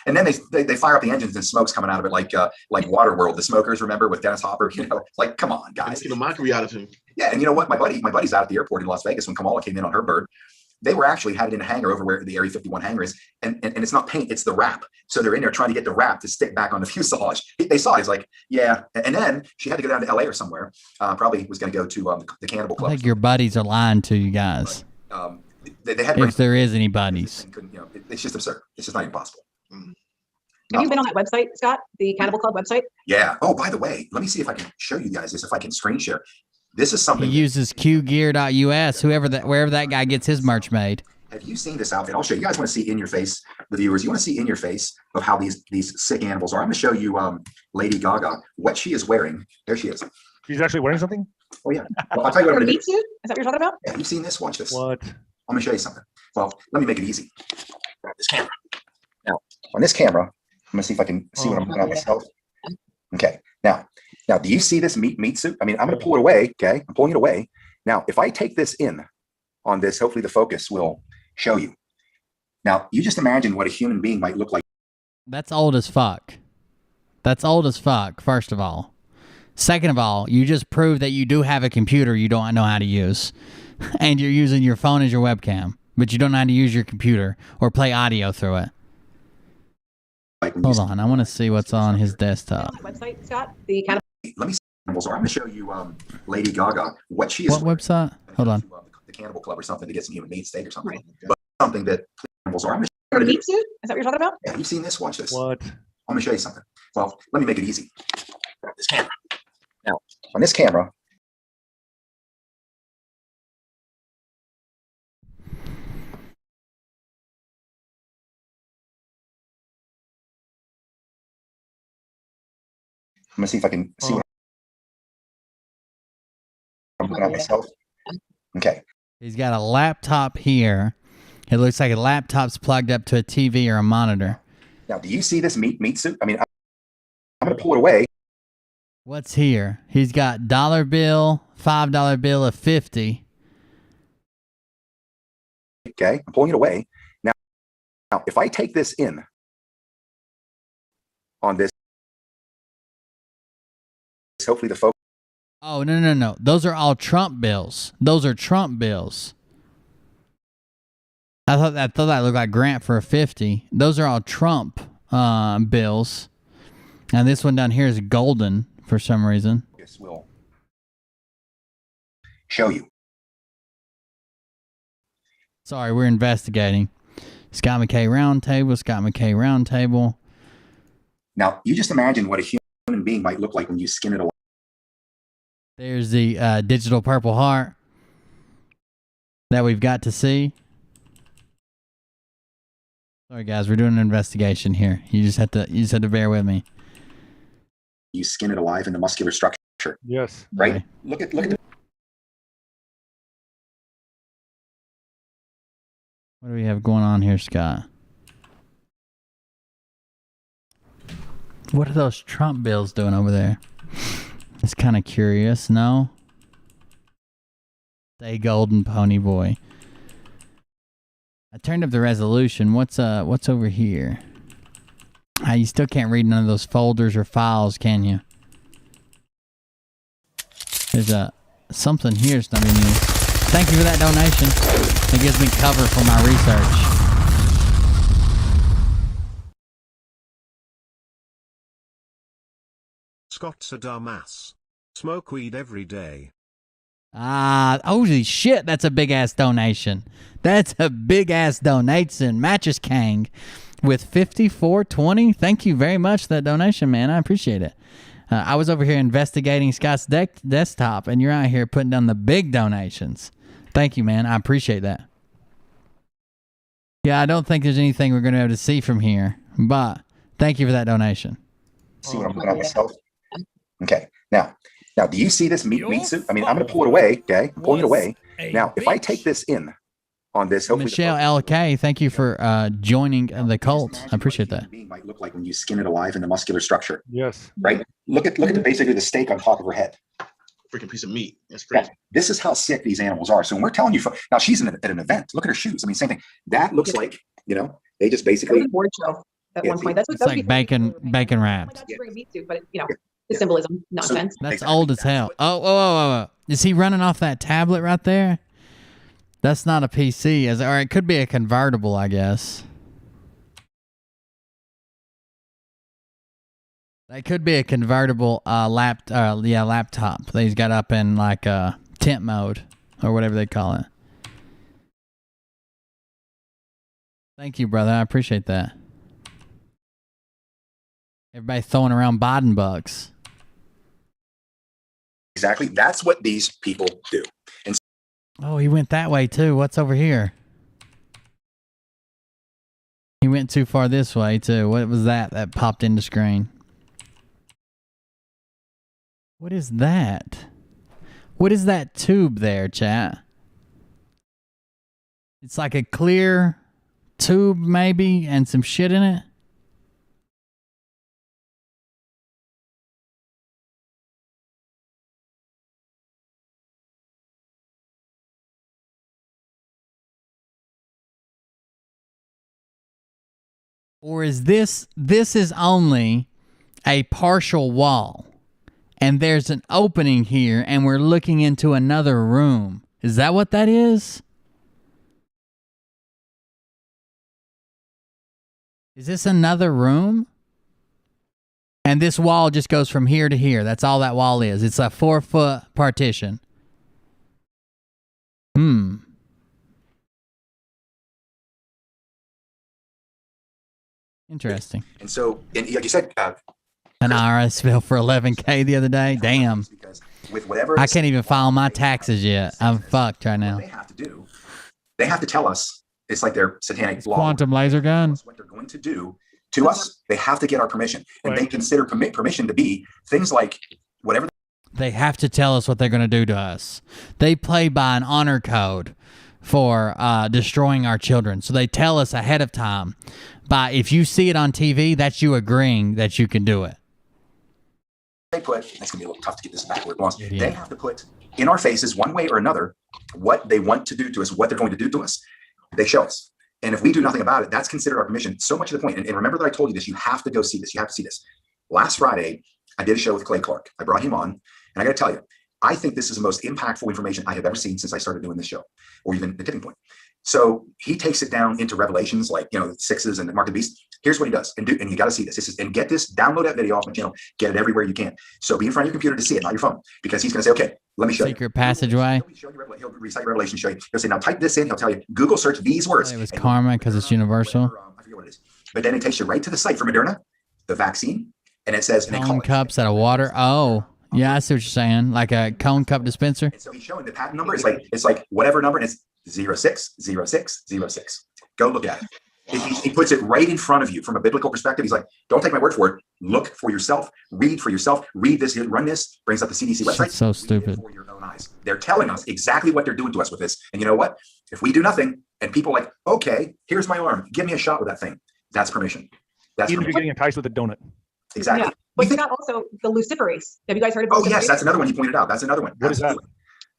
And then they fire up the engines and smoke's coming out of it like Waterworld. The smokers, remember, with Dennis Hopper? Like, come on, guys. Get a mockery out of him. Yeah, and you know what? My buddy's out at the airport in Las Vegas when Kamala came in on her bird. They were actually had it in a hangar over where the Area 51 hangar is, and it's not paint, it's the wrap. So they're in there trying to get the wrap to stick back on the fuselage. They saw it. He's like, yeah. And then she had to go down to LA or somewhere. Probably was going to go to the Cannibal Club. I think your buddies are lying to you guys. But, they had if there is any buddies. It's just absurd. It's just not even possible. Have you been on that website, Scott? The Cannibal Club website? Yeah. Oh, by the way, let me see if I can show you guys this, if I can screen share. This is something. He uses qgear.us, wherever that guy gets his merch made. Have you seen this outfit? I'll show you. You guys want to see in your face, the viewers. You want to see in your face of how these sick animals are. I'm going to show you Lady Gaga, what she is wearing. There she is. She's actually wearing something? Oh, yeah. Well, I'll tell you what I'm going to do. Is that what you're talking about? Yeah, you've seen this. Watch this. What? I'm going to show you something. Well, let me make it easy. Grab this camera. Now, on this camera, I'm going to see if I can see what I'm doing on myself. Okay. Now, do you see this meat suit? I mean, I'm going to pull it away. Okay. I'm pulling it away. Now, if I take this in on this, hopefully the focus will show you. Now, you just imagine what a human being might look like. That's old as fuck. That's old as fuck, first of all. Second of all, you just proved that you do have a computer you don't know how to use. And you're using your phone as your webcam, but you don't know how to use your computer or play audio through it. Hold on, I want to see what's on his desktop. Website, Scott? The Cannibal. Let me see. I'm going to show you Lady Gaga, what she is. What website? Hold on. The Cannibal Club or something to get some human meat steak or something. Right. But something that animals are. The meat suit? Is that what you're talking about? Yeah, you've seen this. Watch this. What? I'm going to show you something. Well, let me make it easy. Grab this camera. Now, on this camera, I'm going to see if I can see what I'm looking at myself. Okay. He's got a laptop here. It looks like a laptop's plugged up to a TV or a monitor. Now, do you see this meat suit? I mean, I'm going to pull it away. What's here? He's got dollar bill, $5 bill, of 50. Okay, I'm pulling it away. Now, if I take this in on this, hopefully the focus. Oh, no. Those are all Trump bills. Those are Trump bills. I thought that looked like Grant for a 50. Those are all Trump bills. And this one down here is golden for some reason. This will show you. Sorry, we're investigating. Scott McKay Roundtable, Scott McKay Roundtable. Now, you just imagine what a human human being might look like when you skin it alive. There's the digital Purple Heart that we've got to see. Sorry guys, we're doing an investigation here. You just have to bear with me. You skin it alive in the muscular structure. Yes. Right? Okay. Look at the What do we have going on here, Scott? What are those Trump bills doing over there? It's kind of curious, no? Stay golden, pony boy. I turned up the resolution. What's over here? You still can't read none of those folders or files, can you? There's something here that's not being used. Thank you for that donation. It gives me cover for my research. Scott's a dumbass. Smoke weed every day. Holy shit, that's a big ass donation. That's a big ass donation. Mattress Kang with 5420. Thank you very much for that donation, man. I appreciate it. I was over here investigating Scott's desktop, and you're out here putting down the big donations. Thank you, man. I appreciate that. Yeah, I don't think there's anything we're going to be able to see from here, but thank you for that donation. See what I'm doing on myself? Okay. Now, do you see this meat suit? I mean, I'm going to pull it away, okay? I'm pulling it away. Now, if I take this in on this, hopefully Michelle LK, thank you for joining the cult. I appreciate that. Being might look like when you skin it alive in the muscular structure. Yes. Right? Look at basically the steak on top of her head. Freaking piece of meat. That's crazy. This is how sick these animals are. So when we're telling you, now she's at an event. Look at her shoes. I mean, same thing. That looks like, they just basically. That was a board show at one point. That's what It's like bacon wrapped. That's bring meat soup, but the symbolism, nonsense. That's old as hell. Oh. Is he running off that tablet right there? That's not a PC, or it could be a convertible, I guess. That could be a convertible laptop that he's got up in like tent mode or whatever they call it. Thank you, brother. I appreciate that. Everybody throwing around Biden bucks. Exactly. That's what these people do. And oh, he went that way too. What's over here? He went too far this way too. What was that popped into screen? What is that? What is that tube there, chat? It's like a clear tube maybe and some shit in it. Or is this is only a partial wall and there's an opening here and we're looking into another room? Is that what that is? Is this another room? And this wall just goes from here to here. That's all that wall is. It's a 4-foot partition. Interesting. And so, like you said, an IRS bill for $11K the other day. Damn. With whatever I can't even file my taxes yet. I'm fucked right now. What they have to tell us. It's like their satanic law. Quantum laser gun. What they're going to do to us, they have to get our permission, and they consider permission to be things like whatever. They have to tell us what they're going to do to us. They play by an honor code for destroying our children. So they tell us ahead of time. If you see it on TV, that's you agreeing that you can do it. They put, it's going to be a little tough to get this back where it belongs. They have to put in our faces one way or another what they want to do to us, what they're going to do to us. They show us. And if we do nothing about it, that's considered our permission. So much to the point. And remember that I told you this, you have to go see this. You have to see this. Last Friday, I did a show with Clay Clark. I brought him on, and I got to tell you, I think this is the most impactful information I have ever seen since I started doing this show, or even the tipping point. So he takes it down into revelations like, sixes and the mark of the beast. Here's what he does. And you got to see this. And get this, download that video off my channel, get it everywhere you can. So be in front of your computer to see it, not your phone, because he's going to say, okay, let me show you. Secret passageway. He'll recite Revelation, show you. He'll say, now type this in. He'll tell you, Google search these words. It was karma because it's universal. I forget what it is. But then it takes you right to the site for Moderna, the vaccine, and it says cone cups out of water. Oh, yeah, I see what you're saying. Like a cone cup dispenser. And so he's showing the patent number. It's like whatever number, and it's 060606. Go look at it. He puts it right in front of you from a biblical perspective. He's like, don't take my word for it. Look for yourself. Read for yourself. Read this. Run this. Brings up the CDC website. It's so stupid. For your own eyes. They're telling us exactly what they're doing to us with this. And you know what? If we do nothing, and people are like, okay, here's my arm. Give me a shot with that thing. That's permission. That's even if you're getting enticed with a donut. Exactly. Yeah. But you got also the luciferase. Have you guys heard of? Oh yes, that's another one you pointed out. That's another one. What is that?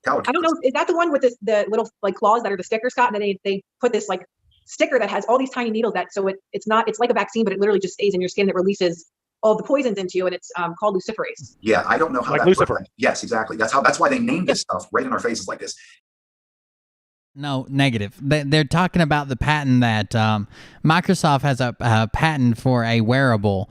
I don't know. Is that the one with the little like claws that are the stickers, Scott? And then they put this like sticker that has all these tiny needles that it's like a vaccine, but it literally just stays in your skin that releases all the poisons into you, and it's called luciferase. Yeah, I don't know how like that Lucifer. works. Yes, exactly. That's why they named this stuff right in our faces like this. No, negative. They're talking about the patent that Microsoft has a patent for a wearable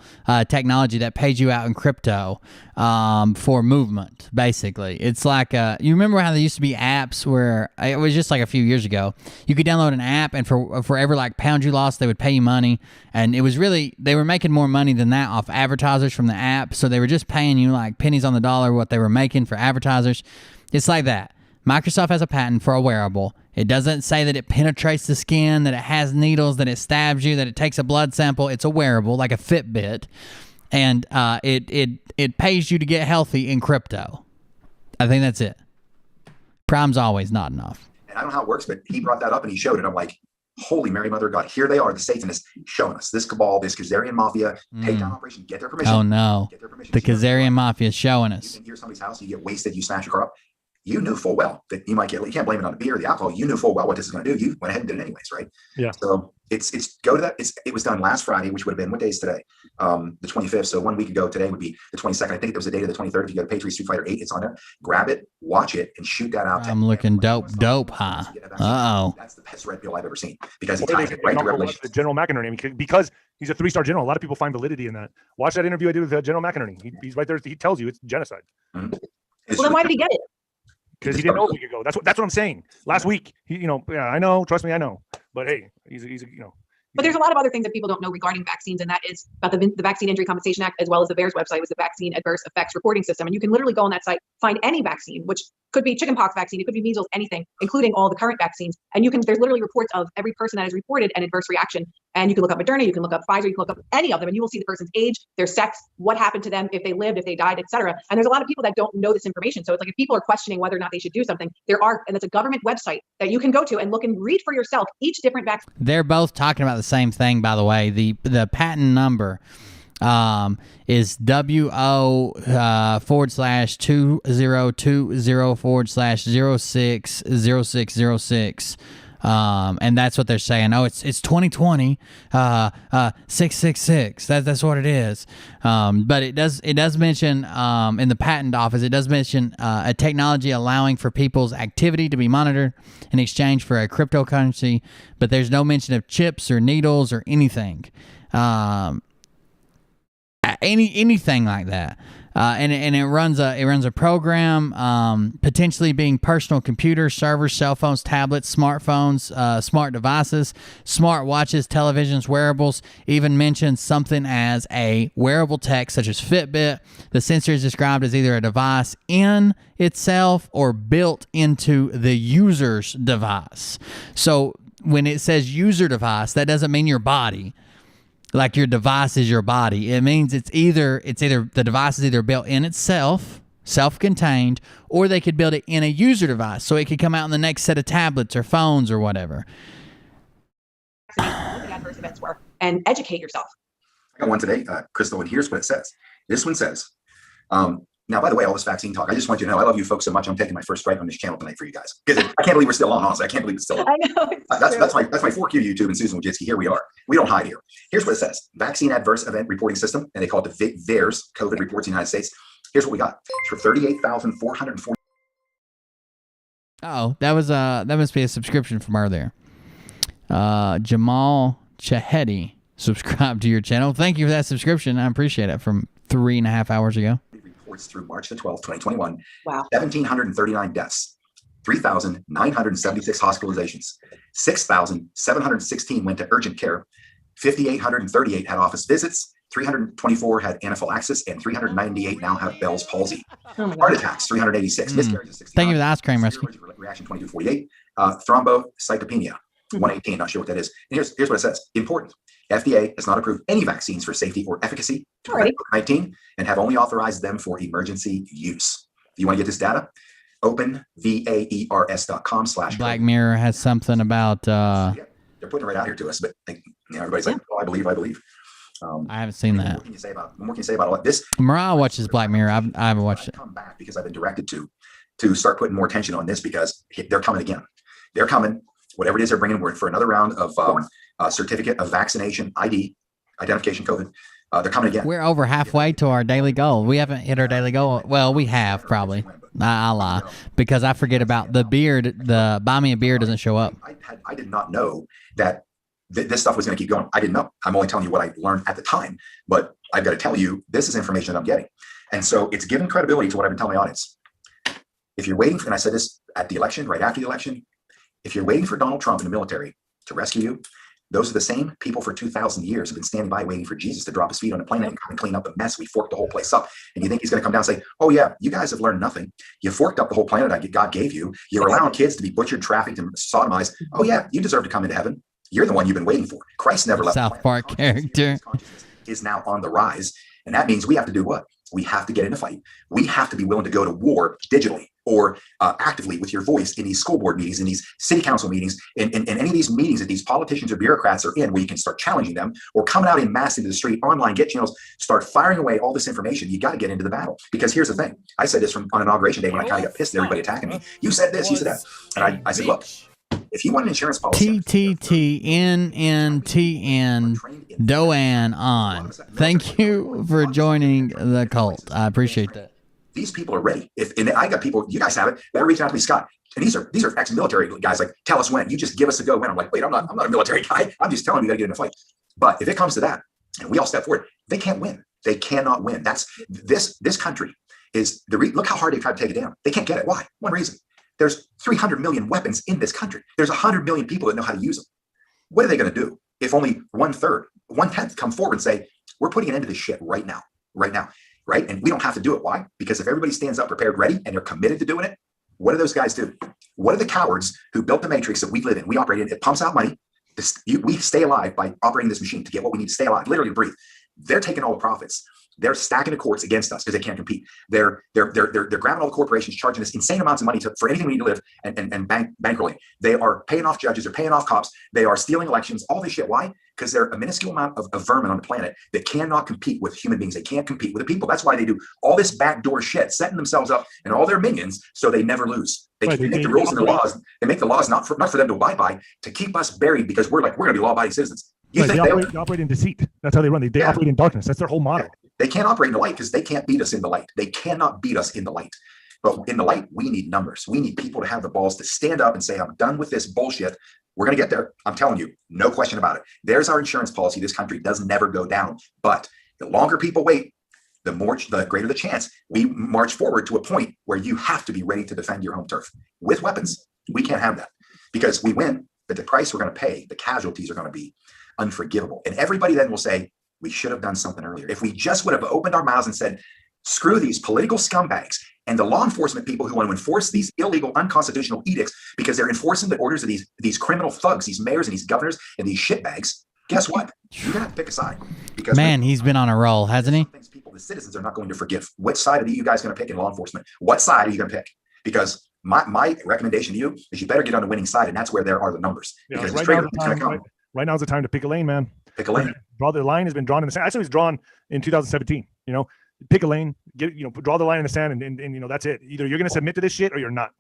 technology that pays you out in crypto for movement, basically. It's like, you remember how there used to be apps where, it was just like a few years ago, you could download an app and for every like pound you lost, they would pay you money. And it was really, they were making more money than that off advertisers from the app. So they were just paying you like pennies on the dollar what they were making for advertisers. It's like that. Microsoft has a patent for a wearable. It doesn't say that it penetrates the skin, that it has needles, that it stabs you, that it takes a blood sample. It's a wearable, like a Fitbit, and it pays you to get healthy in crypto. I think that's it. Prime's always not enough. And I don't know how it works, but he brought that up and he showed it. I'm like, holy Mary, Mother of God, here they are, the Satanists showing us this cabal, this Khazarian mafia, takedown operation, get their permission. Oh no, get their permission. the Khazarian mafia is showing us. You can hear somebody's house, you get wasted, you smash your car up. You knew full well that you might get, you can't blame it on the beer or the alcohol. You knew full well what this is going to do. You went ahead and did it anyways, right? Yeah. So it's go to that. It was done last Friday, which would have been, what day is today? The 25th. So 1 week ago today would be the 22nd. I think there was a date of the 23rd. If you go to Patriot Street Fighter 8, it's on there. Grab it, watch it, and shoot that out. I'm looking dope, huh? Uh-oh. That's the best red pill I've ever seen because he ties it right to Revelation. General McInerney, because he's a 3-star general. A lot of people find validity in that. Watch that interview I did with General McInerney. He's right there. He tells you it's genocide. Mm-hmm. Well, then why did he get it? Because he didn't know a week ago. That's what I'm saying. Last week, I know. Trust me, I know. But hey, he's But there's a lot of other things that people don't know regarding vaccines, and that is about the Vaccine Injury Compensation Act, as well as the VAERS website, was the Vaccine Adverse Effects Reporting System. And you can literally go on that site, find any vaccine, which could be chickenpox vaccine, it could be measles, anything, including all the current vaccines. And there's literally reports of every person that has reported an adverse reaction. And you can look up Moderna, you can look up Pfizer, you can look up any of them, and you will see the person's age, their sex, what happened to them, if they lived, if they died, etc. And there's a lot of people that don't know this information. So it's like if people are questioning whether or not they should do something, and it's a government website that you can go to and look and read for yourself each different vaccine. They're both talking about the same thing, by the way. The patent number is WO/2020/060606. And that's what they're saying. Oh, it's 2020 666. That's what it is. But it does mention in the patent office, it does mention a technology allowing for people's activity to be monitored in exchange for a cryptocurrency, but there's no mention of chips or needles or anything. Anything like that. And it runs a program, potentially being personal computers, servers, cell phones, tablets, smartphones, smart devices, smart watches, televisions, wearables. Even mentions something as a wearable tech such as Fitbit. The sensor is described as either a device in itself or built into the user's device. So when it says user device, that doesn't mean your body. Like your device is your body. It means it's either the device is either built in itself, self-contained, or they could build it in a user device, so it could come out in the next set of tablets or phones or whatever. What the adverse events were, and educate yourself. I got one today, Crystal, and here's what it says. This one says, now, by the way, all this vaccine talk, I just want you to know, I love you folks so much. I'm taking my first strike on this channel tonight for you guys. Because I can't believe we're still on, honestly. I can't believe it's still on. I know. That's my 4Q YouTube and Susan Wojcicki. Here we are. We don't hide here. Here's what it says. Vaccine Adverse Event Reporting System, and they call it the VAERS, COVID Reports in the United States. Here's what we got. For 38,440. Oh, that must be a subscription from earlier. Jamal Chahedi subscribed to your channel. Thank you for that subscription. I appreciate it. From 3.5 hours ago. Reports through March the 12th, 2021. Wow. 1,739 deaths, 3,976 hospitalizations, 6,716 went to urgent care, 5,838 had office visits, 324 had anaphylaxis, and 398 now have Bell's palsy. Oh my Heart God. attacks, 386. Miscarriages, 69. Thank you for the ice cream, Rescue. Allergic reaction, 2248. Thrombocytopenia, 118. Not sure what that is. And here's what it says. Important. FDA has not approved any vaccines for safety or efficacy to prevent COVID-19 and have only authorized them for emergency use. If you want to get this data, open VAERS.com/. Black Mirror has something about. They're putting it right out here to us, but everybody's like, "Oh, I believe." I haven't seen that. What more can you say about all this? Mariah watches Black Mirror. I haven't watched it. Come back because I've been directed to start putting more attention on this because they're coming again. They're coming. Whatever it is they're bringing for another round of certificate of vaccination, identification, COVID. They're coming again. We're over halfway to our daily goal. We haven't hit our daily goal. Well, we have probably. I lie because I forget about the beard. The buy me a beer doesn't show up. I did not know that this stuff was going to keep going. I didn't know. I'm only telling you what I learned at the time, but I've got to tell you, this is information that I'm getting. And so it's giving credibility to what I've been telling my audience. If you're waiting for, and I said this at the election, right after the election, if you're waiting for Donald Trump in the military to rescue you, those are the same people for 2,000 years have been standing by waiting for Jesus to drop his feet on the planet and come and clean up the mess. We forked the whole place up. And you think he's going to come down and say, oh yeah, you guys have learned nothing. You forked up the whole planet that God gave you. You're allowing kids to be butchered, trafficked, and sodomized. Oh yeah, you deserve to come into heaven. You're the one you've been waiting for. Christ never left. South Park character is now on the rise. And that means we have to do what? We have to get in a fight. We have to be willing to go to war digitally or actively with your voice in these school board meetings, in these city council meetings, in any of these meetings that these politicians or bureaucrats are in, where you can start challenging them or coming out in mass into the street, online, get channels, start firing away all this information. You got to get into the battle. Because here's the thing. I said this on Inauguration Day when I kind of got pissed at everybody attacking me. You said this, you said that. And I said, look, if you want an insurance policy, TTTNNTN Doan on. Thank you for joining the cult. I appreciate that. These people are ready. And I got people, you guys have it. They're reaching out to me, Scott. And these are ex-military guys. Like, tell us when. You just give us a go when. I'm like, wait, I'm not a military guy. I'm just telling you, you got to get in a fight. But if it comes to that, and we all step forward, they can't win. They cannot win. That's this country is look how hard they try to take it down. They can't get it. Why? One reason. There's 300 million weapons in this country. There's 100 million people that know how to use them. What are they going to do if only 1/10 come forward and say, we're putting an end to this shit right now, right? And we don't have to do it. Why? Because if everybody stands up, prepared, ready, and they're committed to doing it, what do those guys do? What are the cowards who built the matrix that we live in? We operate in. It pumps out money. We stay alive by operating this machine to get what we need to stay alive, literally to breathe. They're taking all the profits. They're stacking the courts against us because they can't compete. They're grabbing all the corporations, charging us insane amounts of money for anything we need to live and bankrolling. They are paying off judges, they're paying off cops, they are stealing elections, all this shit. Why? Because they're a minuscule amount of vermin on the planet that cannot compete with human beings. They can't compete with the people. That's why they do all this backdoor shit, setting themselves up and all their minions so they never lose. They make the rules and the laws. They make the laws not for them to abide by, to keep us buried because we're going to be law-abiding citizens. They operate in deceit. That's how they run. They operate in darkness. That's their whole motto. They can't operate in the light because they can't beat us in the light. They cannot beat us in the light. But in the light, we need numbers. We need people to have the balls to stand up and say, I'm done with this bullshit. We're going to get there. I'm telling you, no question about it. There's our insurance policy. This country does never go down. But the longer people wait, the greater the chance we march forward to a point where you have to be ready to defend your home turf with weapons. We can't have that because we win, but the price we're going to pay, the casualties are going to be unforgivable. And everybody then will say, we should have done something earlier. If we just would have opened our mouths and said, screw these political scumbags and the law enforcement people who want to enforce these illegal, unconstitutional edicts because they're enforcing the orders of these criminal thugs, these mayors and these governors and these shitbags. Guess what? You're going to have to pick a side. Because he's been on a roll, hasn't he? The citizens are not going to forgive. What side are you guys going to pick in law enforcement? What side are you going to pick? Because my recommendation to you is you better get on the winning side, and that's where there are the numbers. Yeah, because right now is the time to pick a lane, man. Pick a lane. The line has been drawn in the sand. Actually, it was drawn in 2017. Pick a lane, draw the line in the sand, and that's it. Either you're going to submit to this shit or you're not.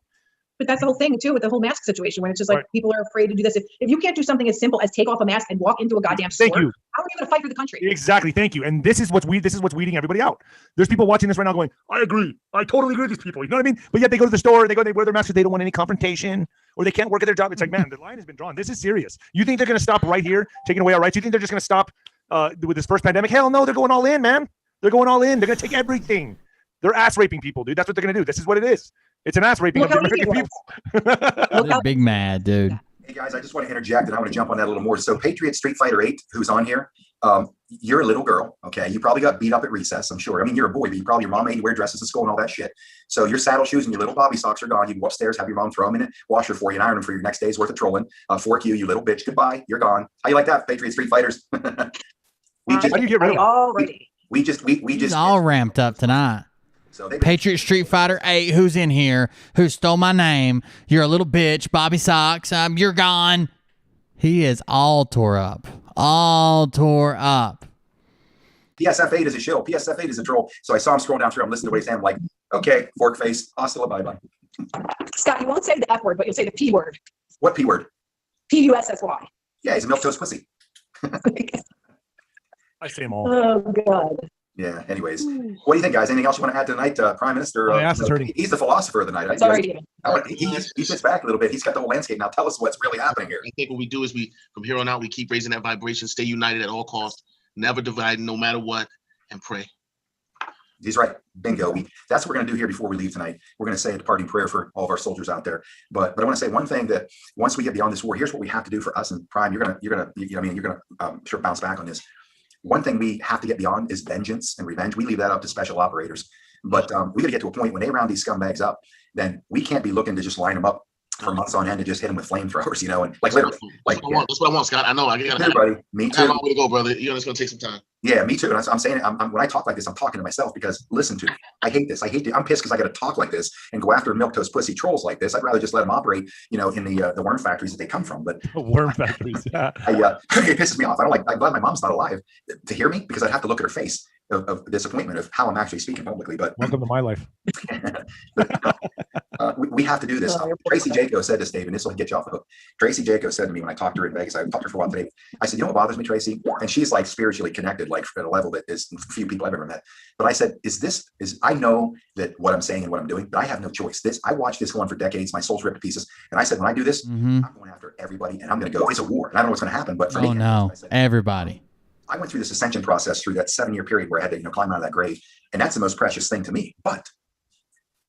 But that's the whole thing too with the whole mask situation, when it's just like people are afraid to do this. If you can't do something as simple as take off a mask and walk into a goddamn store, how are you going to fight for the country? Exactly. Thank you. And this is what's weeding everybody out. There's people watching this right now going, I agree. I totally agree with these people. You know what I mean? But yet they go to the store, they wear their masks because they don't want any confrontation, or they can't work at their job. It's like, man, the line has been drawn. This is serious. You think they're going to stop right here, taking away our rights? You think they're just going to stop with this first pandemic? Hell no, they're going all in, man. They're going all in. They're going to take everything. They're ass raping people, dude. That's what they're going to do. This is what it is. It's an ass raping of the American people. They're big mad, dude. Hey guys, I just want to interject and I want to jump on that a little more. So Patriot Street Fighter 8, who's on here, you're a little girl, okay? You probably got beat up at recess, I'm sure. I mean, you're a boy, but your mom made you wear dresses to school and all that shit. So your saddle shoes and your little bobby socks are gone. You can go upstairs, have your mom throw them in a washer for you and iron them for your next day's worth of trolling. Fork you little bitch. Goodbye. You're gone. How you like that, Patriot Street Fighters? How do you get rid of already? We just all ramped up tonight. So Patriot Street Fighter 8, who's in here? Who stole my name? You're a little bitch. Bobby Socks. You're gone. He is all tore up. All tore up. PSF8 is a shill. PSF8 is a troll. So I saw him scroll down through. I'm listening to what he's saying. I'm like, okay, fork face. Hasta la bye-bye. Scott, you won't say the F word, but you'll say the P word. What P word? P-U-S-S-Y. Yeah, he's a milquetoast pussy. I say them all. Oh, God. Yeah, anyways. What do you think, guys? Anything else you want to add tonight, Prime Minister? My ass is hurting. He's the philosopher of the night. Sorry, David. He sits back a little bit. He's got the whole landscape. Now tell us what's really happening here. I think what we do is from here on out, we keep raising that vibration, stay united at all costs, never dividing, no matter what, and pray. He's right. Bingo. That's what we're going to do here before we leave tonight. We're going to say a departing prayer for all of our soldiers out there. But I want to say one thing, that once we get beyond this war, here's what we have to do for us. And Prime, you're gonna sure bounce back on this. One thing we have to get beyond is vengeance and revenge. We leave that up to special operators. But we got to get to a point when they round these scumbags up, then we can't be looking to just line them up for months on end and just hit them with flamethrowers, and like literally. Like that's what I want, Scott. I know. I got everybody. Me too. I have a long way to go, brother. It's going to take some time. Yeah, me too. And I'm saying, when I talk like this, I'm talking to myself, because listen to me. I hate this. I'm pissed because I got to talk like this and go after milquetoast pussy trolls like this. I'd rather just let them operate, in the worm factories that they come from. But worm factories, yeah. It pisses me off. I'm glad my mom's not alive to hear me, because I'd have to look at her face of disappointment of how I'm actually speaking publicly. But welcome to my life. We have to do this. Tracy Jaco said this, Dave, and this will get you off the hook. Tracy Jaco said to me when I talked to her in Vegas, I talked to her for a while today. I said, you know what bothers me, Tracy? And she's like spiritually connected, like at a level that is few people I've ever met. But I said, I know that what I'm saying and what I'm doing, but I have no choice. I watched this go on for decades. My soul's ripped to pieces. And I said, when I do this, I'm going after everybody, and I'm going to go. It's a war. And I don't know what's going to happen, but for me, everybody. I went through this ascension process through that 7-year period where I had to, climb out of that grave. And that's the most precious thing to me. But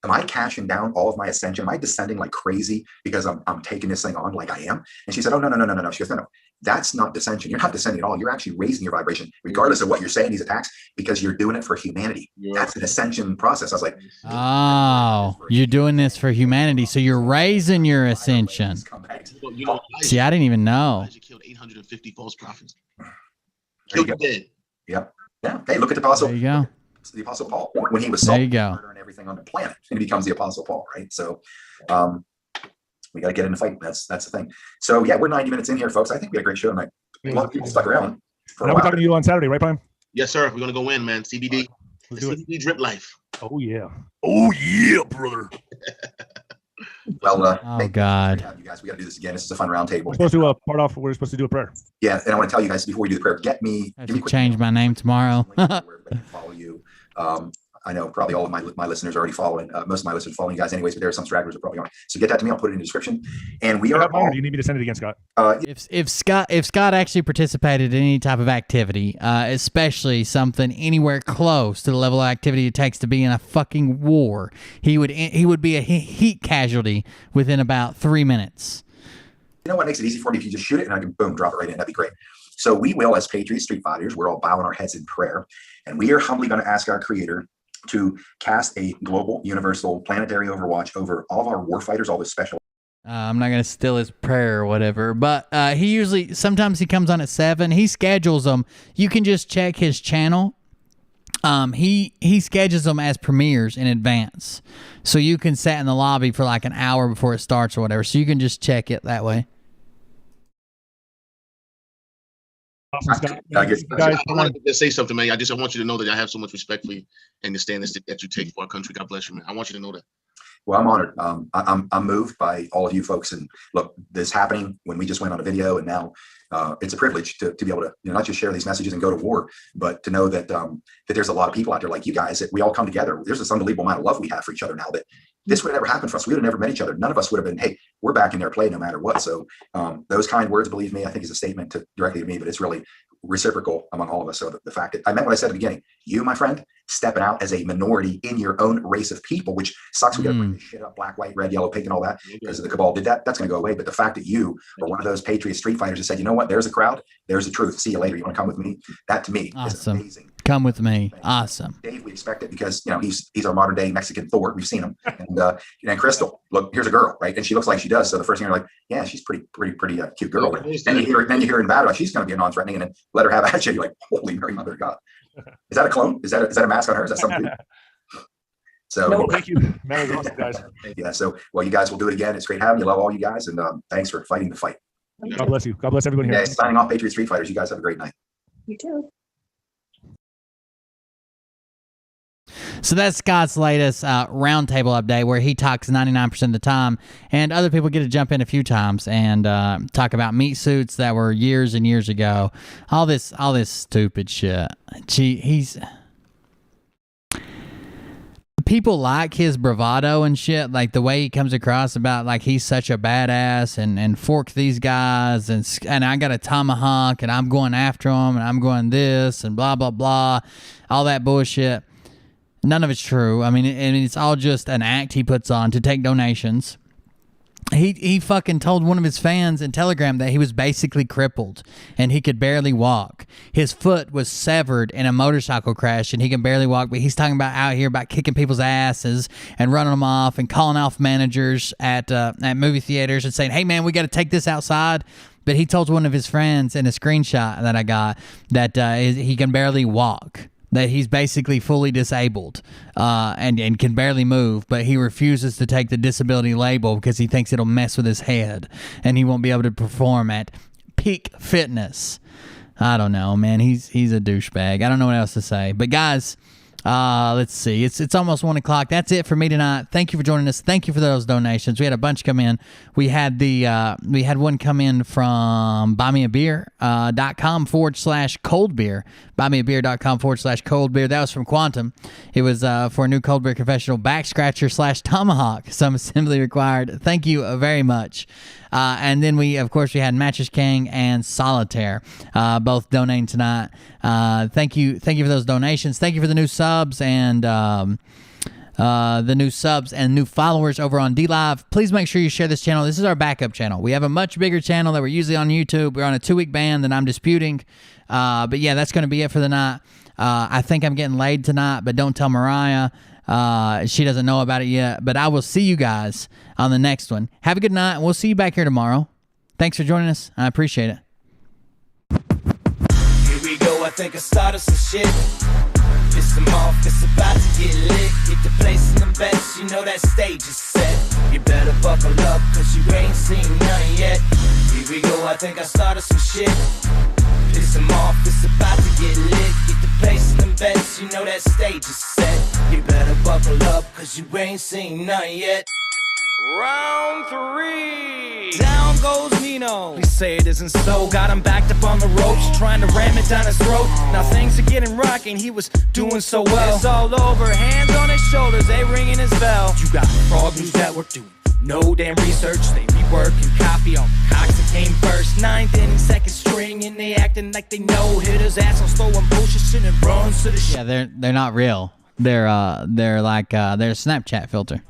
am I cashing down all of my ascension? Am I descending like crazy because I'm taking this thing on like I am? And she said, oh, no. She goes, no. That's not descension. You're not descending at all. You're actually raising your vibration, regardless of what you're saying, these attacks, because you're doing it for humanity. That's an ascension process. I was like, oh, you're doing this for humanity. So you're raising your ascension. See, I didn't even know. Elijah killed 850 false prophets. Killed them dead. Yeah. Hey, look at the apostle. There you go. The apostle Paul, when he was there you go, murdering everything on the planet, and he becomes the apostle Paul, right? So we got to get in the fight. That's the thing. So yeah, we're 90 minutes in here, folks. I think we had a great show tonight. A lot of people stuck around. Now we're talking to you on Saturday, right, Prime? Yes, sir. We're gonna go in, man. CBD. CBD drip life. Oh yeah. Oh yeah, brother. Well, oh God, you guys, we got to do this again. This is a fun round table. We're supposed to part off. We're supposed to do a prayer. Yeah, and I want to tell you guys before we do the prayer, give me change my name tomorrow. Follow you. I know probably all of my listeners are already following. Most of my listeners are following you guys anyways, but there are some stragglers that probably aren't. So get that to me. I'll put it in the description. And we are. You need me to send it again, Scott? If Scott actually participated in any type of activity, especially something anywhere close to the level of activity it takes to be in a fucking war, he would be a heat casualty within about 3 minutes. You know what makes it easy for me? If you just shoot it and I can boom, drop it right in. That'd be great. So we will, as Patriot Street Fighters, we're all bowing our heads in prayer, and we are humbly going to ask our Creator to cast a global, universal, planetary overwatch over all of our warfighters, all the special. I'm not going to steal his prayer or whatever, but sometimes he comes on at 7. He schedules them. You can just check his channel. He schedules them as premieres in advance. So you can sit in the lobby for like an hour before it starts or whatever. So you can just check it that way. I wanted to say something, man. I want you to know that I have so much respect for you and the stand that you take for our country. God bless you, man. I want you to know that. Well, I'm honored. I'm moved by all of you folks. And look, this happening when we just went on a video, and now it's a privilege to be able to not just share these messages and go to war, but to know that that there's a lot of people out there like you guys, that we all come together. There's this unbelievable amount of love we have for each other now, that this would have never happened for us. We would have never met each other. None of us would have been, hey, we're back in their play no matter what. So those kind words, believe me, I think is a statement directly to me, but it's really, reciprocal among all of us. So the fact that I meant what I said at the beginning, you, my friend, stepping out as a minority in your own race of people, which sucks. We got to bring this shit up, black, white, red, yellow, pink, and all that because the cabal did that. That's going to go away. But the fact that you are one of those patriot street fighters that said, you know what, there's a crowd, there's the truth. See you later. You want to come with me? That to me is amazing. Come with me. Awesome. Dave, we expect it because he's our modern day Mexican Thor. We've seen him. And Crystal, look, here's a girl, right? And she looks like she does. So the first thing you're like, yeah, she's pretty cute girl. Then you hear in battle, she's going to be a non-threatening, and then let her have at you. You're like, holy Mary, Mother of God. Is that a clone? Is that a mask on her? Is that something? So no, thank you. Man, awesome, guys. Yeah. So you guys will do it again. It's great having you. Love all you guys, and thanks for fighting the fight. God bless you. God bless everyone here. Yeah, signing off, Patriot Street Fighters. You guys have a great night. You too. So that's Scott's latest roundtable update, where he talks 99% of the time, and other people get to jump in a few times and talk about meat suits that were years and years ago. All this stupid shit. People like his bravado and shit, like the way he comes across about like he's such a badass and fork these guys and I got a tomahawk and I'm going after them and I'm going this and blah blah blah, all that bullshit. None of it's true. I mean, it's all just an act he puts on to take donations. He fucking told one of his fans in Telegram that he was basically crippled and he could barely walk. His foot was severed in a motorcycle crash and he can barely walk, but he's talking about out here about kicking people's asses and running them off and calling off managers at movie theaters and saying, hey man, we got to take this outside. But he told one of his friends in a screenshot that I got that he can barely walk. That he's basically fully disabled and can barely move, but he refuses to take the disability label because he thinks it'll mess with his head and he won't be able to perform at peak fitness. I don't know, man. He's a douchebag. I don't know what else to say. But guys, let's see. It's almost 1 o'clock. That's it for me tonight. Thank you for joining us. Thank you for those donations. We had a bunch come in. We had one come in from buymeabeer.com/cold beer. Buymeabeer.com/cold beer. That was from Quantum. It was for a new cold beer confessional back scratcher /tomahawk. Some assembly required. Thank you very much. And then we had Mattress King and Solitaire, both donating tonight. Thank you for those donations. Thank you for the new subs and new followers over on DLive. Please make sure you share this channel. This is our backup channel. We have a much bigger channel that we're usually on YouTube. We're on a 2-week ban that I'm disputing. But yeah, that's going to be it for the night. I think I'm getting laid tonight, but don't tell Mariah. She doesn't know about it yet, but I will see you guys on the next one. Have a good night, and we'll see you back here tomorrow. Thanks for joining us. I appreciate it. Here we go, I think I started some shit. Piss them off, it's about to get lit. Get the place in them bets, you know that stage is set. You better buckle up, cause you ain't seen none yet. Here we go, I think I started some shit. Piss them off, it's about to get lit. Get the place in them bets, you know that stage is set. You better buckle up, cause you ain't seen none yet. Round 3. Down goes Nino. Please say it isn't so. Got him backed up on the ropes, trying to ram it down his throat. Now things are getting rocking, he was doing so well. It's all over, hands on his shoulders, they ringing his bell. You got Frog News Network doing no damn research. They rework and copy on Cox that came first. 9th inning, second string, and they acting like they know. Hit his ass on throwing bullshit and runs to the Yeah, they're not real. They're a Snapchat filter.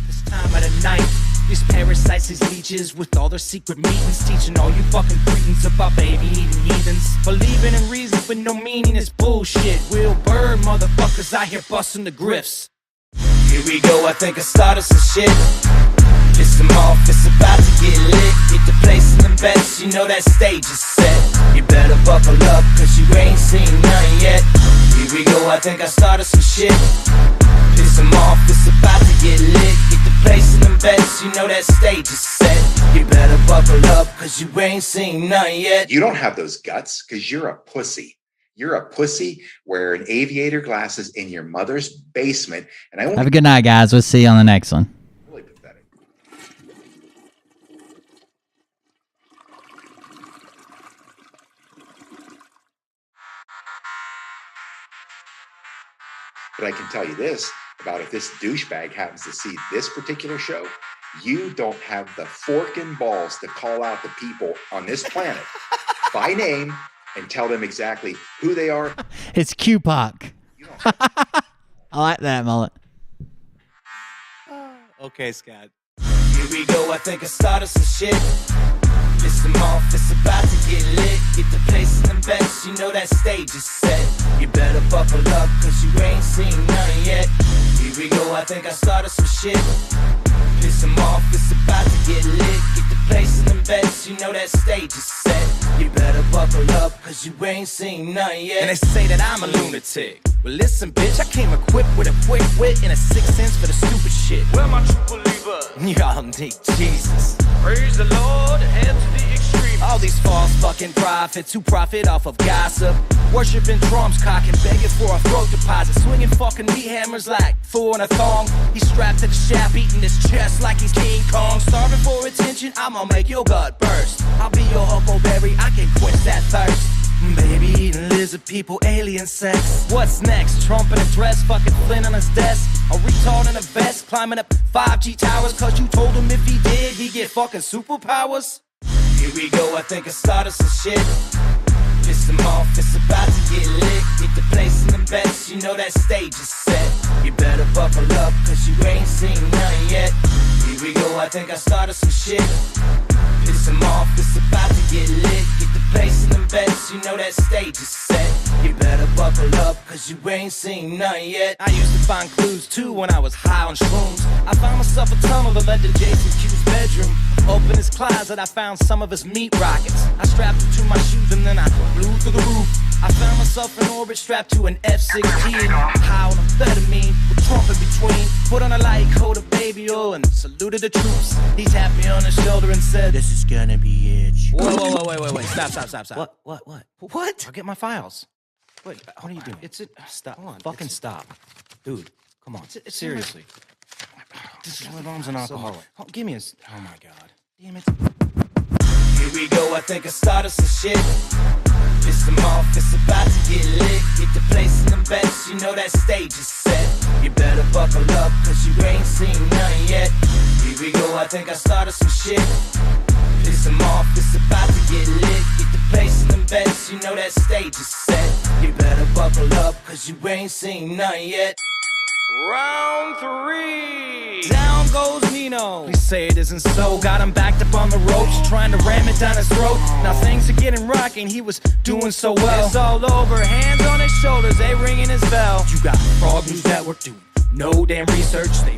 This time of the night, these parasites, these leeches, with all their secret meetings, teaching all you fucking cretins about baby eating heathens. Believing in reason with no meaning is bullshit. Will Bird motherfuckers out here busting the grifts. Here we go, I think I started some shit. Piss them off, it's about to get lit. Get the place in them bets, you know that stage is set. You better buckle up, cause you ain't seen none yet. Here we go, I think I started some shit. Piss them off, it's about to get lit. Get the place in them bets, you know that stage is set. You better buckle up, cause you ain't seen none yet. You don't have those guts because you're a pussy. You're a pussy wearing aviator glasses in your mother's basement. And I won't Have a good night, guys. We'll see you on the next one. Really pathetic. But I can tell you this about if this douchebag happens to see this particular show, you don't have the fork and balls to call out the people on this planet by name and tell them exactly who they are. It's Q-Pac. I like that mullet. Okay, Scott. Here we go, I think I started some shit. Listen off, it's about to get lit. Get the place in the best, you know that stage is set. You better buckle up, cause you ain't seen none yet. Here we go, I think I started some shit. Listen off, it's about to get lit. Get the place in the best, you know that stage is set. You better buckle up, cause you ain't seen none yet. And they say that I'm a lunatic. Well, listen, bitch, I came equipped with a quick wit and a 6th sense for the stupid shit. Where my true believer? Y'all need Jesus. Praise the Lord, head to the extreme. All these false fucking prophets who profit off of gossip. Worshipping drums, cocking, begging for a throat deposit. Swinging fucking meat hammers like four in a thong. He's strapped to the shaft, eating his chest like he's King Kong. Starving for attention, I'ma make your gut burst. I'll be your huckleberry, I can quench that thirst. Baby eating lizard people, alien sex. What's next? Trump in a dress, fucking Flynn on his desk. A retard in a vest, climbing up 5G towers. Cause you told him if he did, he'd get fucking superpowers. Here we go, I think I started some shit. Piss him off, it's about to get lit. Get the place in the best, you know that stage is set. You better buckle up, cause you ain't seen none yet. Here we go, I think I started some shit. Piss him off, it's about to get lit. Get the place in the best, you know that stage is set. You better buckle up, cause you ain't seen none yet. I used to find clues too when I was high on shrooms. I found myself a tunnel that led to Jason Q's bedroom. Open his closet, I found some of his meat rockets. I strapped them to my shoes and then I flew through the roof. I found myself in orbit strapped to an F-16. High on amphetamine, with Trump in between. Put on a light coat of baby oil and saluted the troops. He tapped me on the shoulder and said, "This is gonna be it." Whoa, wait. Stop. What? I'll get my files. What are you doing? Stop. Fucking stop. Dude, come on. Seriously. This is arms and alcohol. Oh, give me a... Oh, my God. Damn it. Here we go, I think I started some shit. Piss them off, it's about to get lit. Get the place in the best, you know that stage is set. You better buckle up, cause you ain't seen none yet. Here we go, I think I started some shit. Piss them off, it's about to get lit. Get the place in the best, you know that stage is set. You better buckle up, cause you ain't seen none yet. Round 3. Down goes Nino. Please say it isn't so. Got him backed up on the ropes, trying to ram it down his throat. Now things are getting rocking, he was doing so well. It's all over, hands on his shoulders, they ringing his bell. You got Frog News Network doing no damn research. They